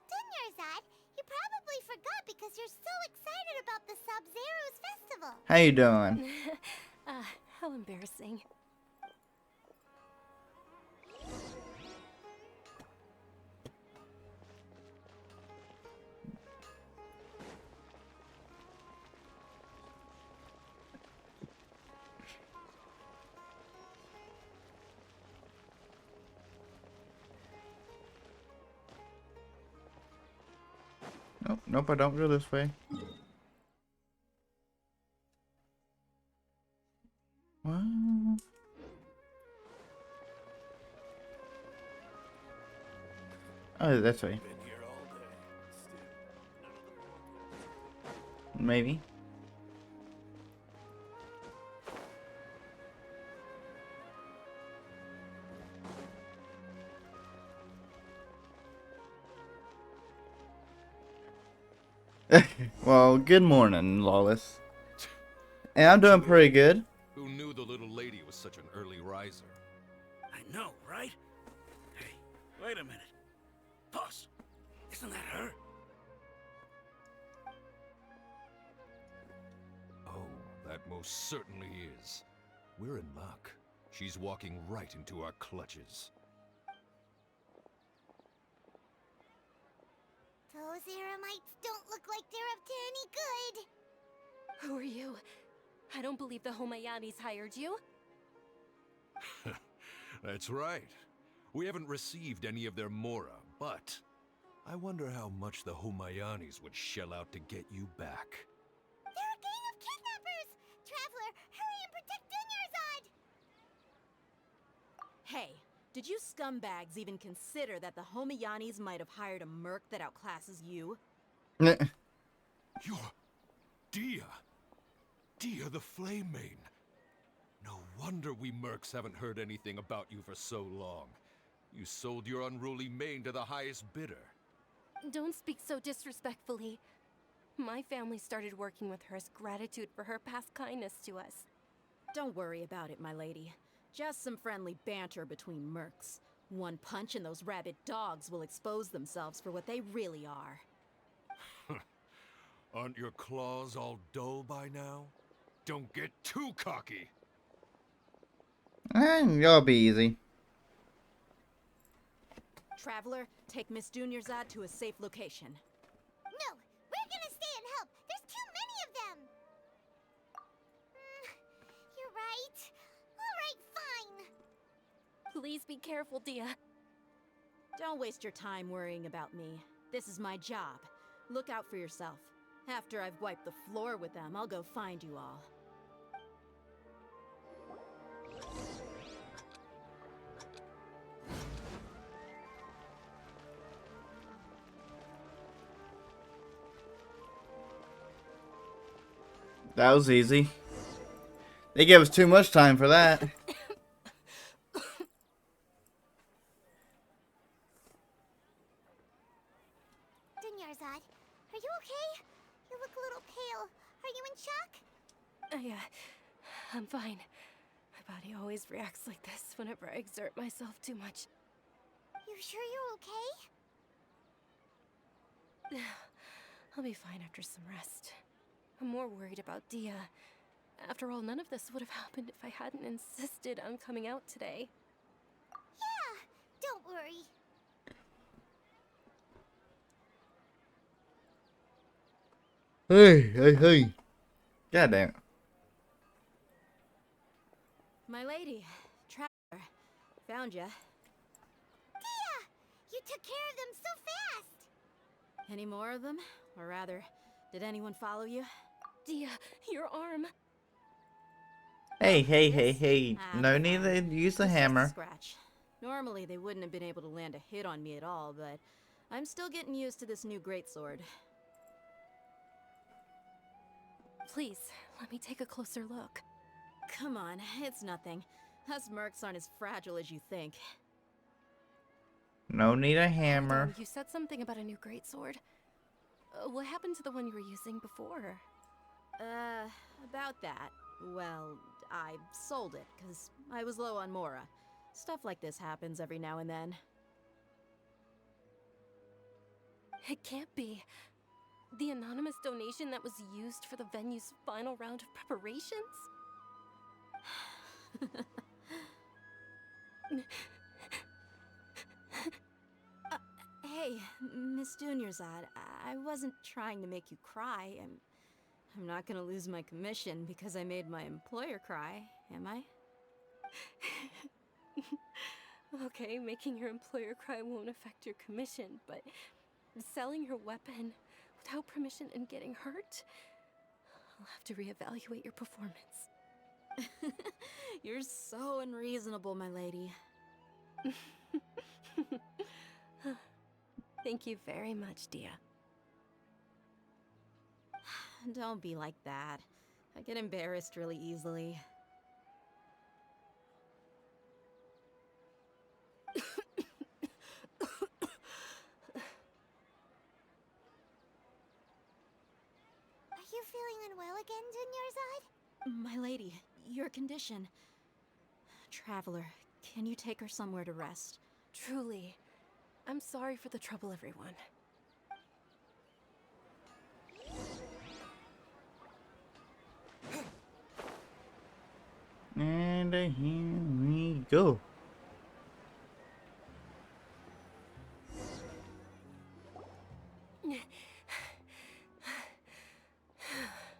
Dunyarzad, you probably forgot because you're so excited about the Sub-Zero's festival. How you doing? How embarrassing. Nope, nope, I don't go this way. What? Oh, that's way. Maybe. Well, good morning, Lawless. And I'm doing pretty good. Who knew the little lady was such an early riser? I know, right? Hey, wait a minute. Boss, isn't that her? Oh, that most certainly is. We're in luck. She's walking right into our clutches. Those Eremites don't look like they're up to any good. Who are you? I don't believe the Homayanis hired you. That's right. We haven't received any of their mora, but I wonder how much the Homayanis would shell out to get you back. They're a gang of kidnappers! Traveler, hurry and protect Dunyarzad! Hey, did you scumbags even consider that the Homayanis might have hired a merc that outclasses you? You're Dia! Dia the Flame Main! No wonder we mercs haven't heard anything about you for so long. You sold your unruly mane to the highest bidder. Don't speak so disrespectfully. My family started working with her as gratitude for her past kindness to us. Don't worry about it, my lady. Just some friendly banter between mercs. One punch and those rabid dogs will expose themselves for what they really are. Aren't your claws all dull by now? Don't get too cocky! And y'all be easy. Traveler, take Miss Dunyarzad to a safe location. No, we're gonna stay and help. There's too many of them. You're right. All right, fine. Please be careful, Dia. Don't waste your time worrying about me. This is my job. Look out for yourself. After I've wiped the floor with them, I'll go find you all. That was easy. They gave us too much time for that. Dunyarzad, are you okay? You look a little pale. Are you in shock? I'm fine. My body always reacts like this whenever I exert myself too much. You sure you're okay? I'll be fine after some rest. I'm more worried about Dia. After all, none of this would have happened if I hadn't insisted on coming out today. Yeah, don't worry. Hey. God damn it. My lady, Traveler, found ya. Dia! You took care of them so fast! Any more of them? Or rather, did anyone follow you? Dia, your arm. Hey. No need to use the It's just a hammer. scratch. Normally, they wouldn't have been able to land a hit on me at all, but I'm still getting used to this new greatsword. Please, let me take a closer look. Come on, it's nothing. Us mercs aren't as fragile as you think. No need a Hold hammer. on, you said something about a new greatsword. What happened to the one you were using before? About that. Well, I sold it, because I was low on Mora. Stuff like this happens every now and then. It can't be. The anonymous donation that was used for the venue's final round of preparations? Hey, Miss Dunyarzad, I wasn't trying to make you cry. I'm not gonna lose my commission because I made my employer cry, am I? Okay, making your employer cry won't affect your commission, but selling your weapon without permission and getting hurt? I'll have to reevaluate your performance. You're so unreasonable, my lady. Thank you very much, Dia. Don't be like that. I get embarrassed really easily. Are you feeling unwell again, Dunyarzad? My lady, your condition. Traveler, can you take her somewhere to rest? Truly, I'm sorry for the trouble, everyone. And here we go.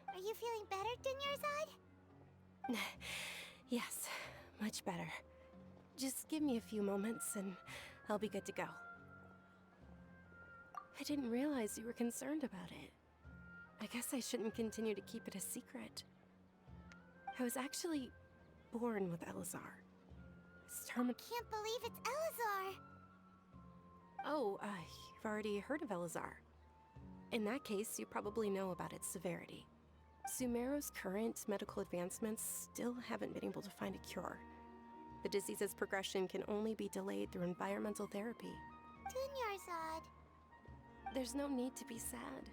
Are you feeling better, Dunyarzad? Yes, much better. Just give me a few moments and I'll be good to go. I didn't realize you were concerned about it. I guess I shouldn't continue to keep it a secret. I was actually born with Elazar. Can't believe it's Elazar! Oh, you've already heard of Elazar. In that case, you probably know about its severity. Sumeru's current medical advancements still haven't been able to find a cure. The disease's progression can only be delayed through environmental therapy. Dunyarzad. There's no need to be sad.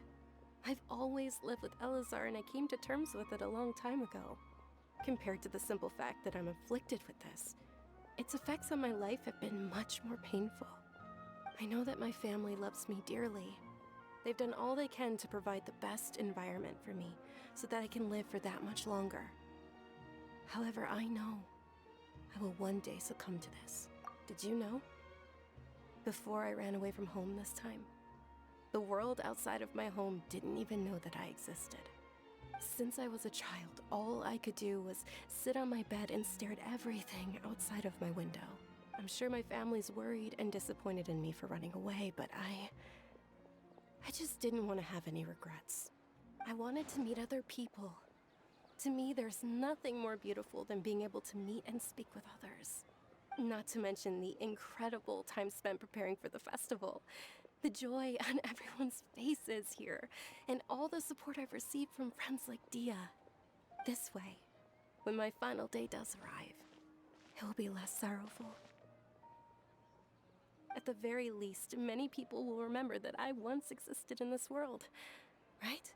I've always lived with Elazar and I came to terms with it a long time ago. Compared to the simple fact that I'm afflicted with this, its effects on my life have been much more painful. I know that my family loves me dearly. They've done all they can to provide the best environment for me so that I can live for that much longer. However, I know I will one day succumb to this. Did you know? Before I ran away from home this time, the world outside of my home didn't even know that I existed. Since I was a child, all I could do was sit on my bed and stare at everything outside of my window. I'm sure my family's worried and disappointed in me for running away, but I just didn't want to have any regrets. I wanted to meet other people. To me, there's nothing more beautiful than being able to meet and speak with others. Not to mention the incredible time spent preparing for the festival. The joy on everyone's faces here, and all the support I've received from friends like Dia. This way, when my final day does arrive, it will be less sorrowful. At the very least, many people will remember that I once existed in this world, right?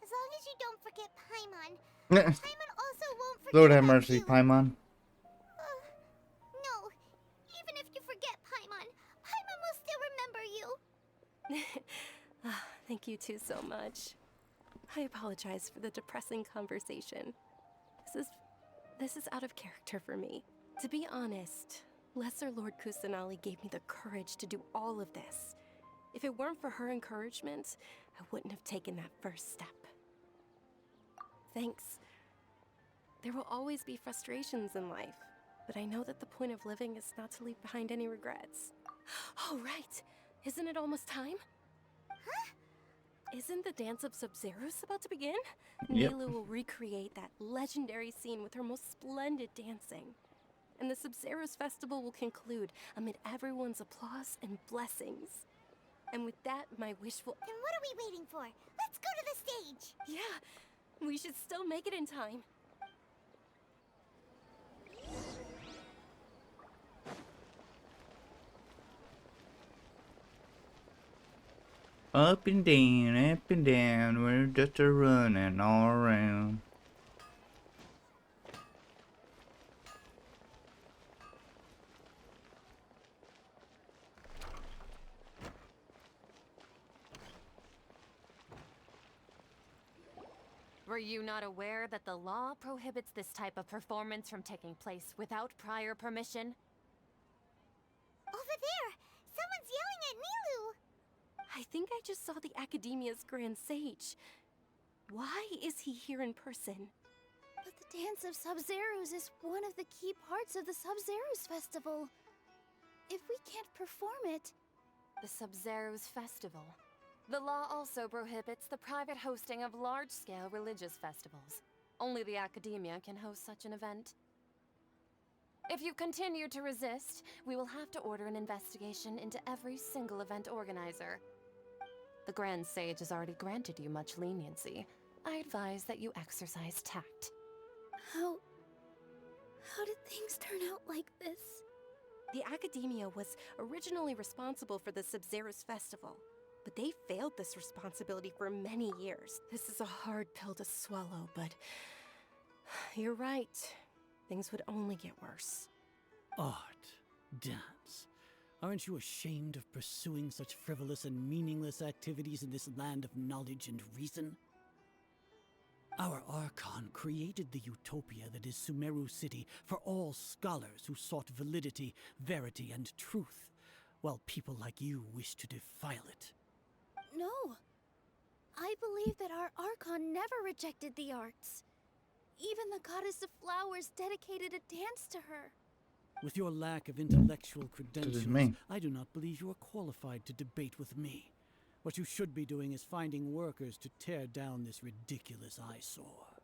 As long as you don't forget Paimon. Paimon also won't forget Lord have about mercy, you. Paimon. No, even if you forget Paimon, Paimon will still remember Thank you two so much. I apologize for the depressing conversation. This is out of character for me. To be honest, Lesser Lord Kusanali gave me the courage to do all of this. If it weren't for her encouragement, I wouldn't have taken that first step. Thanks. There will always be frustrations in life, but I know that the point of living is not to leave behind any regrets. Oh, right. Isn't it almost time? Huh? Isn't the Dance of Sub-Zeros about to begin? Yep. Nilu will recreate that legendary scene with her most splendid dancing. And the Sub-Zeros festival will conclude amid everyone's applause and blessings. And with that, my wish will... Then what are we waiting for? Let's go to the stage! Yeah, we should still make it in time. Up and down, we're just a running all around. Were you not aware that the law prohibits this type of performance from taking place without prior permission? Over there! Someone's yelling at Nilu! I think I just saw the Academia's Grand Sage. Why is he here in person? But the Dance of Sub-Zeros is one of the key parts of the Sub-Zeros festival. If we can't perform it... The Sub-Zeros Festival. The law also prohibits the private hosting of large-scale religious festivals. Only the Academia can host such an event. If you continue to resist, we will have to order an investigation into every single event organizer. The Grand Sage has already granted you much leniency. I advise that you exercise tact. How did things turn out like this? The Academia was originally responsible for the Sub-Zeros Festival, but they failed this responsibility for many years. This is a hard pill to swallow, but you're right. Things would only get worse. Art, dance. Aren't you ashamed of pursuing such frivolous and meaningless activities in this land of knowledge and reason? Our Archon created the utopia that is Sumeru City for all scholars who sought validity, verity, and truth, while people like you wish to defile it. No. I believe that our Archon never rejected the arts. Even the goddess of flowers dedicated a dance to her. With your lack of intellectual credentials, mean? I do not believe you are qualified to debate with me. What you should be doing is finding workers to tear down this ridiculous eyesore.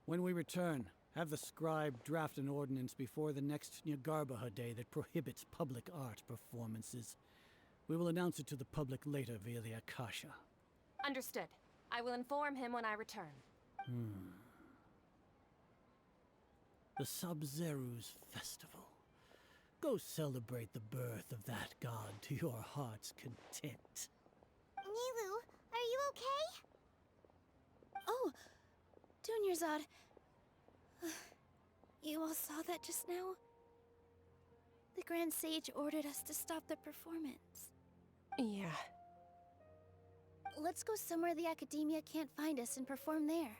When we return, have the scribe draft an ordinance before the next Nyagarbha Day that prohibits public art performances. We will announce it to the public later via the Akasha. Understood. I will inform him when I return. The Sub-Zeros Festival. Go celebrate the birth of that god to your heart's content. Nilu, are you okay? Oh, Dunyarzad. You all saw that just now? The Grand Sage ordered us to stop the performance. Yeah. Let's go somewhere the Academia can't find us and perform there.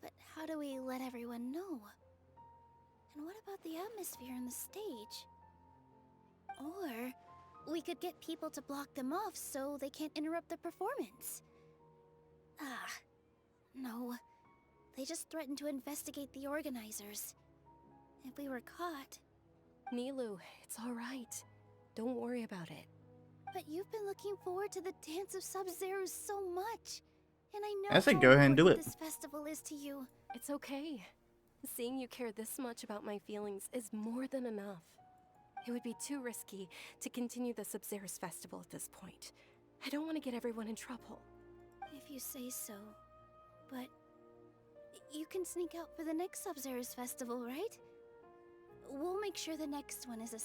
But how do we let everyone know? And what about the atmosphere on the stage? Or we could get people to block them off so they can't interrupt the performance. No. They just threatened to investigate the organizers. If we were caught... Nilu, it's all right. Don't worry about it. But you've been looking forward to the Dance of Sub-Zeros so much. And I know I say how go ahead and do important it. this festival is to you. It's okay. Seeing you care this much about my feelings is more than enough. It would be too risky to continue the Sub-Zeros festival at this point. I don't want to get everyone in trouble. If you say so. But you can sneak out for the next Sub-Zeros festival, right? We'll make sure the next one is a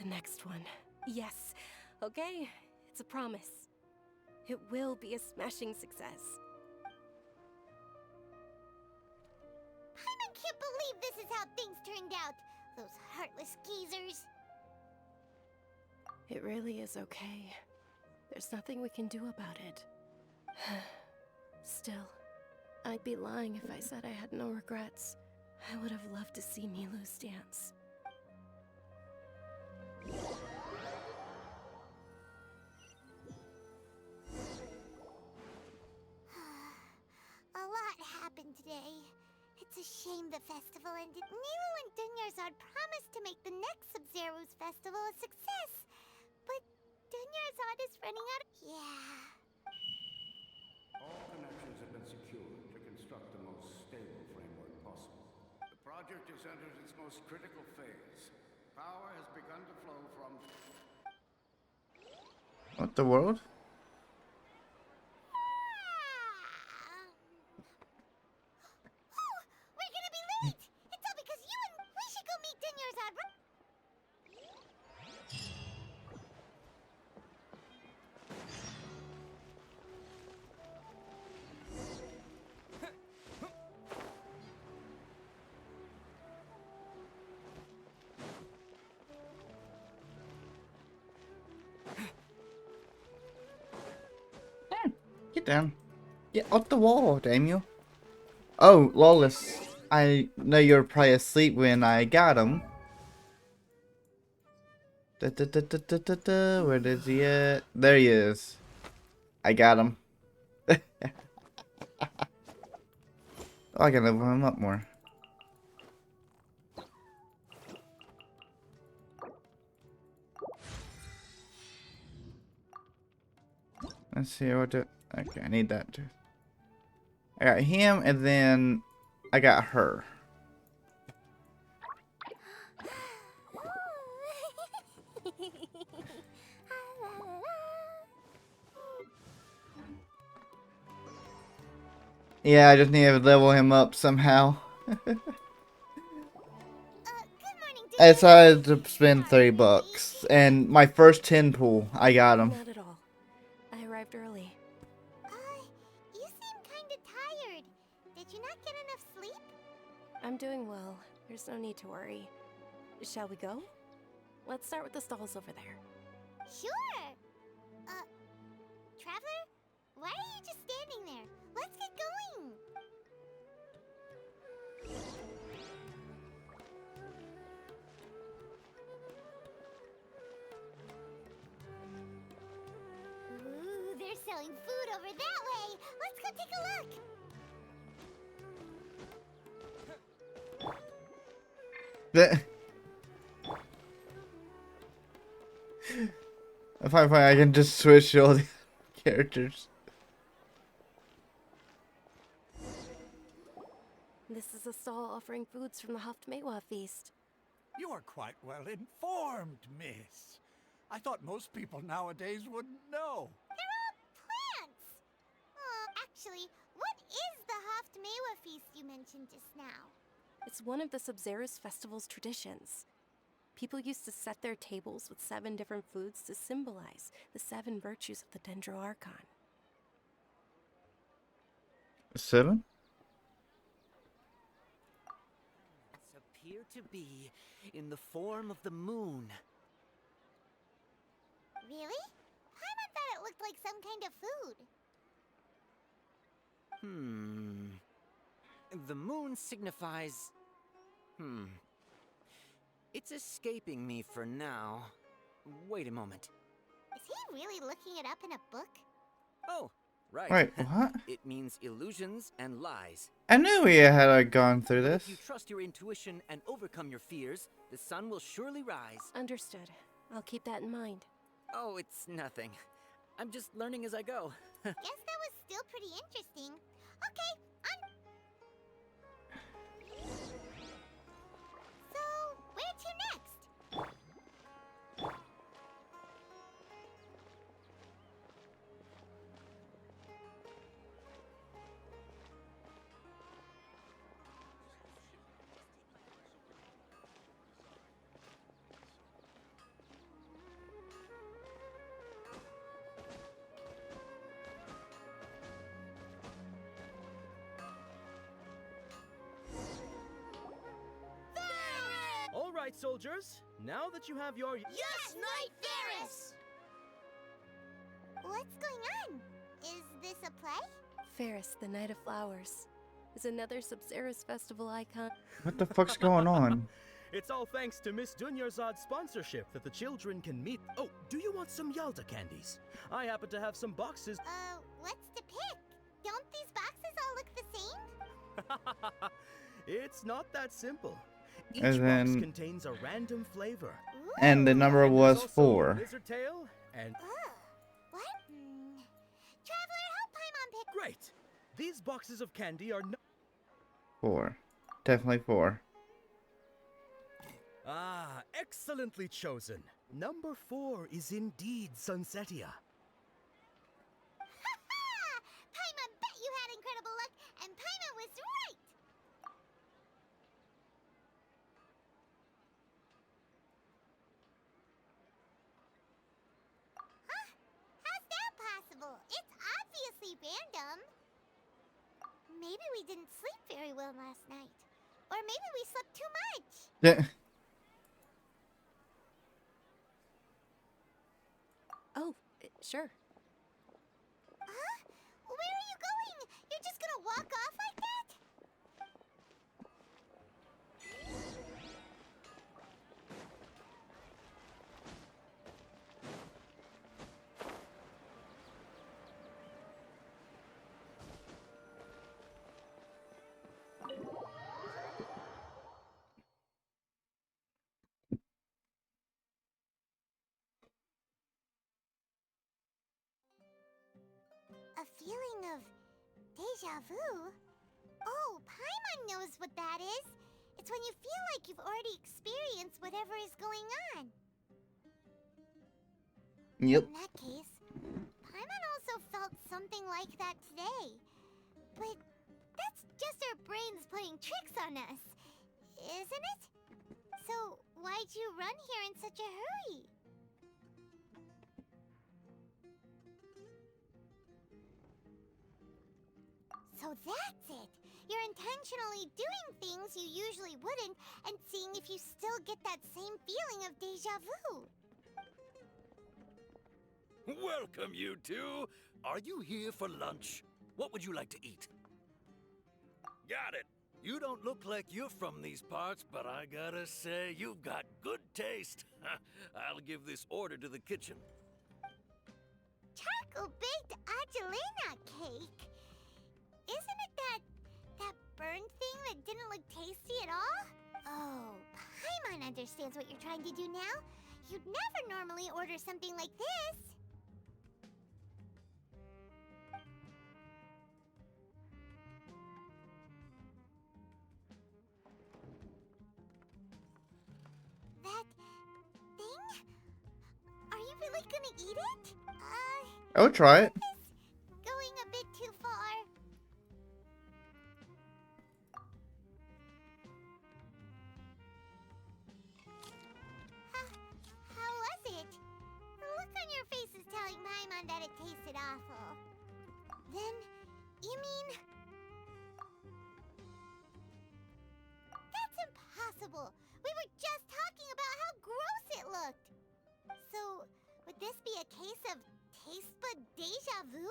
The next one. Yes. Okay. It's a promise. It will be a smashing success. I can't believe this is how things turned out. Those heartless geezers. It really is okay. There's nothing we can do about it. Still, I'd be lying if I said I had no regrets. I would have loved to see Milu's dance. A lot happened today. It's a shame the festival ended. Nero and Dunyarzad promised to make the next Sub-Zero's festival a success. But Dunyarzad is running out of... Yeah. All connections have been secured to construct the most stable framework possible. The project has entered its most critical phase. Power has begun to flow from... What the world? We're gonna be late! It's all because you and... We should go meet Dunyarzad. Get down. Get off the wall, Daniel. Oh, Lawless. I know you're probably asleep when I got him. Where is he at? There he is. I got him. Oh, I can level him up more. Let's see what to... Okay, I need that too. I got him, and then I got her. Yeah, I just need to level him up somehow. I decided to spend $30, and my first 10 pool, I got him. Not at all. I arrived early. You seem kinda tired. Did you not get enough sleep? I'm doing well. There's no need to worry. Shall we go? Let's start with the stalls over there. Sure. Traveler? Why are you just standing there? Let's get going. Ooh, they're selling food over that way. Let's go take a look. Fine, I can just switch all the characters. This is a stall offering foods from the Haftmewa feast. You are quite well informed, miss. I thought most people nowadays wouldn't know. They're all plants. Actually, what is the Haftmewa feast you mentioned just now? It's one of the Sub-Zero's festival's traditions. People used to set their tables with 7 different foods to symbolize the 7 virtues of the Dendro Archon. 7? Appear to be in the form of the moon. Really? Paimon thought it looked like some kind of food. The moon signifies... It's escaping me for now. Wait a moment. Is he really looking it up in a book? Oh, right. Wait, what? It means illusions and lies. I knew we had gone through this. If you trust your intuition and overcome your fears, the sun will surely rise. Understood. I'll keep that in mind. Oh, it's nothing. I'm just learning as I go. Guess that was still pretty interesting. Okay, So, where to next? All right, soldiers. Now that you have your... Yes, Knight Varus! Ferris, the Night of Flowers, is another Sabzeruz festival icon. What the fuck's going on? It's all thanks to Miss Dunyarzad's sponsorship that the children can meet. Oh, do you want some Yalta candies? I happen to have some boxes. What's to pick? Don't these boxes all look the same? It's not that simple. Each And box then- contains a random flavor. And the number And was there's also 4. Lizard tail and What? Traveler, help Paimon pick. great. These boxes of candy are no 4. Definitely 4. Ah, excellently chosen. Number 4 is indeed Sunsetia. Paimon bet you had incredible luck, and Paimon was right! Huh? How's that possible? It's obviously random. Maybe we didn't sleep very well last night. Or maybe we slept too much. Yeah. Oh, sure. Huh? Where are you going? You're just gonna walk off like that? A feeling of deja vu? Oh, Paimon knows what that is. It's when you feel like you've already experienced whatever is going on. Yep. In that case, Paimon also felt something like that today. But that's just our brains playing tricks on us, isn't it? So why'd you run here in such a hurry? So that's it! You're intentionally doing things you usually wouldn't and seeing if you still get that same feeling of deja vu. Welcome, you two. Are you here for lunch? What would you like to eat? Got it. You don't look like you're from these parts, but I gotta say, you've got good taste. I'll give this order to the kitchen. Charcoal-baked Angelina cake? Isn't it that burned thing that didn't look tasty at all? Oh, Paimon understands what you're trying to do now. You'd never normally order something like this. That thing? Are you really gonna eat it? I would try it. Going a bit too far. How was it? The look on your face is telling Paimon that it tasted awful. Then, you mean... That's impossible! We were just talking about how gross it looked! So, would this be a case of taste bud deja vu?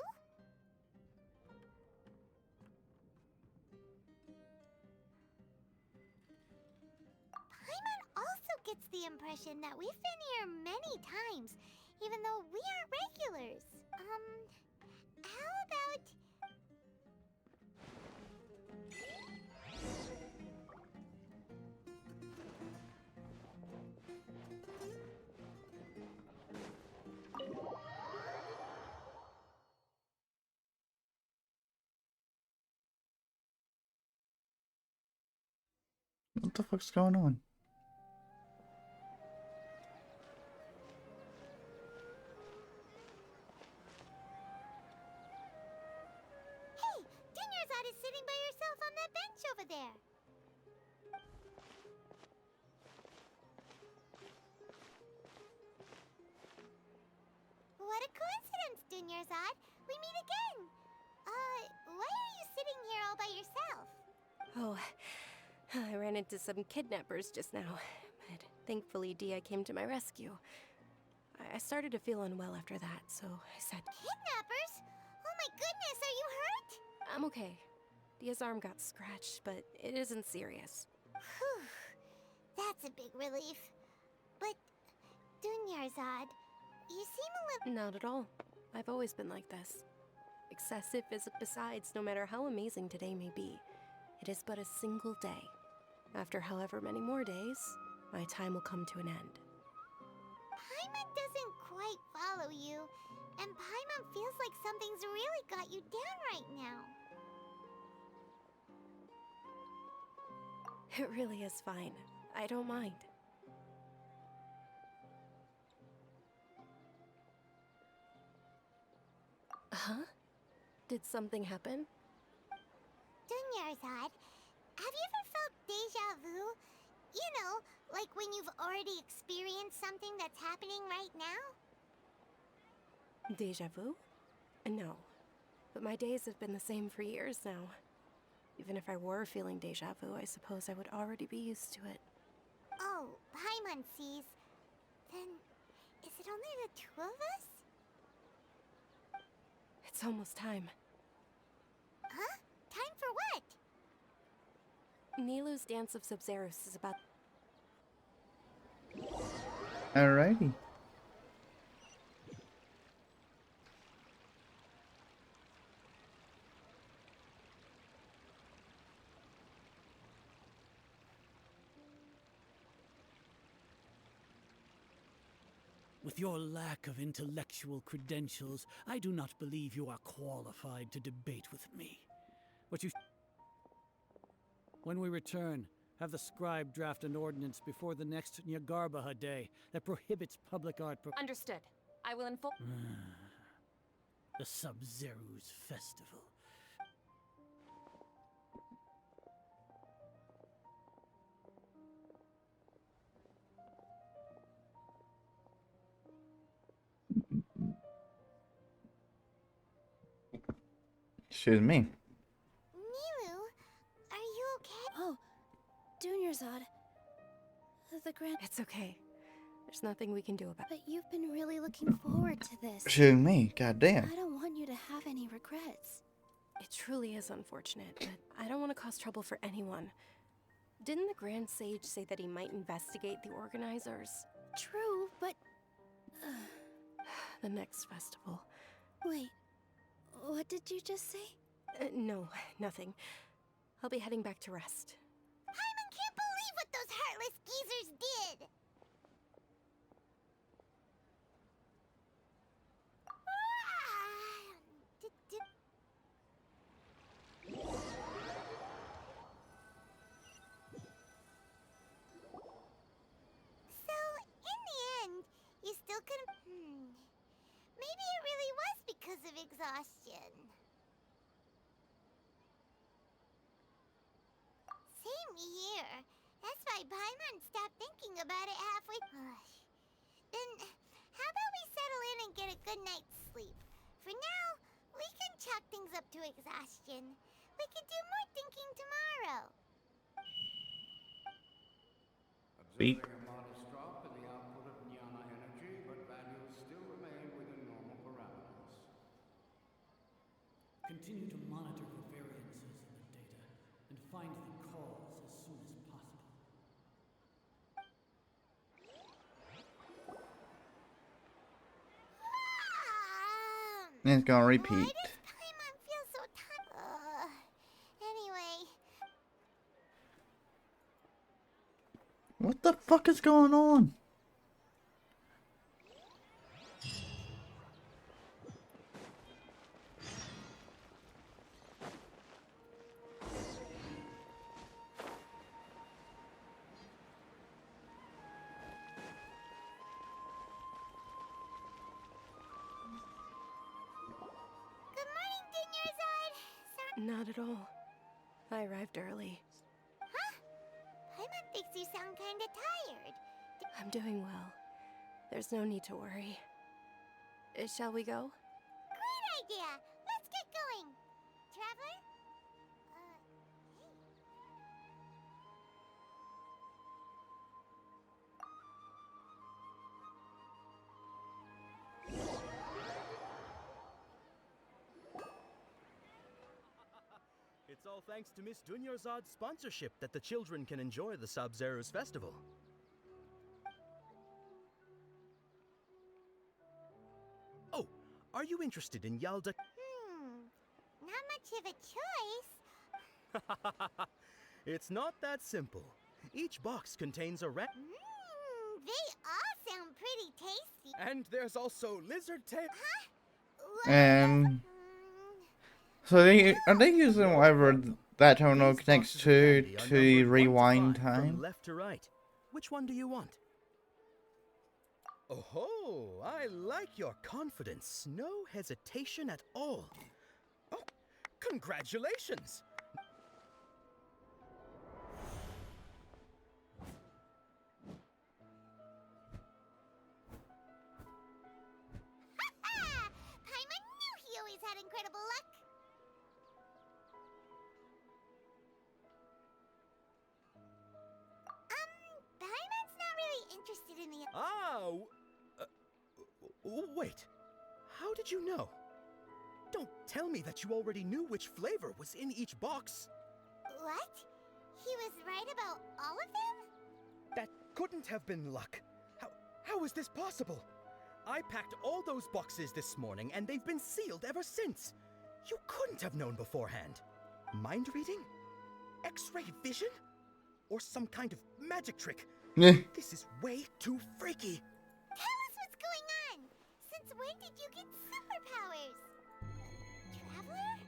Paimon also gets the impression that we've been here many times, even though we aren't regulars. How about... What the fuck's going on? Hey, Dunyarzad is sitting by herself on that bench over there. What a coincidence, Dunyarzad. We meet again. Why are you sitting here all by yourself? Oh, I ran into some kidnappers just now, but thankfully Dia came to my rescue. I started to feel unwell after that, so I said... Kidnappers? Oh my goodness, are you hurt? I'm okay. Dia's arm got scratched, but it isn't serious. Whew. That's a big relief. But, Dunyarzad, you seem a little... Not at all. I've always been like this. Excessive is besides, no matter how amazing today may be, it is but a single day. After however many more days, my time will come to an end. Paimon doesn't quite follow you, and Paimon feels like something's really got you down right now. It really is fine. I don't mind. Huh? Did something happen? Dunyarzad, have you ever felt deja vu? You know, like when you've already experienced something that's happening right now? Deja vu? No. But my days have been the same for years now. Even if I were feeling deja vu, I suppose I would already be used to it. Oh, Paimon sees. Then, is it only the two of us? It's almost time. Huh? Time for what? Nilu's Dance of Sub-Zeros is about... Alrighty. With your lack of intellectual credentials, I do not believe you are qualified to debate with me. When we return, have the scribe draft an ordinance before the next Nyargarbaha Day that prohibits public art. Understood. I will inform. The Sub-Zero's festival. Excuse me. Nilu, are you okay? Oh, Dunyarzad. The grand... It's okay. There's nothing we can do about it. But you've been really looking forward to this. Excuse me. Goddamn. I don't want you to have any regrets. It truly is unfortunate, but I don't want to cause trouble for anyone. Didn't the Grand Sage say that he might investigate the organizers? True, but... The next festival. Wait, what did you just say? No, nothing. I'll be heading back to rest. Paimon can't believe what those heartless geezers did! So, in the end, you still couldn't... Maybe it really was because of exhaustion. Same here. That's why Paimon stopped thinking about it halfway... Then, how about we settle in and get a good night's sleep? For now, we can chalk things up to exhaustion. We could do more thinking tomorrow. Beep. Observing a modest drop in the output of jnana energy, but values still remain within normal parameters. Continue to monitor the variances in the data and find the cause as soon as possible. And it's gonna Why repeat. does Paimon feel so tired? Anyway, What the fuck is going on? good morning, Dunyarzad. Sorry. Not at all. I arrived early. Huh? Paimon thinks you sound kinda tired. I'm doing well. There's no need to worry. Shall we go? Great idea! Let's get going! Traveler? It's all thanks to Miss Dunyarzad's sponsorship that the children can enjoy the Sub-Zero's festival. Oh, are you interested in Yalda? Not much of a choice. It's not that simple. Each box contains a rat. They all sound pretty tasty. And there's also lizard tail. Huh? And so are they using whatever that terminal connects to rewind time? From left to right. Which one do you want? Oh, I like your confidence. No hesitation at all. Oh, congratulations! Paimon knew he always had incredible luck. Paimon's not really interested in the... Wait. How did you know? Don't tell me that you already knew which flavor was in each box. What? He was right about all of them? That couldn't have been luck. How is this possible? I packed all those boxes this morning and they've been sealed ever since. You couldn't have known beforehand. Mind reading? X-ray vision? Or some kind of magic trick? This is way too freaky. Tell us what's going on! Since when did you get superpowers? Traveler?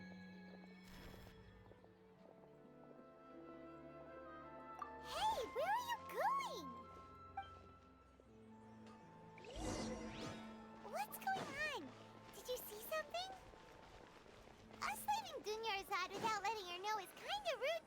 Hey, where are you going? What's going on? Did you see something? Us leaving Dunyarzad without letting her know is kinda rude.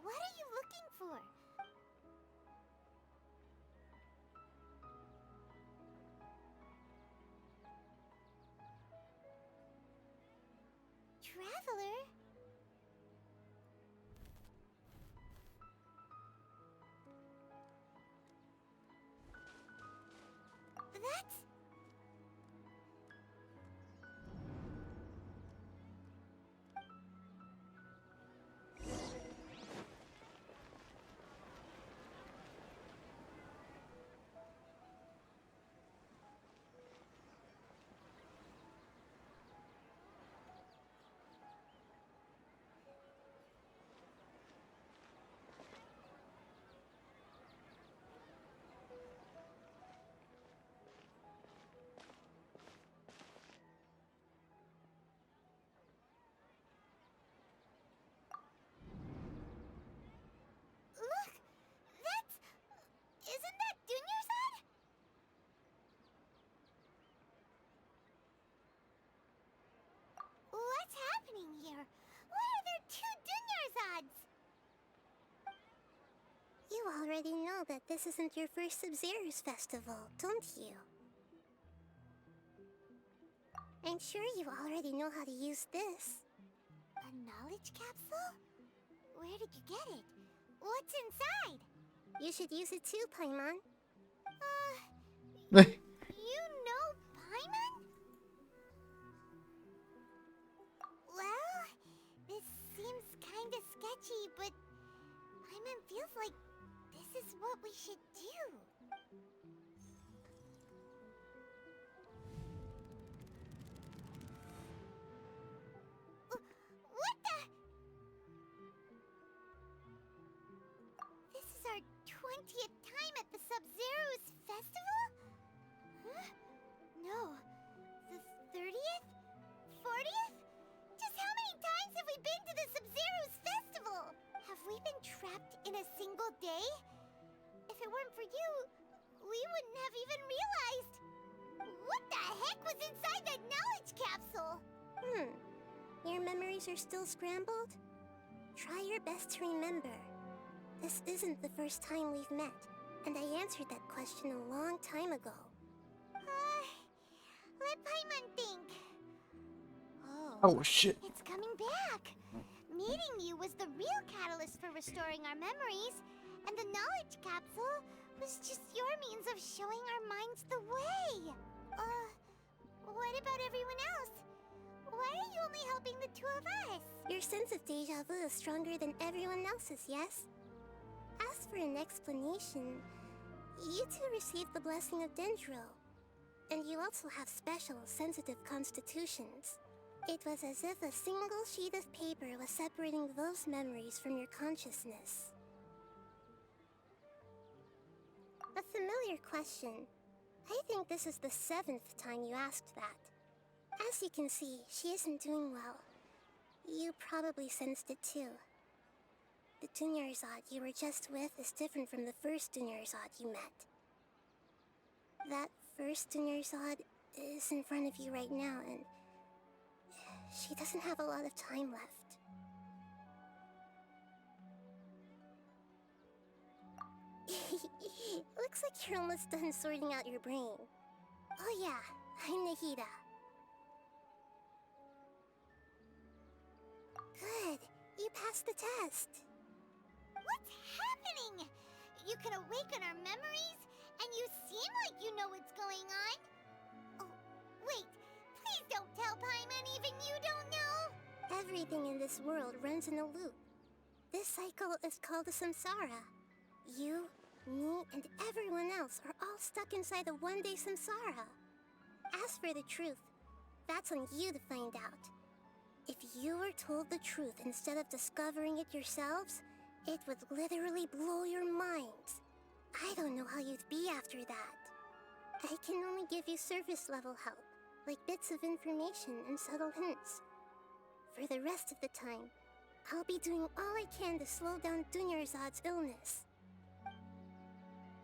What are you looking for? Traveler? That's... Look! That's... Isn't that Dunyarzad? What's happening here? Why are there two Dunyarzads? You already know that this isn't your first Sub-Zero's festival, don't you? I'm sure you already know how to use this. A knowledge capsule? Where did you get it? What's inside? You should use it too, Paimon. You know Paimon? Well, this seems kinda sketchy, but Paimon feels like this is what we should do. What the? This is our 20th time at the Sub-Zero's festival? Huh? No. The 30th? 40th? Just how many times have we been to we wouldn't have even realized. What the heck was inside that knowledge capsule? Your memories are still scrambled? Try your best to remember. This isn't the first time we've met, and I answered that question a long time ago. Let Paimon think. Oh, shit. It's coming back. Meeting you was the real catalyst for restoring our memories, and the knowledge capsule was just your means of showing our minds the way. What about everyone else? Why are you only helping the two of us? Your sense of deja vu is stronger than everyone else's, yes? As for an explanation, you two received the blessing of Dendro, and you also have special, sensitive constitutions. It was as if a single sheet of paper was separating those memories from your consciousness. A familiar question. I think this is the 7th time you asked that. As you can see, she isn't doing well. You probably sensed it too. The Dunyarzad you were just with is different from the first Dunyarzad you met. That first Dunyarzad is in front of you right now, and she doesn't have a lot of time left. Looks like you're almost done sorting out your brain. Oh yeah, I'm Nahida. Good, you passed the test. What's happening? You can awaken our memories, and you seem like you know what's going on. Oh, wait, please don't tell Paimon even you don't know. Everything in this world runs in a loop. This cycle is called a samsara. You, me, and everyone else are all stuck inside a one-day samsara. As for the truth, that's on you to find out. If you were told the truth instead of discovering it yourselves, it would literally blow your minds. I don't know how you'd be after that. I can only give you surface-level help, like bits of information and subtle hints. For the rest of the time, I'll be doing all I can to slow down Dunyarzad's illness.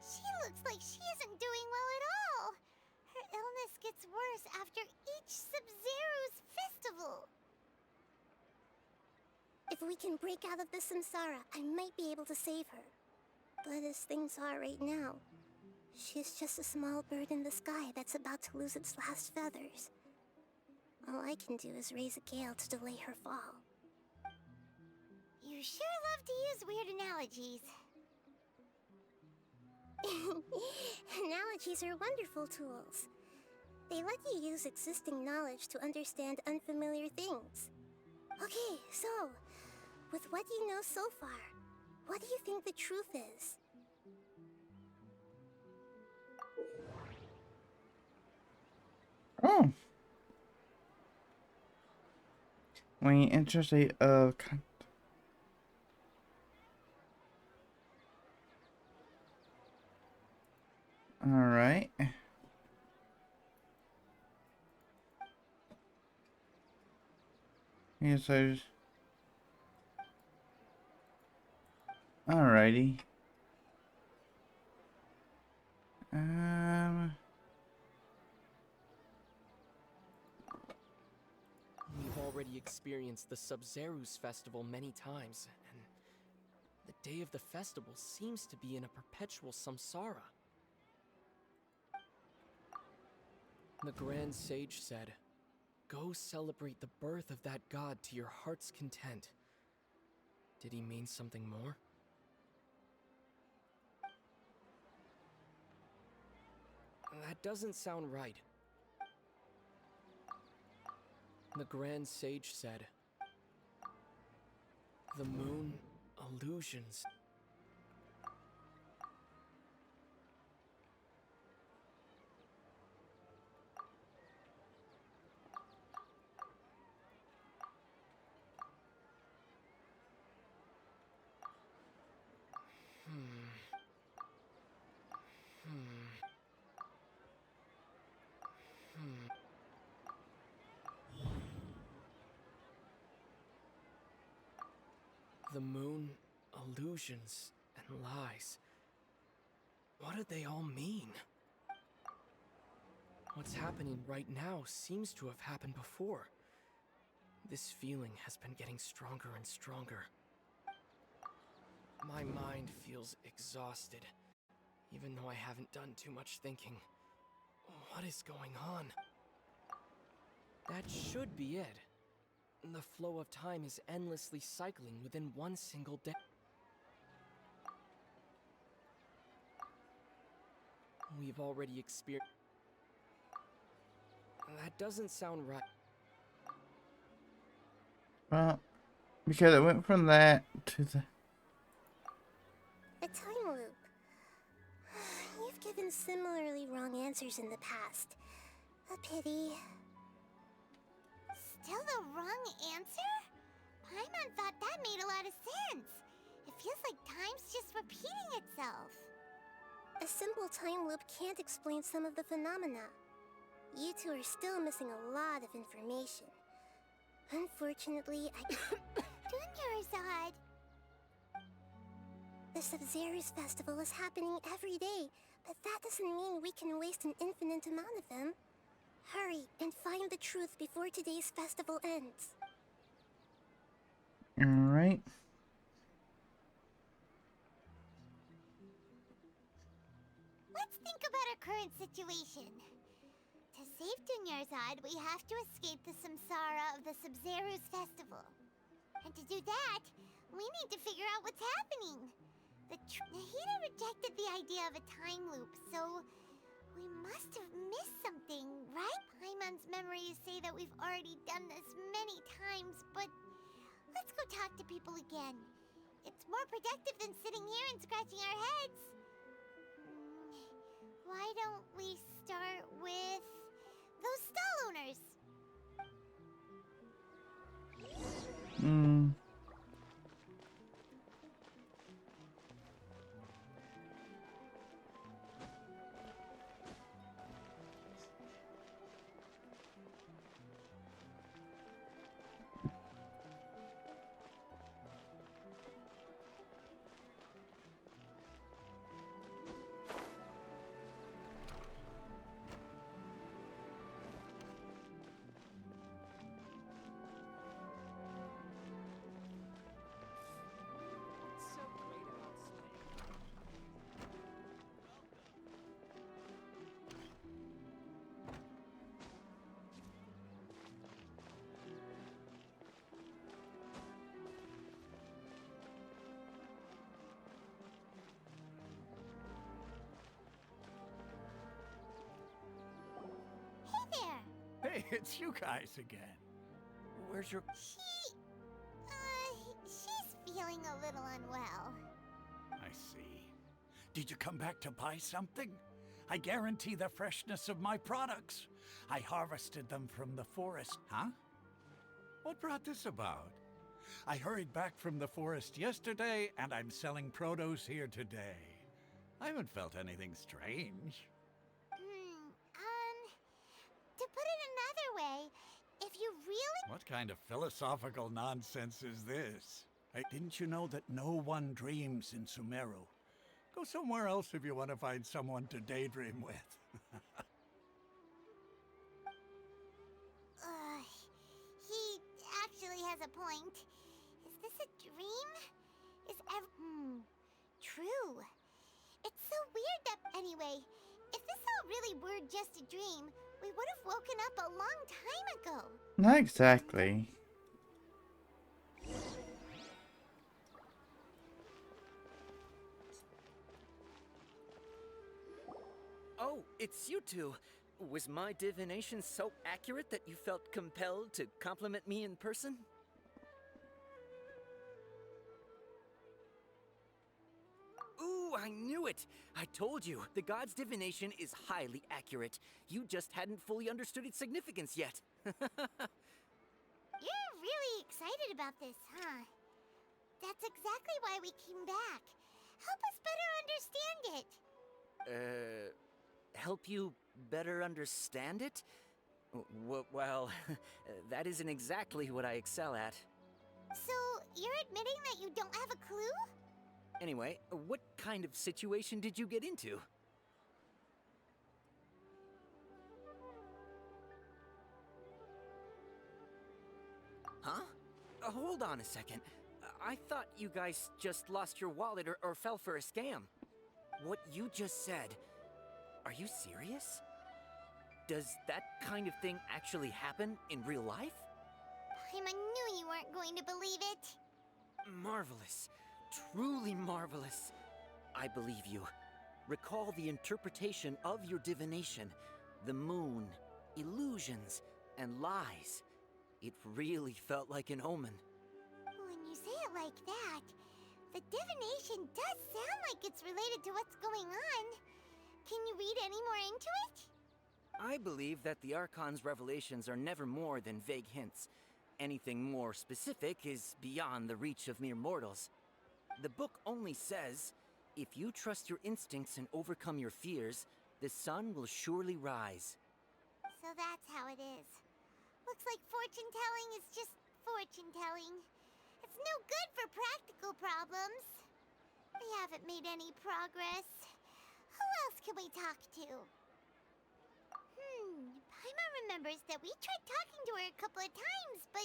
She looks like she isn't doing well at all. Her illness gets worse after each Sub-Zero's festival. If we can break out of this samsara, I might be able to save her. But as things are right now, she's just a small bird in the sky that's about to lose its last feathers. All I can do is raise a gale to delay her fall. You sure love to use weird analogies. Analogies are wonderful tools. They let you use existing knowledge to understand unfamiliar things. Okay, so, with what you know so far, what do you think the truth is? Oh. When interested Alright. Yes, alrighty. We've already experienced the Sub-Zero's festival many times, and the day of the festival seems to be in a perpetual samsara. The Grand Sage said, "Go celebrate the birth of that god to your heart's content." Did he mean something more? That doesn't sound right. The Grand Sage said, "The moon illusions." The moon illusions and lies. What do they all mean? What's happening right now seems to have happened before. This feeling has been getting stronger and stronger. My mind feels exhausted, even though I haven't done too much thinking. What is going on? That should be it. The flow of time is endlessly cycling within one single day. We've already experienced... That doesn't sound right. Well, because it went from that to the... A time loop. You've given similarly wrong answers in the past. A pity. Still the wrong answer? Paimon thought that made a lot of sense. It feels like time's just repeating itself. A simple time loop can't explain some of the phenomena. You two are still missing a lot of information. Unfortunately, Dunyarzad! The Sub-Zero's festival is happening every day, but that doesn't mean we can waste an infinite amount of them. Hurry and find the truth before today's festival ends. Alright. Let's think about our current situation. To save Dunyarzad, we have to escape the samsara of the Sub-Zero's festival. And to do that, we need to figure out what's happening. Nahida rejected the idea of a time loop, so we must have missed something, right? Paimon's memories say that we've already done this many times, but let's go talk to people again. It's more productive than sitting here and scratching our heads. Why don't we start with those stall owners? Hey, it's you guys again. Where's your... She's feeling a little unwell. I see. Did you come back to buy something? I guarantee the freshness of my products. I harvested them from the forest. Huh? What brought this about? I hurried back from the forest yesterday, and I'm selling produce here today. I haven't felt anything strange. To put it another way, if you really... What kind of philosophical nonsense is this? Hey, didn't you know that no one dreams in Sumeru? Go somewhere else if you want to find someone to daydream with. He actually has a point. Is this a dream? True. It's so weird that... Anyway, if this all really were just a dream, we would have woken up a long time ago. Not exactly. Oh, it's you two. Was my divination so accurate that you felt compelled to compliment me in person? Ooh, I knew it! I told you, the god's divination is highly accurate. You just hadn't fully understood its significance yet. You're really excited about this, huh? That's exactly why we came back. Help us better understand it. Help you better understand it? Well, that isn't exactly what I excel at. So, you're admitting that you don't have a clue? Anyway, what kind of situation did you get into? Huh? Hold on a second. I thought you guys just lost your wallet or fell for a scam. What you just said, are you serious? Does that kind of thing actually happen in real life? Paimon knew you weren't going to believe it. Marvelous. Truly marvelous. I believe you. Recall the interpretation of your divination, the moon, illusions, and lies. It really felt like an omen. When you say it like that, the divination does sound like it's related to what's going on. Can you read any more into it? I believe that the Archon's revelations are never more than vague hints. Anything more specific is beyond the reach of mere mortals. The book only says, if you trust your instincts and overcome your fears, the sun will surely rise. So that's how it is. Looks like fortune-telling is just fortune-telling. It's no good for practical problems. We haven't made any progress. Who else can we talk to? Paimon remembers that we tried talking to her a couple of times, but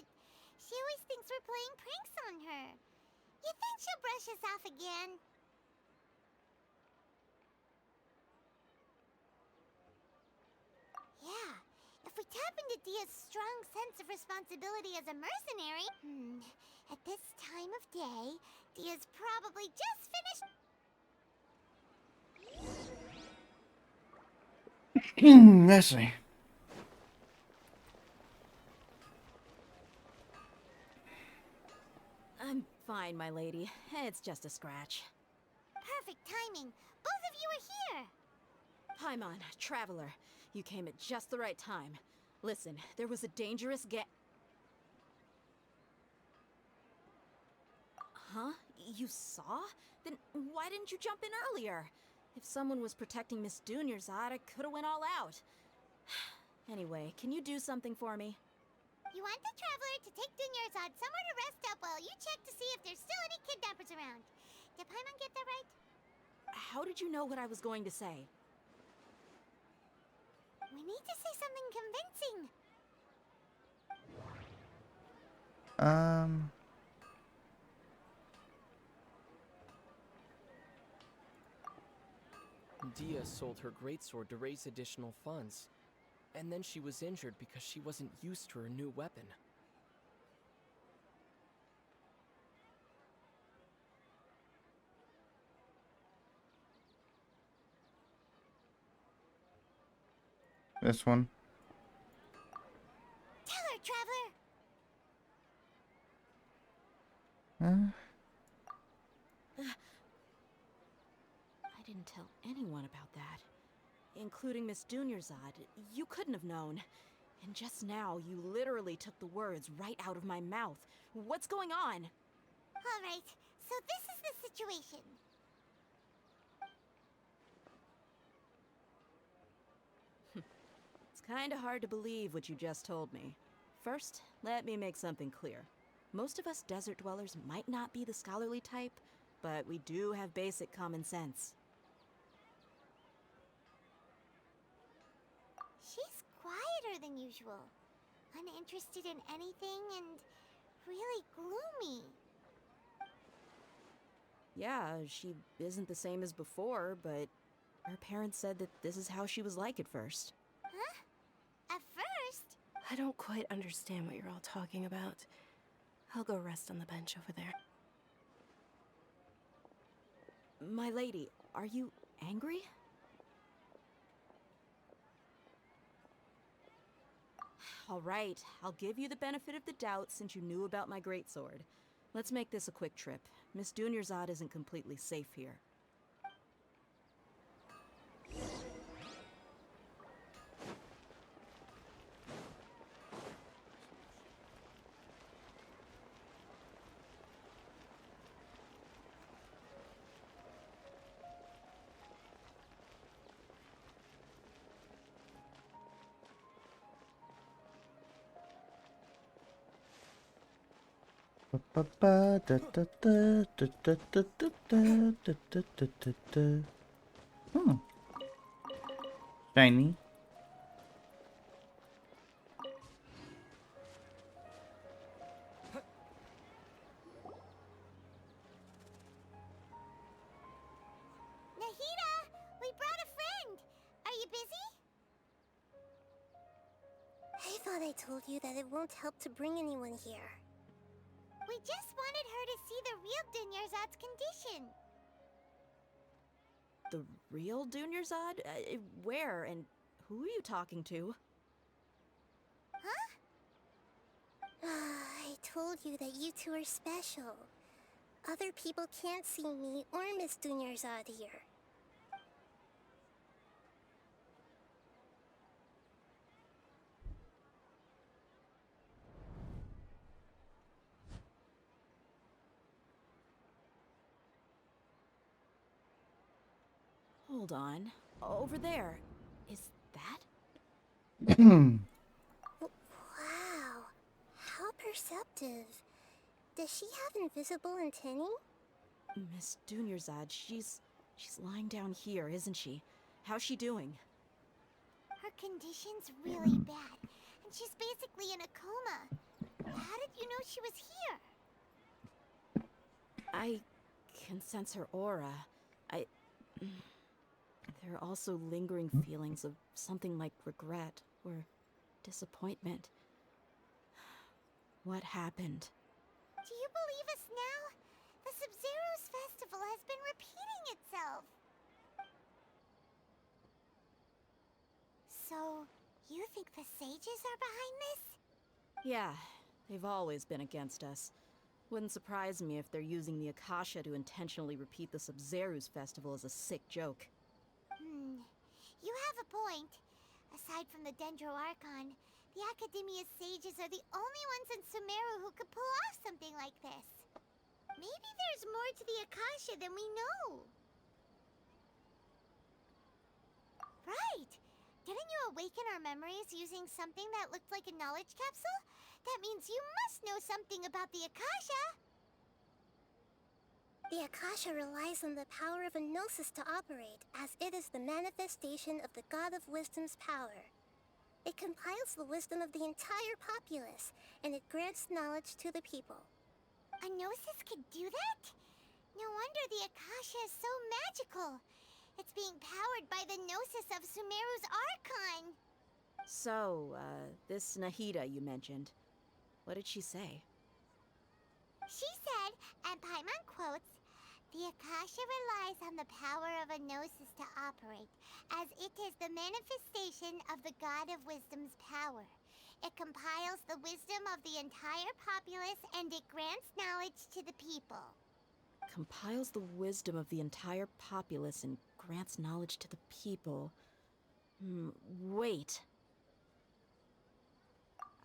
she always thinks we're playing pranks on her. You think she'll brush us off again? Yeah, if we tap into Dia's strong sense of responsibility as a mercenary... At this time of day, Dia's probably just finished... Let's see. I'm fine, my lady. It's just a scratch. Perfect timing. Both of you are here. Paimon, traveler. You came at just the right time. Listen, there was a dangerous Huh? You saw? Then why didn't you jump in earlier? If someone was protecting Miss Dunyarzad, I could have went all out. Anyway, can you do something for me? You want the traveler to take Dunyarzad somewhere to rest up while you check to see if there's still any kidnappers around. Did Paimon get that right? How did you know what I was going to say? We need to say something convincing. Dia sold her greatsword to raise additional funds. And then she was injured because she wasn't used to her new weapon. This one. Tell her, traveler. I didn't tell anyone about that. Including Miss Dunyarzad. You couldn't have known. And just now, you literally took the words right out of my mouth. What's going on? All right, so this is the situation. It's kinda hard to believe what you just told me. First, let me make something clear. Most of us desert dwellers might not be the scholarly type, but we do have basic common sense. She's quieter than usual. Uninterested in anything and really gloomy. Yeah, she isn't the same as before, but her parents said that this is how she was like at first. Huh? At first? I don't quite understand what you're all talking about. I'll go rest on the bench over there. My lady, are you angry? All right, I'll give you the benefit of the doubt since you knew about my greatsword. Let's make this a quick trip. Miss Dunyarzad isn't completely safe here. Shiny. thought I told you that it won't help to bring anyone here. We just wanted her to see the real Dunyarzad's condition. The real Dunyarzad? Where and who are you talking to? Huh? I told you that you two are special. Other people can't see me or Miss Dunyarzad here. Hold on. Over there. Is that? Wow. How perceptive. Does she have invisible antennae? Miss Dunyarzad, she's lying down here, isn't she? How's she doing? Her condition's really bad, and she's basically in a coma. How did you know she was here? I can sense her aura. There are also lingering feelings of something like regret or disappointment. What happened? Do you believe us now? The Sub-Zero's festival has been repeating itself. So, you think the sages are behind this? Yeah, they've always been against us. Wouldn't surprise me if they're using the Akasha to intentionally repeat the Sub-Zero's festival as a sick joke. You have a point. Aside from the Dendro Archon, the Academia's sages are the only ones in Sumeru who could pull off something like this. Maybe there's more to the Akasha than we know. Right! Didn't you awaken our memories using something that looked like a knowledge capsule? That means you must know something about the Akasha! The Akasha relies on the power of a gnosis to operate, as it is the manifestation of the God of Wisdom's power. It compiles the wisdom of the entire populace, and it grants knowledge to the people. A gnosis could do that? No wonder the Akasha is so magical. It's being powered by the gnosis of Sumeru's Archon. So, this Nahida you mentioned, what did she say? She said, and Paimon quotes, "The Akasha relies on the power of a gnosis to operate, as it is the manifestation of the God of Wisdom's power. It compiles the wisdom of the entire populace and it grants knowledge to the people." Compiles the wisdom of the entire populace and grants knowledge to the people. Wait.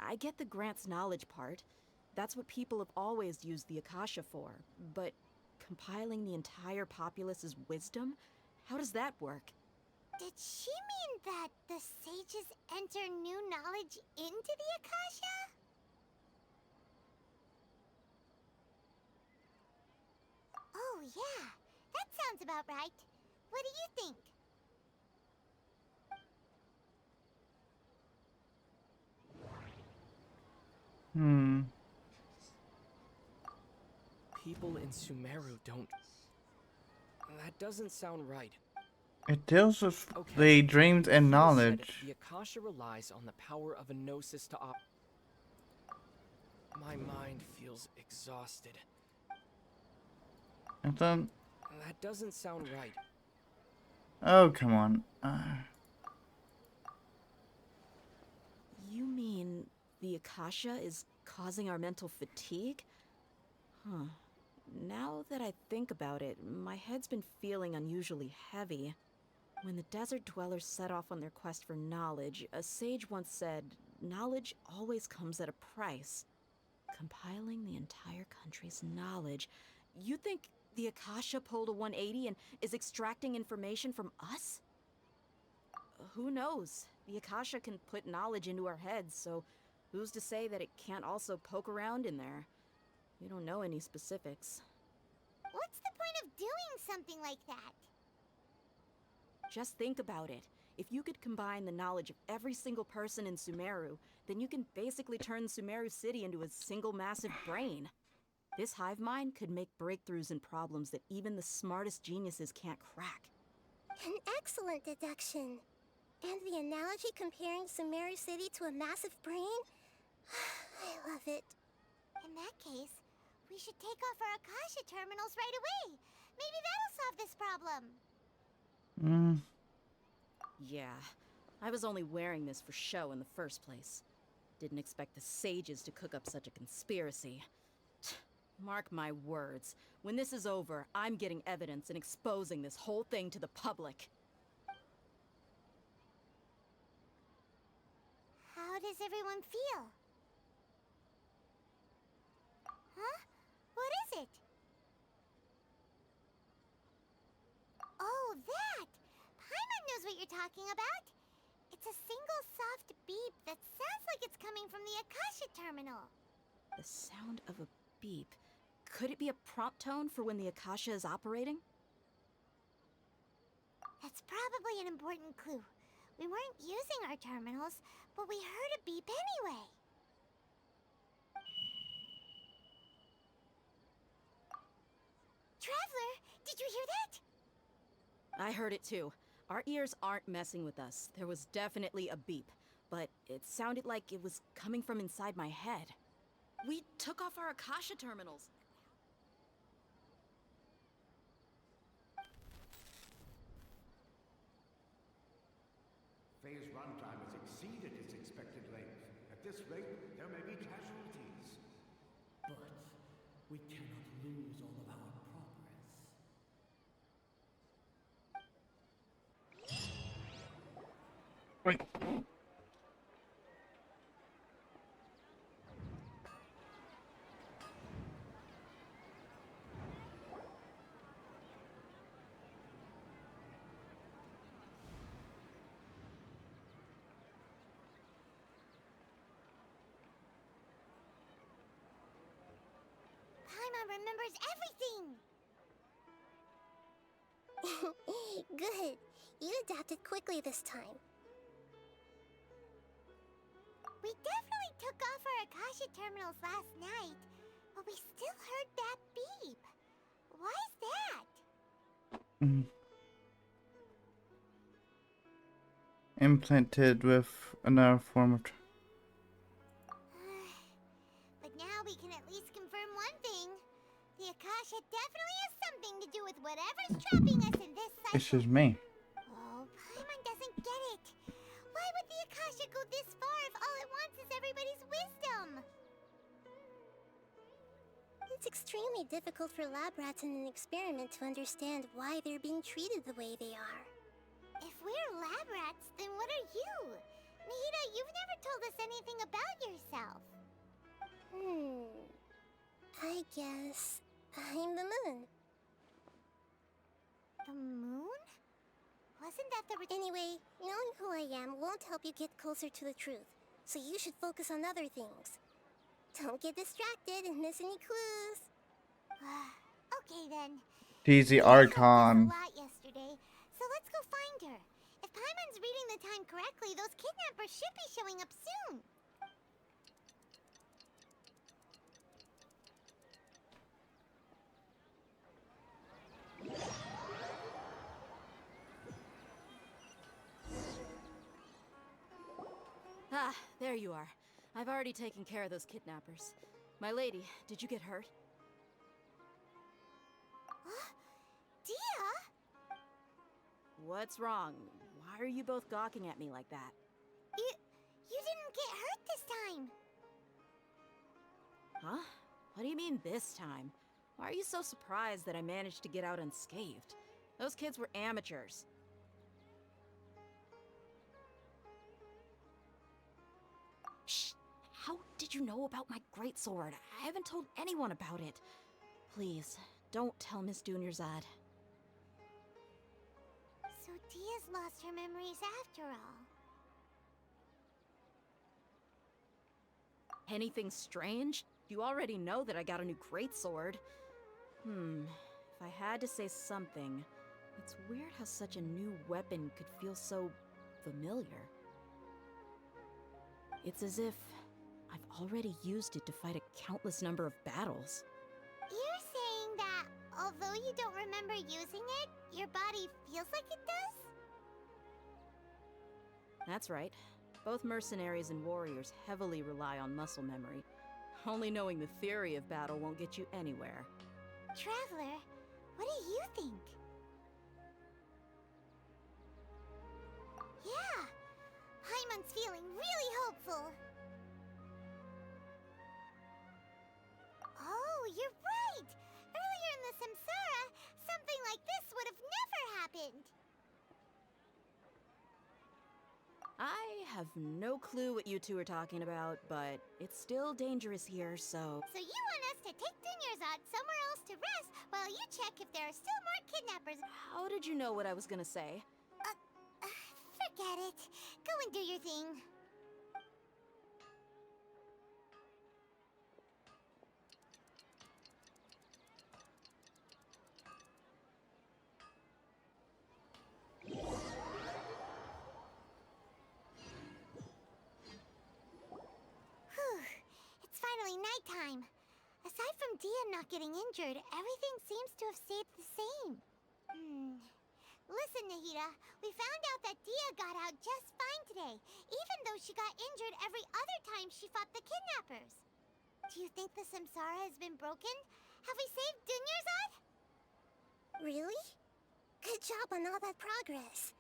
I get the grants knowledge part. That's what people have always used the Akasha for. But compiling the entire populace's wisdom? How does that work? Did she mean that the sages enter new knowledge into the Akasha? Oh yeah, that sounds about right. What do you think? People in Sumeru don't... That doesn't sound right. It deals with the dreams and knowledge. The Akasha relies on the power of a gnosis to op... My mind feels exhausted. That doesn't sound right. Oh, come on. You mean the Akasha is causing our mental fatigue? Huh. Now that I think about it, my head's been feeling unusually heavy. When the desert dwellers set off on their quest for knowledge, a sage once said, "Knowledge always comes at a price." Compiling the entire country's knowledge. You think the Akasha pulled a 180 and is extracting information from us? Who knows? The Akasha can put knowledge into our heads, so who's to say that it can't also poke around in there? We don't know any specifics. What's the point of doing something like that? Just think about it. If you could combine the knowledge of every single person in Sumeru, then you can basically turn Sumeru City into a single massive brain. This hive mind could make breakthroughs in problems that even the smartest geniuses can't crack. An excellent deduction. And the analogy comparing Sumeru City to a massive brain? I love it. In that case, we should take off our Akasha terminals right away. Maybe that'll solve this problem. Yeah, I was only wearing this for show in the first place. Didn't expect the sages to cook up such a conspiracy. Mark my words, when this is over, I'm getting evidence and exposing this whole thing to the public. How does everyone feel? Huh? What is it? Oh, that! Paimon knows what you're talking about. It's a single soft beep that sounds like it's coming from the Akasha terminal. The sound of a beep. Could it be a prompt tone for when the Akasha is operating? That's probably an important clue. We weren't using our terminals, but we heard a beep anyway. Traveler, did you hear that? I heard it too. Our ears aren't messing with us. There was definitely a beep, but it sounded like it was coming from inside my head. We took off our Akasha terminals. Phase runtime has exceeded its expected length. At this rate, there may be casualties. But we cannot lose all of our progress. Wait. Paimon remembers everything! Good. You adapted quickly this time. We definitely took off our Akasha terminals last night, but we still heard that beep. Why is that? Implanted with another form of. But now we can at least confirm one thing. The Akasha definitely has something to do with whatever's trapping us in this cycle. It's just me. Oh, Paimon doesn't get it. Why would the Akasha go this far if all it wants is everybody's wisdom? It's extremely difficult for lab rats in an experiment to understand why they're being treated the way they are. If we're lab rats, then what are you? Nahida, you've never told us anything about yourself. I guess I'm the moon. The moon? Wasn't that the... Anyway, knowing who I am won't help you get closer to the truth, so you should focus on other things. Don't get distracted and miss any clues. Okay then. DZ We Archon. discussed a lot yesterday, so let's go find her. If Paimon's reading the time correctly, those kidnappers should be showing up soon. Ah, there you are. I've already taken care of those kidnappers. My lady, did you get hurt? Dia? What's wrong? Why are you both gawking at me like that? You didn't get hurt this time. Huh? What do you mean this time? Why are you so surprised that I managed to get out unscathed? Those kids were amateurs. Shh! How did you know about my greatsword? I haven't told anyone about it. Please, don't tell Miss Dunyarzad. So Dia's lost her memories after all. Anything strange? You already know that I got a new greatsword. If I had to say something, it's weird how such a new weapon could feel so familiar. It's as if I've already used it to fight a countless number of battles. You're saying that although you don't remember using it, your body feels like it does? That's right. Both mercenaries and warriors heavily rely on muscle memory. Only knowing the theory of battle won't get you anywhere. Traveler, what do you think? Yeah, Paimon's feeling really hopeful. Oh, you're right! Earlier in the Samsara, something like this would have never happened. I have no clue what you two are talking about, but it's still dangerous here, so... So you want us to take Dunyarzad somewhere else to rest while you check if there are still more kidnappers? How did you know what I was gonna say? Forget it. Go and do your thing. Whew. It's finally nighttime. Aside from Dia not getting injured, everything seems to have stayed the same. Listen, Nahida, we found out that Dia got out just fine today, even though she got injured every other time she fought the kidnappers. Do you think the Samsara has been broken? Have we saved Dunyarzad? Really? Good job on all that progress.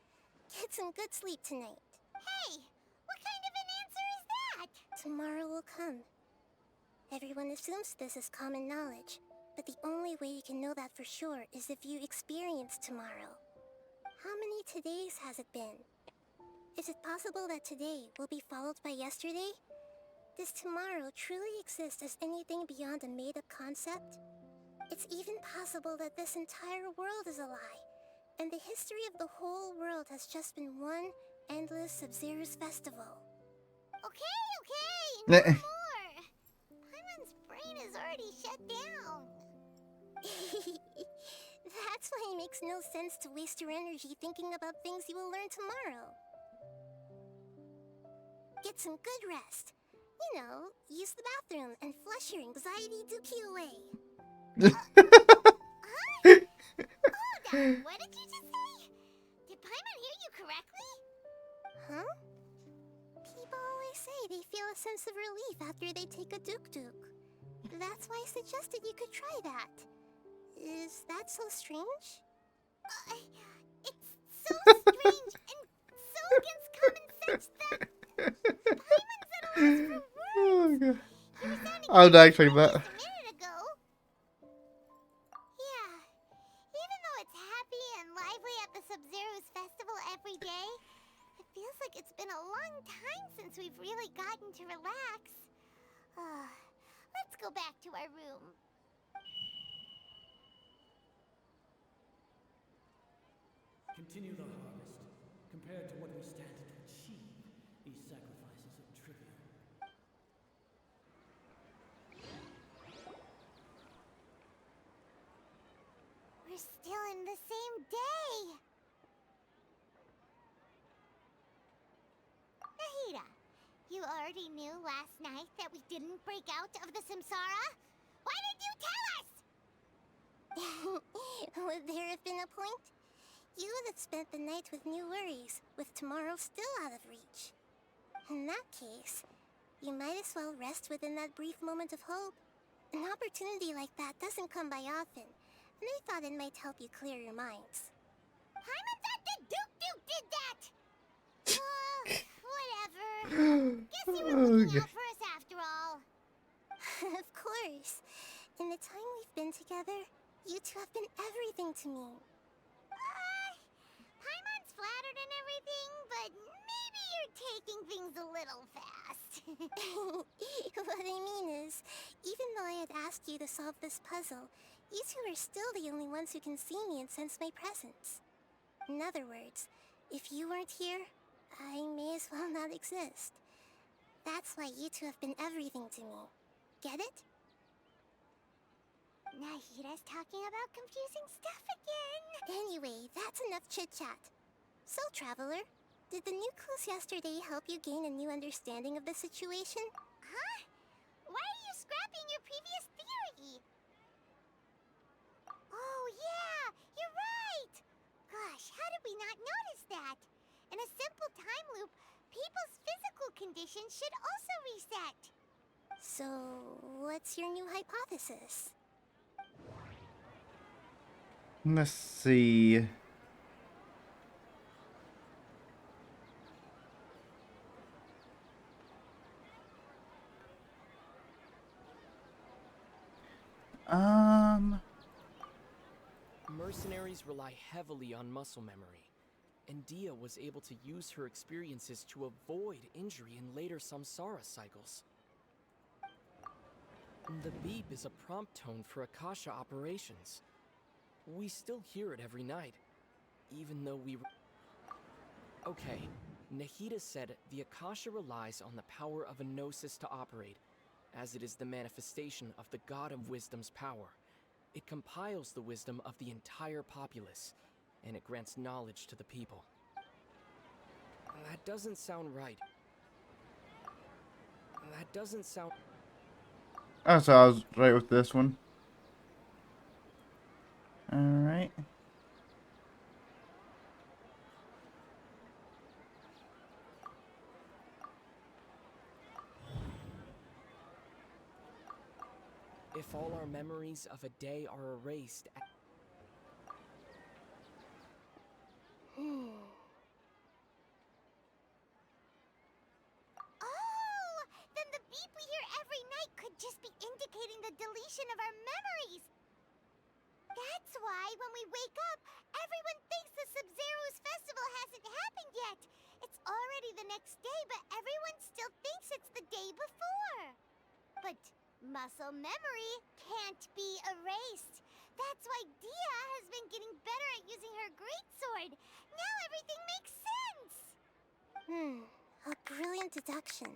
Get some good sleep tonight. Hey, what kind of an answer is that? Tomorrow will come. Everyone assumes this is common knowledge, but the only way you can know that for sure is if you experience tomorrow. How many todays has it been? Is it possible that today will be followed by yesterday? Does tomorrow truly exist as anything beyond a made-up concept? It's even possible that this entire world is a lie, and the history of the whole world has just been one endless Sub-Zero's festival. Okay, no more! Paimon's brain is already shut down. That's why it makes no sense to waste your energy thinking about things you will learn tomorrow. Get some good rest. You know, use the bathroom and flush your anxiety dookie away. Hold on, what did you just say? Did Paimon hear you correctly? Huh? People always say they feel a sense of relief after they take a duk-duk. That's why I suggested you could try that. Is that so strange? It's so strange and so against common sense that Paimon's at a loss for words. You were sounding I'm actually just not. a minute ago. Yeah, even though it's happy and lively at the Sub-Zero's festival every day, it feels like it's been a long time since we've really gotten to relax. Let's go back to our room. Continue the harvest. Compared to what we stand to achieve, these sacrifices are trivial. We're still in the same day. Nahida, you already knew last night that we didn't break out of the Samsara? Why did you tell us? Would there have been a point? You would have spent the night with new worries, with tomorrow still out of reach. In that case, you might as well rest within that brief moment of hope. An opportunity like that doesn't come by often, and I thought it might help you clear your minds. Paimon thought the Duke did that! Whatever. Guess you were looking out for us after all. Of course. In the time we've been together, you two have been everything to me. Paimon's flattered and everything, but maybe you're taking things a little fast. What I mean is, even though I had asked you to solve this puzzle, you two are still the only ones who can see me and sense my presence. In other words, if you weren't here, I may as well not exist. That's why you two have been everything to me. Get it? Nahida's talking about confusing stuff again. Anyway, that's enough chit-chat. So, Traveler, did the new clues yesterday help you gain a new understanding of the situation? Huh? Why are you scrapping your previous theory? Oh yeah, you're right! Gosh, how did we not notice that? In a simple time loop, people's physical conditions should also reset. So, what's your new hypothesis? Let's see. Mercenaries rely heavily on muscle memory, and Dia was able to use her experiences to avoid injury in later samsara cycles. The beep is a prompt tone for Akasha operations. We still hear it every night, even though we... Okay, Nahida said the Akasha relies on the power of a gnosis to operate, as it is the manifestation of the God of Wisdom's power. It compiles the wisdom of the entire populace, and it grants knowledge to the people. That doesn't sound right. That doesn't sound... Oh, so I was right with this one. Alright. If all our memories of a day are erased... Oh! Then the beep we hear every night could just be indicating the deletion of our memories. That's why when we wake up, everyone thinks the Sub-Zero's festival hasn't happened yet. It's already the next day, but everyone still thinks it's the day before. But muscle memory can't be erased. That's why Dia has been getting better at using her greatsword. Now everything makes sense. A brilliant deduction.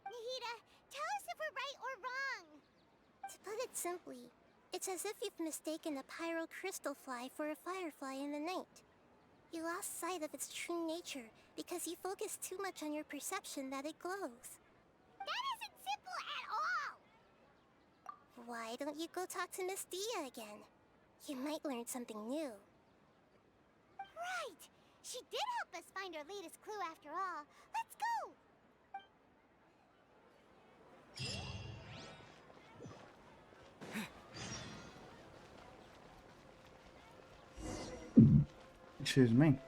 Nahida, tell us if we're right or wrong. To put it simply, it's as if you've mistaken a pyro crystal fly for a firefly in the night. You lost sight of its true nature because you focused too much on your perception that it glows. That isn't simple at all! Why don't you go talk to Miss Dia again? You might learn something new. Right! She did help us find our latest clue after all. Let's go! Excuse me.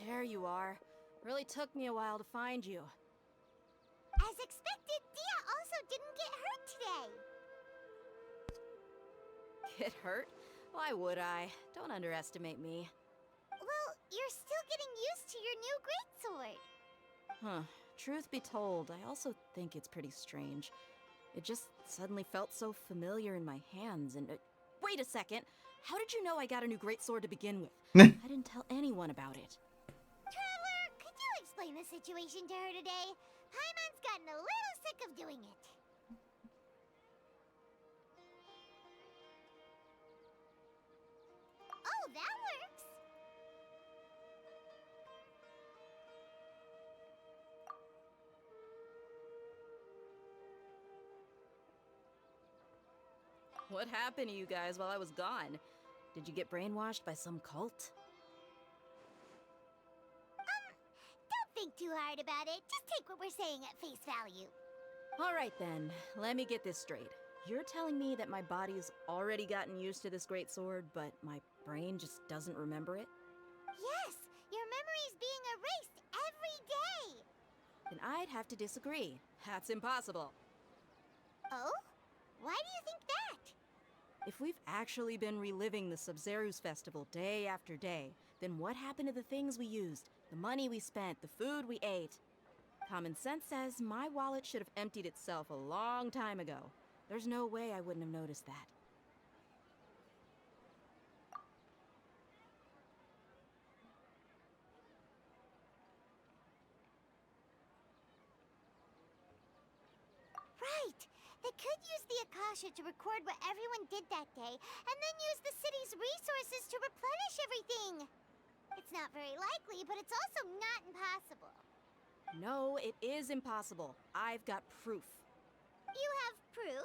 There you are. Really took me a while to find you. As expected, Dia also didn't get hurt today. Get hurt? Why would I? Don't underestimate me. Well, you're still getting used to your new greatsword. Huh. Truth be told, I also think it's pretty strange. It just suddenly felt so familiar in my hands and... wait a second! How did you know I got a new greatsword to begin with? I didn't tell anyone about it. Traveler, could you explain the situation to her today? Paimon's gotten a little sick of doing it. Oh, that works! What happened to you guys while I was gone? Did you get brainwashed by some cult? Don't think too hard about it. Just take what we're saying at face value. Alright then, let me get this straight. You're telling me that my body's already gotten used to this great sword, but my brain just doesn't remember it? Yes, your memory's being erased every day. Then I'd have to disagree. That's impossible. Oh? Why do you think that? If we've actually been reliving the Sub-Zero's festival day after day, then what happened to the things we used, the money we spent, the food we ate? Common sense says my wallet should have emptied itself a long time ago. There's no way I wouldn't have noticed that. Sasha to record what everyone did that day, and then use the city's resources to replenish everything. It's not very likely, but it's also not impossible. No, it is impossible. I've got proof. You have proof?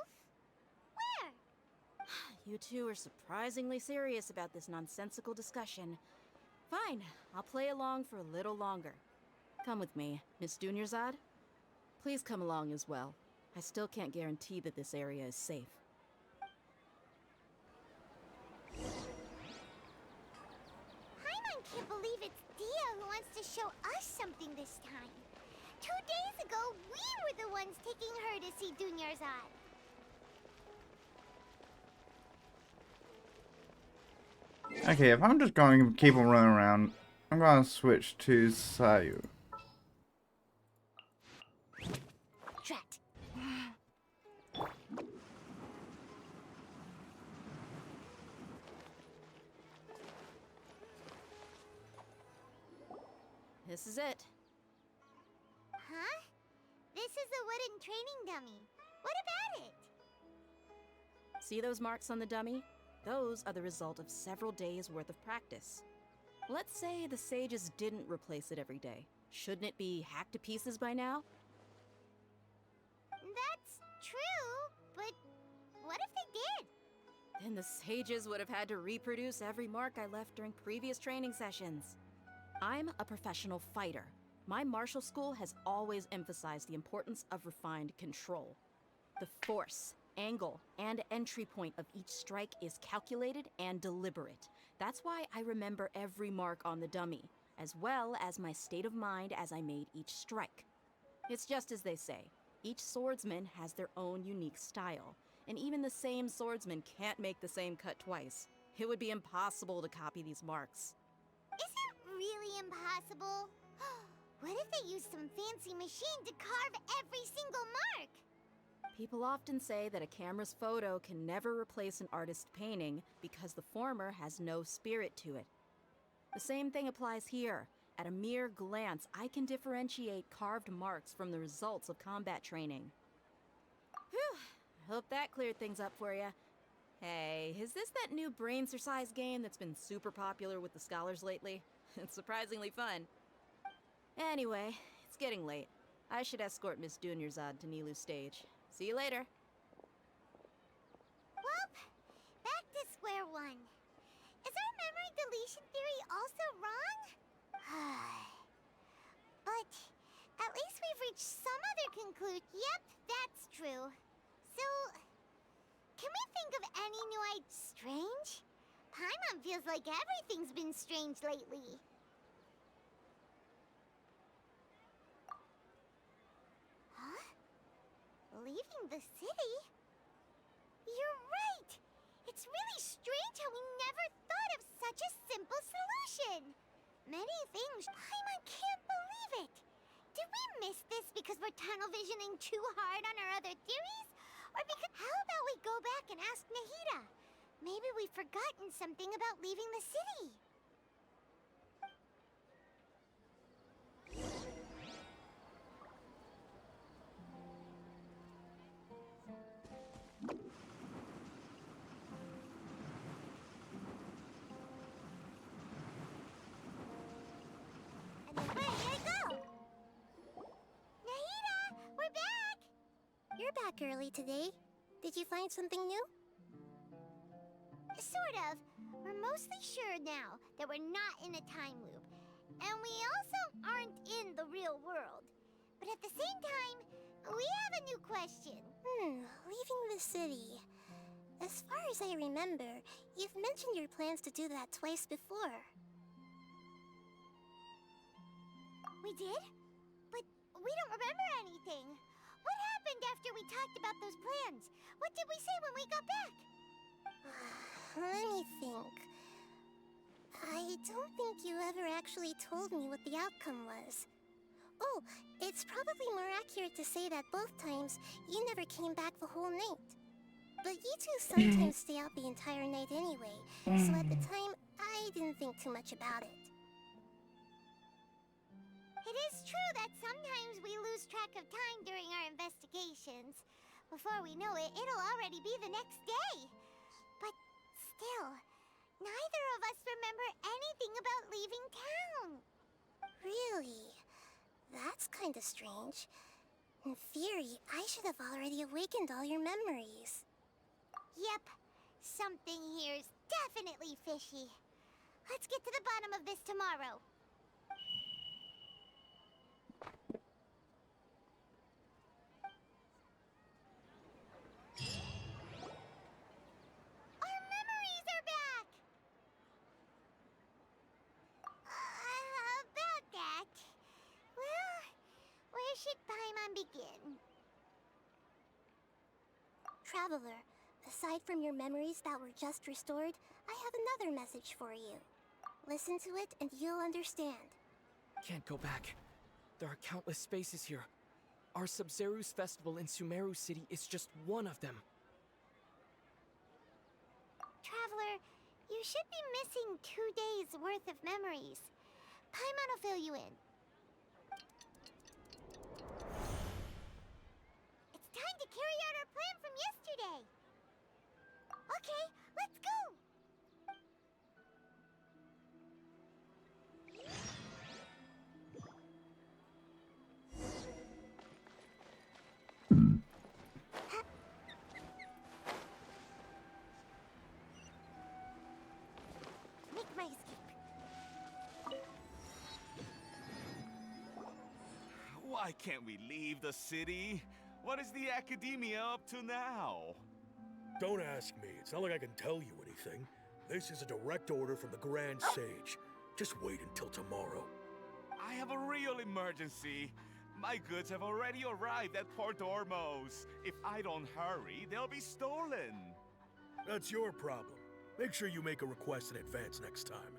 Where? You two are surprisingly serious about this nonsensical discussion. Fine, I'll play along for a little longer. Come with me, Miss Dunyarzad. Please come along as well. I still can't guarantee that this area is safe. Paimon can't believe it's Dia who wants to show us something this time. 2 days ago, we were the ones taking her to see Dunyarzad. Okay, if I'm just going to keep on running around, I'm going to switch to Sayu. Drat. This is it. Huh? This is a wooden training dummy. What about it? See those marks on the dummy? Those are the result of several days' worth of practice. Let's say the sages didn't replace it every day. Shouldn't it be hacked to pieces by now? That's true, but what if they did? Then the sages would have had to reproduce every mark I left during previous training sessions. I'm a professional fighter. My martial school has always emphasized the importance of refined control. The force, angle, and entry point of each strike is calculated and deliberate. That's why I remember every mark on the dummy, as well as my state of mind as I made each strike. It's just as they say, each swordsman has their own unique style, and even the same swordsman can't make the same cut twice. It would be impossible to copy these marks. Is it really impossible? What if they used some fancy machine to carve every single mark? People often say that a camera's photo can never replace an artist's painting because the former has no spirit to it. The same thing applies here. At a mere glance, I can differentiate carved marks from the results of combat training. Whew, hope that cleared things up for you. Hey, is this that new brain-exercise game that's been super popular with the scholars lately? It's surprisingly fun. Anyway, it's getting late. I should escort Miss Dunyarzad to Nilu's stage. See you later. Well, back to square one. Is our memory deletion theory also wrong? But at least we've reached some other conclusion. Yep, that's true. So, can we think of any new ideas? Strange? Paimon feels like everything's been strange lately. Huh? Leaving the city? You're right! It's really strange how we never thought of such a simple solution! Many things, Paimon can't believe it! Did we miss this because we're tunnel visioning too hard on our other theories? Or because... How about we go back and ask Nahida? Maybe we've forgotten something about leaving the city. And then ready I go! Nahida, we're back! You're back early today. Did you find something new? Sort of. We're mostly sure now that we're not in a time loop. And we also aren't in the real world. But at the same time, we have a new question. Leaving the city. As far as I remember, you've mentioned your plans to do that twice before. We did? But we don't remember anything. What happened after we talked about those plans? What did we say when we got back? Let me think. I don't think you ever actually told me what the outcome was. Oh, it's probably more accurate to say that both times you never came back the whole night. But you two sometimes stay out the entire night anyway, so at the time, I didn't think too much about it. It is true that sometimes we lose track of time during our investigations. Before we know it, it'll already be the next day. But still, neither of us remember anything about leaving town. Really? That's kinda strange. In theory, I should have already awakened all your memories. Yep, something here's definitely fishy. Let's get to the bottom of this tomorrow. Our memories are back! About that. Well, where should Paimon begin? Traveler, aside from your memories that were just restored, I have another message for you. Listen to it and you'll understand. Can't go back. There are countless spaces here. Our Sub-Zeru's festival in Sumeru City is just one of them. Traveler, you should be missing 2 days worth of memories. Paimon will fill you in. It's time to carry out our plan from yesterday. Okay, let's go! Make my escape. Why can't we leave the city? What is the Academia up to now? Don't ask me. It's not like I can tell you anything. This is a direct order from the Grand Sage. Just wait until tomorrow. I have a real emergency. My goods have already arrived at Port Ormos. If I don't hurry, they'll be stolen. That's your problem. Make sure you make a request in advance next time.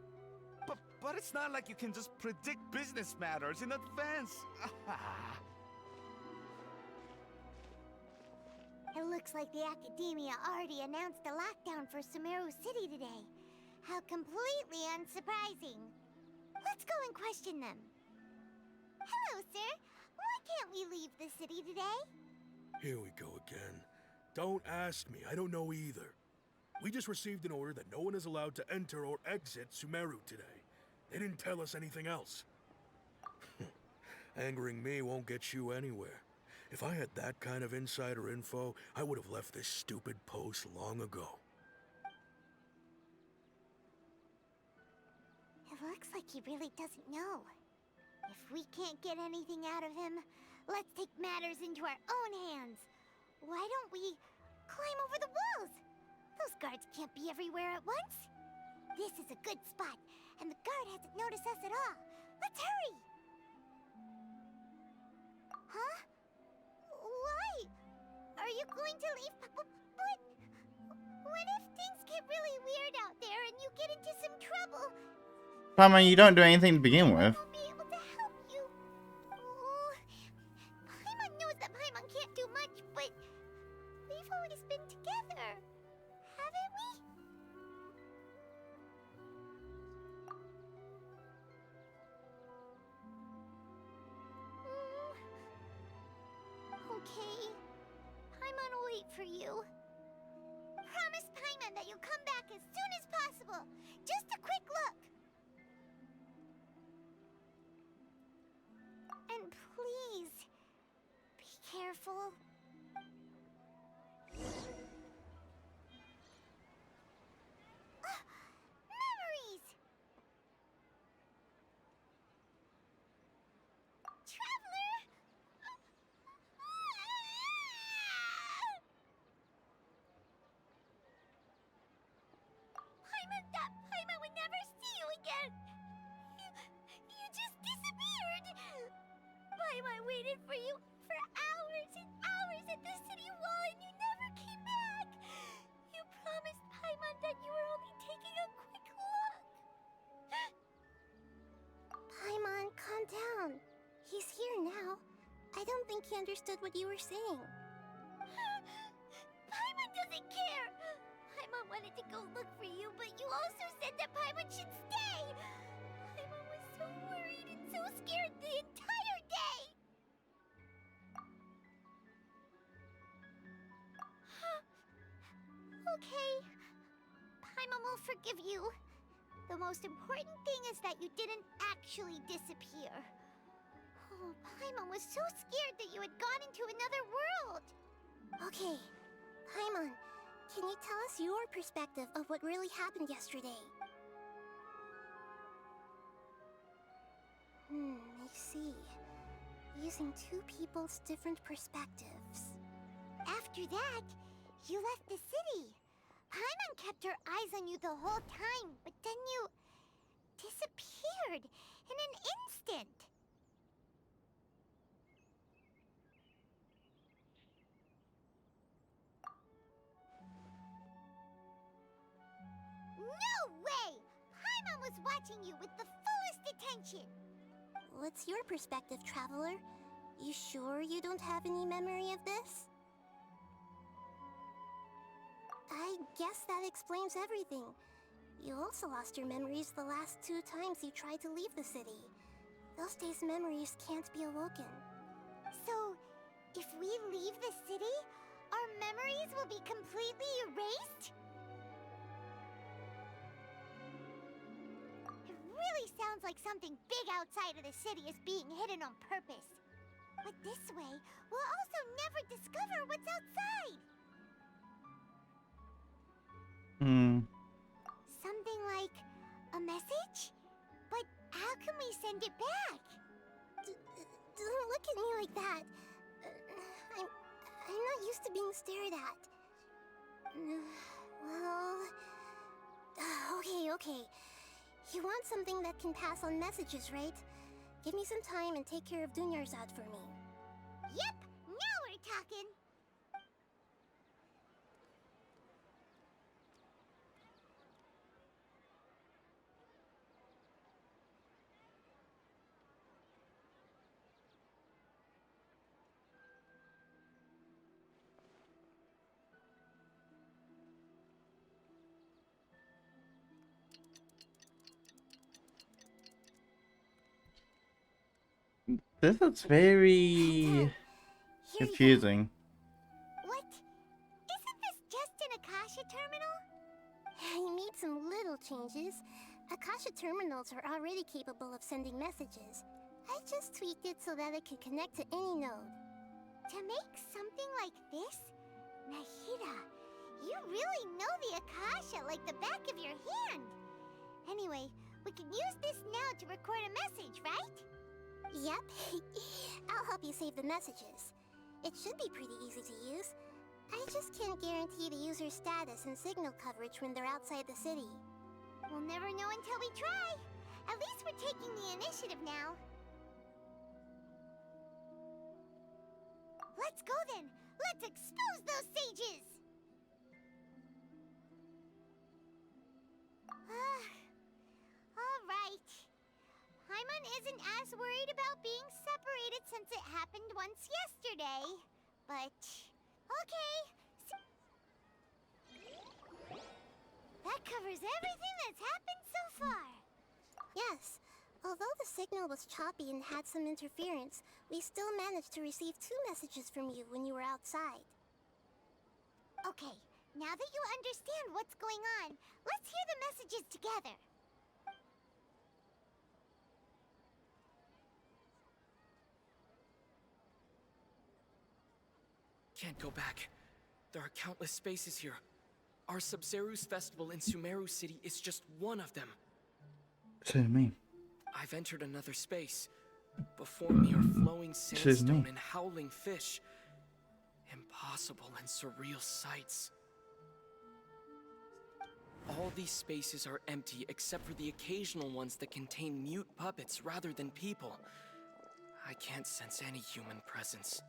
But it's not like you can just predict business matters in advance. It looks like the Academia already announced a lockdown for Sumeru City today. How completely unsurprising. Let's go and question them. Hello, sir. Why can't we leave the city today? Here we go again. Don't ask me. I don't know either. We just received an order that no one is allowed to enter or exit Sumeru today. They didn't tell us anything else. Angering me won't get you anywhere. If I had that kind of insider info, I would have left this stupid post long ago. It looks like he really doesn't know. If we can't get anything out of him, let's take matters into our own hands. Why don't we climb over the walls? Those guards can't be everywhere at once. This is a good spot, and the guard hasn't noticed us at all. Let's hurry! Huh? Why? Are you going to leave? But what if things get really weird out there and you get into some trouble? Paimon, you don't do anything to begin with. I'll be able to help you. Oh, Paimon knows that Paimon can't do much, but we've always been together, haven't we? Okay. Paimon will wait for you. Promise Paimon that you'll come back as soon as possible. Just a quick look. And please, be careful. Memories! Traveler! Paimon thought Paimon would never see you again! You just disappeared! Paimon waited for you for hours and hours at the city wall and you never came back! You promised Paimon that you were only taking a quick look! Paimon, calm down. He's here now. I don't think he understood what you were saying. Paimon doesn't care! Paimon wanted to go look for you, but you also said that Paimon should stay! Paimon was so worried and so scared the entire day! okay. Paimon will forgive you. The most important thing is that you didn't actually disappear. Oh, Paimon was so scared that you had gone into another world. Okay, Paimon, can you tell us your perspective of what really happened yesterday? I see. Using two people's different perspectives. After that, you left the city. Paimon kept her eyes on you the whole time, but then you disappeared in an instant. No way! Paimon was watching you with the fullest attention. What's your perspective, Traveler? You sure you don't have any memory of this? I guess that explains everything. You also lost your memories the last 2 times you tried to leave the city. Those days' memories can't be awoken. So, if we leave the city, our memories will be completely erased? It really sounds like something big outside of the city is being hidden on purpose. But this way, we'll also never discover what's outside. Something like a message? But how can we send it back? Don't look at me like that. I'm not used to being stared at. Well... Okay. You want something that can pass on messages, right? Give me some time and take care of Dunyarzad for me. Yep, now we're talking. This is very confusing. What? Isn't this just an Akasha terminal? You made some little changes. Akasha terminals are already capable of sending messages. I just tweaked it so that it could connect to any node. To make something like this? Nahida, you really know the Akasha like the back of your hand. Anyway, we can use this now to record a message, right? Yep. I'll help you save the messages. It should be pretty easy to use. I just can't guarantee the user's status and signal coverage when they're outside the city. We'll never know until we try. At least we're taking the initiative now. Let's go then. Let's expose those sages. All right. Paimon isn't as worried about being separated since it happened once yesterday. But, okay. That covers everything that's happened so far. Yes. Although the signal was choppy and had some interference, we still managed to receive 2 messages from you when you were outside. Okay, now that you understand what's going on, let's hear the messages together. Can't go back. There are countless spaces here. Our Sub-Zeru's festival in Sumeru City is just one of them. To me. I've entered another space. Before me are flowing sandstone and howling fish. Impossible and surreal sights. All these spaces are empty except for the occasional ones that contain mute puppets rather than people. I can't sense any human presence.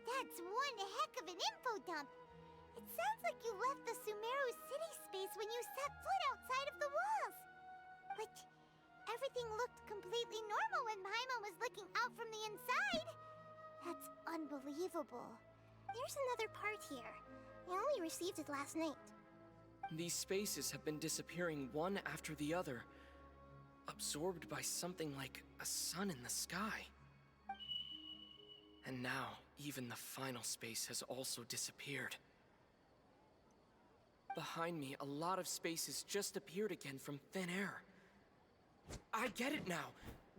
That's one heck of an info dump. It sounds like you left the Sumeru city space when you set foot outside of the walls. But everything looked completely normal when Paimon was looking out from the inside. That's unbelievable. There's another part here. I only received it last night. These spaces have been disappearing one after the other. absorbed by something like a sun in the sky. And now, even the final space has also disappeared. Behind me, a lot of spaces just appeared again from thin air. I get it now.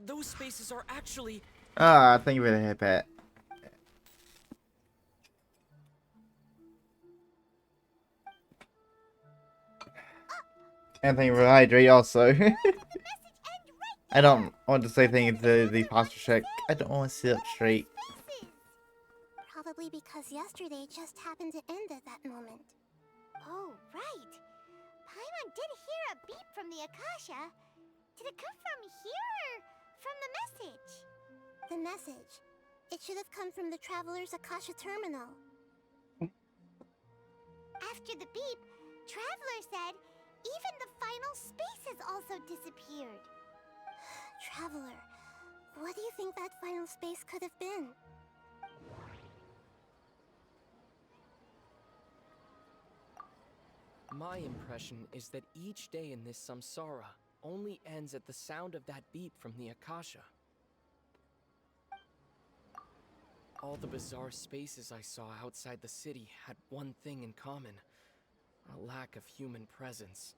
Those spaces are actually... Ah, thank you for the hip hat. And thank you for the hydrate also. I don't want to say thank you to the posture check. I don't want to sit up straight. Probably because yesterday just happened to end at that moment. Oh, right. Paimon did hear a beep from the Akasha. Did it come from here or from the message? The message. It should have come from the Traveler's Akasha terminal. After the beep, Traveler said even the final spaces also disappeared. Traveler, what do you think that final space could have been? My impression is that each day in this samsara only ends at the sound of that beep from the Akasha. All the bizarre spaces I saw outside the city had one thing in common: a lack of human presence.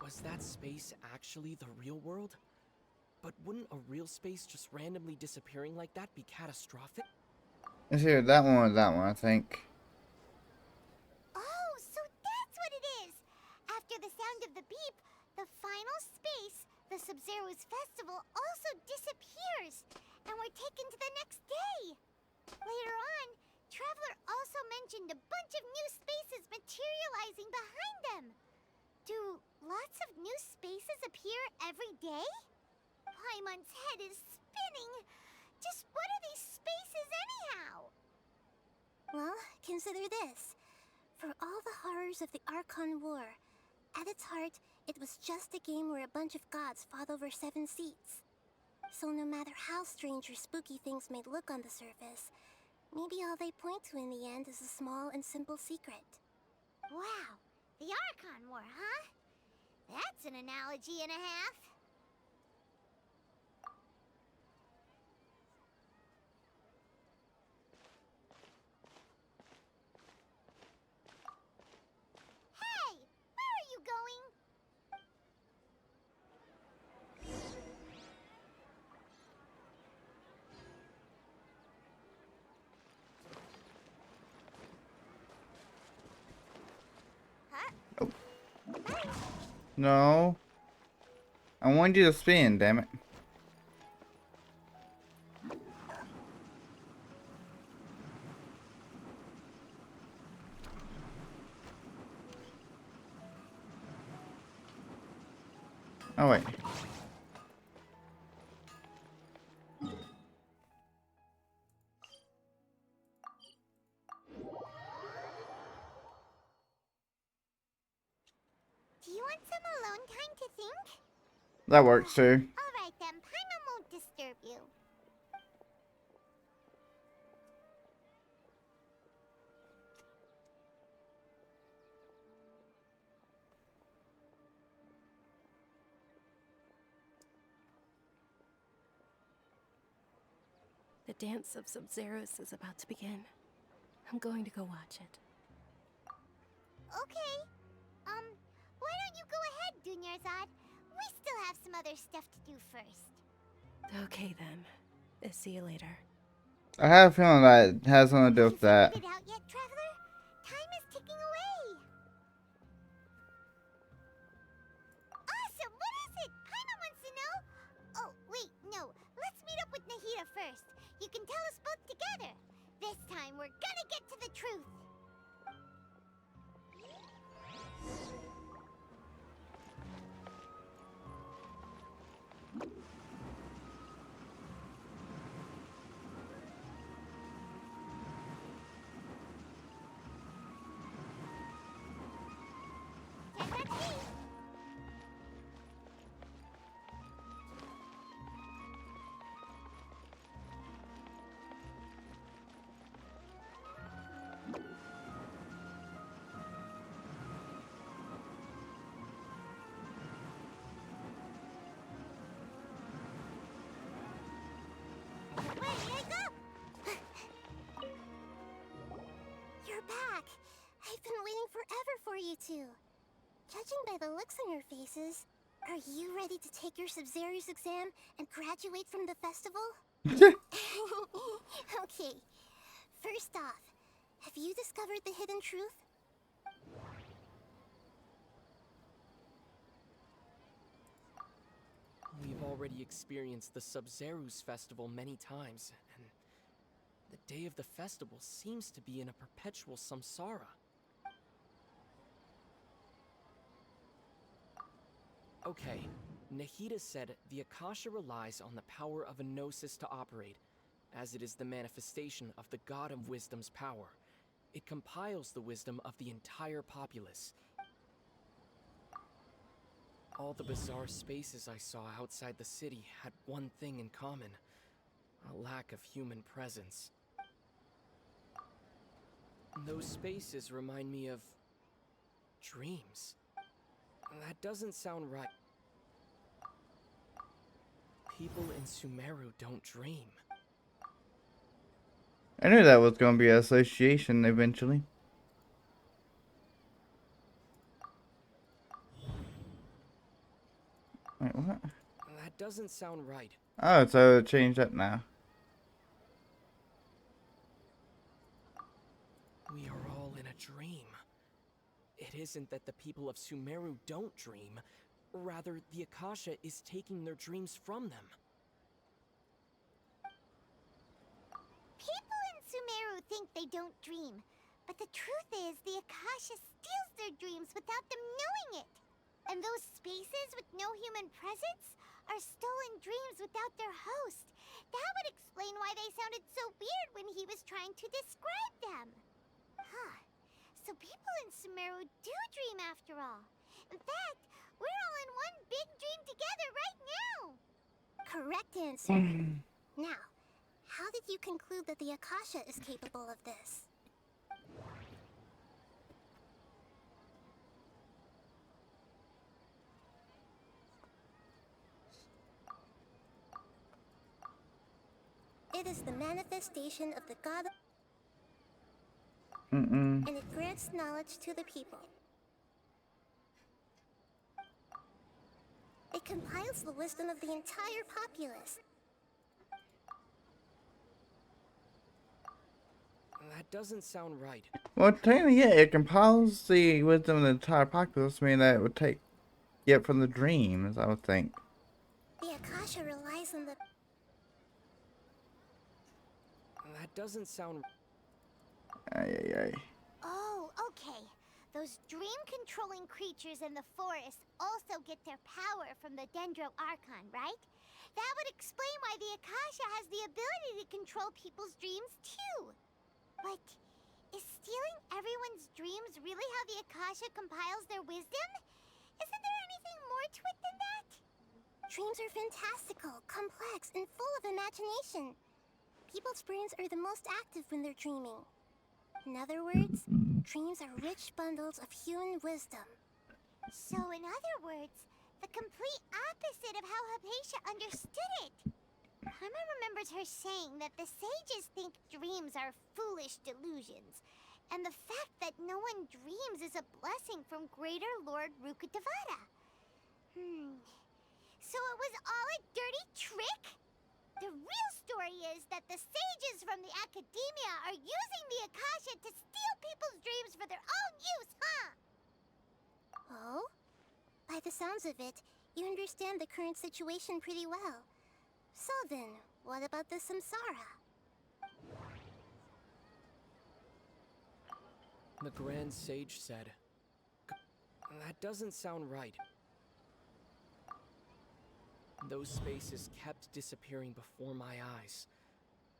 Was that space actually the real world? But wouldn't a real space just randomly disappearing like that be catastrophic? Let's hear that one or that one, I think. Oh, so that's what it is! After the sound of the beep, the final space, the Sub-Zero's festival, also disappears, and we're taken to the next day. Later on, Traveler also mentioned a bunch of new spaces materializing behind them. Do lots of new spaces appear every day? Paimon's head is spinning. Just what are these spaces anyhow? Well, consider this. For all the horrors of the Archon War, at its heart, it was just a game where a bunch of gods fought over 7 seats. So no matter how strange or spooky things may look on the surface, maybe all they point to in the end is a small and simple secret. Wow, the Archon War, huh? That's an analogy and a half. Hey, where are you going? No. I wanted you to spin, damn it. Oh, wait. Do you want some alone time to think? That works too. Alright then, Paimon won't disturb you. The dance of Sub-Zeros is about to begin. I'm going to go watch it. Okay. Why don't you go ahead, Dunyarzad? We still have some other stuff to do first. Okay then. See you later. I have a feeling that it has something to do with that. Figured it out yet, Traveler? Time is ticking away. Awesome! What is it? Paimon wants to know. Oh, wait, no. Let's meet up with Nahida first. You can tell us both together. This time, we're gonna get to the truth. for you two. Judging by the looks on your faces, are you ready to take your Sub-Zero's exam and graduate from the festival? Okay, first off, have you discovered the hidden truth? We've already experienced the Sub-Zero's festival many times, and the day of the festival seems to be in a perpetual samsara. Okay, Nahida said the Akasha relies on the power of a gnosis to operate, as it is the manifestation of the God of Wisdom's power. It compiles the wisdom of the entire populace. All the bizarre spaces I saw outside the city had one thing in common: a lack of human presence. Those spaces remind me of dreams. That doesn't sound right. People in Sumeru don't dream. I knew that was going to be an association eventually. Wait, what? That doesn't sound right. Oh, so it changed up now. We are all in a dream. It isn't that the people of Sumeru don't dream. Rather, the Akasha is taking their dreams from them. People in Sumeru think they don't dream, but the truth is the Akasha steals their dreams without them knowing it. And those spaces with no human presence are stolen dreams without their host. That would explain why they sounded so weird when he was trying to describe them. Huh. So people in Sumeru do dream after all. In fact, we're all in one big dream together right now. Correct answer. Now, how did you conclude that the Akasha is capable of this? It is the manifestation of the God of... and it grants knowledge to the people. It compiles the wisdom of the entire populace. That doesn't sound right. Well, technically, yeah, it compiles the wisdom of the entire populace, meaning that it would take it from the dreams, I would think. The Akasha relies on the... That doesn't sound... Ay. Oh, okay. Those dream-controlling creatures in the forest also get their power from the Dendro Archon, right? That would explain why the Akasha has the ability to control people's dreams, too. But is stealing everyone's dreams really how the Akasha compiles their wisdom? Isn't there anything more to it than that? Dreams are fantastical, complex, and full of imagination. People's brains are the most active when they're dreaming. In other words, dreams are rich bundles of human wisdom. So in other words, the complete opposite of how Hypatia understood it. Karma remembers her saying that the sages think dreams are foolish delusions, and the fact that no one dreams is a blessing from Greater Lord Rukkhadevata. So it was all a dirty trick? The real story is that the sages from the Academia are using the Akasha to steal people's dreams for their own use, huh? Oh? By the sounds of it, you understand the current situation pretty well. So then, what about the Samsara? The Grand Sage said... That doesn't sound right. Those spaces kept disappearing before my eyes.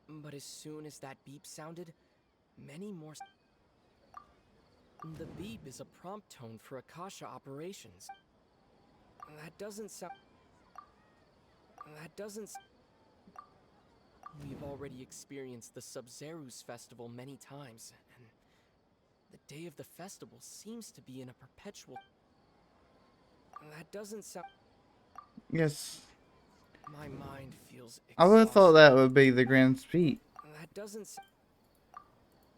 But as soon as that beep sounded, many more... The beep is a prompt tone for Akasha operations. That doesn't sound... We've already experienced the Sub-Zero's festival many times, and the day of the festival seems to be in a perpetual... That doesn't sound... Yes. My mind feels exhausted. I would have thought that would be the grand speech. That doesn't...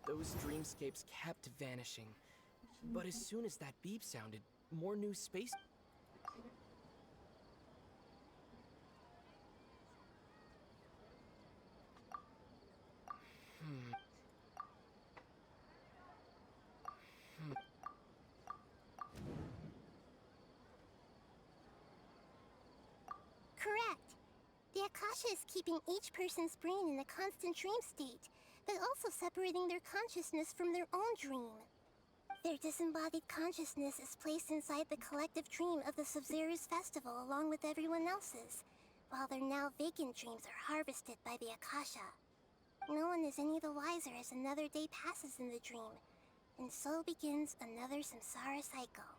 Those dreamscapes kept vanishing, But as soon as that beep sounded, more new space... Correct. The Akasha is keeping each person's brain in a constant dream state, but also separating their consciousness from their own dream. Their disembodied consciousness is placed inside the collective dream of the Sub-Zero's festival along with everyone else's, while their now vacant dreams are harvested by the Akasha. No one is any the wiser as another day passes in the dream, and so begins another samsara cycle.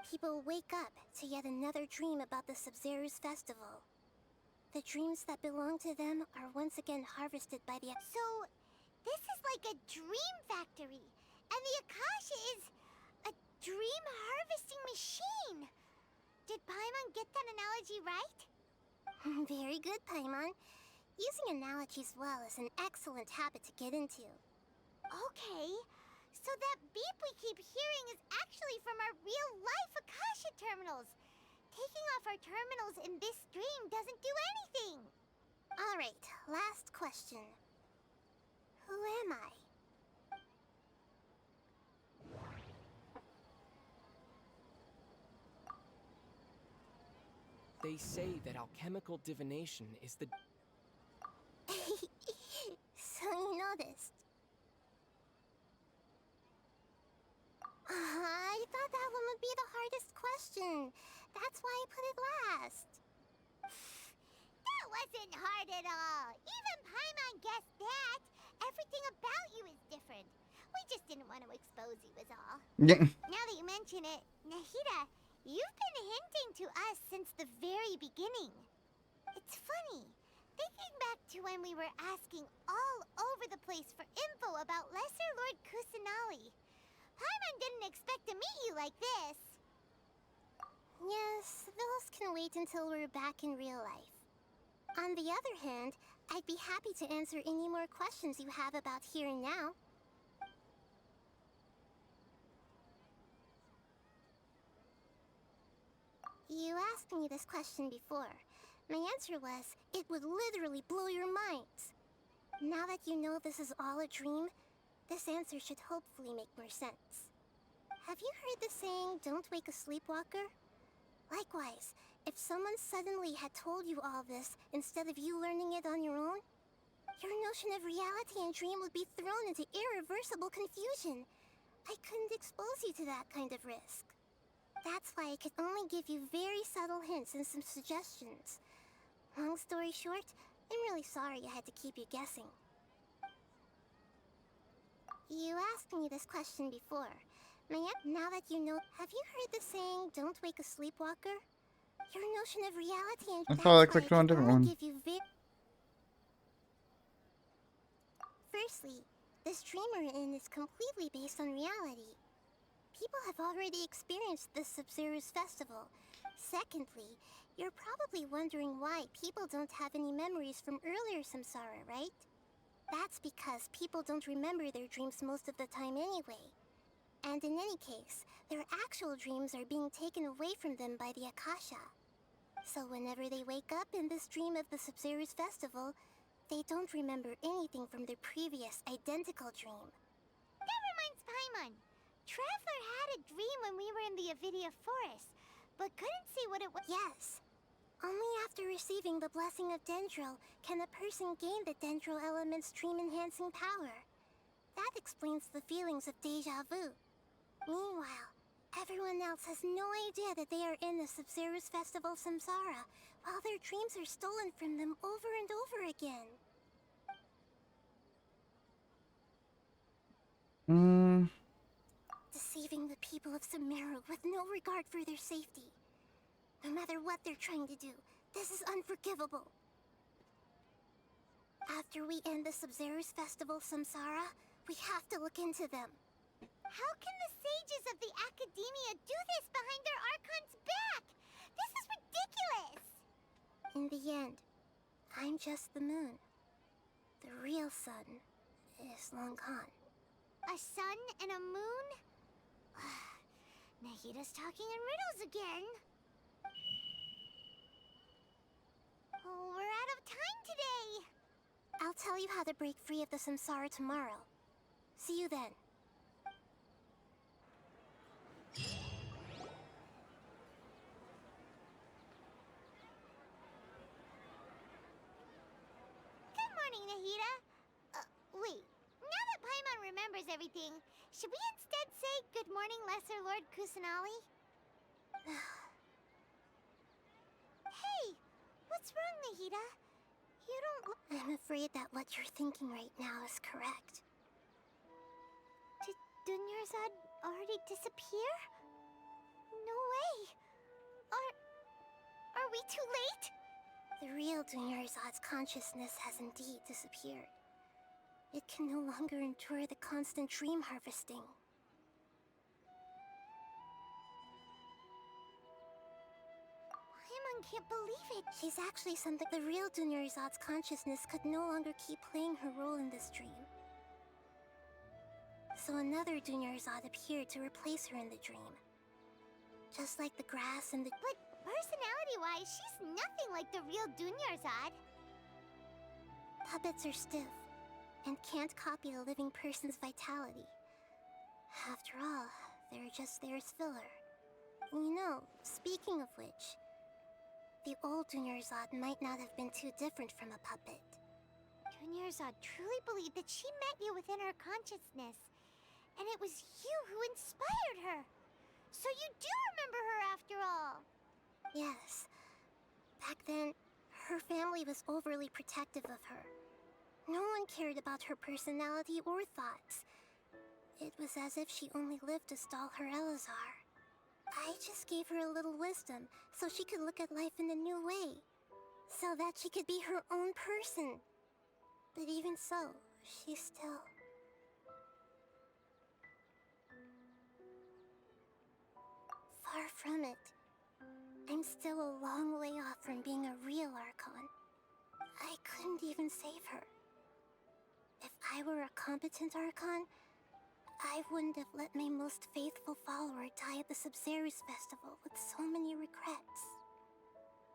People wake up to yet another dream about the Sub-Zero's festival. The dreams that belong to them are once again harvested by the... So, this is like a dream factory, and the Akasha is a dream harvesting machine. Did Paimon get that analogy right? Very good, Paimon. Using analogies well is an excellent habit to get into. Okay, so that beep we keep hearing is actually from our real-life Akasha terminals. Taking off our terminals in this dream doesn't do anything. Alright, last question. Who am I? They say that alchemical divination is the... So you noticed. I thought that one would be the hardest question. That's why I put it last. That wasn't hard at all. Even Paimon guessed that. Everything about you is different. We just didn't want to expose you is all. Yeah. Now that you mention it, Nahida, you've been hinting to us since the very beginning. It's funny. Thinking back to when we were asking all over the place for info about Lesser Lord Kusanali, Paimon didn't expect to meet you like this. Yes, those can wait until we're back in real life. On the other hand, I'd be happy to answer any more questions you have about here and now. You asked me this question before. My answer was, it would literally blow your minds. Now that you know this is all a dream, this answer should hopefully make more sense. Have you heard the saying, don't wake a sleepwalker? Likewise, if someone suddenly had told you all this instead of you learning it on your own, your notion of reality and dream would be thrown into irreversible confusion. I couldn't expose you to that kind of risk. That's why I could only give you very subtle hints and some suggestions. Long story short, I'm really sorry I had to keep you guessing. You asked me this question before. Now that you know, have you heard the saying, don't wake a sleepwalker? Your notion of reality and I thought I clicked on a different one. Firstly, this dream we're in is completely based on reality. People have already experienced the Sub-Zero's festival. Secondly, you're probably wondering why people don't have any memories from earlier samsara, right? That's because people don't remember their dreams most of the time anyway. And in any case, their actual dreams are being taken away from them by the Akasha. So whenever they wake up in this dream of the Sub-Zero's festival, they don't remember anything from their previous identical dream. That reminds Paimon. Traveler had a dream when we were in the Avidia Forest, but couldn't see what it was. Yes. Only after receiving the blessing of Dendro can a person gain the Dendro element's dream-enhancing power. That explains the feelings of deja vu. Meanwhile, everyone else has no idea that they are in the Sub-Zero's festival samsara, while their dreams are stolen from them over and over again. Deceiving the people of Sumeru with no regard for their safety. No matter what they're trying to do, this is unforgivable. After we end the Sub-Zero's festival samsara, we have to look into them. How can the sages of the Academia do this behind their Archon's back? This is ridiculous! In the end, I'm just the moon. The real sun is long gone. A sun and a moon? Nahita's talking in riddles again. Oh, we're out of time today. I'll tell you how to break free of the samsara tomorrow. See you then. Good morning, Nahita. Wait. Now that Paimon remembers everything, should we instead say good morning, Lesser Lord Kusanali? Hey! What's wrong, Nahita? You don't look... I'm afraid that what you're thinking right now is correct. Did Dunyarzad already disappear? No way! Are we too late? The real Dunyarzad's consciousness has indeed disappeared. It can no longer endure the constant dream harvesting. Paimon can't believe it. She's actually something. The real Dunyarzad's consciousness could no longer keep playing her role in this dream. So another Dunyarzad appeared to replace her in the dream. Just like the grass and the... But personality-wise, she's nothing like the real Dunyarzad. Puppets are stiff and can't copy a living person's vitality. After all, they're just there as filler. You know, speaking of which, the old Dunyarzad might not have been too different from a puppet. Dunyarzad truly believed that she met you within her consciousness, and it was you who inspired her. So you do remember her after all. Yes. Back then, her family was overly protective of her. No one cared about her personality or thoughts. It was as if she only lived to stall her Elazar. I just gave her a little wisdom so she could look at life in a new way. So that she could be her own person. But even so, she still... Far from it. I'm still a long way off from being a real Archon. I couldn't even save her. If I were a competent Archon, I wouldn't have let my most faithful follower die at the Sub-Zerus Festival with so many regrets.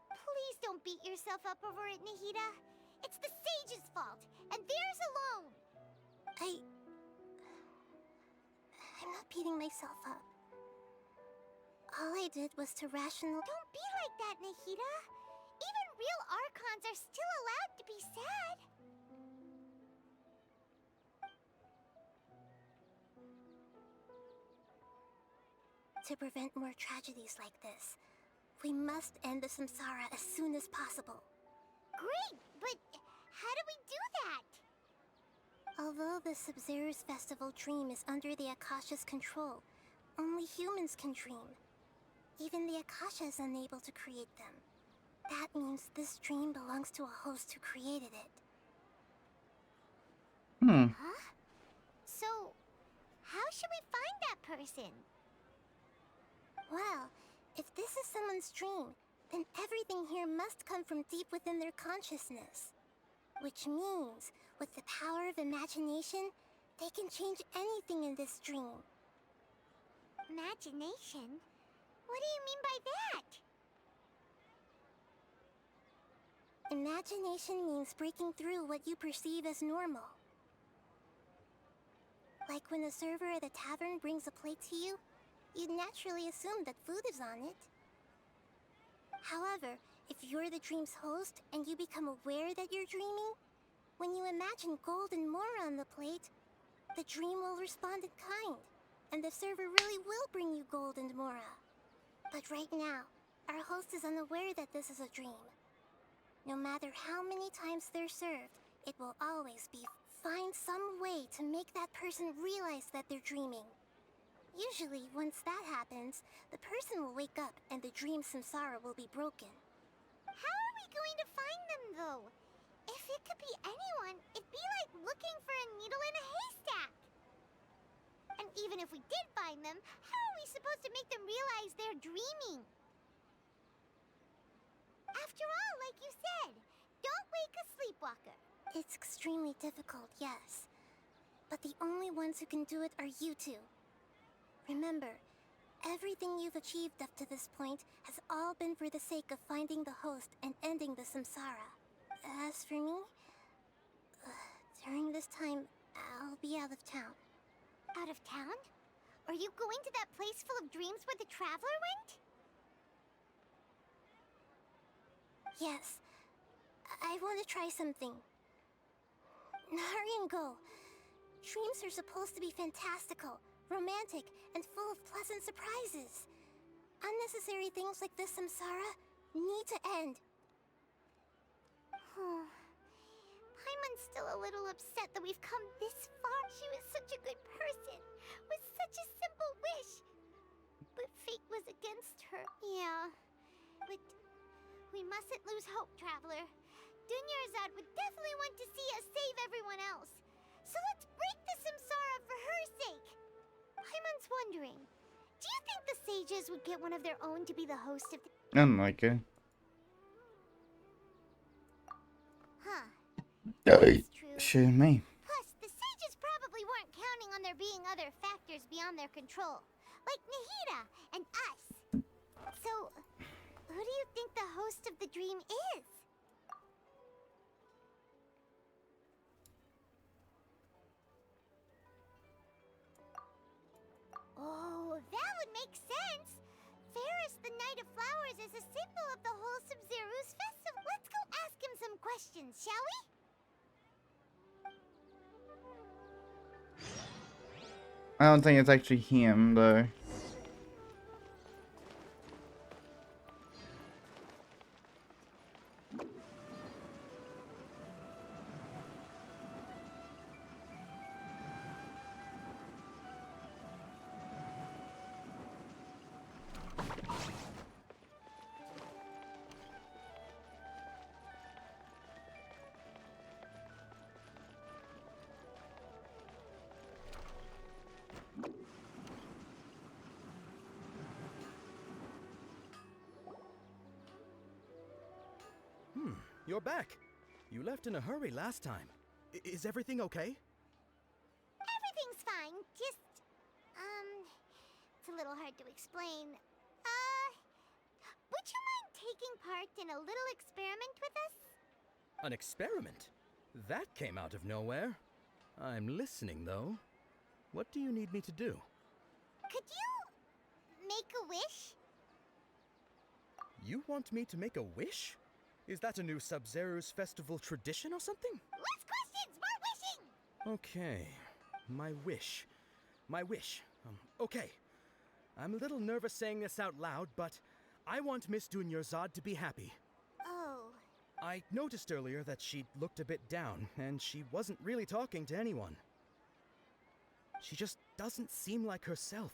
Please don't beat yourself up over it, Nahita. It's the Sage's fault, and theirs alone. I'm not beating myself up. All I did was to rational... Don't be like that, Nahita. Even real Archons are still allowed to be sad. To prevent more tragedies like this, we must end the samsara as soon as possible. Great, but how do we do that? Although the Sub-Zerus Festival dream is under the Akasha's control, only humans can dream. Even the Akasha is unable to create them. That means this dream belongs to a host who created it. Huh? So, how should we find that person? Well, if this is someone's dream, then everything here must come from deep within their consciousness. Which means, with the power of imagination, they can change anything in this dream. Imagination? What do you mean by that? Imagination means breaking through what you perceive as normal. Like when a server at a tavern brings a plate to you, you'd naturally assume that food is on it. However, if you're the dream's host and you become aware that you're dreaming, when you imagine gold and more on the plate, the dream will respond in kind, and the server really will bring you gold and mora. But right now, our host is unaware that this is a dream. No matter how many times they're served, it will always be find some way to make that person realize that they're dreaming. Usually, once that happens, the person will wake up and the dream samsara will be broken. How are we going to find them, though? If it could be anyone, it'd be like looking for a needle in a haystack. And even if we did find them, how are we supposed to make them realize they're dreaming? After all, like you said, don't wake a sleepwalker. It's extremely difficult, yes. But the only ones who can do it are you two. Remember, Everything you've achieved up to this point has all been for the sake of finding the host and ending the samsara. As for me, during this time, I'll be out of town. Out of town? Are you going to that place full of dreams where the Traveler went? Yes. I want to try something. Hurry and go. Dreams are supposed to be fantastical, romantic, and full of pleasant surprises. Unnecessary things like this samsara need to end. Paimon's still a little upset that we've come this far. She was such a good person, with such a simple wish. But fate was against her. Yeah. But we mustn't lose hope, Traveler. Dunyarzad would definitely want to see us save everyone else. So let's break the samsara for her sake. Paimon's wondering, do you think the sages would get one of their own to be the host of the... Unlikely. Huh. Shoot me. Plus, the sages probably weren't counting on there being other factors beyond their control, like Nahida and us. So, who do you think the host of the dream is? Oh, that would make sense. Ferris, the Knight of Flowers, is a symbol of the wholesome Zeru's festival. Let's go ask him some questions, shall we? I don't think it's actually him, though. You're back. You left in a hurry last time. Is everything okay? Everything's fine. Just, it's a little hard to explain. Would you mind taking part in a little experiment with us? An experiment? That came out of nowhere. I'm listening, though. What do you need me to do? Could you make a wish? You want me to make a wish? Is that a new Sub-Zero's festival tradition or something? Less questions, more wishing! Okay. My wish. My wish. Okay. I'm a little nervous saying this out loud, but I want Miss Dunyarzad to be happy. Oh. I noticed earlier that she looked a bit down, and she wasn't really talking to anyone. She just doesn't seem like herself.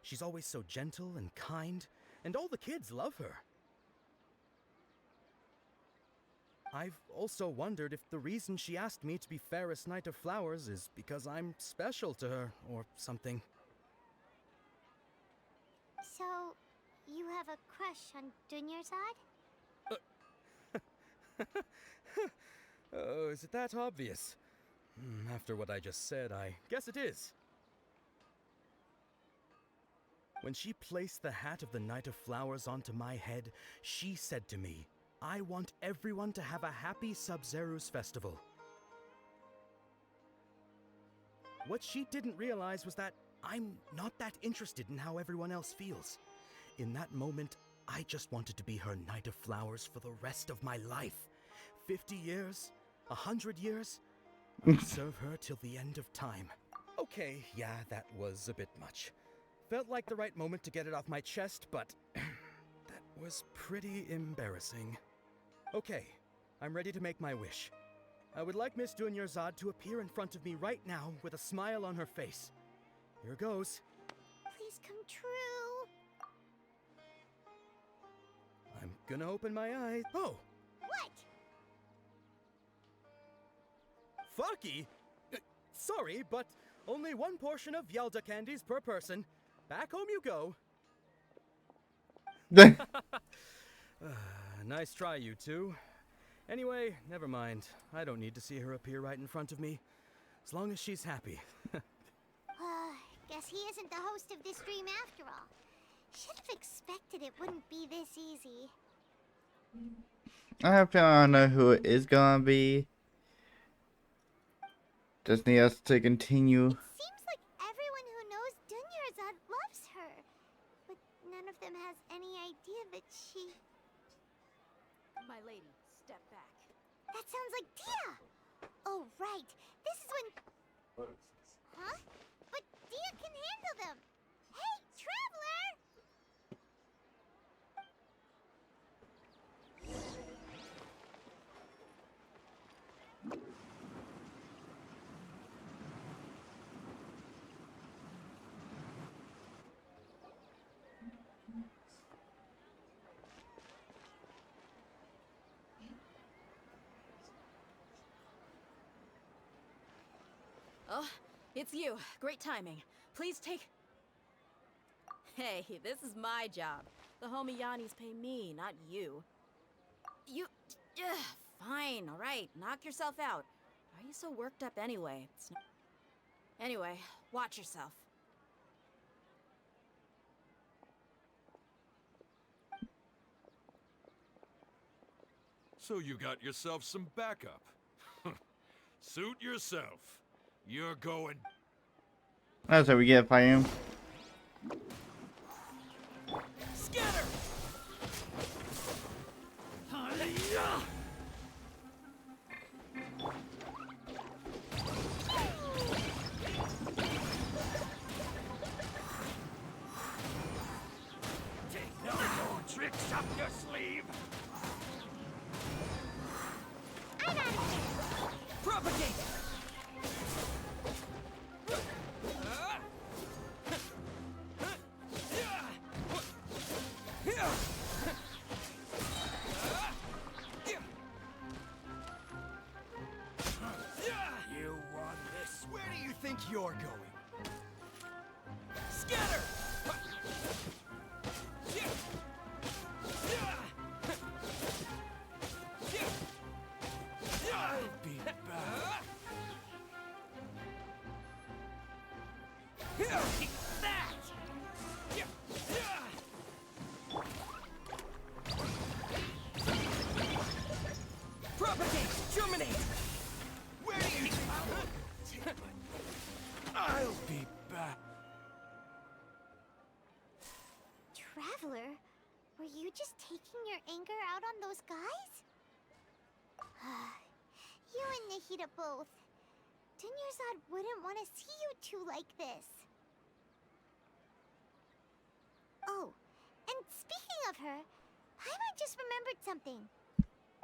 She's always so gentle and kind, and all the kids love her. I've also wondered if the reason she asked me to be Ferris Knight of Flowers is because I'm special to her, or something. So, you have a crush on Dunyarzad? Oh, is it that obvious? After what I just said, I guess it is. When she placed the hat of the Knight of Flowers onto my head, she said to me, I want everyone to have a happy Sub-Zero's festival. What she didn't realize was that I'm not that interested in how everyone else feels. In that moment, I just wanted to be her Knight of Flowers for the rest of my life. 50 years? 100 years? I'd serve her till the end of time. Okay, yeah, that was a bit much. Felt like the right moment to get it off my chest, but that was pretty embarrassing. Okay, I'm ready to make my wish. I would like Miss Dunyarzad to appear in front of me right now with a smile on her face. Here goes. Please come true. I'm gonna open my eyes. Oh! What? Farky? Sorry, but only one portion of Yalda candies per person. Back home you go. Nice try, you two. Anyway, never mind. I don't need to see her appear right in front of me. As long as she's happy. Guess he isn't the host of this dream after all. Should have expected it wouldn't be this easy. I have a feeling I know who it is gonna be. Just need us to continue. Seems like everyone who knows Dunyarzad loves her, but none of them has any idea that she... My lady, step back. That sounds like Dia! Oh, right. This is when... Huh? But Dia can handle them! Hey, Traveler! Oh, it's you. Great timing. Please take... Hey, this is my job. The homie Yannis pay me, not you. You... Fine, alright. Knock yourself out. Why are you so worked up anyway? It's not... Anyway, watch yourself. So you got yourself some backup. Suit yourself. You're going... That's what we get if I am. Scatter! Take no more tricks up your sleeve. I got it! Propagate! You won this. Where do you think you're going? Scatter! I'll be back. Take that! Propagate! Germinate! Where do you... I'll be back. Traveler, were you just taking your anger out on those guys? You and Nahida both. Dunyarzad wouldn't want to see you two like this. Oh, and speaking of her, Paimon just remembered something.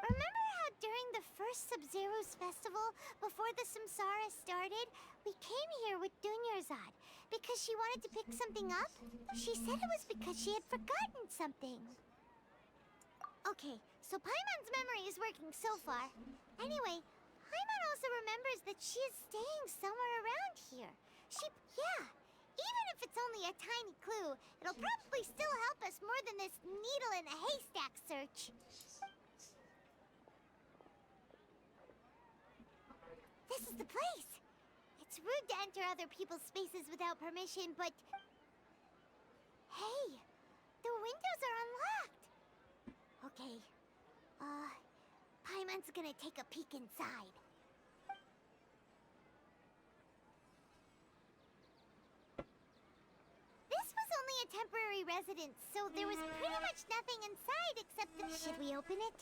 Remember how during the first Sub-Zero's festival, before the Samsara started, we came here with Dunyarzad because she wanted to pick something up? She said it was because she had forgotten something. Okay, so Paimon's memory is working so far. Anyway, Paimon also remembers that she is staying somewhere around here. Yeah, even if it's only a tiny clue, it'll probably still help us more than this needle in a haystack search. This is the place! It's rude to enter other people's spaces without permission, but... Hey! The windows are unlocked! Okay. Paimon's gonna take a peek inside. This was only a temporary residence, so there was pretty much nothing inside except the... Should we open it?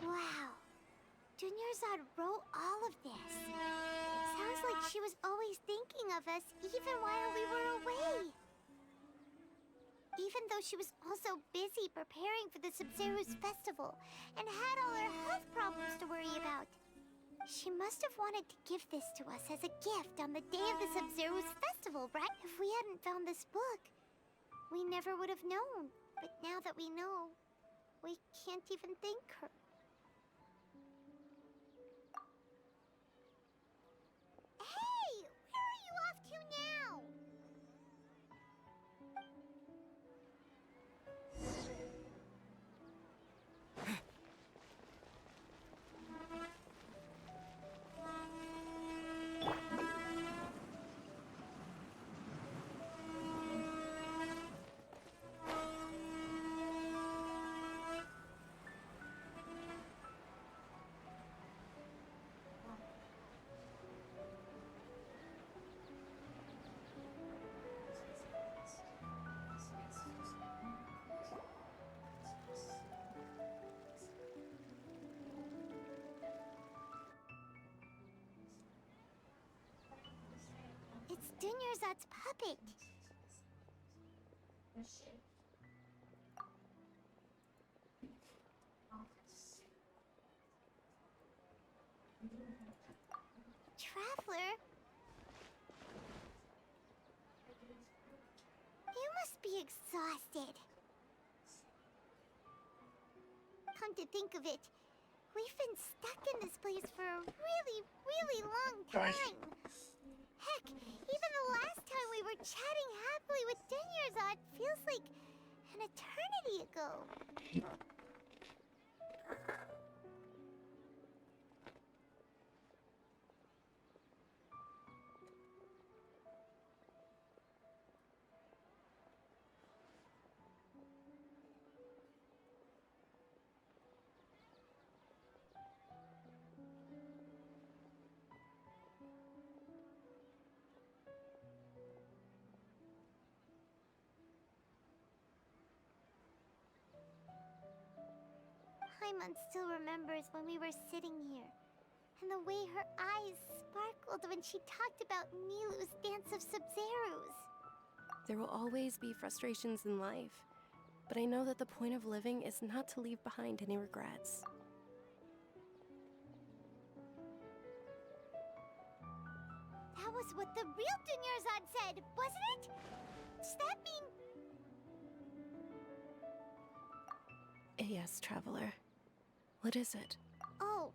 Wow. Dunyarzad wrote all of this. Sounds like she was always thinking of us even while we were away. Even though she was also busy preparing for the Sub-Zero's festival and had all her health problems to worry about. She must have wanted to give this to us as a gift on the day of the Sub-Zero's festival, right? If we hadn't found this book, we never would have known. But now that we know, we can't even thank her. Hey! Where are you off to now? Dunyarzad's puppet. Traveler? You must be exhausted. Come to think of it, we've been stuck in this place for a really, really long time. Heck, even the last time we were chatting happily with Dunyarzad feels like an eternity ago. Paimon still remembers when we were sitting here, and the way her eyes sparkled when she talked about Nilu's dance of Sub-Zerus. There will always be frustrations in life, but I know that the point of living is not to leave behind any regrets. That was what the real Dunyarzad said, wasn't it? Does that mean... Yes, Traveler. What is it? Oh,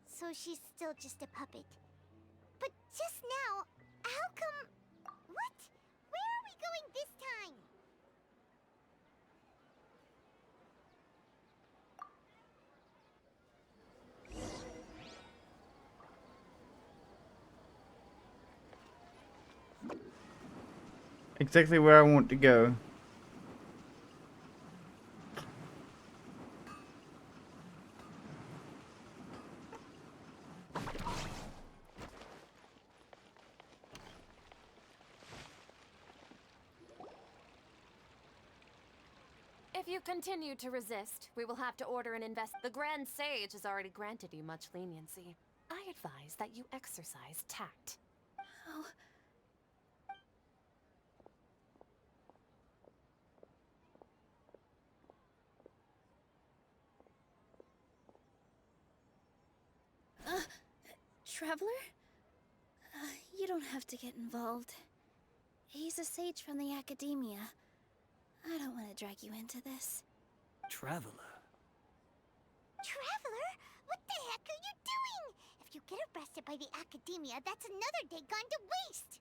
so she's still just a puppet. But just now, how come... What? Where are we going this time? Exactly where I want to go. If you continue to resist, we will have to order an The Grand Sage has already granted you much leniency. I advise that you exercise tact. Oh. Traveler? You don't have to get involved. He's a sage from the Academia. I don't want to drag you into this. Traveler? Traveler? What the heck are you doing? If you get arrested by the Academia, that's another day gone to waste!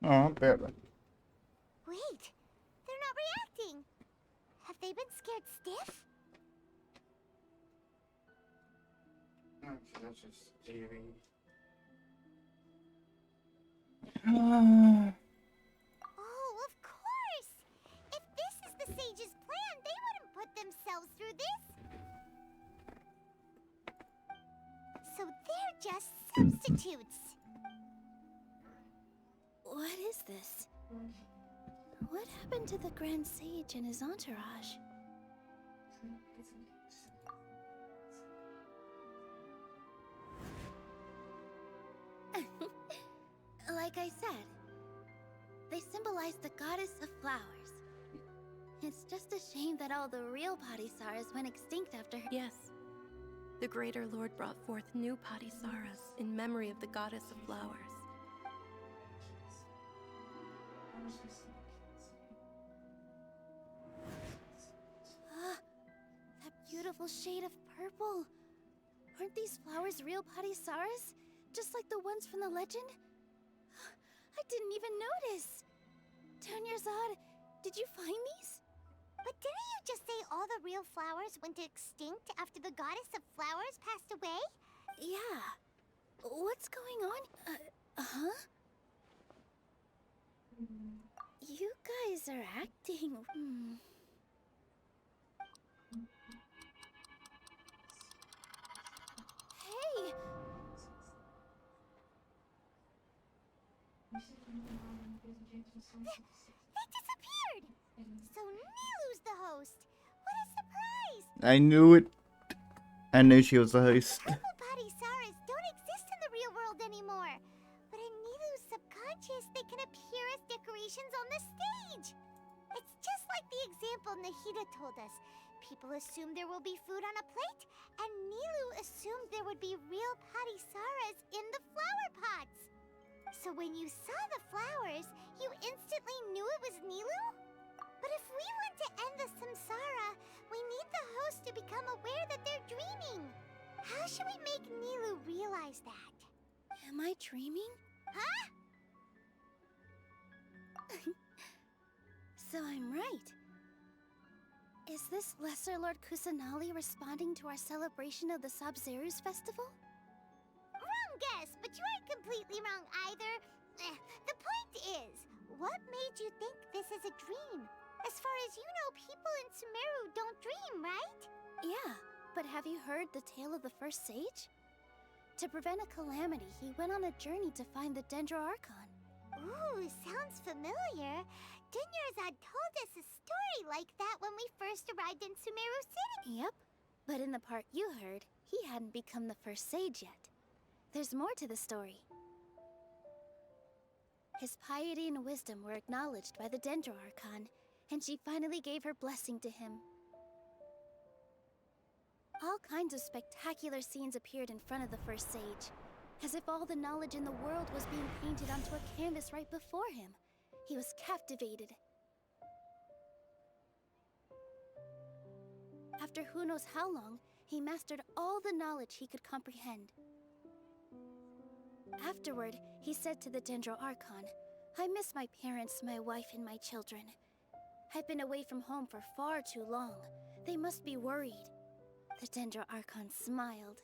Oh, barely. Wait, they're not reacting. Have they been scared stiff? That's just Stevie. Oh, of course! If this is the sage's plan, they wouldn't put themselves through this. So they're just substitutes. What is this? What happened to the Grand Sage and his entourage? Like I said, they symbolize the goddess of flowers. It's just a shame that all the real Padisaras went extinct after her. Yes. The Greater Lord brought forth new Padisaras in memory of the goddess of flowers. That beautiful shade of purple. Aren't these flowers real Padisaras? Just like the ones from the legend? I didn't even notice! Dunyarzad, did you find these? But didn't you just say all the real flowers went extinct after the goddess of flowers passed away? Yeah. What's going on? Huh? You guys are acting... Hey! They disappeared! So Nilu's the host! What What a surprise! I knew it. I knew she was the host. Apple Potty Saras don't exist in the real world anymore. But in Nilu's subconscious, they can appear as decorations on the stage. It's just like the example Nahida told us. People assumed there will be food on a plate, and Nilu assumed there would be real Potty Saras in the flower pots. So when you saw the flowers, you instantly knew it was Nilu? But if we want to end the samsara, we need the host to become aware that they're dreaming. How should we make Nilu realize that? Am I dreaming? Huh? So I'm right. Is this Lesser Lord Kusanali responding to our celebration of the Sub-Zerus festival? Wrong guess, but you aren't completely wrong either. The point is, what made you think this is a dream? As far as you know, people in Sumeru don't dream, right? Yeah, but have you heard the tale of the first sage? To prevent a calamity, he went on a journey to find the Dendro Archon. Ooh, sounds familiar. Dunyarzad told us a story like that when we first arrived in Sumeru City. Yep, but in the part you heard, he hadn't become the first sage yet. There's more to the story. His piety and wisdom were acknowledged by the Dendro Archon, and she finally gave her blessing to him. All kinds of spectacular scenes appeared in front of the first sage, as if all the knowledge in the world was being painted onto a canvas right before him. He was captivated. After who knows how long, he mastered all the knowledge he could comprehend. Afterward, he said to the Dendro Archon, "I miss my parents, my wife, and my children. I've been away from home for far too long. They must be worried." The Dendro Archon smiled.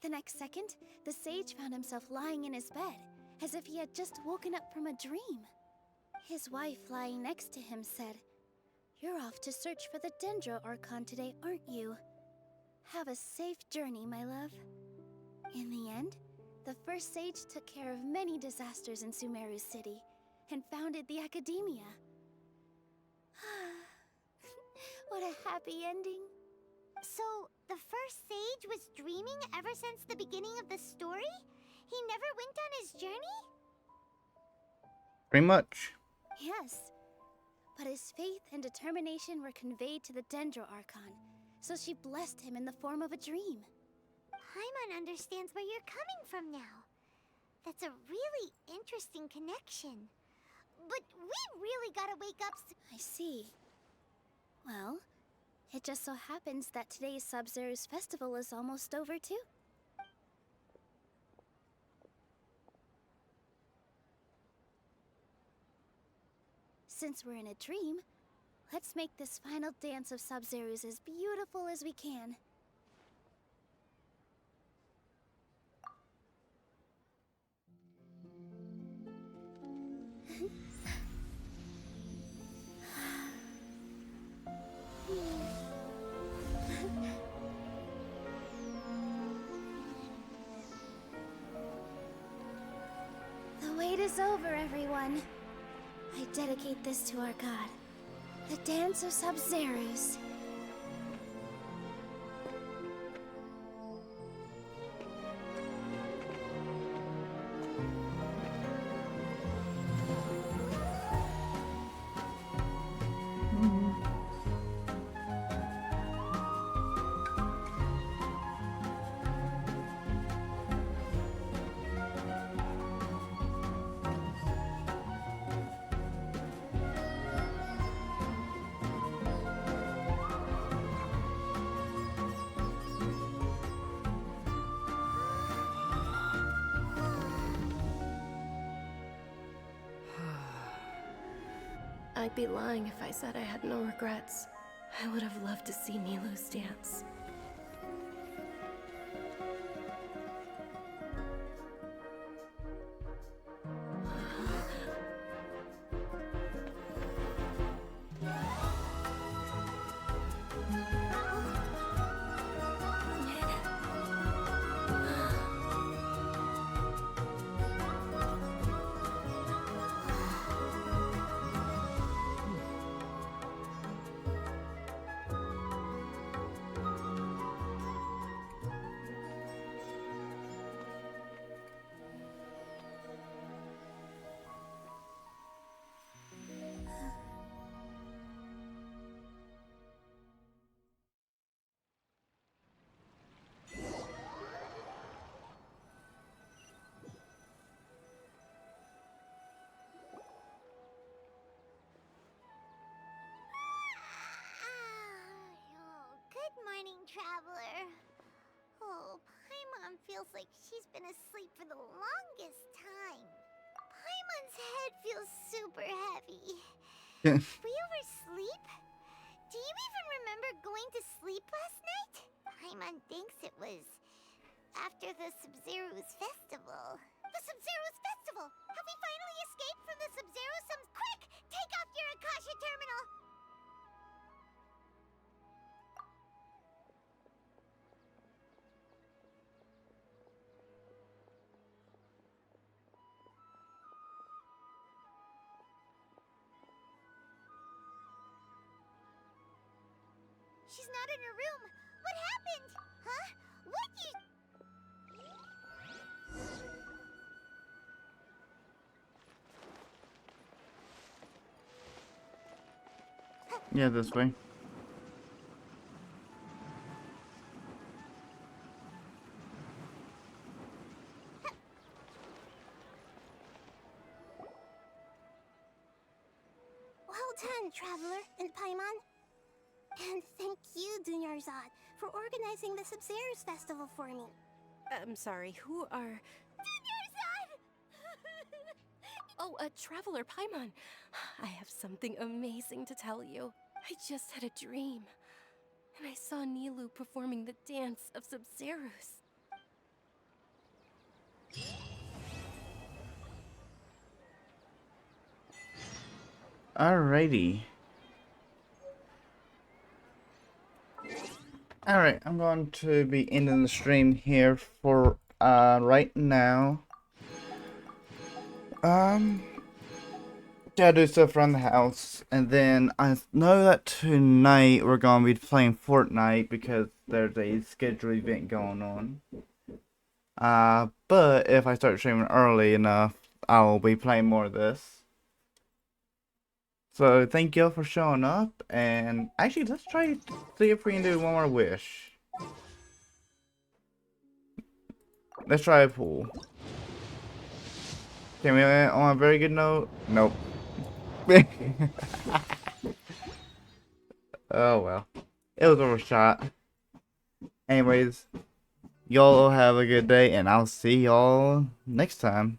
The next second, the sage found himself lying in his bed, as if he had just woken up from a dream. His wife, lying next to him, said, "You're off to search for the Dendro Archon today, aren't you? Have a safe journey, my love." In the end, the first sage took care of many disasters in Sumeru City, and founded the Academia. What a happy ending. So, the first sage was dreaming ever since the beginning of the story? He never went on his journey? Pretty much. Yes, but his faith and determination were conveyed to the Dendro Archon, so she blessed him in the form of a dream. Paimon understands where you're coming from now. That's a really interesting connection. But we really gotta wake up I see. Well, it just so happens that today's Sub-Zerus festival is almost over too. Since we're in a dream, let's make this final dance of Sub-Zerus as beautiful as we can. The wait is over, everyone. I dedicate this to our god, the Dance of Sub-Zerus. I'd be lying if I said I had no regrets. I would have loved to see Nilu's dance. feels like she's been asleep for the longest time. Paimon's head feels super heavy. Did we oversleep? Do you even remember going to sleep last night? Paimon thinks it was after the Sub-Zero's festival. The Sub-Zero's festival! Have we finally escaped from the Sub-Zero? Quick! Take off your Akasha terminal! She's not in her room. What happened? Huh? What you... Yeah, this way. Well done, Traveler and Paimon. And thank you, Dunyarzad, for organizing the Sub-Zero's festival for me. I'm sorry, who are... Dunyarzad! Oh, Traveler Paimon. I have something amazing to tell you. I just had a dream, and I saw Nilou performing the dance of Sub-Zeros. Alrighty. Alright, I'm going to be ending the stream here for right now. Gotta do stuff around the house, and then I know that tonight we're gonna be playing Fortnite because there's a scheduled event going on. But if I start streaming early enough, I'll be playing more of this. So thank you all for showing up, and actually let's try to see if we can do one more wish. Let's try a pool. Can we end on a very good note? Nope. Oh well. It was overshot. Anyways, y'all have a good day, and I'll see y'all next time.